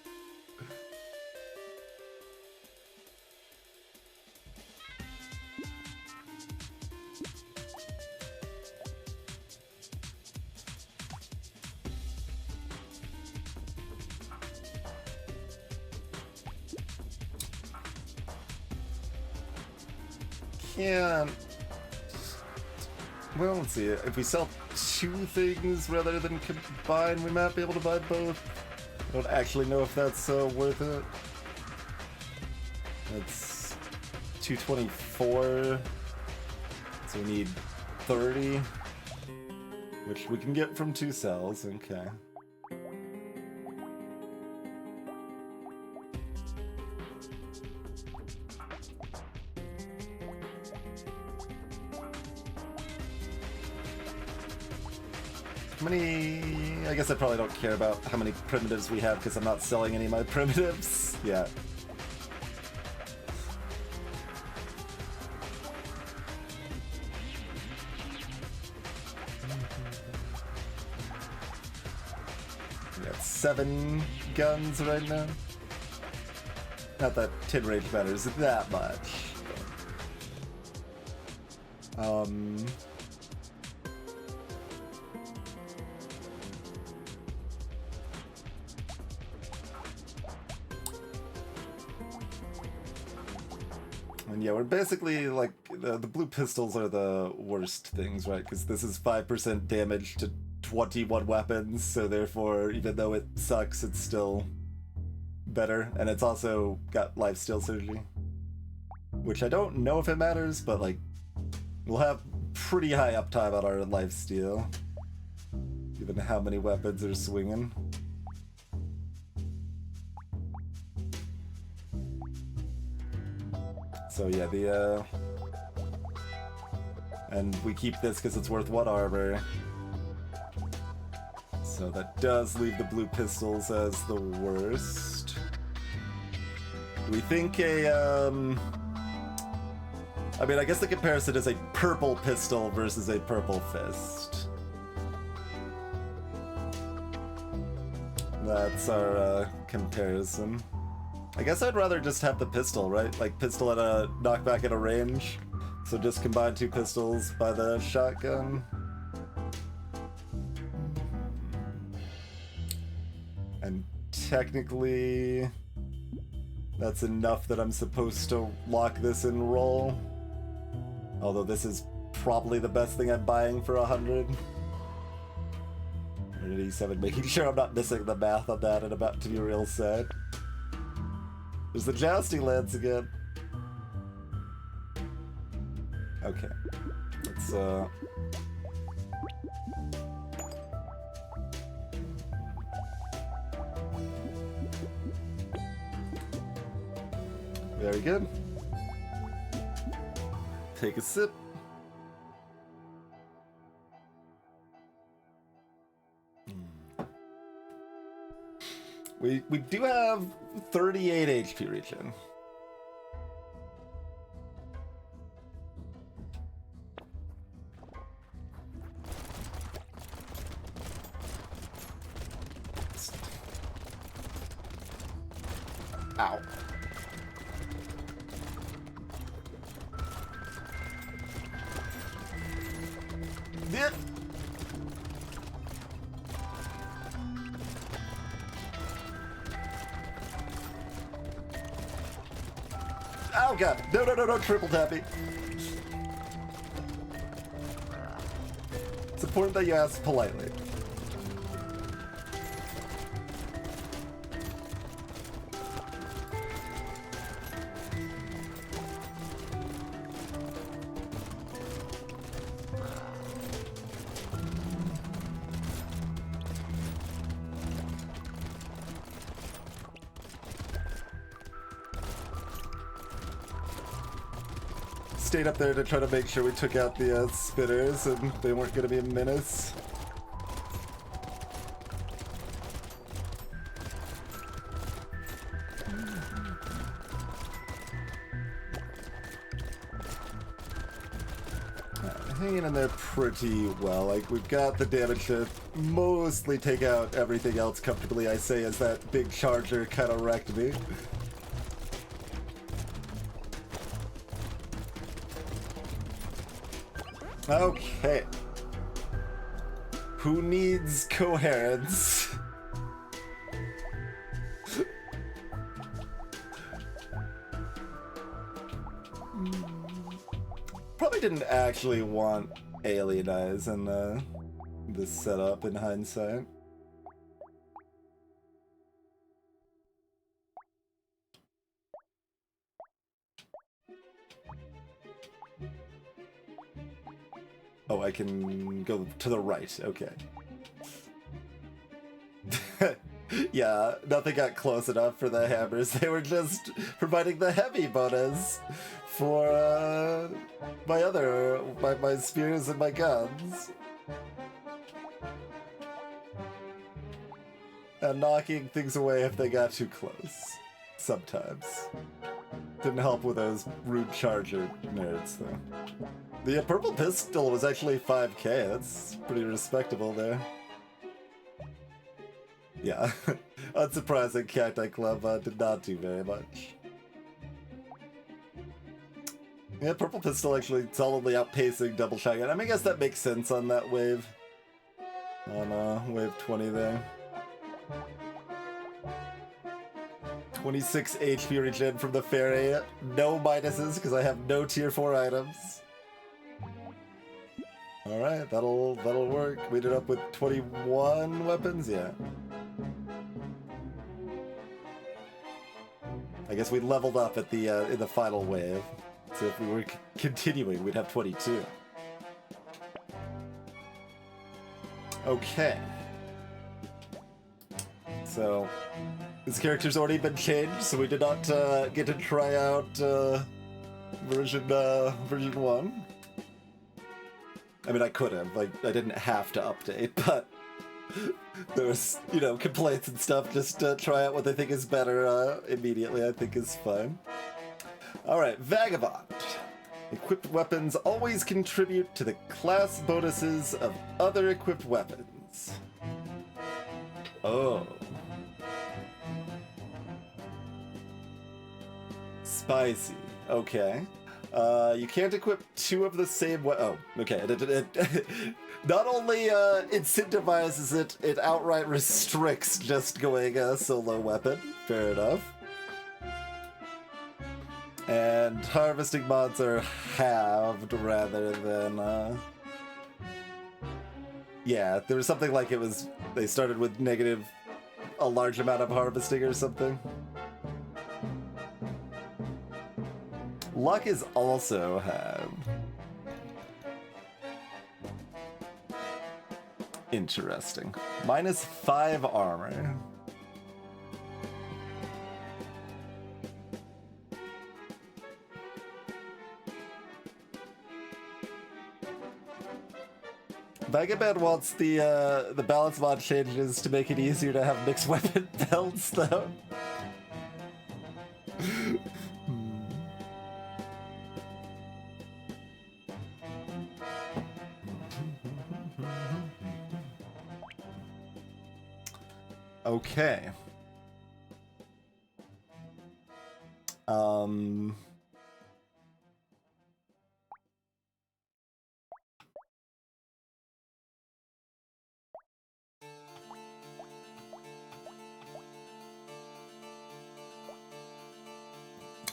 Can't. Well, let's see. If we sell 2 things rather than combine, we might be able to buy both. I don't actually know if that's worth it. That's 224. So we need 30, which we can get from 2 cells. Okay. How many... I guess I probably don't care about how many primitives we have because I'm not selling any of my primitives yet. We got 7 guns right now. Not that 10 range matters that much. But... And yeah, we're basically like, the blue pistols are the worst things, right? Because this is 5% damage to 21 weapons, so therefore, even though it sucks, it's still better. And it's also got lifesteal surgery, which I don't know if it matters, but like, we'll have pretty high uptime on our lifesteal, given how many weapons are swinging. So yeah, and we keep this because it's worth 1 armor. So that does leave the blue pistols as the worst. Do we think I mean, I guess the comparison is a purple pistol versus a purple fist. That's our comparison. I guess I'd rather just have the pistol, right? Like, pistol at a knockback at a range. So just combine 2 pistols by the shotgun. And technically, that's enough that I'm supposed to lock this and roll. Although this is probably the best thing I'm buying for 100. 187, making sure I'm not missing the math on that and about to be real sad. There's the jousting lance again. Okay. Let's, Very good. Take a sip. We do have 38 HP regen. Ow. Yeah. Oh god, no, triple tappy. It's important that you ask politely. Stayed up there to try to make sure we took out the spitters and they weren't going to be a menace. hanging in there pretty well. Like, we've got the damage to mostly take out everything else comfortably, I say, as that big charger kind of wrecked me. Okay. Who needs coherence? Probably didn't actually want Alien Eyes in this setup in hindsight. Oh, I can go to the right, okay. Yeah, nothing got close enough for the hammers. They were just providing the heavy bonus for my spears and my guns. And knocking things away if they got too close. Sometimes. Didn't help with those rude charger nerds, though. The purple pistol was actually 5k. That's pretty respectable there. Yeah. Unsurprising, Cacti Club did not do very much. Yeah, purple pistol actually solidly outpacing double shotgun. I mean, I guess that makes sense on that wave. On wave 20 there. 26 HP regen from the fairy. No minuses because I have no tier 4 items. Alright, that'll work. We ended up with 21 weapons, yeah. I guess we leveled up at the in the final wave. So if we were continuing, we'd have 22. Okay. So this character's already been changed, so we did not get to try out version 1. I mean, I could have. Like, I didn't have to update, but there was, you know, complaints and stuff. Just try out what they think is better immediately, I think is fine. Alright, Vagabond. Equipped weapons always contribute to the class bonuses of other equipped weapons. Oh. Spicy. Okay. You can't equip 2 of the same oh, okay. Not only incentivizes it, it outright restricts just going a solo weapon. Fair enough. And harvesting mods are halved rather than, yeah, there was something like they started with negative a large amount of harvesting or something. Luck is also halved. Interesting. -5 armor. Vagabond wants the balance mod changes to make it easier to have mixed weapon builds, though. Okay.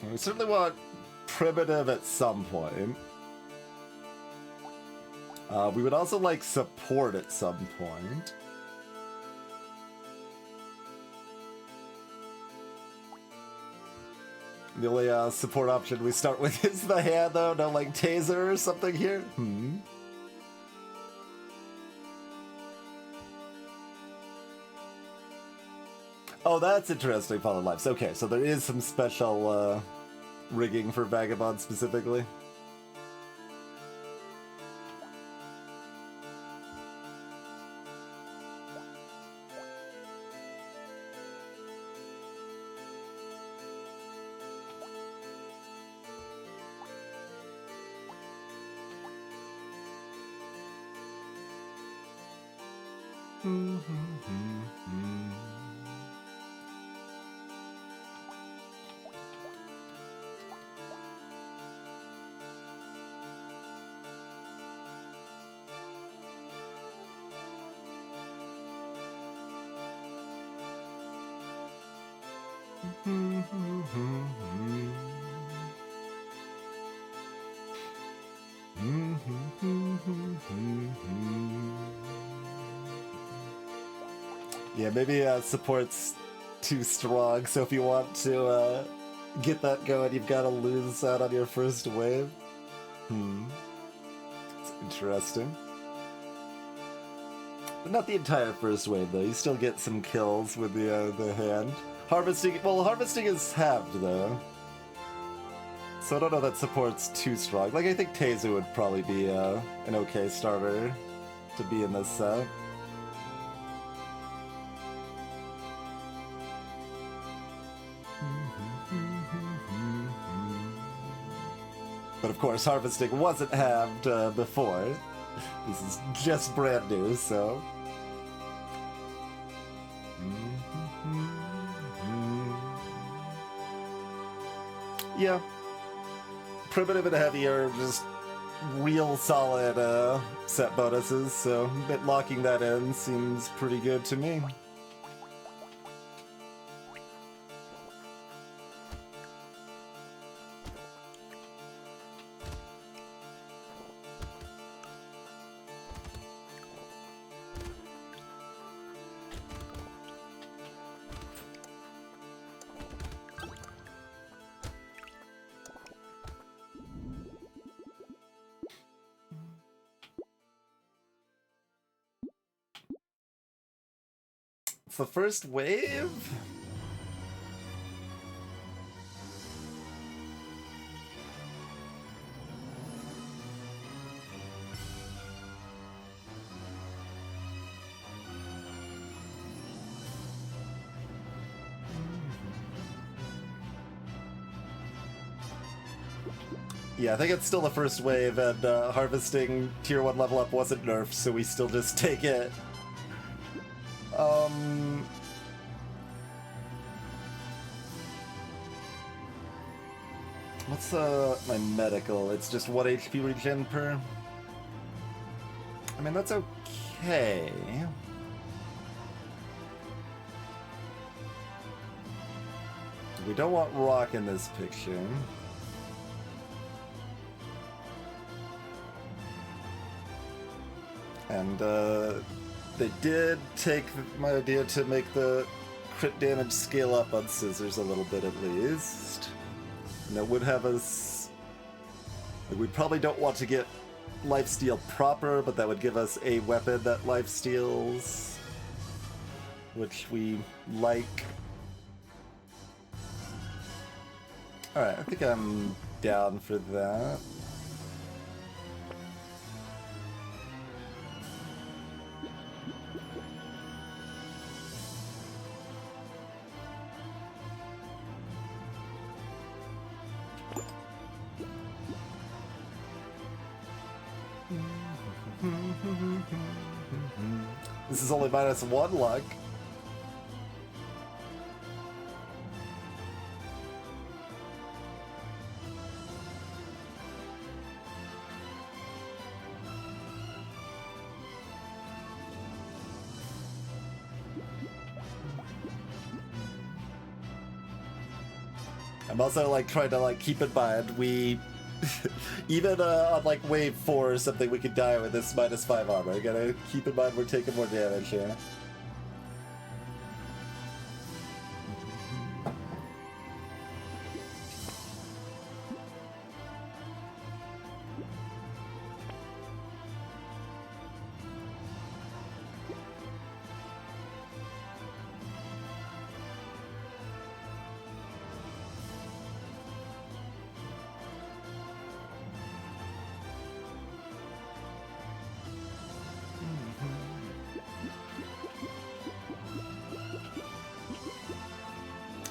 We certainly want primitive at some point. We would also like support at some point. The only support option we start with is the hand, though. No, like, taser or something here? Oh, that's interesting, Fallen Lives. Okay, so there is some special rigging for Vagabond specifically. Yeah, maybe support's too strong, so if you want to get that going, you've got to lose out on your first wave. It's interesting. But not the entire first wave, though. You still get some kills with the hand. Harvesting, well, harvesting is halved, though. So I don't know that support's too strong. Like, I think Tezu would probably be an okay starter to be in this set. But of course, harvesting wasn't halved before. This is just brand new, so... Yeah. Primitive and heavy are just real solid set bonuses, so locking that in seems pretty good to me. It's the first wave? Yeah, I think it's still the first wave, and harvesting tier 1 level up wasn't nerfed, so we still just take it. What's my medical? It's just 1 HP regen per? I mean, that's okay. We don't want rock in this picture. And they did take my idea to make the crit damage scale up on scissors a little bit at least. And that would have us... we probably don't want to get lifesteal proper, but that would give us a weapon that lifesteals, which we like. Alright, I think I'm down for that. This is only -1 luck. I'm also like trying to like keep in mind we even on like wave 4 or something we could die with this -5 armor. I gotta keep in mind we're taking more damage here.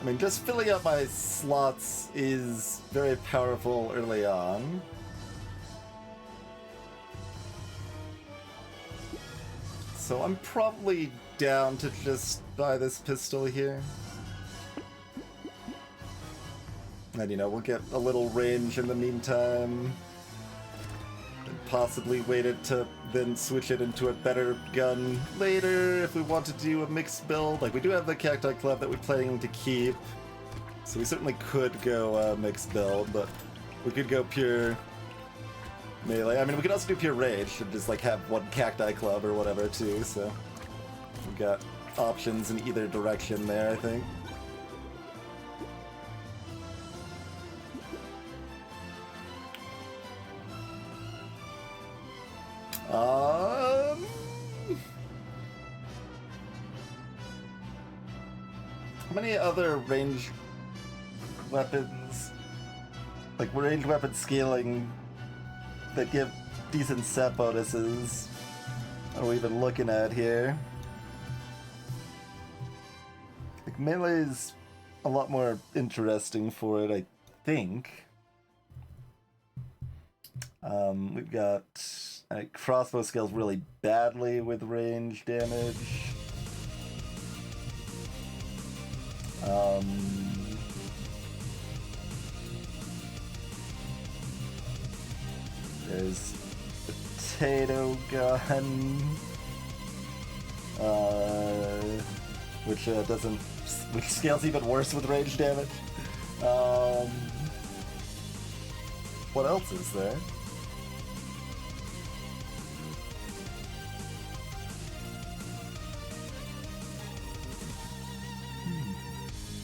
I mean, just filling up my slots is very powerful early on. So I'm probably down to just buy this pistol here. And, you know, we'll get a little range in the meantime. And possibly wait it to then switch it into a better gun later if we want to do a mixed build. Like, we do have the Cacti Club that we're planning to keep. So we certainly could go mixed build, but we could go pure melee. I mean, we could also do pure rage and just, like, have one Cacti Club or whatever, too. So we've got options in either direction there, I think. How many other ranged weapons, like ranged weapon scaling, that give decent set bonuses are we even looking at here? Like melee's a lot more interesting for it, I think. We've got crossbow scales really badly with range damage. There's potato gun, which scales even worse with range damage. What else is there?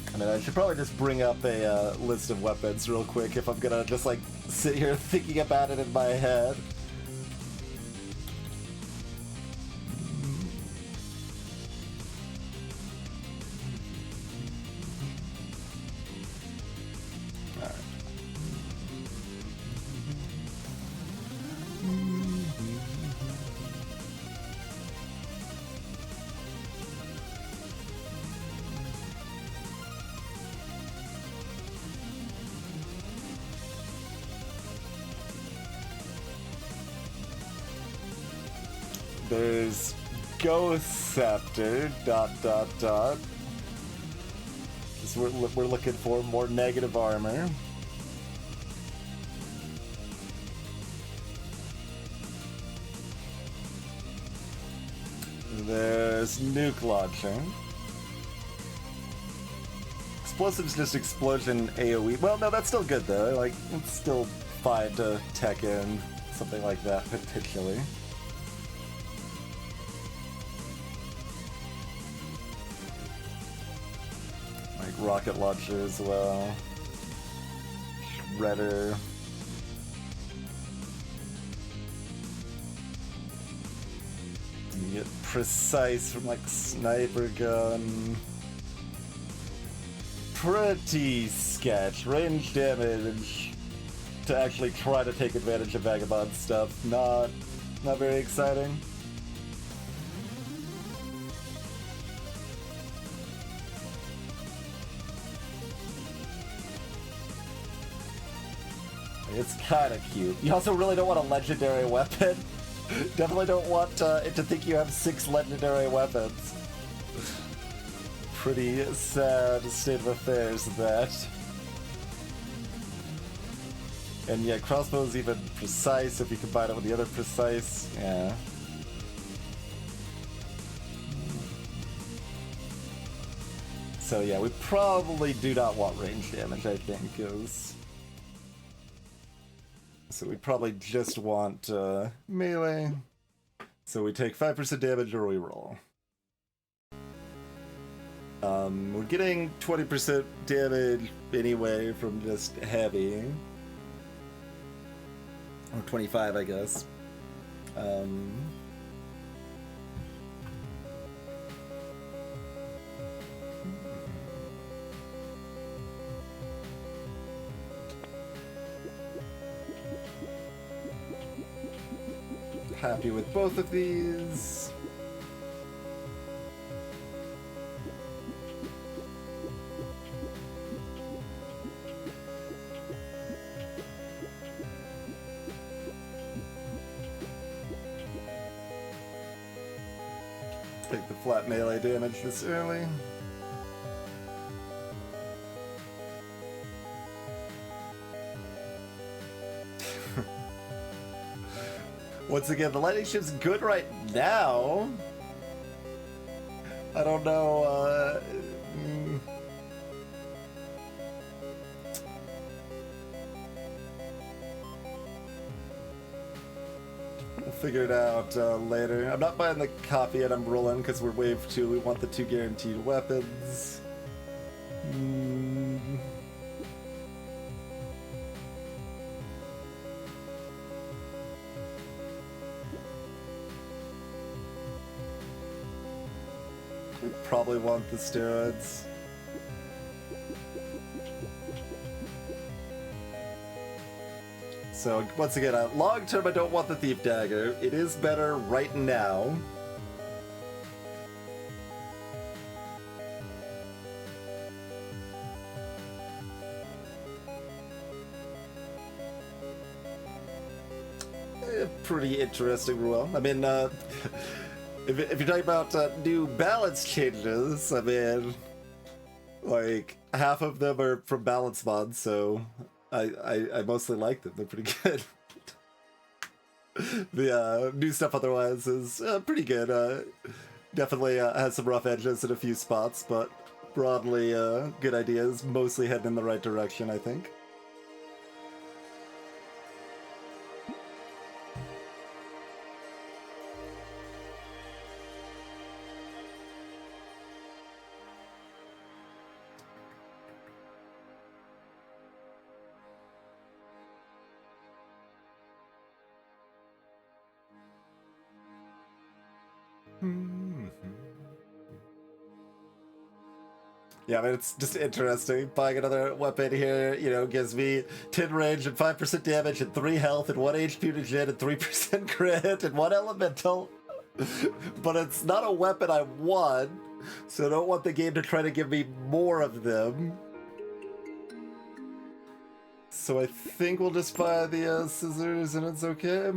I mean, I should probably just bring up a list of weapons real quick if I'm gonna just, like, sit here thinking about it in my head. Alright. There's Ghost Scepter, ... Because we're looking for more negative armor. There's Nuke Launcher. Explosive's just explosion AoE. Well, no, that's still good though. Like, it's still fine to tech in something like that, potentially. Rocket launcher as well. Shredder. You get precise from like sniper gun. Pretty sketch. Range damage to actually try to take advantage of Vagabond stuff. Not very exciting. It's kind of cute. You also really don't want a legendary weapon. Definitely don't want it to think you have 6 legendary weapons. Pretty sad state of affairs, that. And yeah, crossbow's even precise if you combine it with the other precise. Yeah. So yeah, we probably do not want range damage, I think, because... So we probably just want melee. So we take 5% damage or we roll. We're getting 20% damage anyway from just heavy. Or 25, I guess. Happy with both of these. take the flat melee damage this early. Once again, the lightning shift's good right now. I don't know, We'll figure it out later. I'm not buying the copy yet, I'm rolling because we're wave 2. We want the 2 guaranteed weapons. We probably want the steroids. So, once again, long term I don't want the Thief Dagger. It is better right now. Pretty interesting rule. I mean, if you're talking about new balance changes, I mean, like, half of them are from balance mods, so I mostly like them. They're pretty good. The new stuff otherwise is pretty good. Definitely has some rough edges in a few spots, but broadly good ideas. Mostly heading in the right direction, I think. Yeah, I mean, it's just interesting. Buying another weapon here, you know, gives me 10 range and 5% damage and 3 health and 1 HP to gen and 3% crit and 1 elemental. But it's not a weapon I want, so I don't want the game to try to give me more of them. So I think we'll just buy the scissors and it's okay.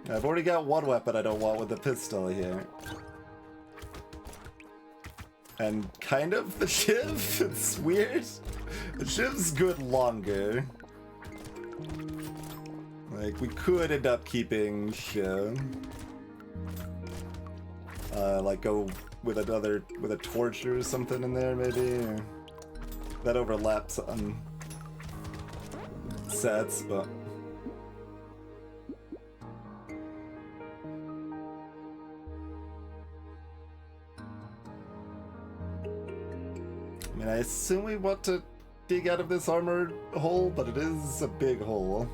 I've already got one weapon I don't want with the pistol here. And kind of the shiv. It's weird. The shiv's good longer. Like, we could end up keeping shiv. Like go with a torch or something in there maybe. Or that overlaps on sets, but I mean, I assume we want to dig out of this armored hole, but it is a big hole.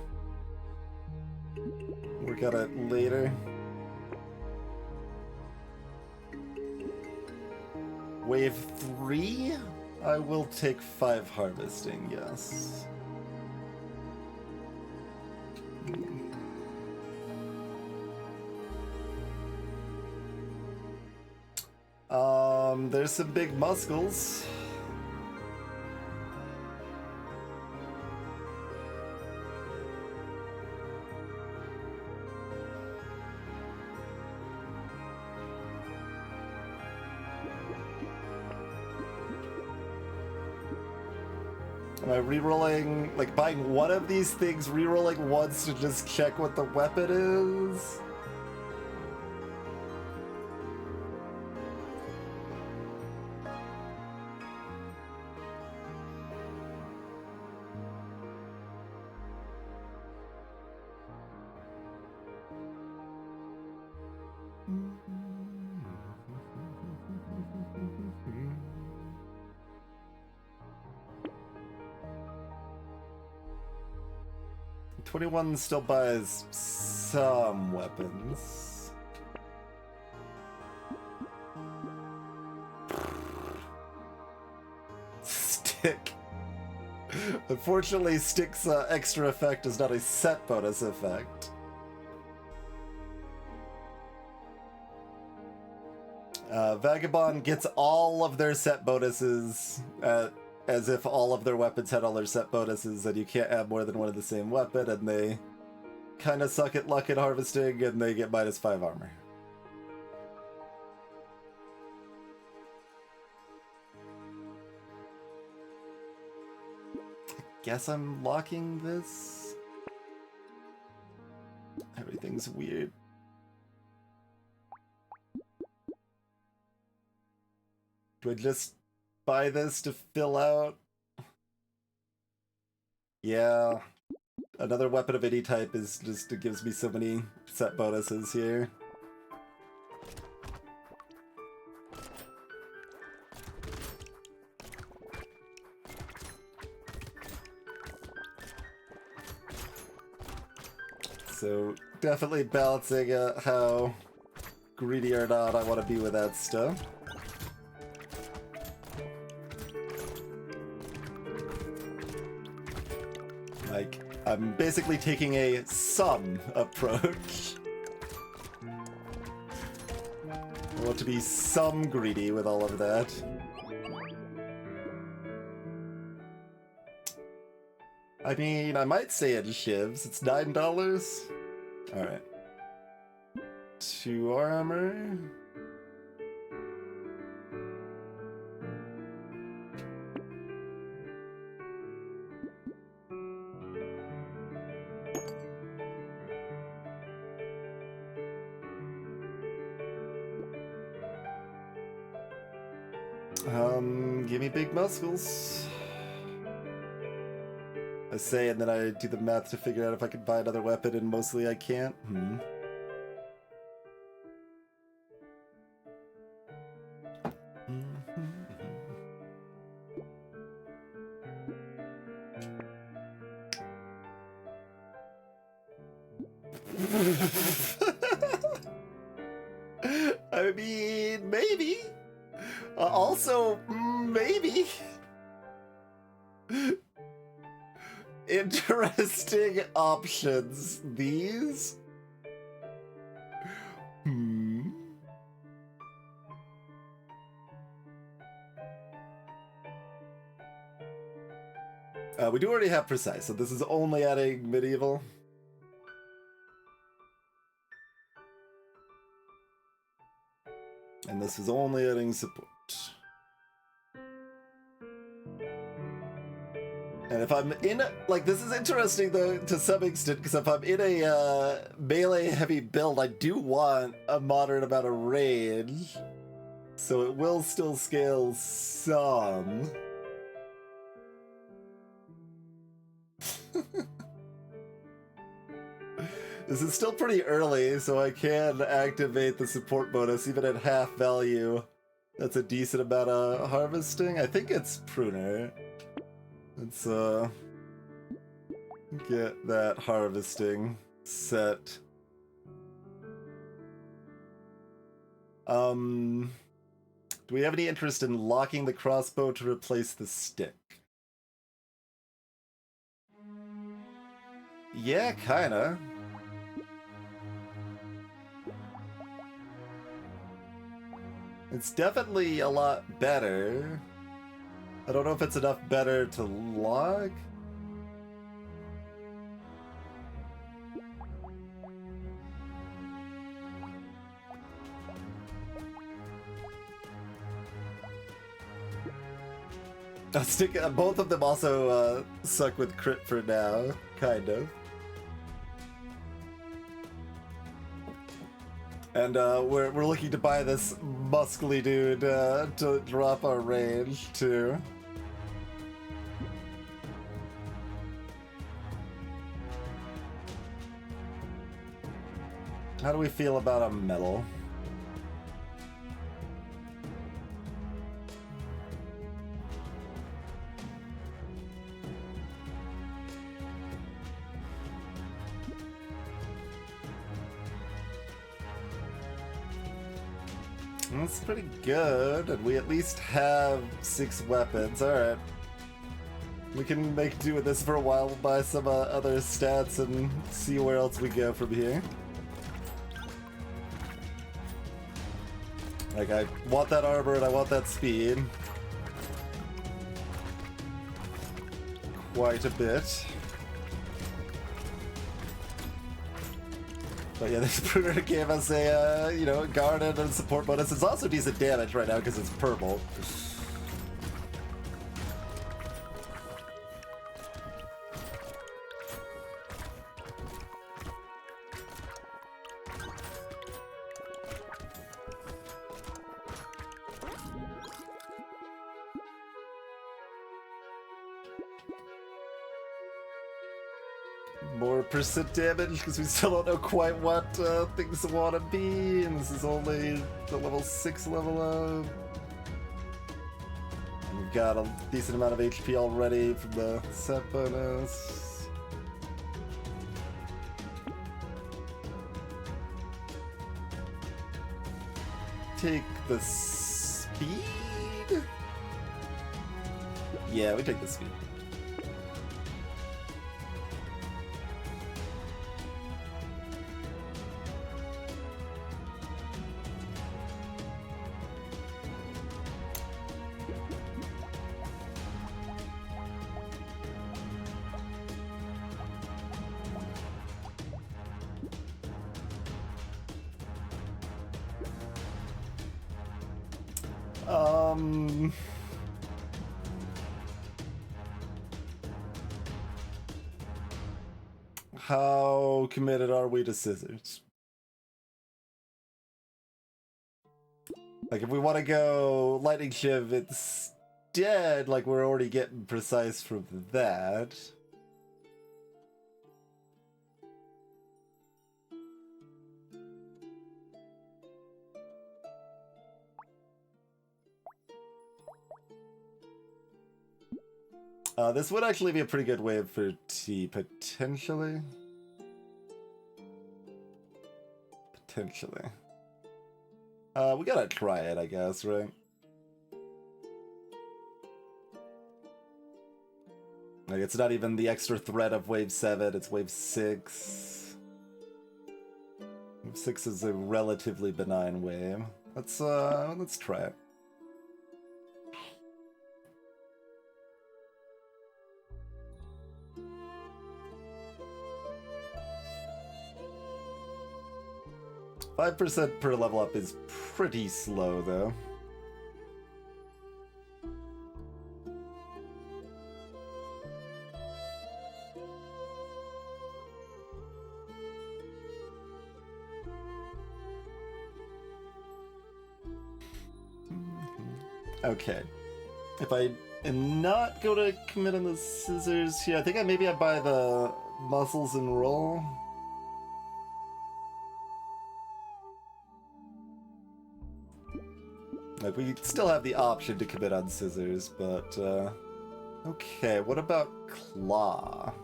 Work at it later. Wave 3? I will take 5 harvesting, yes. There's some big muscles. Am I rerolling, like buying one of these things, rerolling once to just check what the weapon is? $21 still buys some weapons. Stick. Unfortunately, Stick's extra effect is not a set bonus effect. Vagabond gets all of their set bonuses as if all of their weapons had all their set bonuses, and you can't have more than one of the same weapon, and they kind of suck at luck at harvesting, and they get -5 armor. Guess I'm locking this. Everything's weird. Do I just buy this to fill out? Yeah. Another weapon of any type is just, it gives me so many set bonuses here. So definitely balancing how greedy or not I want to be with that stuff. Like, I'm basically taking a some approach. I want to be some greedy with all of that. I mean, I might say it shivs. It's $9. Alright. 2 armor. Give me big muscles. I say, and then I do the math to figure out if I can buy another weapon, and mostly I can't. I mean, maybe. Also, maybe. Interesting options, these. We do already have precise, so this is only adding medieval. And this is only adding support. And if I'm in, like, this is interesting though to some extent, because if I'm in a melee heavy build, I do want a moderate amount of range. So it will still scale some. This is still pretty early, so I can activate the support bonus even at half value. That's a decent amount of harvesting. I think it's pruner. Let's get that harvesting set. Do we have any interest in locking the crossbow to replace the stick? Yeah, kinda. It's definitely a lot better. I don't know if it's enough better to lock. Both of them also suck with crit for now, kind of. And we're looking to buy this muscly dude to drop our range too. How do we feel about a metal? That's pretty good, and we at least have 6 weapons. Alright. We can make do with this for a while. We'll buy some other stats and see where else we go from here. Like, I want that armor and I want that speed. Quite a bit. But yeah, this Pruner gave us a, you know, guard and a support bonus. It's also decent damage right now because it's purple. More percent damage because we still don't know quite what things want to be, and this is only the level 6 level up. We've got a decent amount of HP already from the set bonus. Take the speed? Yeah, we take the speed. How committed are we to scissors? Like, if we want to go lightning shiv instead, like, we're already getting precise from that. This would actually be a pretty good wave for T, potentially. Potentially. We gotta try it, I guess, right? Like, it's not even the extra threat of wave 7, it's wave 6. Wave 6 is a relatively benign wave. Let's try it. %5 per level up is pretty slow, though. Okay. If I am not going to commit on the scissors here, I think maybe I buy the muscles and roll. Like, we still have the option to commit on scissors, but, okay, what about claw?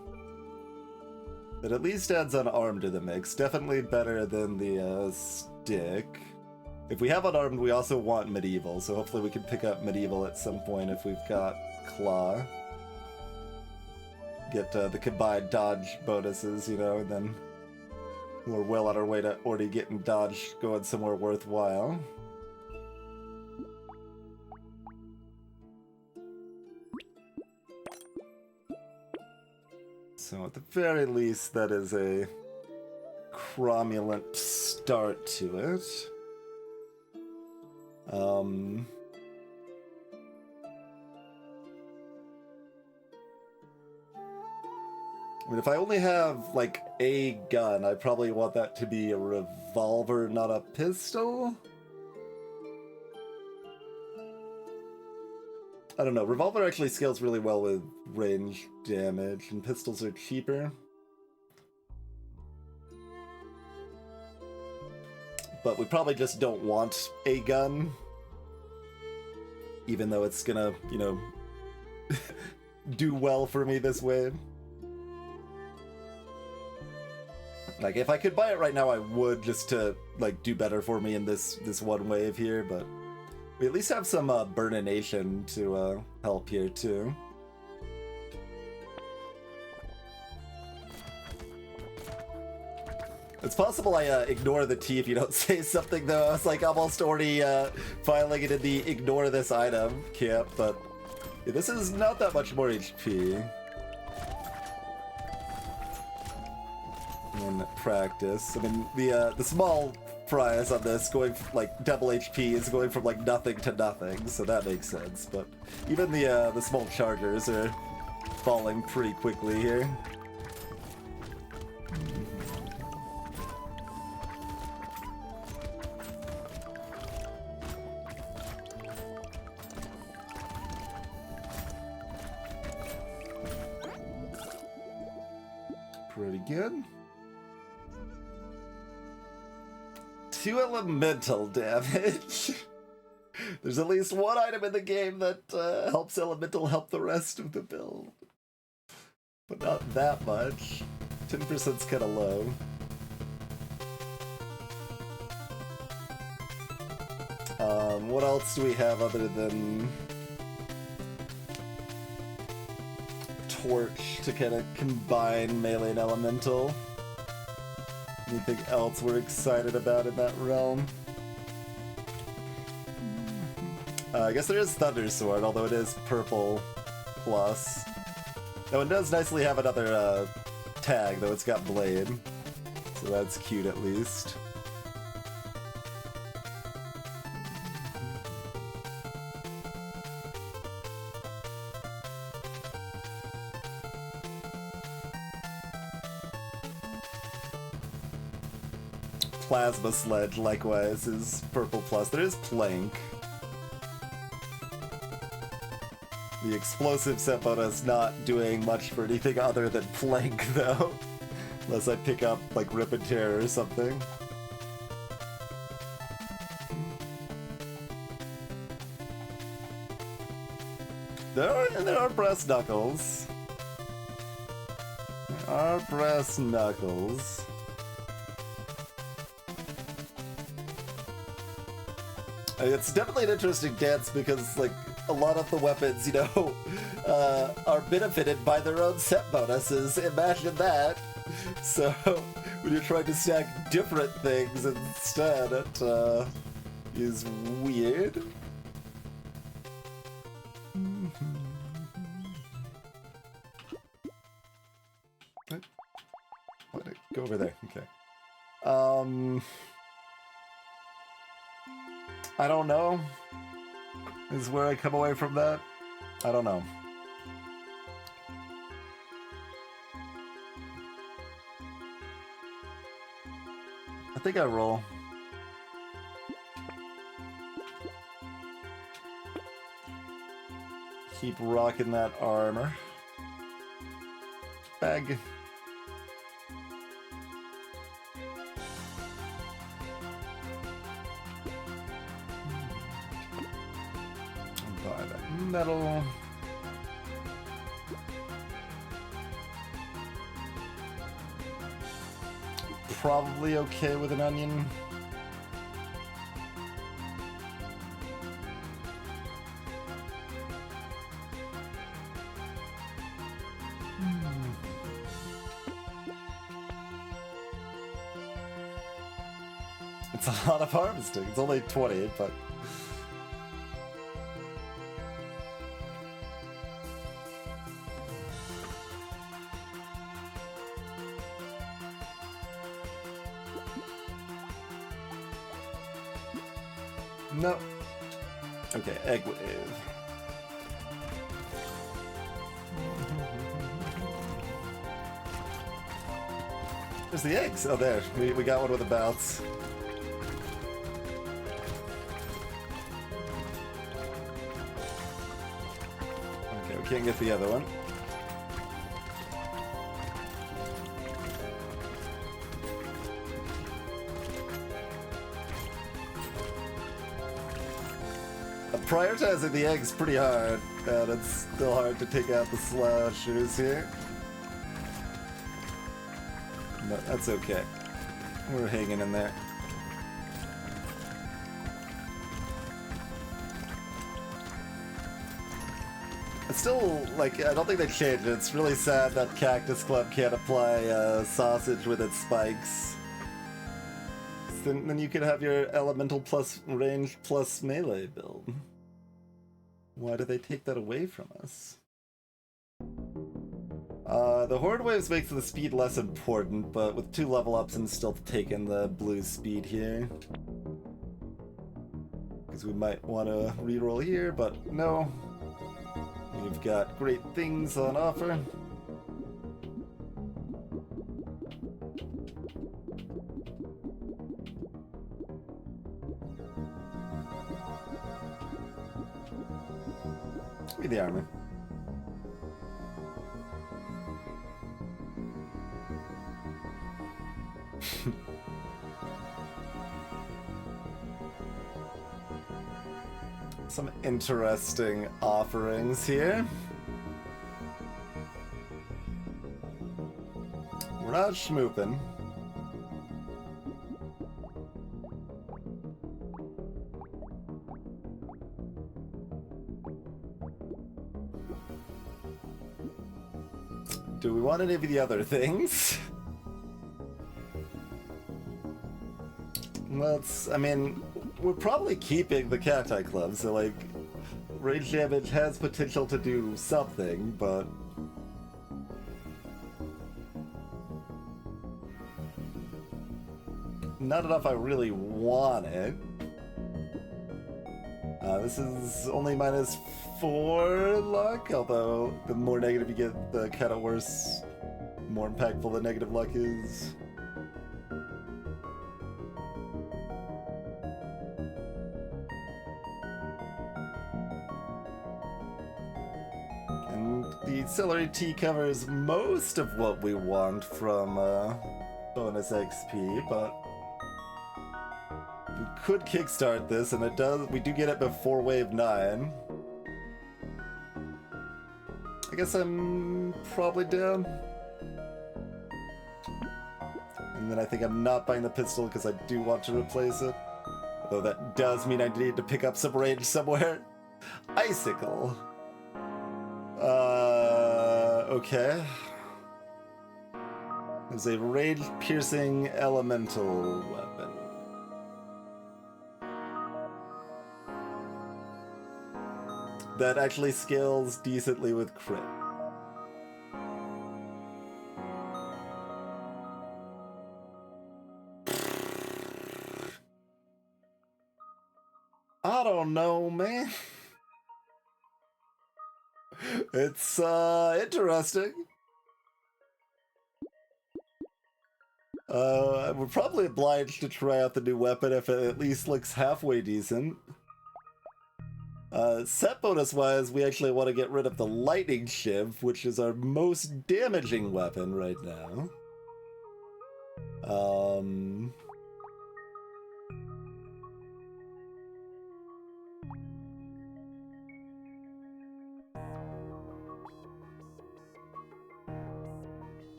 It at least adds unarmed to the mix. Definitely better than the, stick. If we have unarmed, we also want medieval, so hopefully we can pick up medieval at some point if we've got claw. Get, the combined dodge bonuses, you know, and then we're well on our way to already getting dodge going somewhere worthwhile. So at the very least, that is a cromulent start to it. I mean, if I only have, like, a gun, I probably want that to be a revolver, not a pistol. I don't know, revolver actually scales really well with range damage, and pistols are cheaper. But we probably just don't want a gun. Even though it's gonna, you know, do well for me this way. Like, if I could buy it right now, I would, just to, like, do better for me in this one wave here, but we at least have some burnination to help here, too. It's possible I ignore the T if you don't say something, though. I was, like, almost already filing it in the ignore this item camp, but yeah, this is not that much more HP. in practice. I mean, the small prize on this, going from, like, double HP, is going from, like, nothing to nothing, so that makes sense. But even the small chargers are falling pretty quickly here. Pretty good. 2 elemental damage. There's at least one item in the game that helps elemental help the rest of the build. But not that much. 10%'s kind of low. What else do we have other than Torch to kind of combine melee and elemental? Anything else we're excited about in that realm? I guess there is Thunder Sword, although it is purple plus. Now it does nicely have another tag, though it's got Blade. So that's cute at least. Plasma Sledge, likewise, is purple plus. There is Plank. The explosive set bonus not doing much for anything other than Plank, though. Unless I pick up, like, Rip and Tear or something. There are Brass Knuckles. There are Brass Knuckles. It's definitely an interesting dance because, like, a lot of the weapons, you know, are benefited by their own set bonuses. Imagine that. So, when you're trying to stack different things instead, it is weird. What? Go over there. Okay. I don't know. Is where I come away from that? I don't know. I think I roll. Keep rocking that armor. Bag. Buy that metal. Probably okay with an onion. It's a lot of harvesting. It's only 20, but... No. Okay, egg wave. There's the eggs. Oh, there. We got one with a bounce. Okay, we can't get the other one. Prioritizing the eggs pretty hard, and it's still hard to take out the slashers here. But that's okay. We're hanging in there. It's still, like, I don't think they changed it. It's really sad that Cactus Club can't apply sausage with its spikes. Then you could have your elemental plus range plus melee build. Why do they take that away from us? The Horde Waves makes the speed less important, but with 2 level ups, I'm still taking the blue speed here. Because we might want to reroll here, but no. We've got great things on offer. Give me the armor. Some interesting offerings here. We're not schmooping. Do we want any of the other things? I mean, we're probably keeping the Cacti Club, so like, range damage has potential to do something, but... not enough I really want it. This is only -4 luck, although the more negative you get, the kind of worse, more impactful the negative luck is. And the Celery Tea covers most of what we want from bonus XP, but we could kickstart this, and we do get it before wave 9. I guess I'm probably down. And then I think I'm not buying the pistol because I do want to replace it. Though that does mean I need to pick up some range somewhere. Icicle. Okay. There's a range-piercing elemental weapon. That actually scales decently with crit. I don't know, man. It's interesting. We're probably obliged to try out the new weapon if it at least looks halfway decent. Set bonus wise, we actually want to get rid of the lightning shiv, which is our most damaging weapon right now.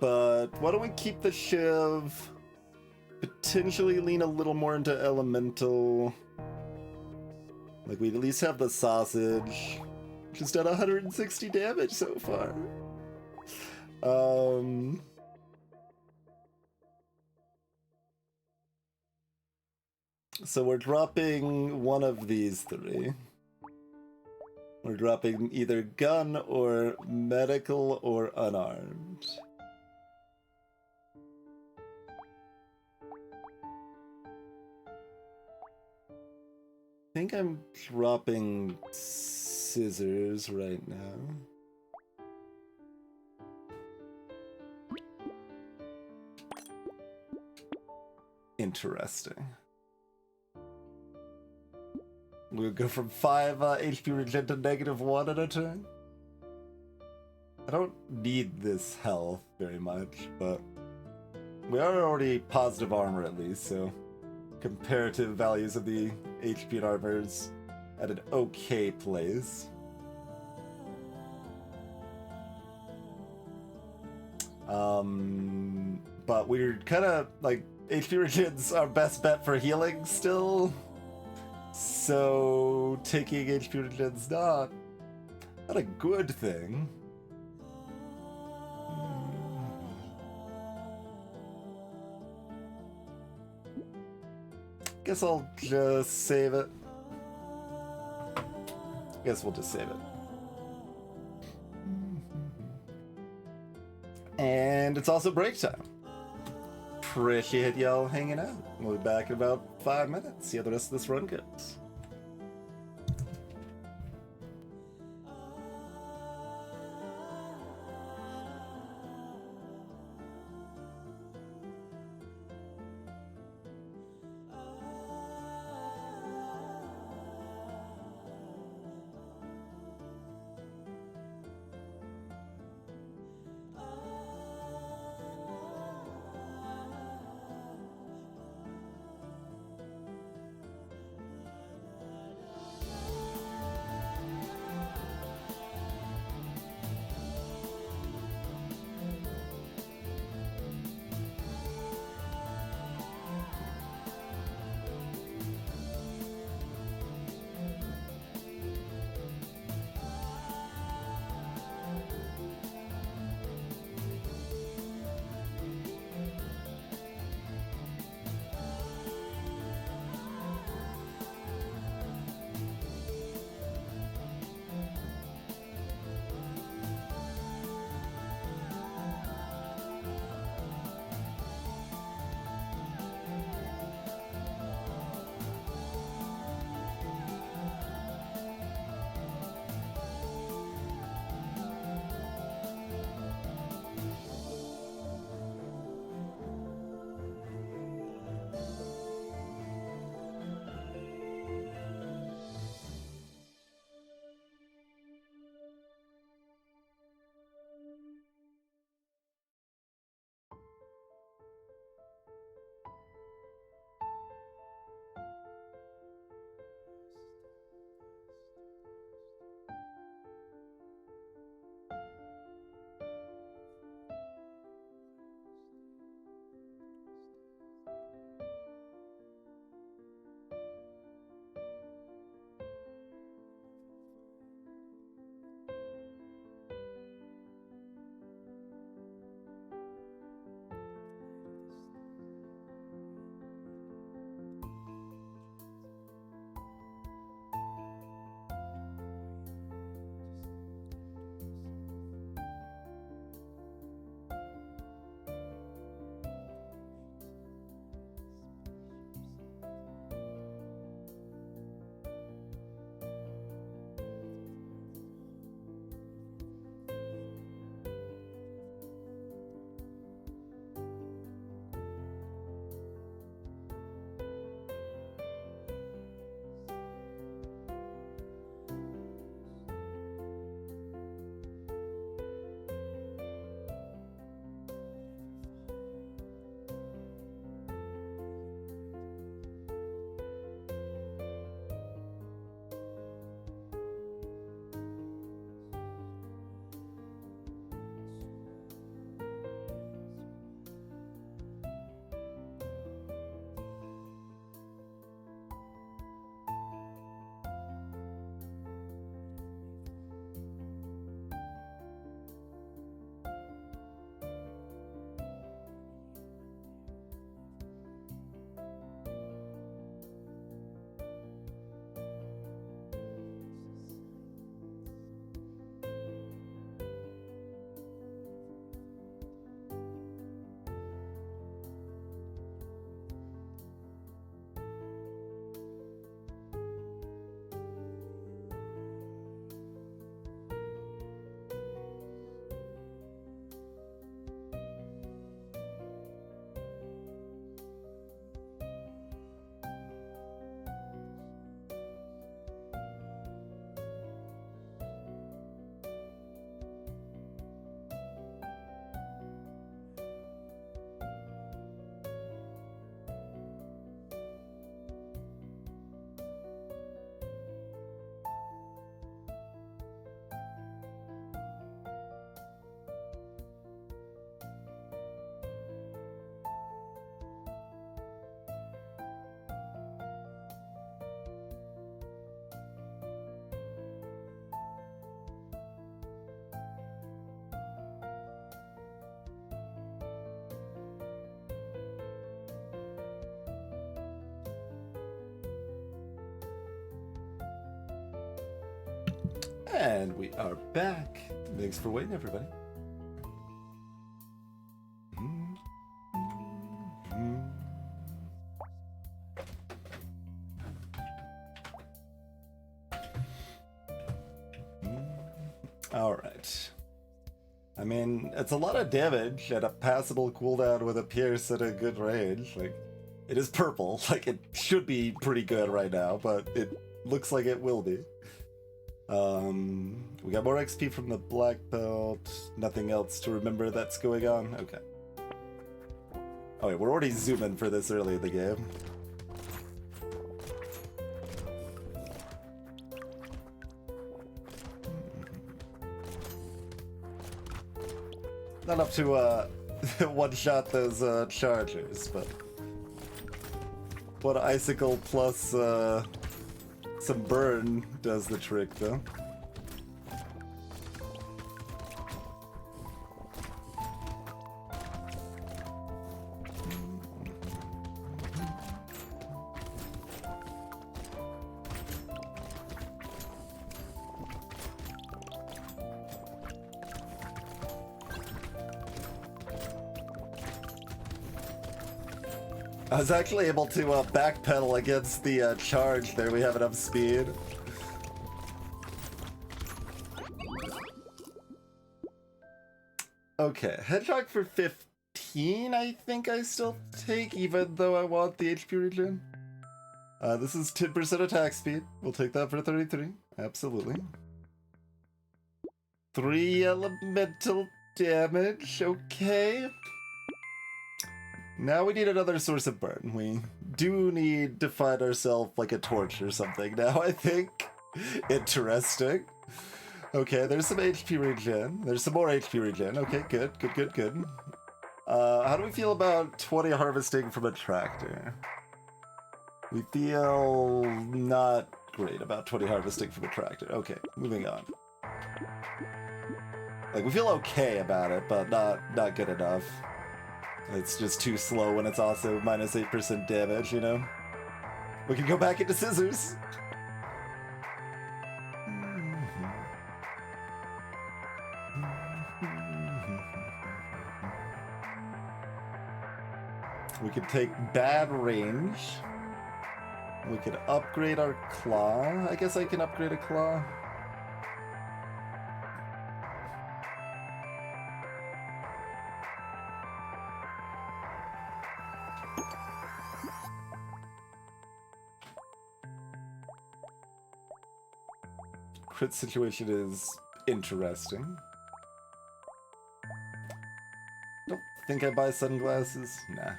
But why don't we keep the shiv? Potentially lean a little more into elemental. Like, we'd at least have the sausage. Just done 160 damage so far. So we're dropping one of these 3. We're dropping either gun or medical or unarmed. I think I'm dropping scissors right now. Interesting. We'll go from 5 HP regen to -1 at a turn. I don't need this health very much, but we are already positive armor at least, so comparative values of the HP and armors at an okay place. But we're kind of like HP regen's our best bet for healing still. So taking HP regen's not a good thing. Guess I'll just save it. guess we'll just save it. And it's also break time. Appreciate y'all hanging out. We'll be back in about 5 minutes. See how the rest of this run goes. And we are back. Thanks for waiting, everybody. All right. I mean, it's a lot of damage at a passable cooldown with a Pierce at a good range. Like, it is purple. Like, it should be pretty good right now, but it looks like it will be. We got more XP from the black belt. Nothing else to remember that's going on. Okay. Oh wait, we're already zooming for this early in the game. Not up to one-shot those chargers, but what icicle plus some burn does the trick, though. I was actually able to backpedal against the charge there. We have enough speed. Okay, Hedgehog for 15, I think I still take, even though I want the HP regen. This is 10% attack speed. We'll take that for 33. Absolutely. 3 elemental damage. Okay. Now we need another source of burn. We do need to find ourselves like a torch or something now, I think. Interesting. Okay, there's some HP regen. There's some more HP regen. Okay, good. How do we feel about 20 harvesting from a tractor? We feel not great about 20 harvesting from a tractor. Okay, moving on. Like, we feel okay about it, but not good enough. It's just too slow when it's also minus 8% damage, you know? We can go back into scissors. We could take bad range. We could upgrade our claw. I guess I can upgrade a claw. Crit situation is interesting. Don't think I buy sunglasses. Nah.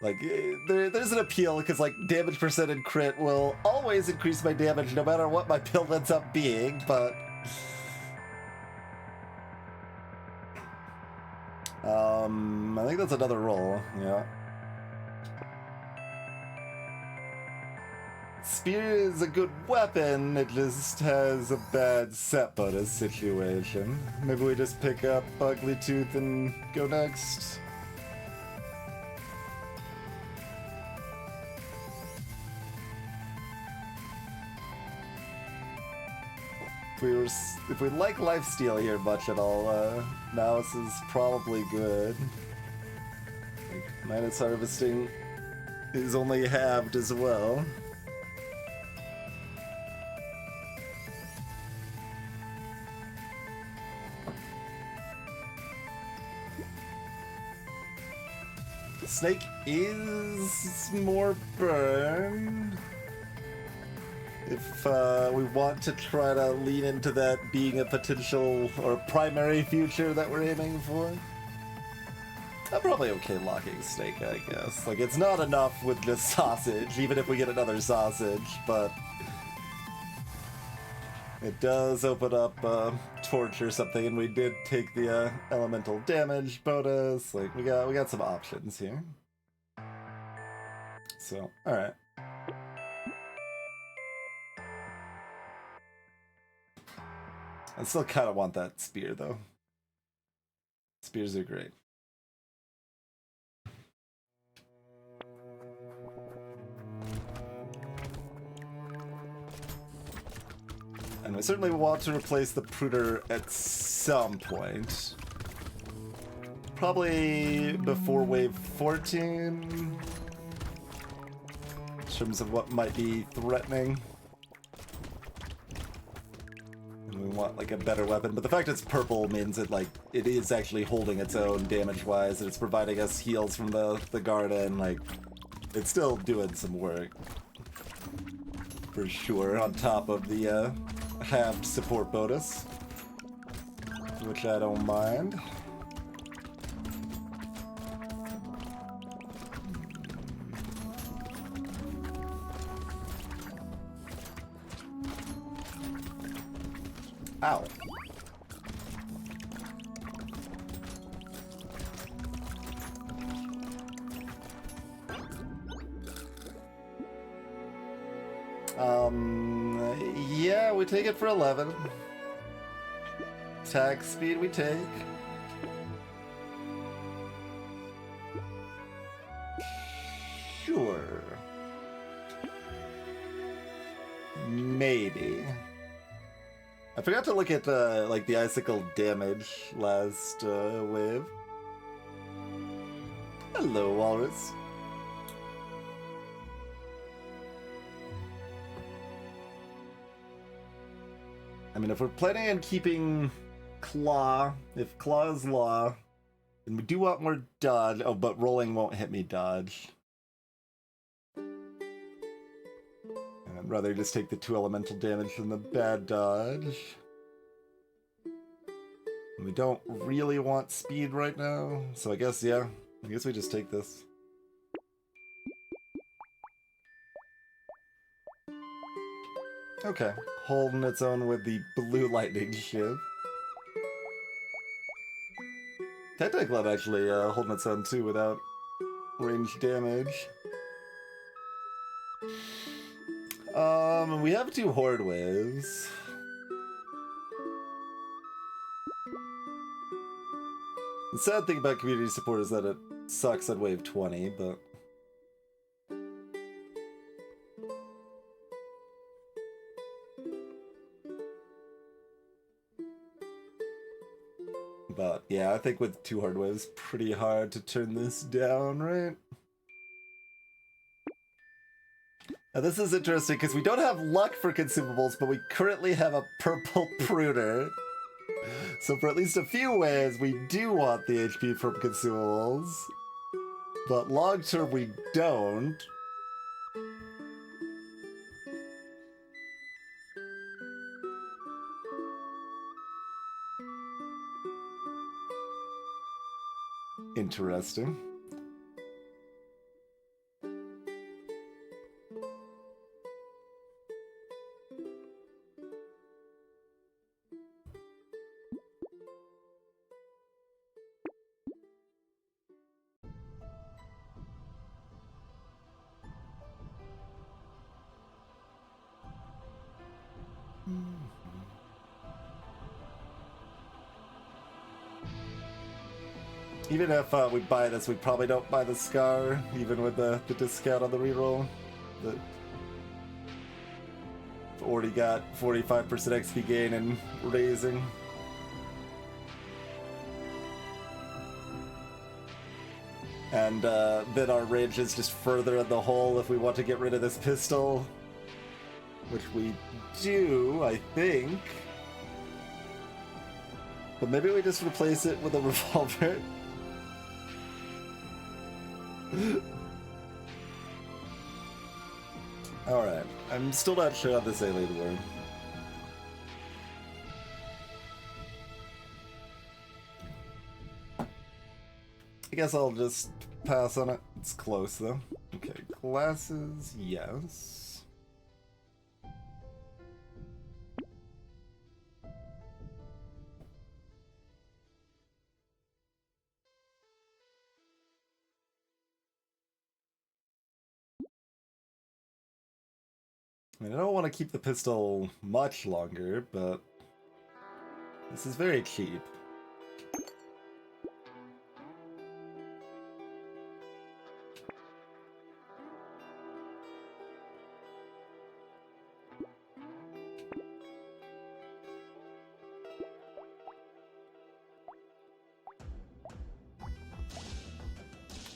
Like, there's an appeal, because, like, damage percent and crit will always increase my damage no matter what my build ends up being, but... I think that's another roll, yeah. Spear is a good weapon, it just has a bad set bonus situation. Maybe we just pick up Ugly Tooth and go next. If we like lifesteal here much at all, Mouse is probably good. Minus harvesting is only halved as well. Snake is more burn. If we want to try to lean into that being a potential or primary future that we're aiming for. I'm probably okay locking Snake, I guess. Like, it's not enough with just sausage, even if we get another sausage, but it does open up torch or something, and we did take the elemental damage bonus. Like, we got some options here. So, alright. I still kind of want that spear, though. Spears are great. we certainly want to replace the Pruder at some point. Probably before wave 14. In terms of what might be threatening. And we want like a better weapon, but the fact it's purple means that like it is actually holding its own damage-wise, and it's providing us heals from the garden. Like, it's still doing some work. For sure, on top of the halved support bonus. Which I don't mind. Ow. Yeah, we take it for 11. Attack speed we take. Sure. Maybe. I forgot to look at like the icicle damage last wave. Hello, Walrus. I mean, if we're planning on keeping Claw, if Claw is Law, then we do want more dodge. Oh, but rolling won't hit me dodge. And I'd rather just take the 2 elemental damage than the bad dodge. And we don't really want speed right now, so I guess, yeah. I guess we just take this. Okay, holding its own with the blue lightning shiv. Tactic Glove actually holding its own too without range damage. We have 2 horde waves. The sad thing about community support is that it sucks at wave 20, but... But yeah, I think with 2 hard waves, pretty hard to turn this down, right? Now this is interesting because we don't have luck for consumables, but we currently have a purple pruder. So for at least a few ways, we do want the HP from consumables. But long term, we don't. Interesting. Even if we buy this, we probably don't buy the Scar, even with the discount on the reroll. We've already got 45% XP gain and raising. And then our range is just further in the hole if we want to get rid of this pistol. Which we do, I think. But maybe we just replace it with a revolver. Alright, I'm still not sure how this alien works. I guess I'll just pass on it. It's close though. Okay, glasses, yes. I mean, I don't want to keep the pistol much longer, but this is very cheap.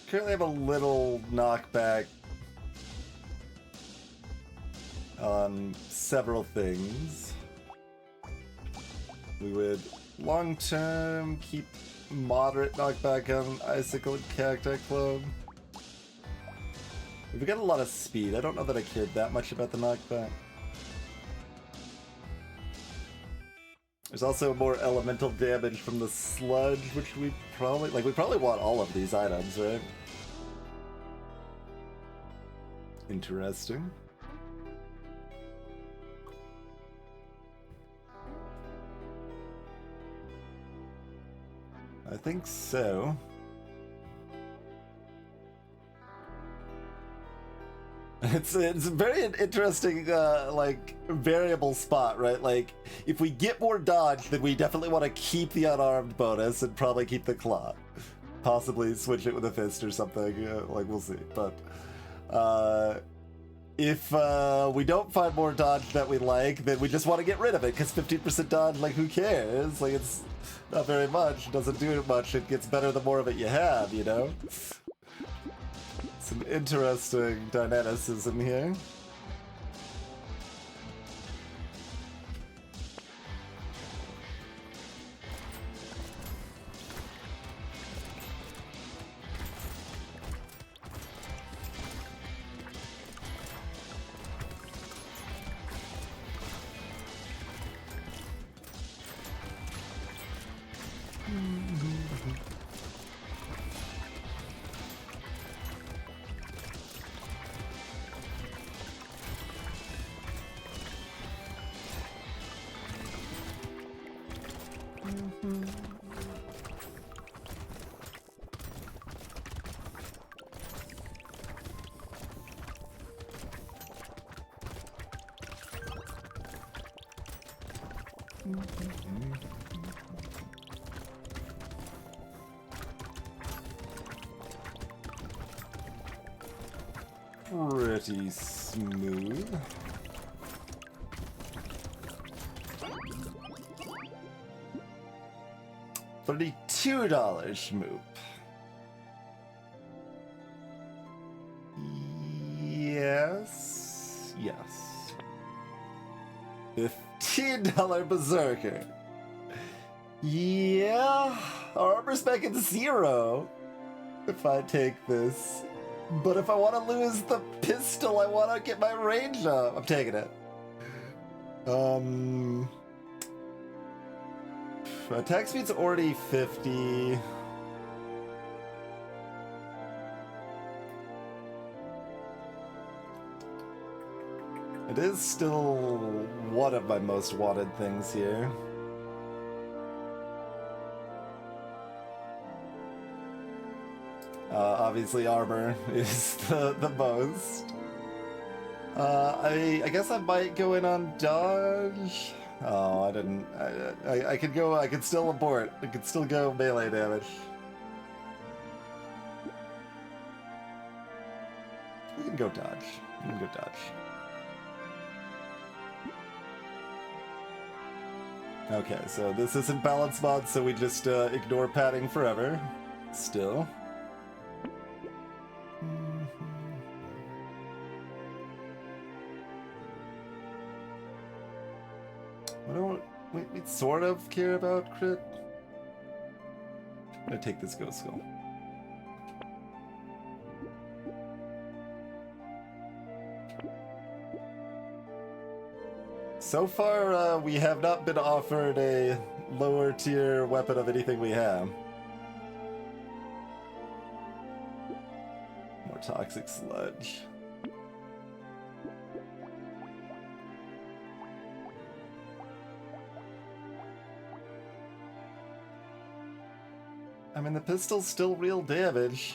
currently have a little knockback on several things. We would long-term keep moderate knockback on Icicle and Cacti Club. We got a lot of speed. I don't know that I cared that much about the knockback. There's also more elemental damage from the sludge, which we probably want all of these items, right? Interesting. I think so. It's a very interesting, like, variable spot, right? Like, if we get more dodge, then we definitely want to keep the unarmed bonus and probably keep the claw. Possibly switch it with a fist or something, like, we'll see. But, if we don't find more dodge that we like, then we just want to get rid of it, because 15% dodge, like, who cares? Like, it's not very much, it doesn't do much, it gets better the more of it you have, you know? Some interesting dynamicism here. Pretty smooth. $32 Schmoop. Yes. Yes. $15 Berserker. Yeah. Armor's back at 0 if I take this. But if I want to lose the pistol, I want to get my range up. I'm taking it. Attack speed's already 50. It is still one of my most wanted things here. Obviously armor is the most. I guess I might go in on dodge. Oh, I didn't. I could go. I could still abort. I could still go melee damage. We can go dodge. We can go dodge. Okay, so this isn't balance mod, so we just ignore padding forever. Still. We sort of care about crit. I'm gonna take this Ghost Skull. So far, we have not been offered a lower tier weapon of anything we have. More toxic sludge. I mean, the pistol's still real damage.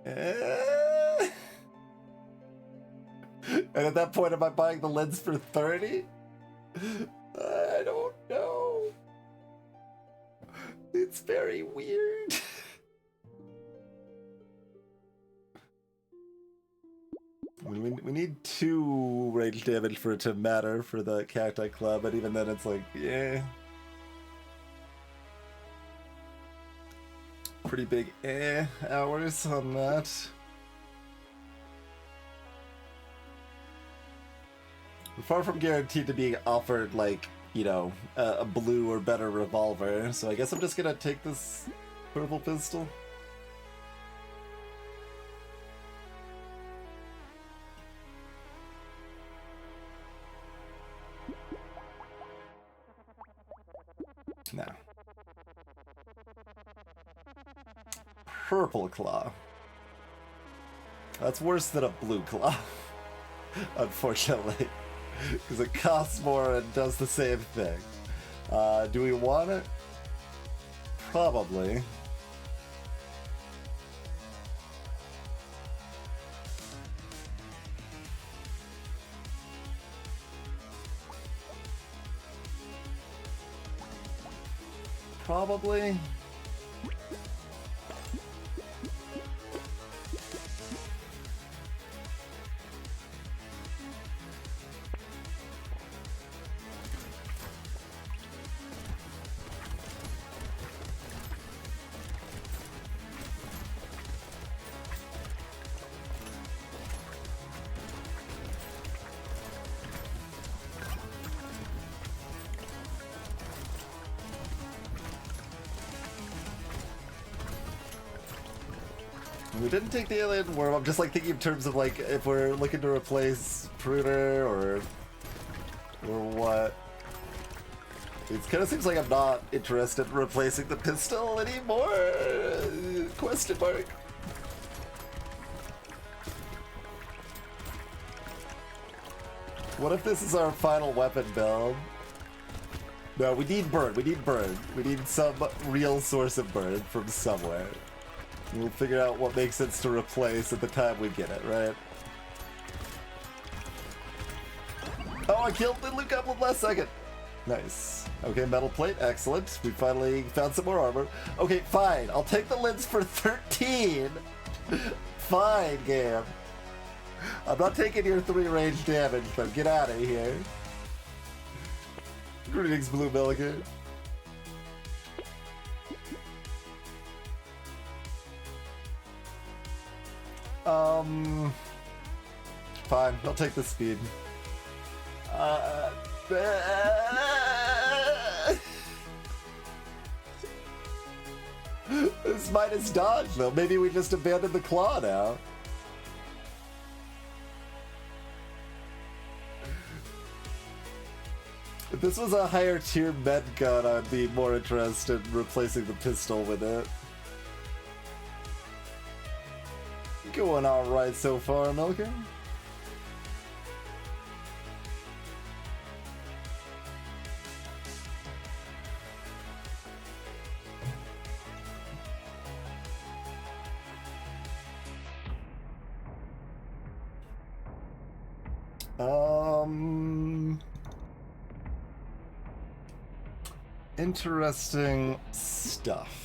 And at that point, am I buying the lens for 30? I don't know. It's very weird. We need 2 range damage for it to matter for the Cacti Club, but even then it's like, yeah. Pretty big hours on that. We're far from guaranteed to be offered, like, you know, a blue or better revolver, so I guess I'm just gonna take this purple pistol. No. Purple claw. That's worse than a blue claw, unfortunately, because it costs more and does the same thing. Do we want it? Probably. Probably. We didn't take the alien worm. I'm just like thinking in terms of like if we're looking to replace Pruner or what. It kind of seems like I'm not interested in replacing the pistol anymore. Question mark. What if this is our final weapon build? No, we need burn. We need burn. We need some real source of burn from somewhere. We'll figure out what makes sense to replace at the time we get it, right? Oh, I killed the Luke Goblin last second! Nice. Okay, metal plate, excellent. We finally found some more armor. Okay, fine. I'll take the lens for 13! Fine, game. I'm not taking your 3 range damage, but get out of here. Greetings, Blue Milligan. Fine, I'll take the speed. This minus dodge, though. Maybe we just abandoned the claw now. If this was a higher tier med gun, I'd be more interested in replacing the pistol with it. Going alright so far, Milker. Interesting stuff.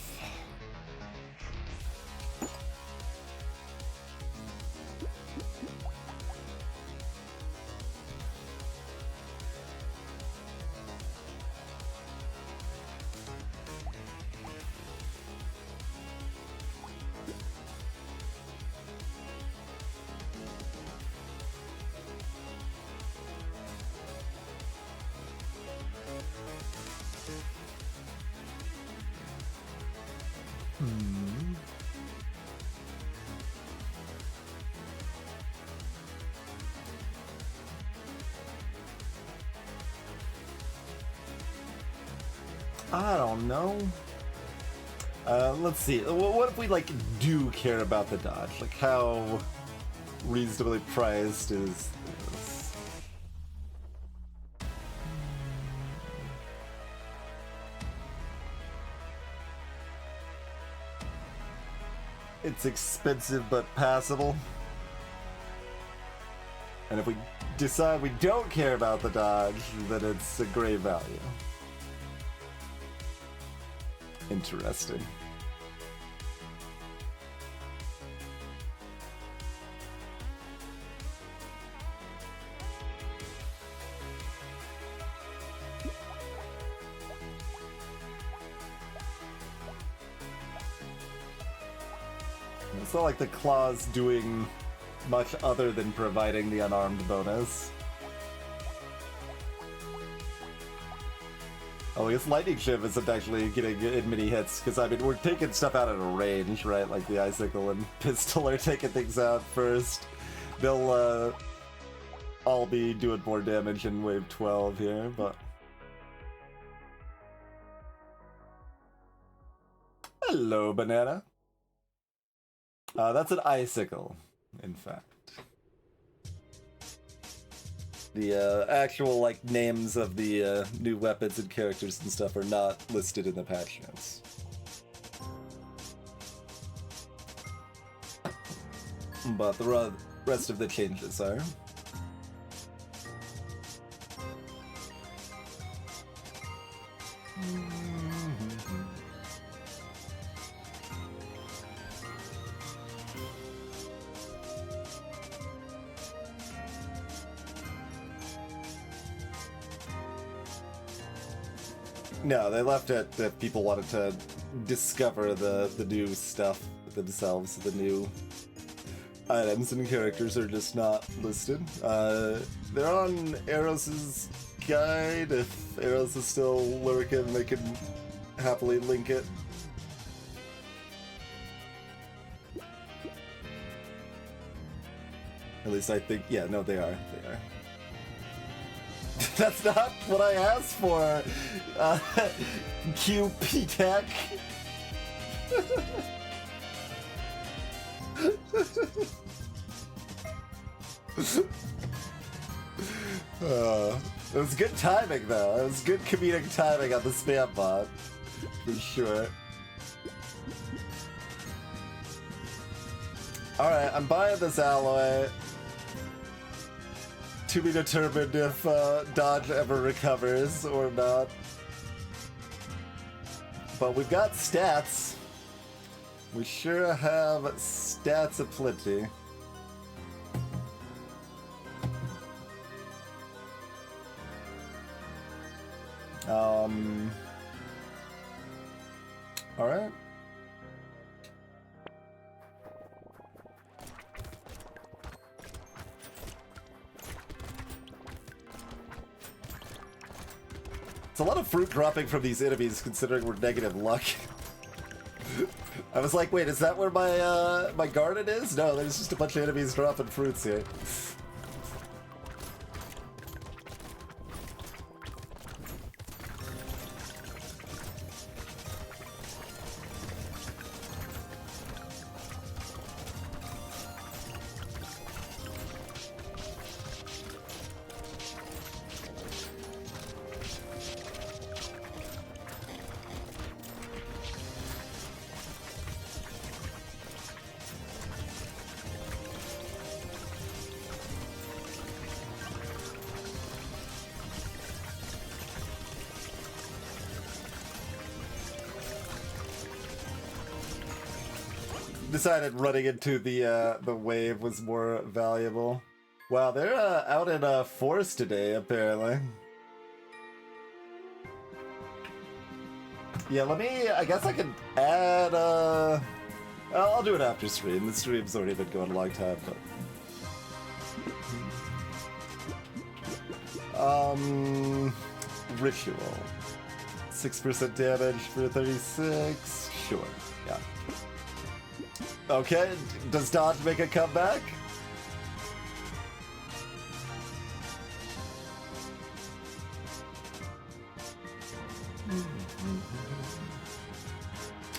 I don't know. Let's see. What if we like do care about the dodge? Like how reasonably priced is this? It's expensive but passable. And if we decide we don't care about the dodge, then it's a great value. Interesting. It's not like the claw's doing much other than providing the unarmed bonus. Oh, I guess Lightning Shiv isn't actually getting in many hits, because I mean, we're taking stuff out at a range, right? Like the Icicle and Pistol are taking things out first. They'll all be doing more damage in wave 12 here, but... Hello, Banana. That's an Icicle, in fact. The actual like names of the new weapons and characters and stuff are not listed in the patch notes. But the rest of the changes are. No, they left it if people wanted to discover the new stuff themselves. The new items and characters are just not listed. They're on Eros' guide. If Eros is still lurking, they can happily link it. At least I think, yeah, no, they are. They are. That's not what I asked for, QP Tech. It was good timing, though. It was good comedic timing on the spam bot, for sure. Alright, I'm buying this alloy. To be determined if Dodge ever recovers or not. But we've got stats. We sure have stats aplenty. Alright. It's a lot of fruit dropping from these enemies, considering we're negative luck. I was like, wait, is that where my my garden is? No, there's just a bunch of enemies dropping fruits here. Decided running into the wave was more valuable. Wow, they're out in forest today, apparently. Yeah, let me. I guess I can add. I'll do it after stream. The stream's already been going a long time, but. Ritual. 6% damage for 36. Sure. Yeah. Okay, does Dodge make a comeback?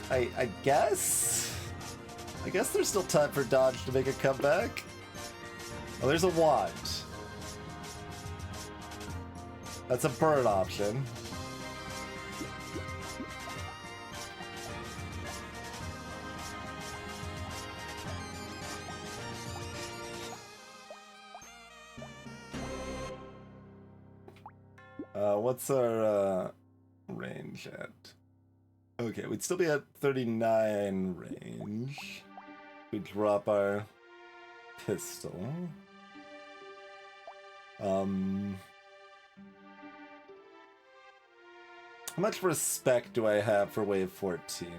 I guess? I guess there's still time for Dodge to make a comeback. Oh, there's a wand. That's a burn option. What's our range at? Okay, we'd still be at 39 range. We drop our pistol. How much respect do I have for wave 14?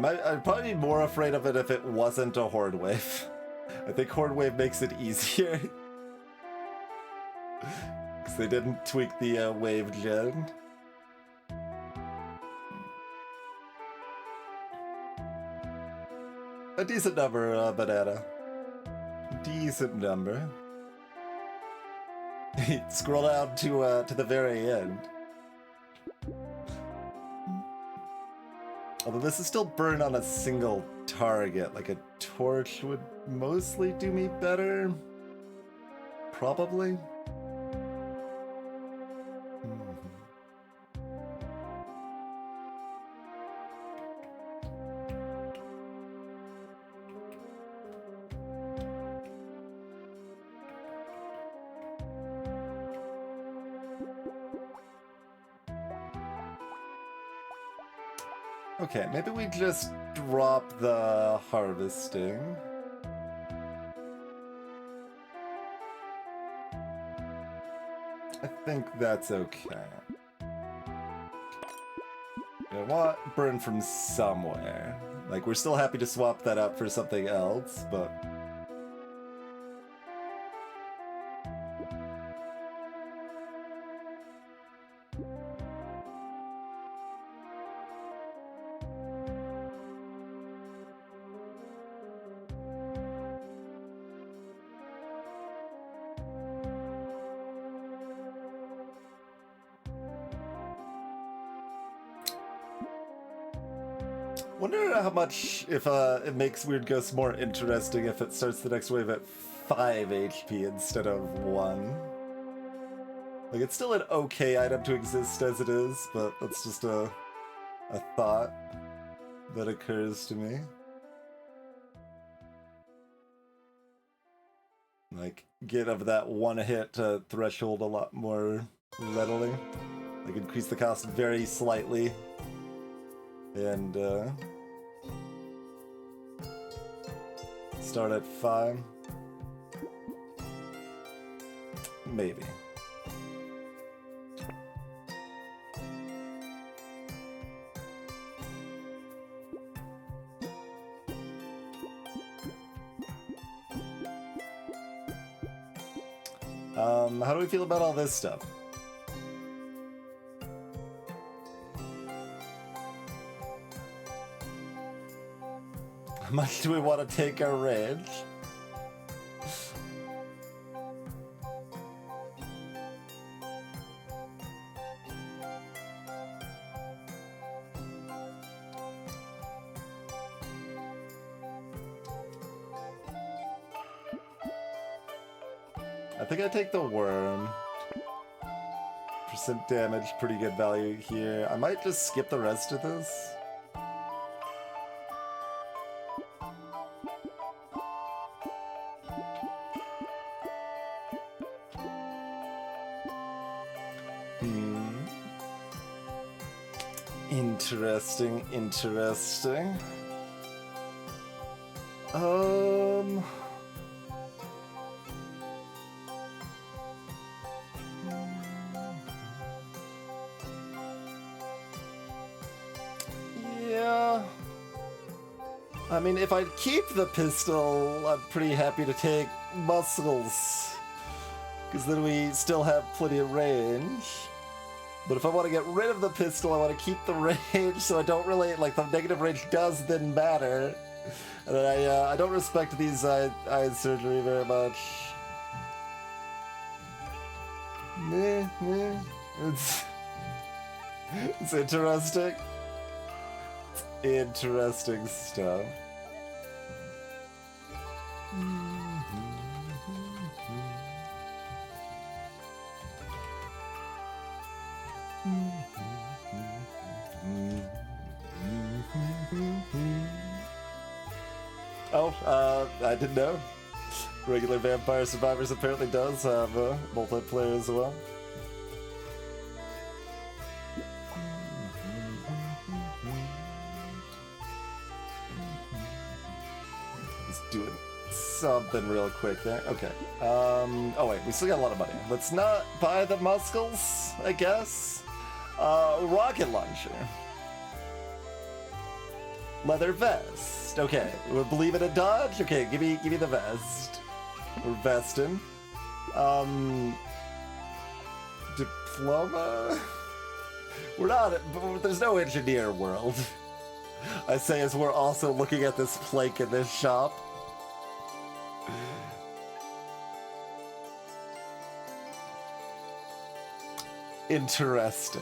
I'd probably be more afraid of it if it wasn't a Horde Wave. I think Horde Wave makes it easier. Because they didn't tweak the wave gen. A decent number, Banana. Decent number. Scroll down to the very end. Although this is still burned on a single target, like a torch would mostly do me better. Probably. Okay, maybe we just drop the harvesting. I think that's okay. I want burn from somewhere. Like, we're still happy to swap that up for something else, but... Wonder how much, if it makes Weird Ghosts more interesting if it starts the next wave at 5 HP instead of 1. Like, it's still an okay item to exist as it is, but that's just a thought that occurs to me. Like, get over that one-hit threshold a lot more readily. Like, increase the cost very slightly. And, start at 5. Maybe. How do we feel about all this stuff? How much do we want to take our range? I think I take the worm. Percent damage, pretty good value here. I might just skip the rest of this. Interesting, interesting. Yeah. I mean, if I keep the pistol, I'm pretty happy to take muscles. Because then we still have plenty of range. But if I want to get rid of the pistol, I want to keep the range, so I don't really, like, the negative range does then matter. And I don't respect these eye surgery very much. It's interesting. It's interesting stuff. Oh, I didn't know. Regular Vampire Survivors apparently does have multiplayer as well. Just doing something real quick there. Okay. Oh wait, we still got a lot of money. Let's not buy the muscles, I guess. Rocket launcher. Leather vest. Okay, we'll believe in a dodge. Okay, give me the vest. We're vesting. Diploma. We're not. There's no engineer world. I say as we're also looking at this plank in this shop. Interesting.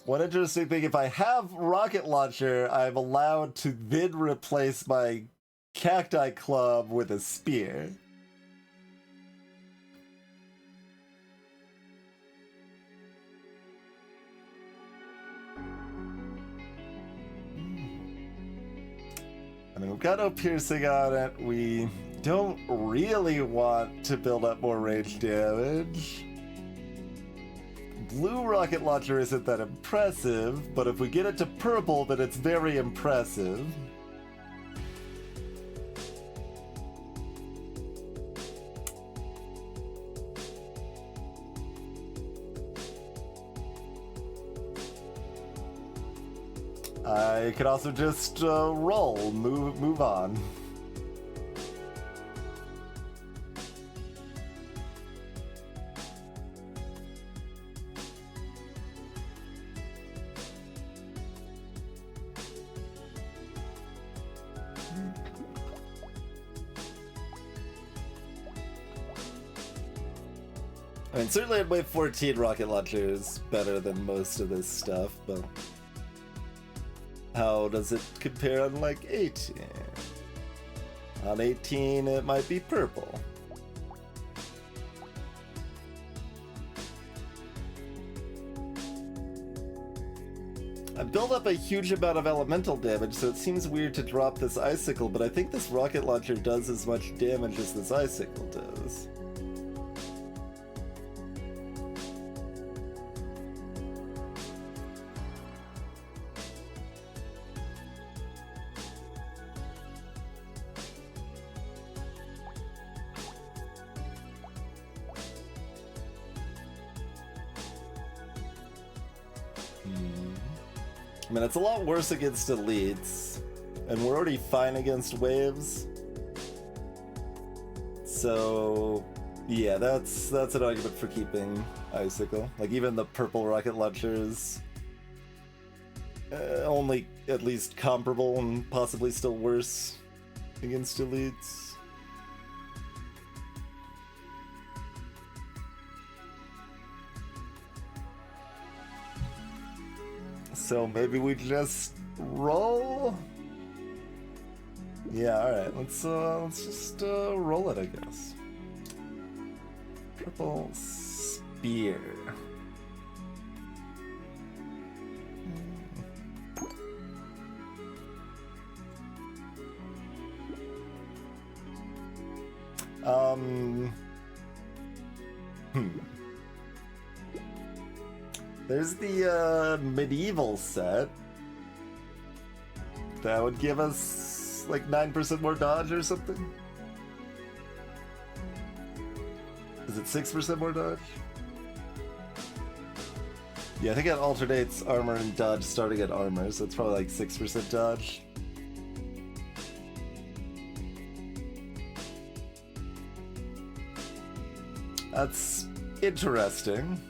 One interesting thing, if I have rocket launcher, I'm allowed to then replace my cacti club with a spear. I mean, we've got no piercing on it. We don't really want to build up more range damage. Blue rocket launcher isn't that impressive, but if we get it to purple, then it's very impressive. I could also just roll, move on. I mean, certainly at wave 14, rocket launcher is better than most of this stuff, but how does it compare on like 18? On 18, it might be purple. I built up a huge amount of elemental damage, so it seems weird to drop this icicle, but I think this rocket launcher does as much damage as this icicle does. I mean, it's a lot worse against elites, and we're already fine against waves. So, yeah, that's an argument for keeping Icicle. Like, even the purple rocket launchers, only at least comparable and possibly still worse against elites. So maybe we just roll? Yeah, alright, let's just roll it, I guess. Purple spear. There's the medieval set. That would give us like 9% more dodge or something. Is it 6% more dodge? Yeah, I think it alternates armor and dodge starting at armor, so it's probably like 6% dodge. That's interesting.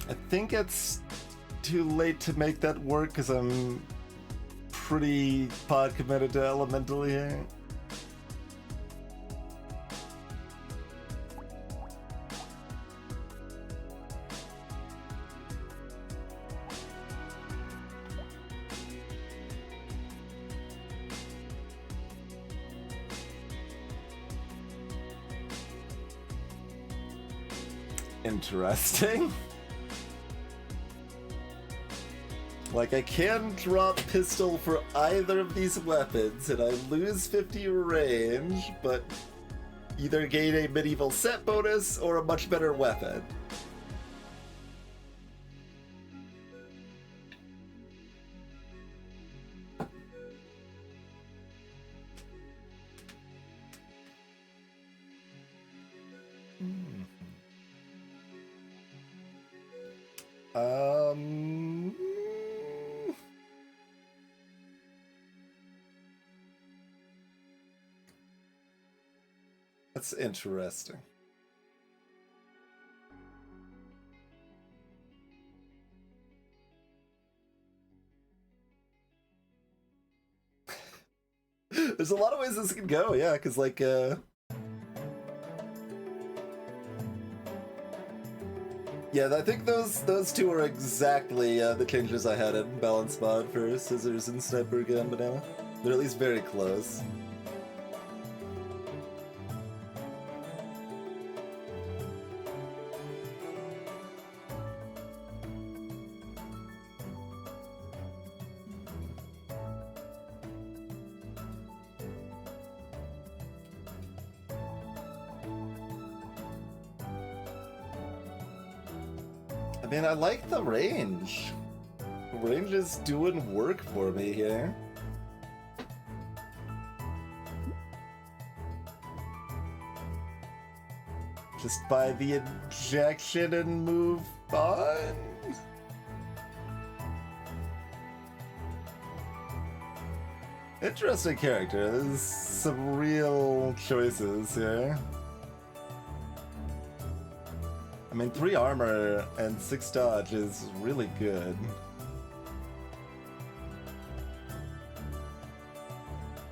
I think it's too late to make that work because I'm pretty pod committed to elemental here. Interesting. Like, I can drop pistol for either of these weapons, and I lose 50 range, but either gain a medieval set bonus or a much better weapon. Um... That's interesting. There's a lot of ways this can go, yeah, because like, yeah, I think those two are exactly the changes I had in balance mod for Scissors and Sniper Gun Banana. They're at least very close. I mean, I like the range. The range is doing work for me here. Just buy the injection and move on? Interesting character. There's some real choices here. I mean, 3 armor and 6 dodge is really good.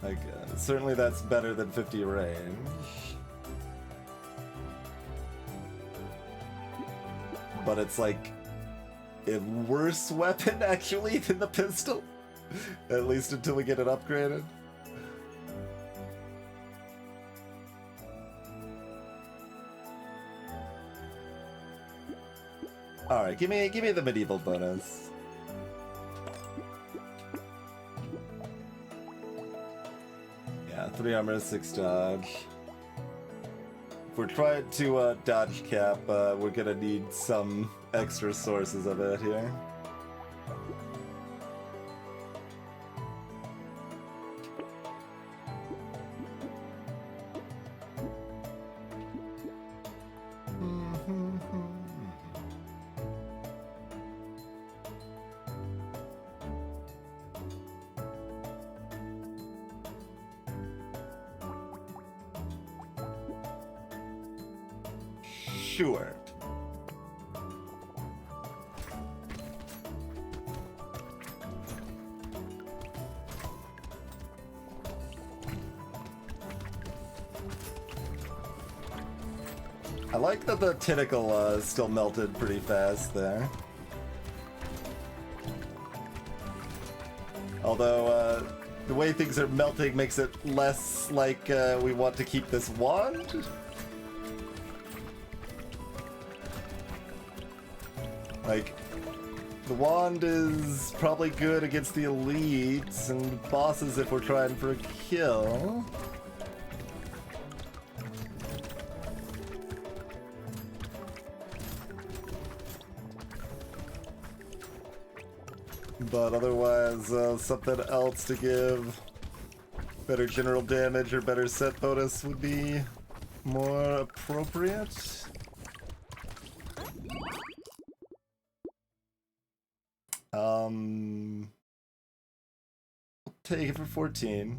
Like, certainly that's better than 50 range. But it's like a worse weapon, actually, than the pistol. At least until we get it upgraded. Alright, give me the medieval bonus. Yeah, 3 armor, 6 dodge. If we're trying to dodge cap, we're gonna need some extra sources of it here. Sure. I like that the tentacle still melted pretty fast there. Although, the way things are melting makes it less like we want to keep this wand. Like, the wand is probably good against the elites and bosses if we're trying for a kill. But otherwise, something else to give better general damage or better set bonus would be more appropriate. I'll take it for 14.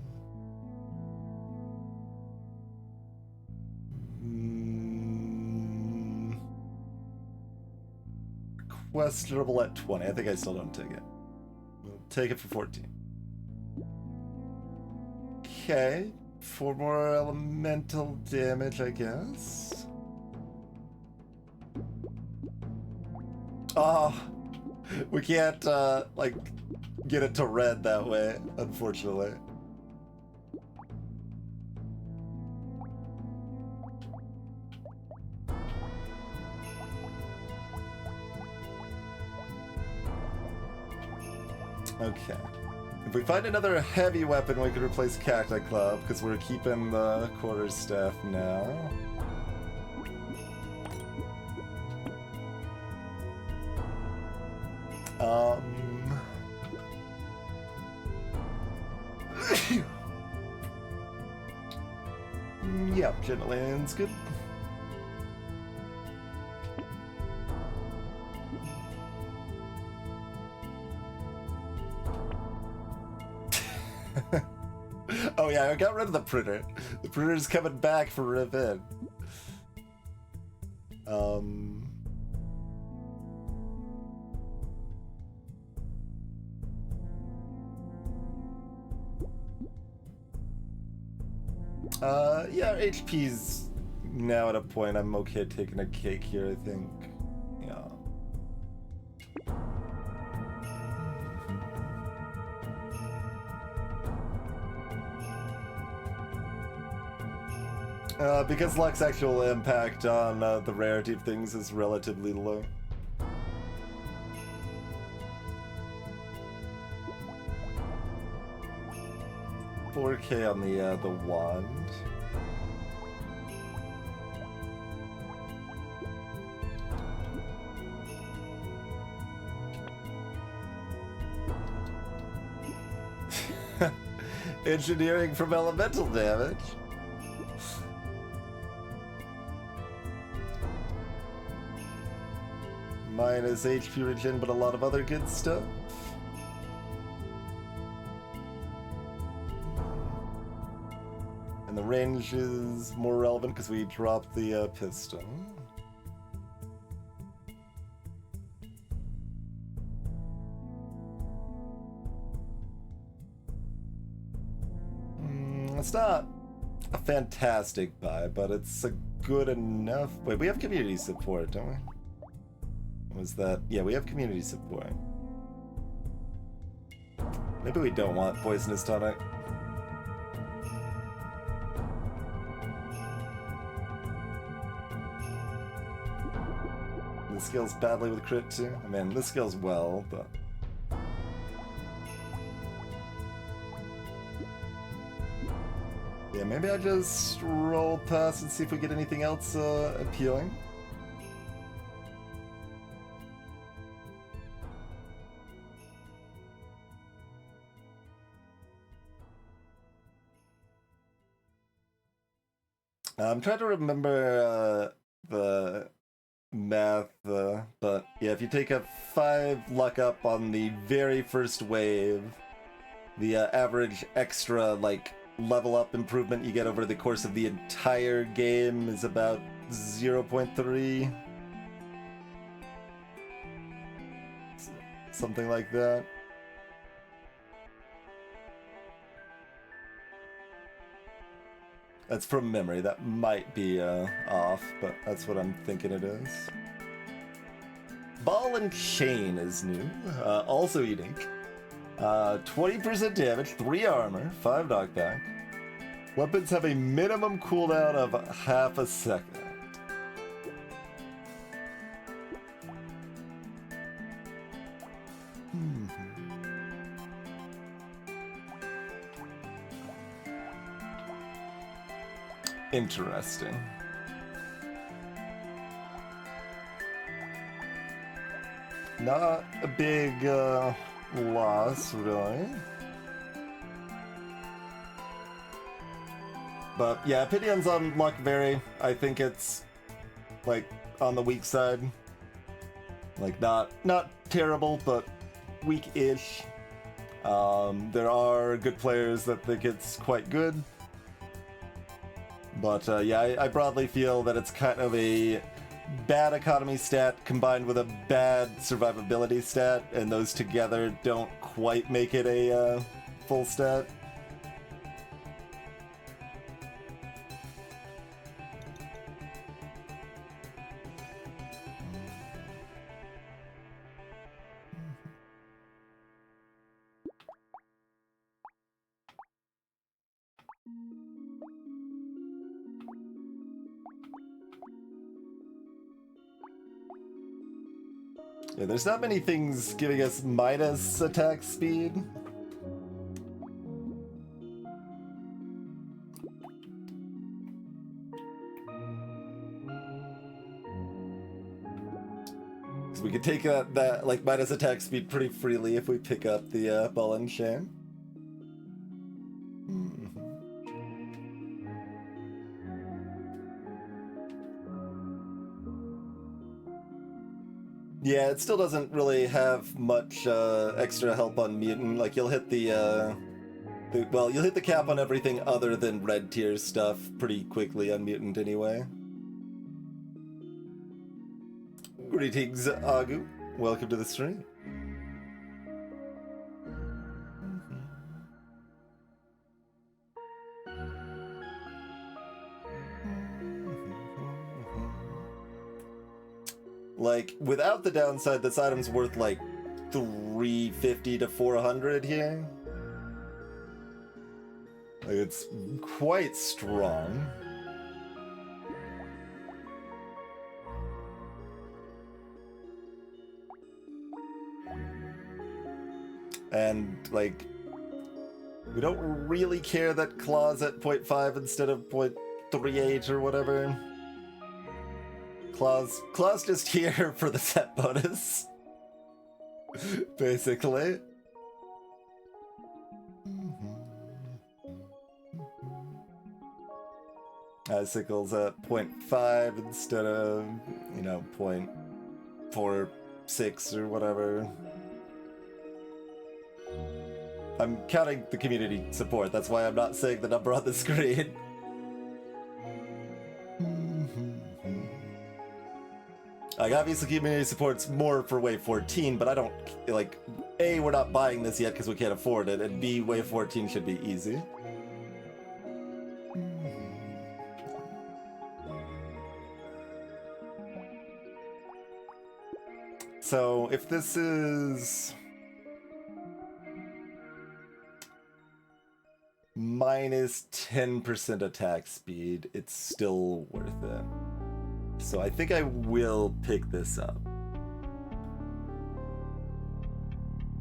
Questionable at 20. I think I still don't take it. We'll take it for 14. Okay. 4 more elemental damage, I guess. Oh, we can't, like, get it to red that way, unfortunately. Okay. If we find another heavy weapon, we could replace Cacti Club, because we're keeping the quarterstaff now. Yeah, Gentle Land's good. Oh yeah, I got rid of the printer. The printer's coming back for revenge. Yeah, HP's now at a point I'm okay taking a cake here, I think. Yeah. Because luck's actual impact on the rarity of things is relatively low. $4K on the wand. Engineering from elemental damage. Minus HP regen, but a lot of other good stuff. And the range is more relevant because we dropped the piston. It's not a fantastic buy, but it's a good enough. Wait, we have community support, don't we? Was that? Yeah, we have community support. Maybe we don't want poisonous tonic. This scales badly with crit too. I mean, this scales well, but. Yeah, maybe I just roll past and see if we get anything else appealing. I'm trying to remember the math, but yeah, if you take a 5 luck up on the very first wave, the average extra, like, level up improvement you get over the course of the entire game is about 0.3. Something like that. That's from memory. That might be off, but that's what I'm thinking it is. Ball and Chain is new, also unique. 20% damage, 3 armor, 5 knockback. Weapons have a minimum cooldown of half a second. Interesting. Not a big loss, really. But yeah, opinions on luck vary. I think it's like on the weak side. Like not terrible, but weak-ish. There are good players that think it's quite good. But yeah, I broadly feel that it's kind of a bad economy stat combined with a bad survivability stat, and those together don't quite make it a full stat. Yeah, there's not many things giving us minus attack speed. So we could take that like minus attack speed pretty freely if we pick up the ball and chain. Yeah, it still doesn't really have much extra help on mutant. Like, you'll hit the Well, you'll hit the cap on everything other than red tier stuff pretty quickly on Mutant anyway. Greetings, Agu. Welcome to the stream. Like, without the downside, this item's worth like 350 to 400 here. Like, it's quite strong. And, like, we don't really care that Claw's at 0.5 instead of 0.38 or whatever. Claw's just here for the set bonus. Basically. Icicle's at 0.5 instead of, you know, 0.46 or whatever. I'm counting the community support, that's why I'm not saying the number on the screen. Like, obviously community support's more for Wave 14, but I don't, like, A, we're not buying this yet because we can't afford it, and B, Wave 14 should be easy. So, if this is minus 10% attack speed, it's still worth it. So I think I will pick this up.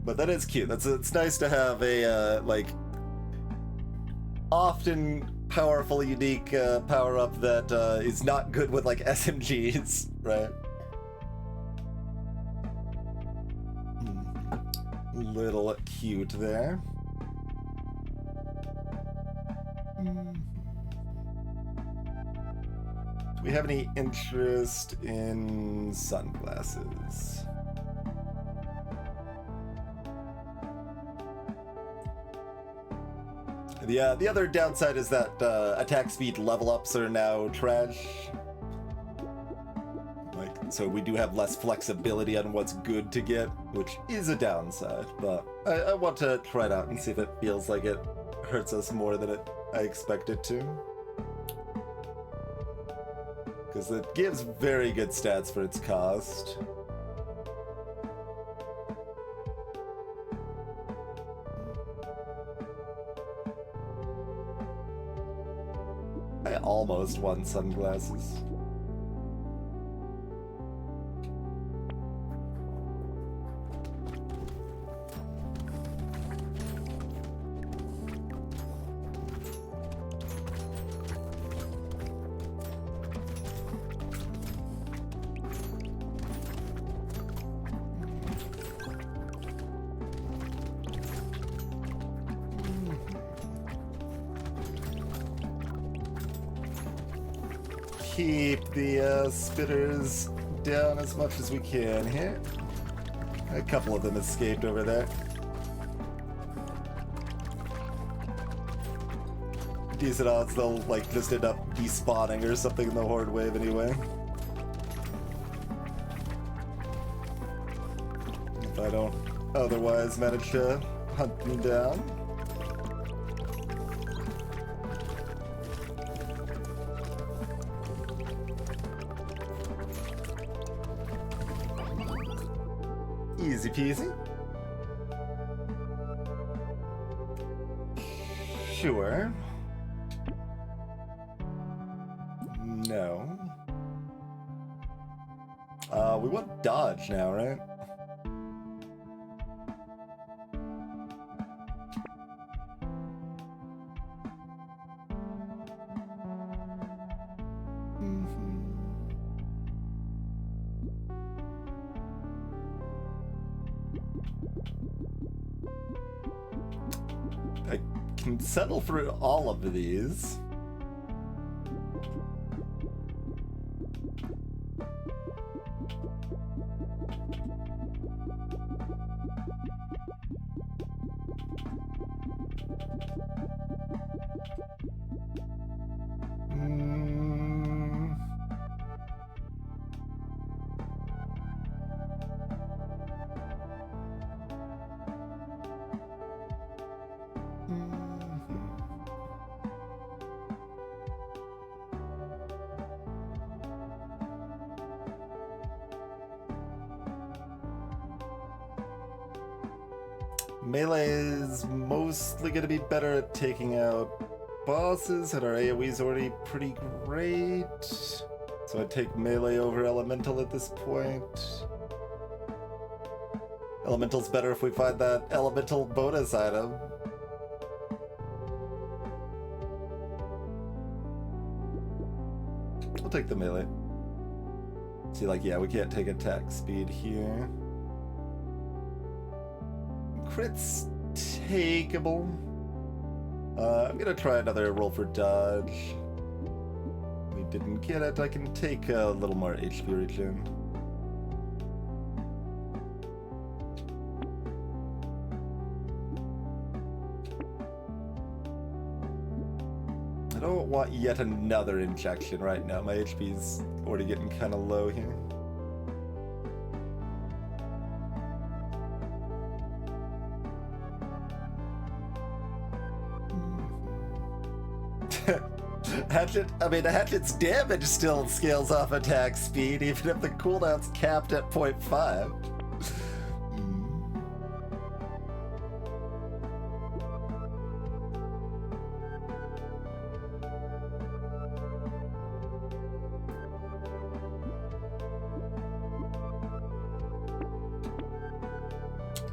But that is cute. It's nice to have a, like, often powerful, unique power-up that is not good with, like, SMGs, right? Little cute there. Do we have any interest in sunglasses? The other downside is that attack speed level ups are now trash. Like, so we do have less flexibility on what's good to get, which is a downside, but I want to try it out and see if it feels like it hurts us more than I expect it to. Because it gives very good stats for its cost. I almost won sunglasses. Keep the spitters down as much as we can here. A couple of them escaped over there. Decent odds they'll, like, just end up despawning or something in the horde wave anyway. If I don't otherwise manage to hunt them down. Easy peasy. Sure. No. We want dodge now, right? I can settle for all of these. melee is mostly going to be better at taking out bosses, and our AoE's already pretty great. So I'd take melee over elemental at this point. Elemental's better if we find that elemental bonus item. We'll take the melee. See, like, yeah, we can't take attack speed here. Crit's takeable. I'm gonna try another roll for dodge. We didn't get it. I can take a little more HP regen. I don't want yet another injection right now. My HP's already getting kind of low here. Hatchet's damage still scales off attack speed, even if the cooldown's capped at 0.5.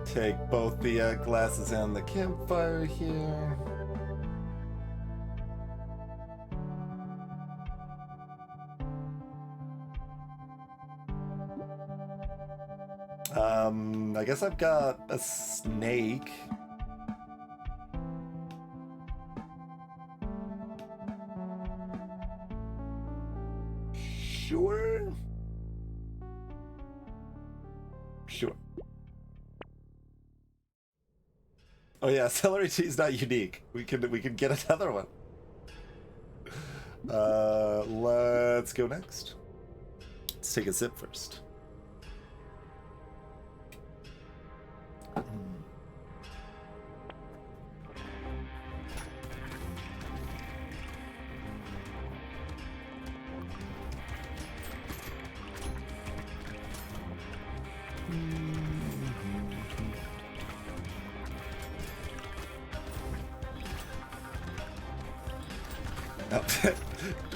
Take both the glasses and the campfire here. I guess I've got a snake. Sure. Sure. Oh yeah, celery tea is not unique. We can get another one. Let's go next. Let's take a sip first.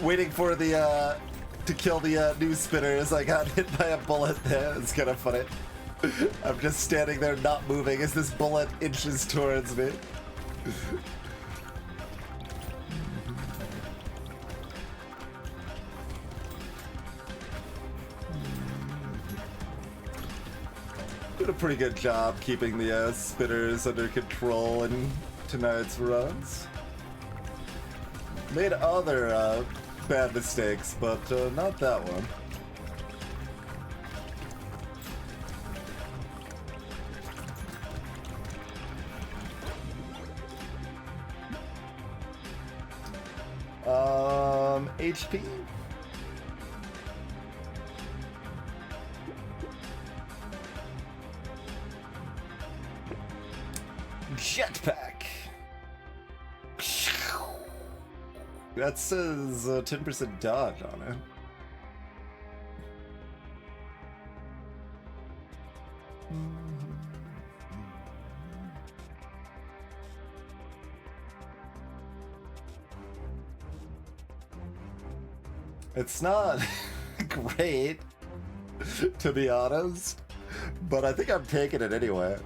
Waiting for the to kill the new spinners. I got hit by a bullet there. It's kind of funny. I'm just standing there not moving as this bullet inches towards me. Did a pretty good job keeping the spinners under control in tonight's runs. Made other bad mistakes, but not that one. HP? Jetpack. That says 10% dodge on it. It's not great, to be honest, but I think I'm taking it anyway.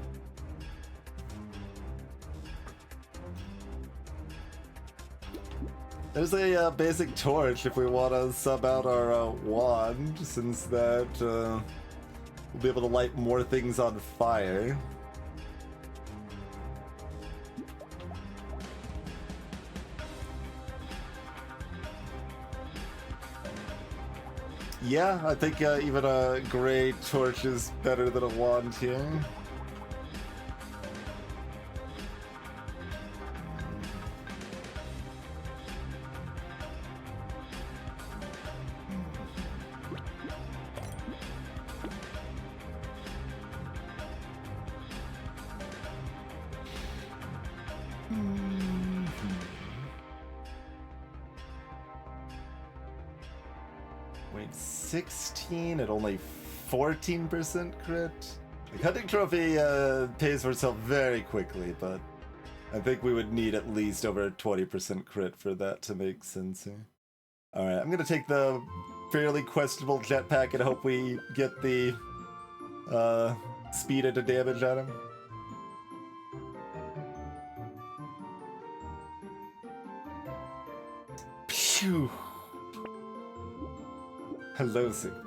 There's a basic torch if we want to sub out our wand, since that we'll be able to light more things on fire. Yeah, I think even a gray torch is better than a wand here. Wait, 16 at only 14% crit? Like, hunting trophy pays for itself very quickly, but I think we would need at least over a 20% crit for that to make sense here. Alright, I'm gonna take the fairly questionable jetpack and hope we get the speed into damage on him. Phew. Hello, Sigma.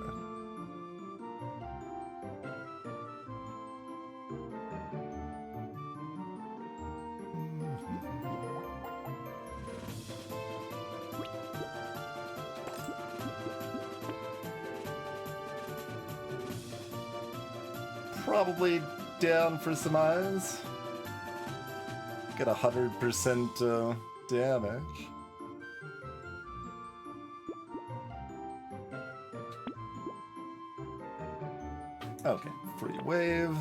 Probably down for some eyes. Get 100% damage. Okay, free wave.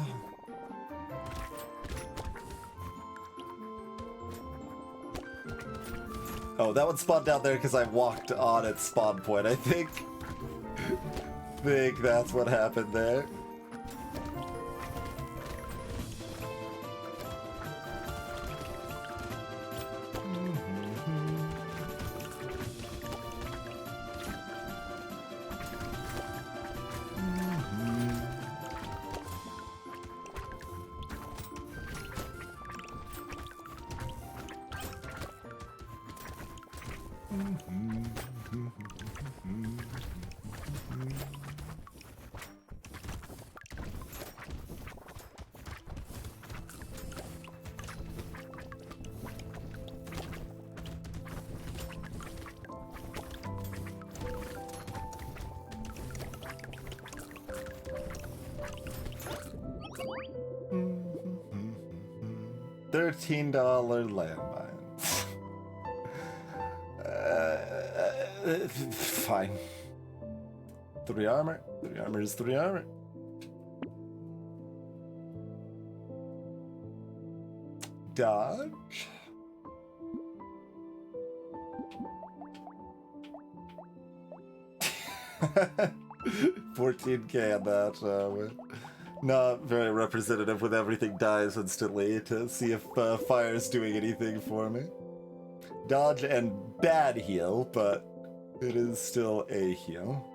Oh, that one spawned down there because I walked on its spawn point, I think. Think that's what happened there. $13 landmines. Fine. 3 armor. 3 armor is 3 armor. Dodge. $14K on that. Not very representative when everything dies instantly to see if fire's doing anything for me. Dodge and bad heal, but it is still a heal.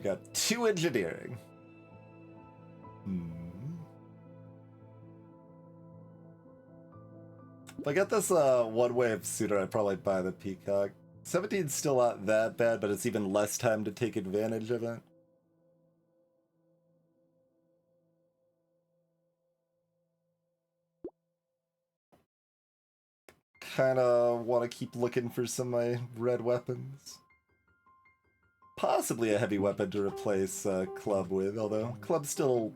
Got 2 engineering. If I get this one wave sooner, I'd probably buy the Peacock. 17's still not that bad, but it's even less time to take advantage of it. Kinda want to keep looking for some of my red weapons. Possibly a heavy weapon to replace Club with, although Club's still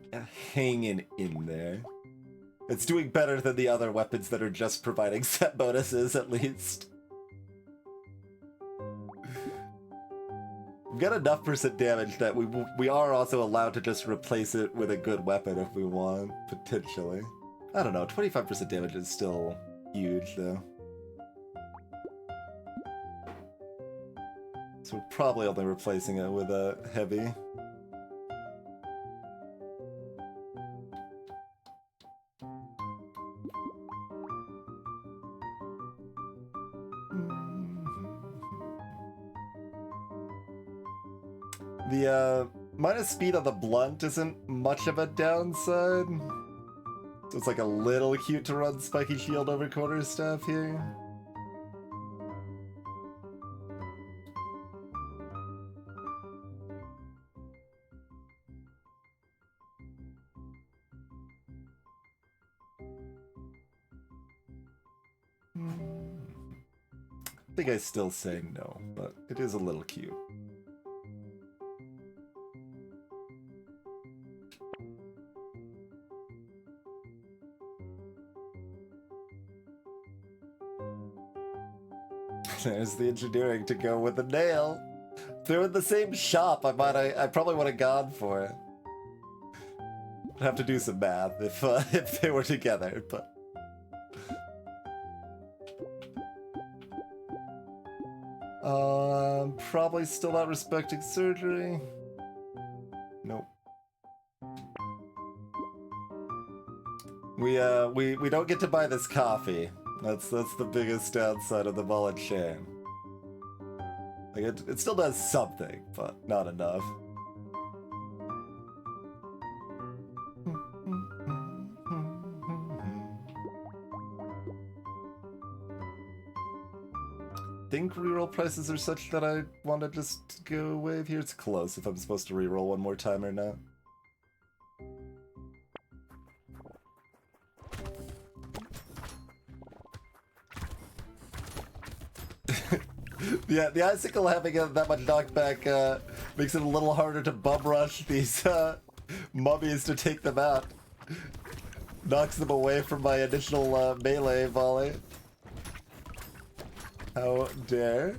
hanging in there. It's doing better than the other weapons that are just providing set bonuses, at least. We've got enough percent damage that we are also allowed to just replace it with a good weapon if we want, potentially. I don't know, 25% damage is still huge, though. So we're probably only replacing it with a heavy. The minus speed on the blunt isn't much of a downside. So it's like a little cute to run spiky shield over quarter staff here. I think I still say no, but it is a little cute. There's the engineering to go with the nail. If they're in the same shop, I probably would have gone for it. I'd have to do some math if they were together, but. Probably still not respecting surgery. Nope. We don't get to buy this coffee. That's the biggest downside of the mullet chain. Like it still does something, but not enough. I think reroll prices are such that I want to just go wave here. It's close if I'm supposed to reroll one more time or not. Yeah, the icicle having that much knockback makes it a little harder to bum rush these mummies to take them out. Knocks them away from my initial melee volley. How dare.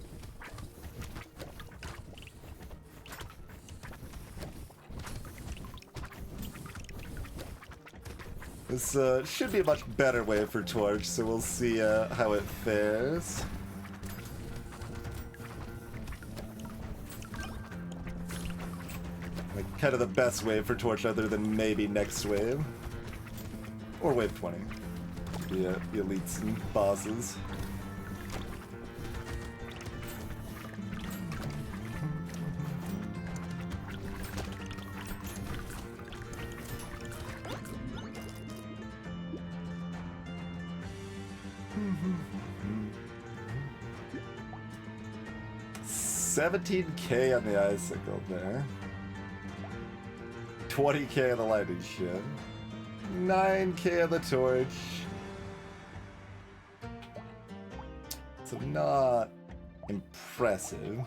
This should be a much better wave for Torch, so we'll see how it fares. Like, kind of the best wave for Torch other than maybe next wave. Or wave 20. The elites and bosses. $17K on the icicle there. 20K on the lightning ship. 9K on the torch. So not impressive.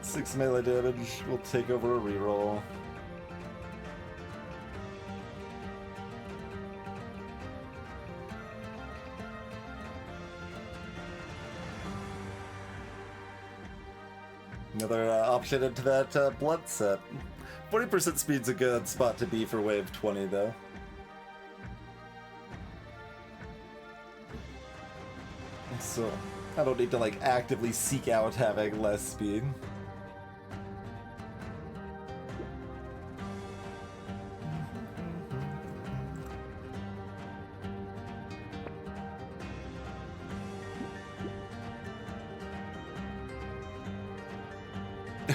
Six melee damage will take over a reroll. Another option into that blood set. 40% speed's a good spot to be for wave 20 though. So I don't need to like actively seek out having less speed.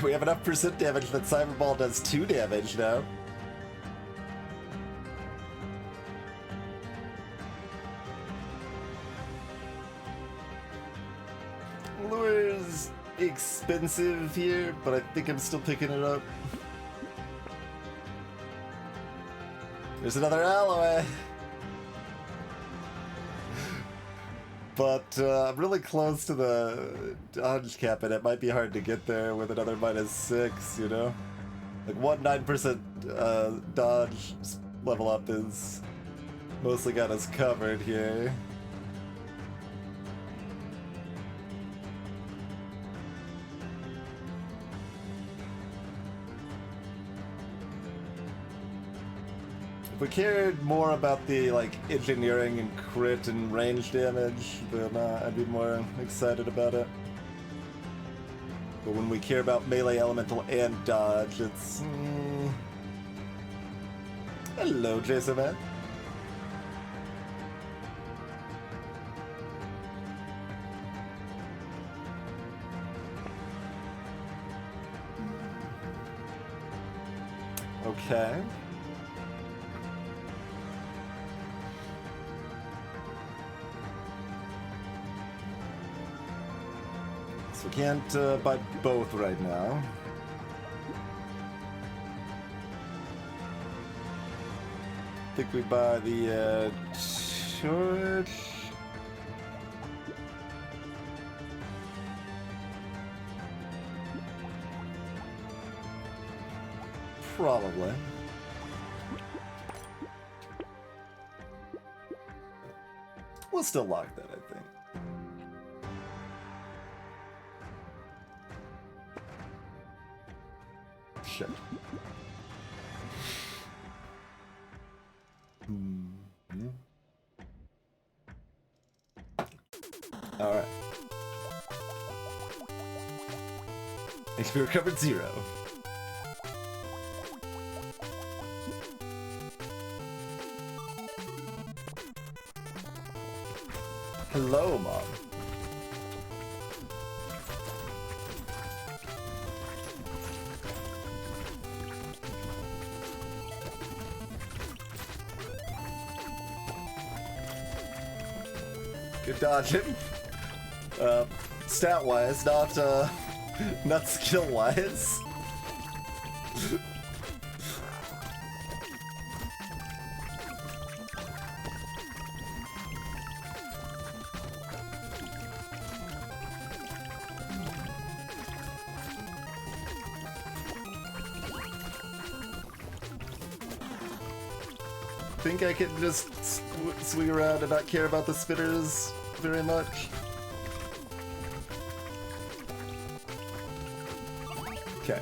We have enough percent damage that Cyberball does 2 damage now. Lure's expensive here, but I think I'm still picking it up. There's another alloy. But I'm really close to the dodge cap, and it might be hard to get there with another -6, you know? Like 1-9% dodge level up is mostly got us covered here. If we cared more about the like engineering and crit and range damage, then I'd be more excited about it. But when we care about melee, elemental, and dodge, it's... Hello, Jason man. Okay. So we can't buy both right now. think we buy the torch. Probably. We'll still lock that, I think. Shit. Alright. HP recovered 0. Hello, Mom. Good dodging. Stat-wise, not skill-wise. Think I can just swing around and not care about the spitters very much. Okay.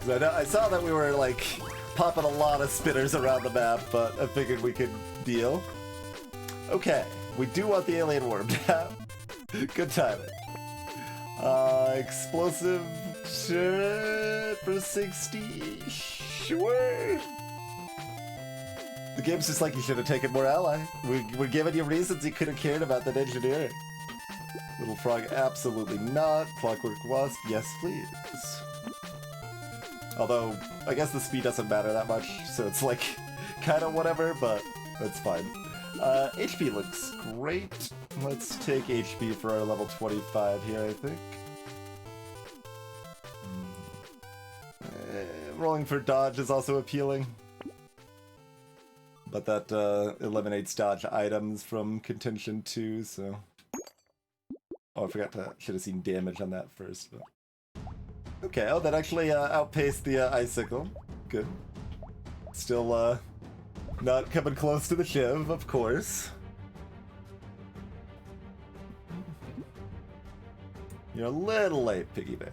I saw that we were like popping a lot of spitters around the map, but I figured we could deal. Okay, we do want the alien worm tap. Good timing. Explosive turret for 60. Sure. The game's just like, you should have taken more ally. We're giving you reasons you could have cared about that engineering. Little frog, absolutely not. Clockwork wasp, yes please. Although, I guess the speed doesn't matter that much, so it's like, kind of whatever, but that's fine. HP looks great. Let's take HP for our level 25 here, I think. Rolling for dodge is also appealing. But that eliminates dodge items from contention too, so... Oh, I forgot to... should have seen damage on that first, but... Okay, oh, that actually outpaced the icicle. Good. Still, not coming close to the Shiv, of course. You're a little late, Piggyback.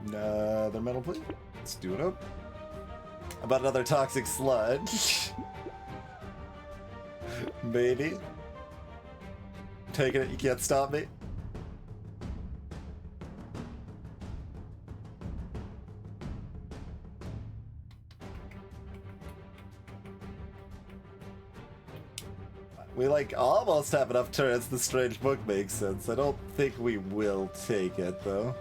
Another metal plate. Let's do it up. About another toxic sludge. Maybe. Taking it, you can't stop me. We like almost have enough turrets the strange book makes sense. I don't think we will take it though.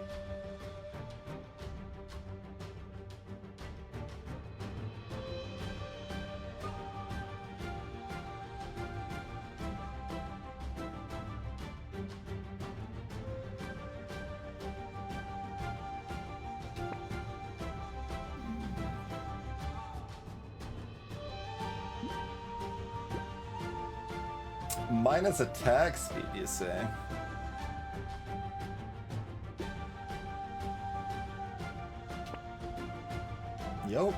Minus attack speed, you say? Yup.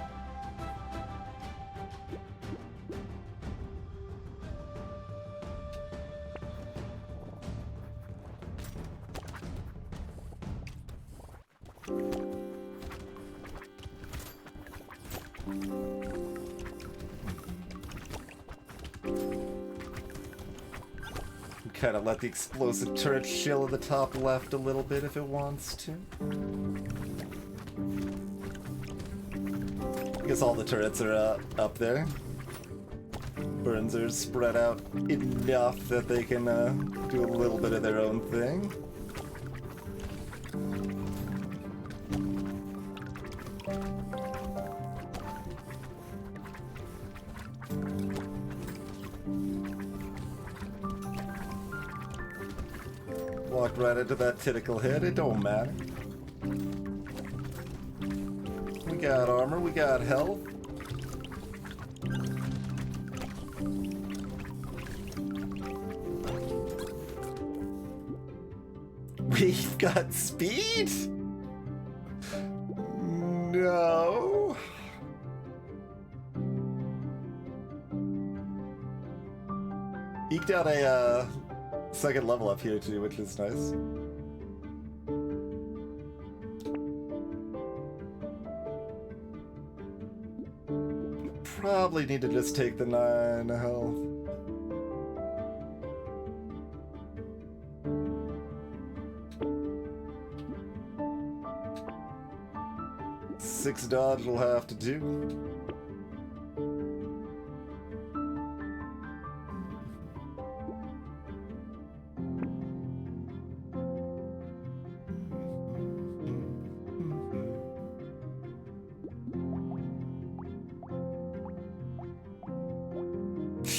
Kind of let the explosive turret chill in the top left a little bit if it wants to. I guess all the turrets are up there. Burns are spread out enough that they can do a little bit of their own thing. Walked right into that tentacle hit. It don't matter. We got armor. We got health. We've got speed? No. Eked out a second level up here too, which is nice. Probably need to just take the 9 health. Six dodge will have to do.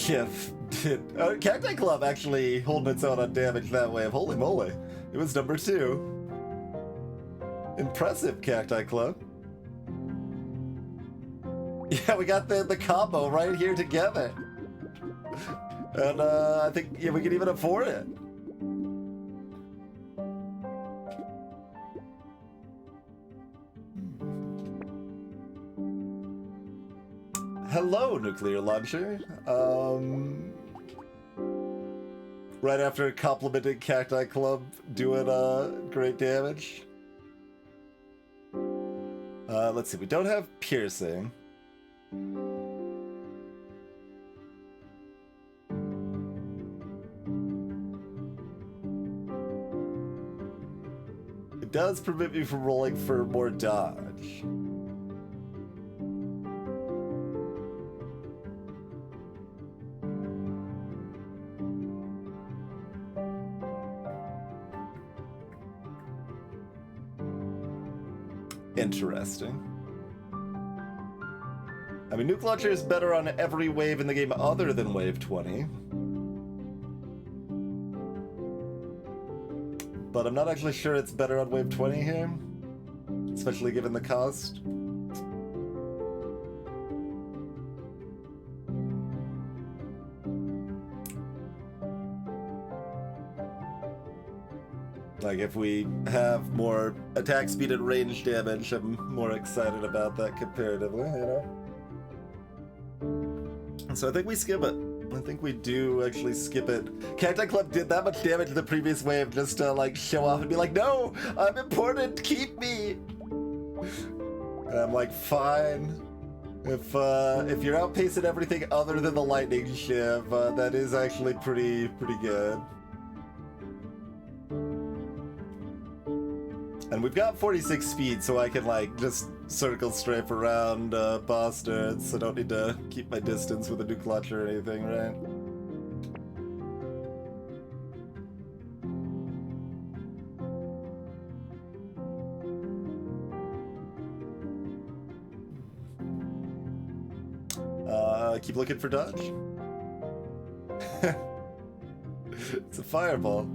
Yeah, Cacti Club actually holding its own on damage that way. Holy moly. It was number 2. Impressive, Cacti Club. Yeah, we got the combo right here together. And I think yeah, we can even afford it. Hello, nuclear launcher. Right after complimenting Cacti Club doing great damage. Let's see, we don't have piercing. It does prevent me from rolling for more dodge. Interesting. I mean, Nuke Launcher is better on every wave in the game other than wave 20. But I'm not actually sure it's better on wave 20 here, especially given the cost. Like, if we have more attack speed and range damage, I'm more excited about that comparatively, you know? So I think we skip it. I think we do actually skip it. Cacti Club did that much damage in the previous wave just to, like, show off and be like, no, I'm important, keep me! And I'm like, fine. If you're outpacing everything other than the lightning shiv, that is actually pretty good. And we've got 46 speed, so I can, like, just circle strafe around bastards, so I don't need to keep my distance with a nuke launcher or anything, right? Keep looking for dodge. It's a fireball.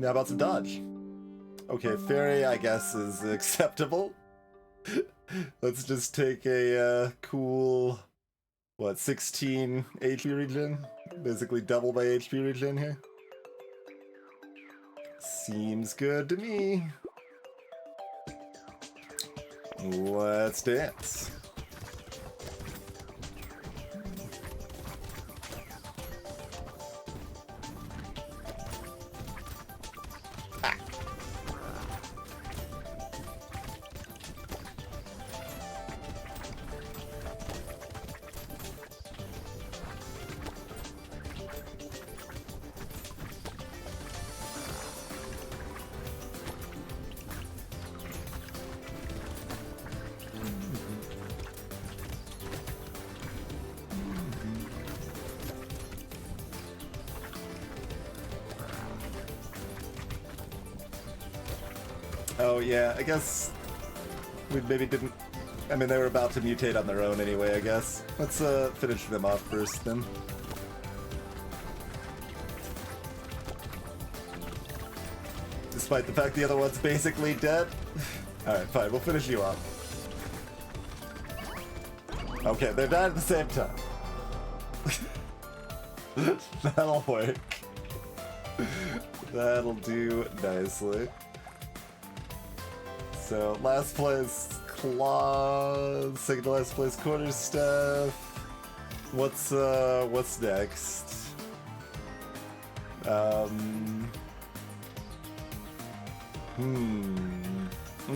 How about some dodge? Okay, fairy, I guess, is acceptable. Let's just take a cool, what, 16 HP regen? Basically double my HP regen here. Seems good to me. Let's dance. Oh yeah, I guess we maybe didn't... I mean, they were about to mutate on their own anyway, I guess. Let's finish them off first, then. Despite the fact the other one's basically dead. Alright, fine, we'll finish you off. Okay, they died at the same time. That'll work. That'll do nicely. So, last place, Claw. Second to last place, Quarterstaff. What's next? I'm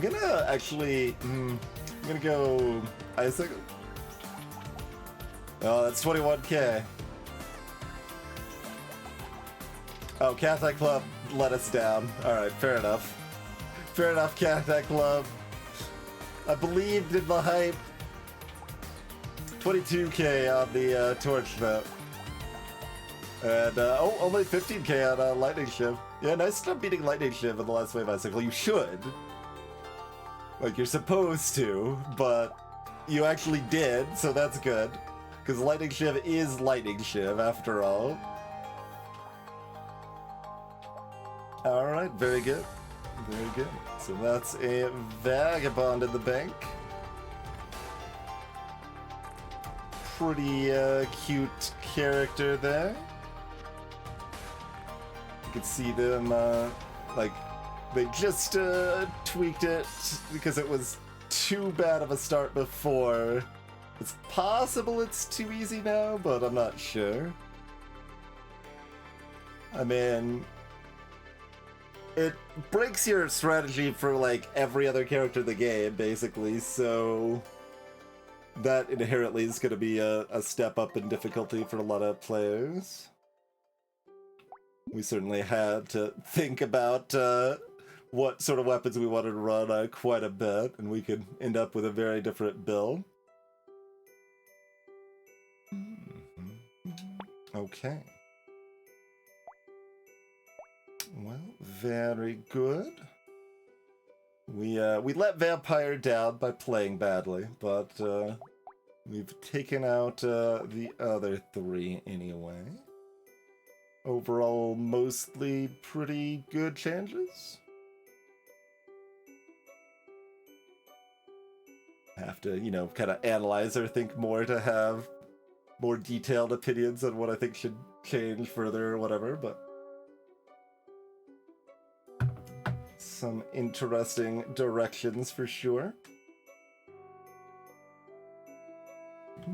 gonna actually, I'm gonna go Isaac. Oh, that's 21k. Oh, Catholic Club let us down. Alright, fair enough. Fair enough, Catholic Club. I believed in the hype. 22k on the Torch vote. And, oh, only 15k on Lightning Shiv. Yeah, nice job beating Lightning Shiv in the last wave bicycle. You should. Like, you're supposed to, but you actually did, so that's good. Because Lightning Shiv is Lightning Shiv, after all. Alright, very good. Very good. So that's a Vagabond in the bank. Pretty cute character there. You can see them, like, they just tweaked it because it was too bad of a start before. It's possible it's too easy now, but I'm not sure. I mean, it breaks your strategy for, like, every other character in the game, basically, so that inherently is going to be a step up in difficulty for a lot of players. We certainly had to think about what sort of weapons we wanted to run quite a bit, and we could end up with a very different build. Okay. Well, very good. We let Vampire down by playing badly, but we've taken out the other three anyway. Overall, mostly pretty good changes. Have to, you know, kind of analyze or think more to have more detailed opinions on what I think should change further or whatever, but some interesting directions for sure.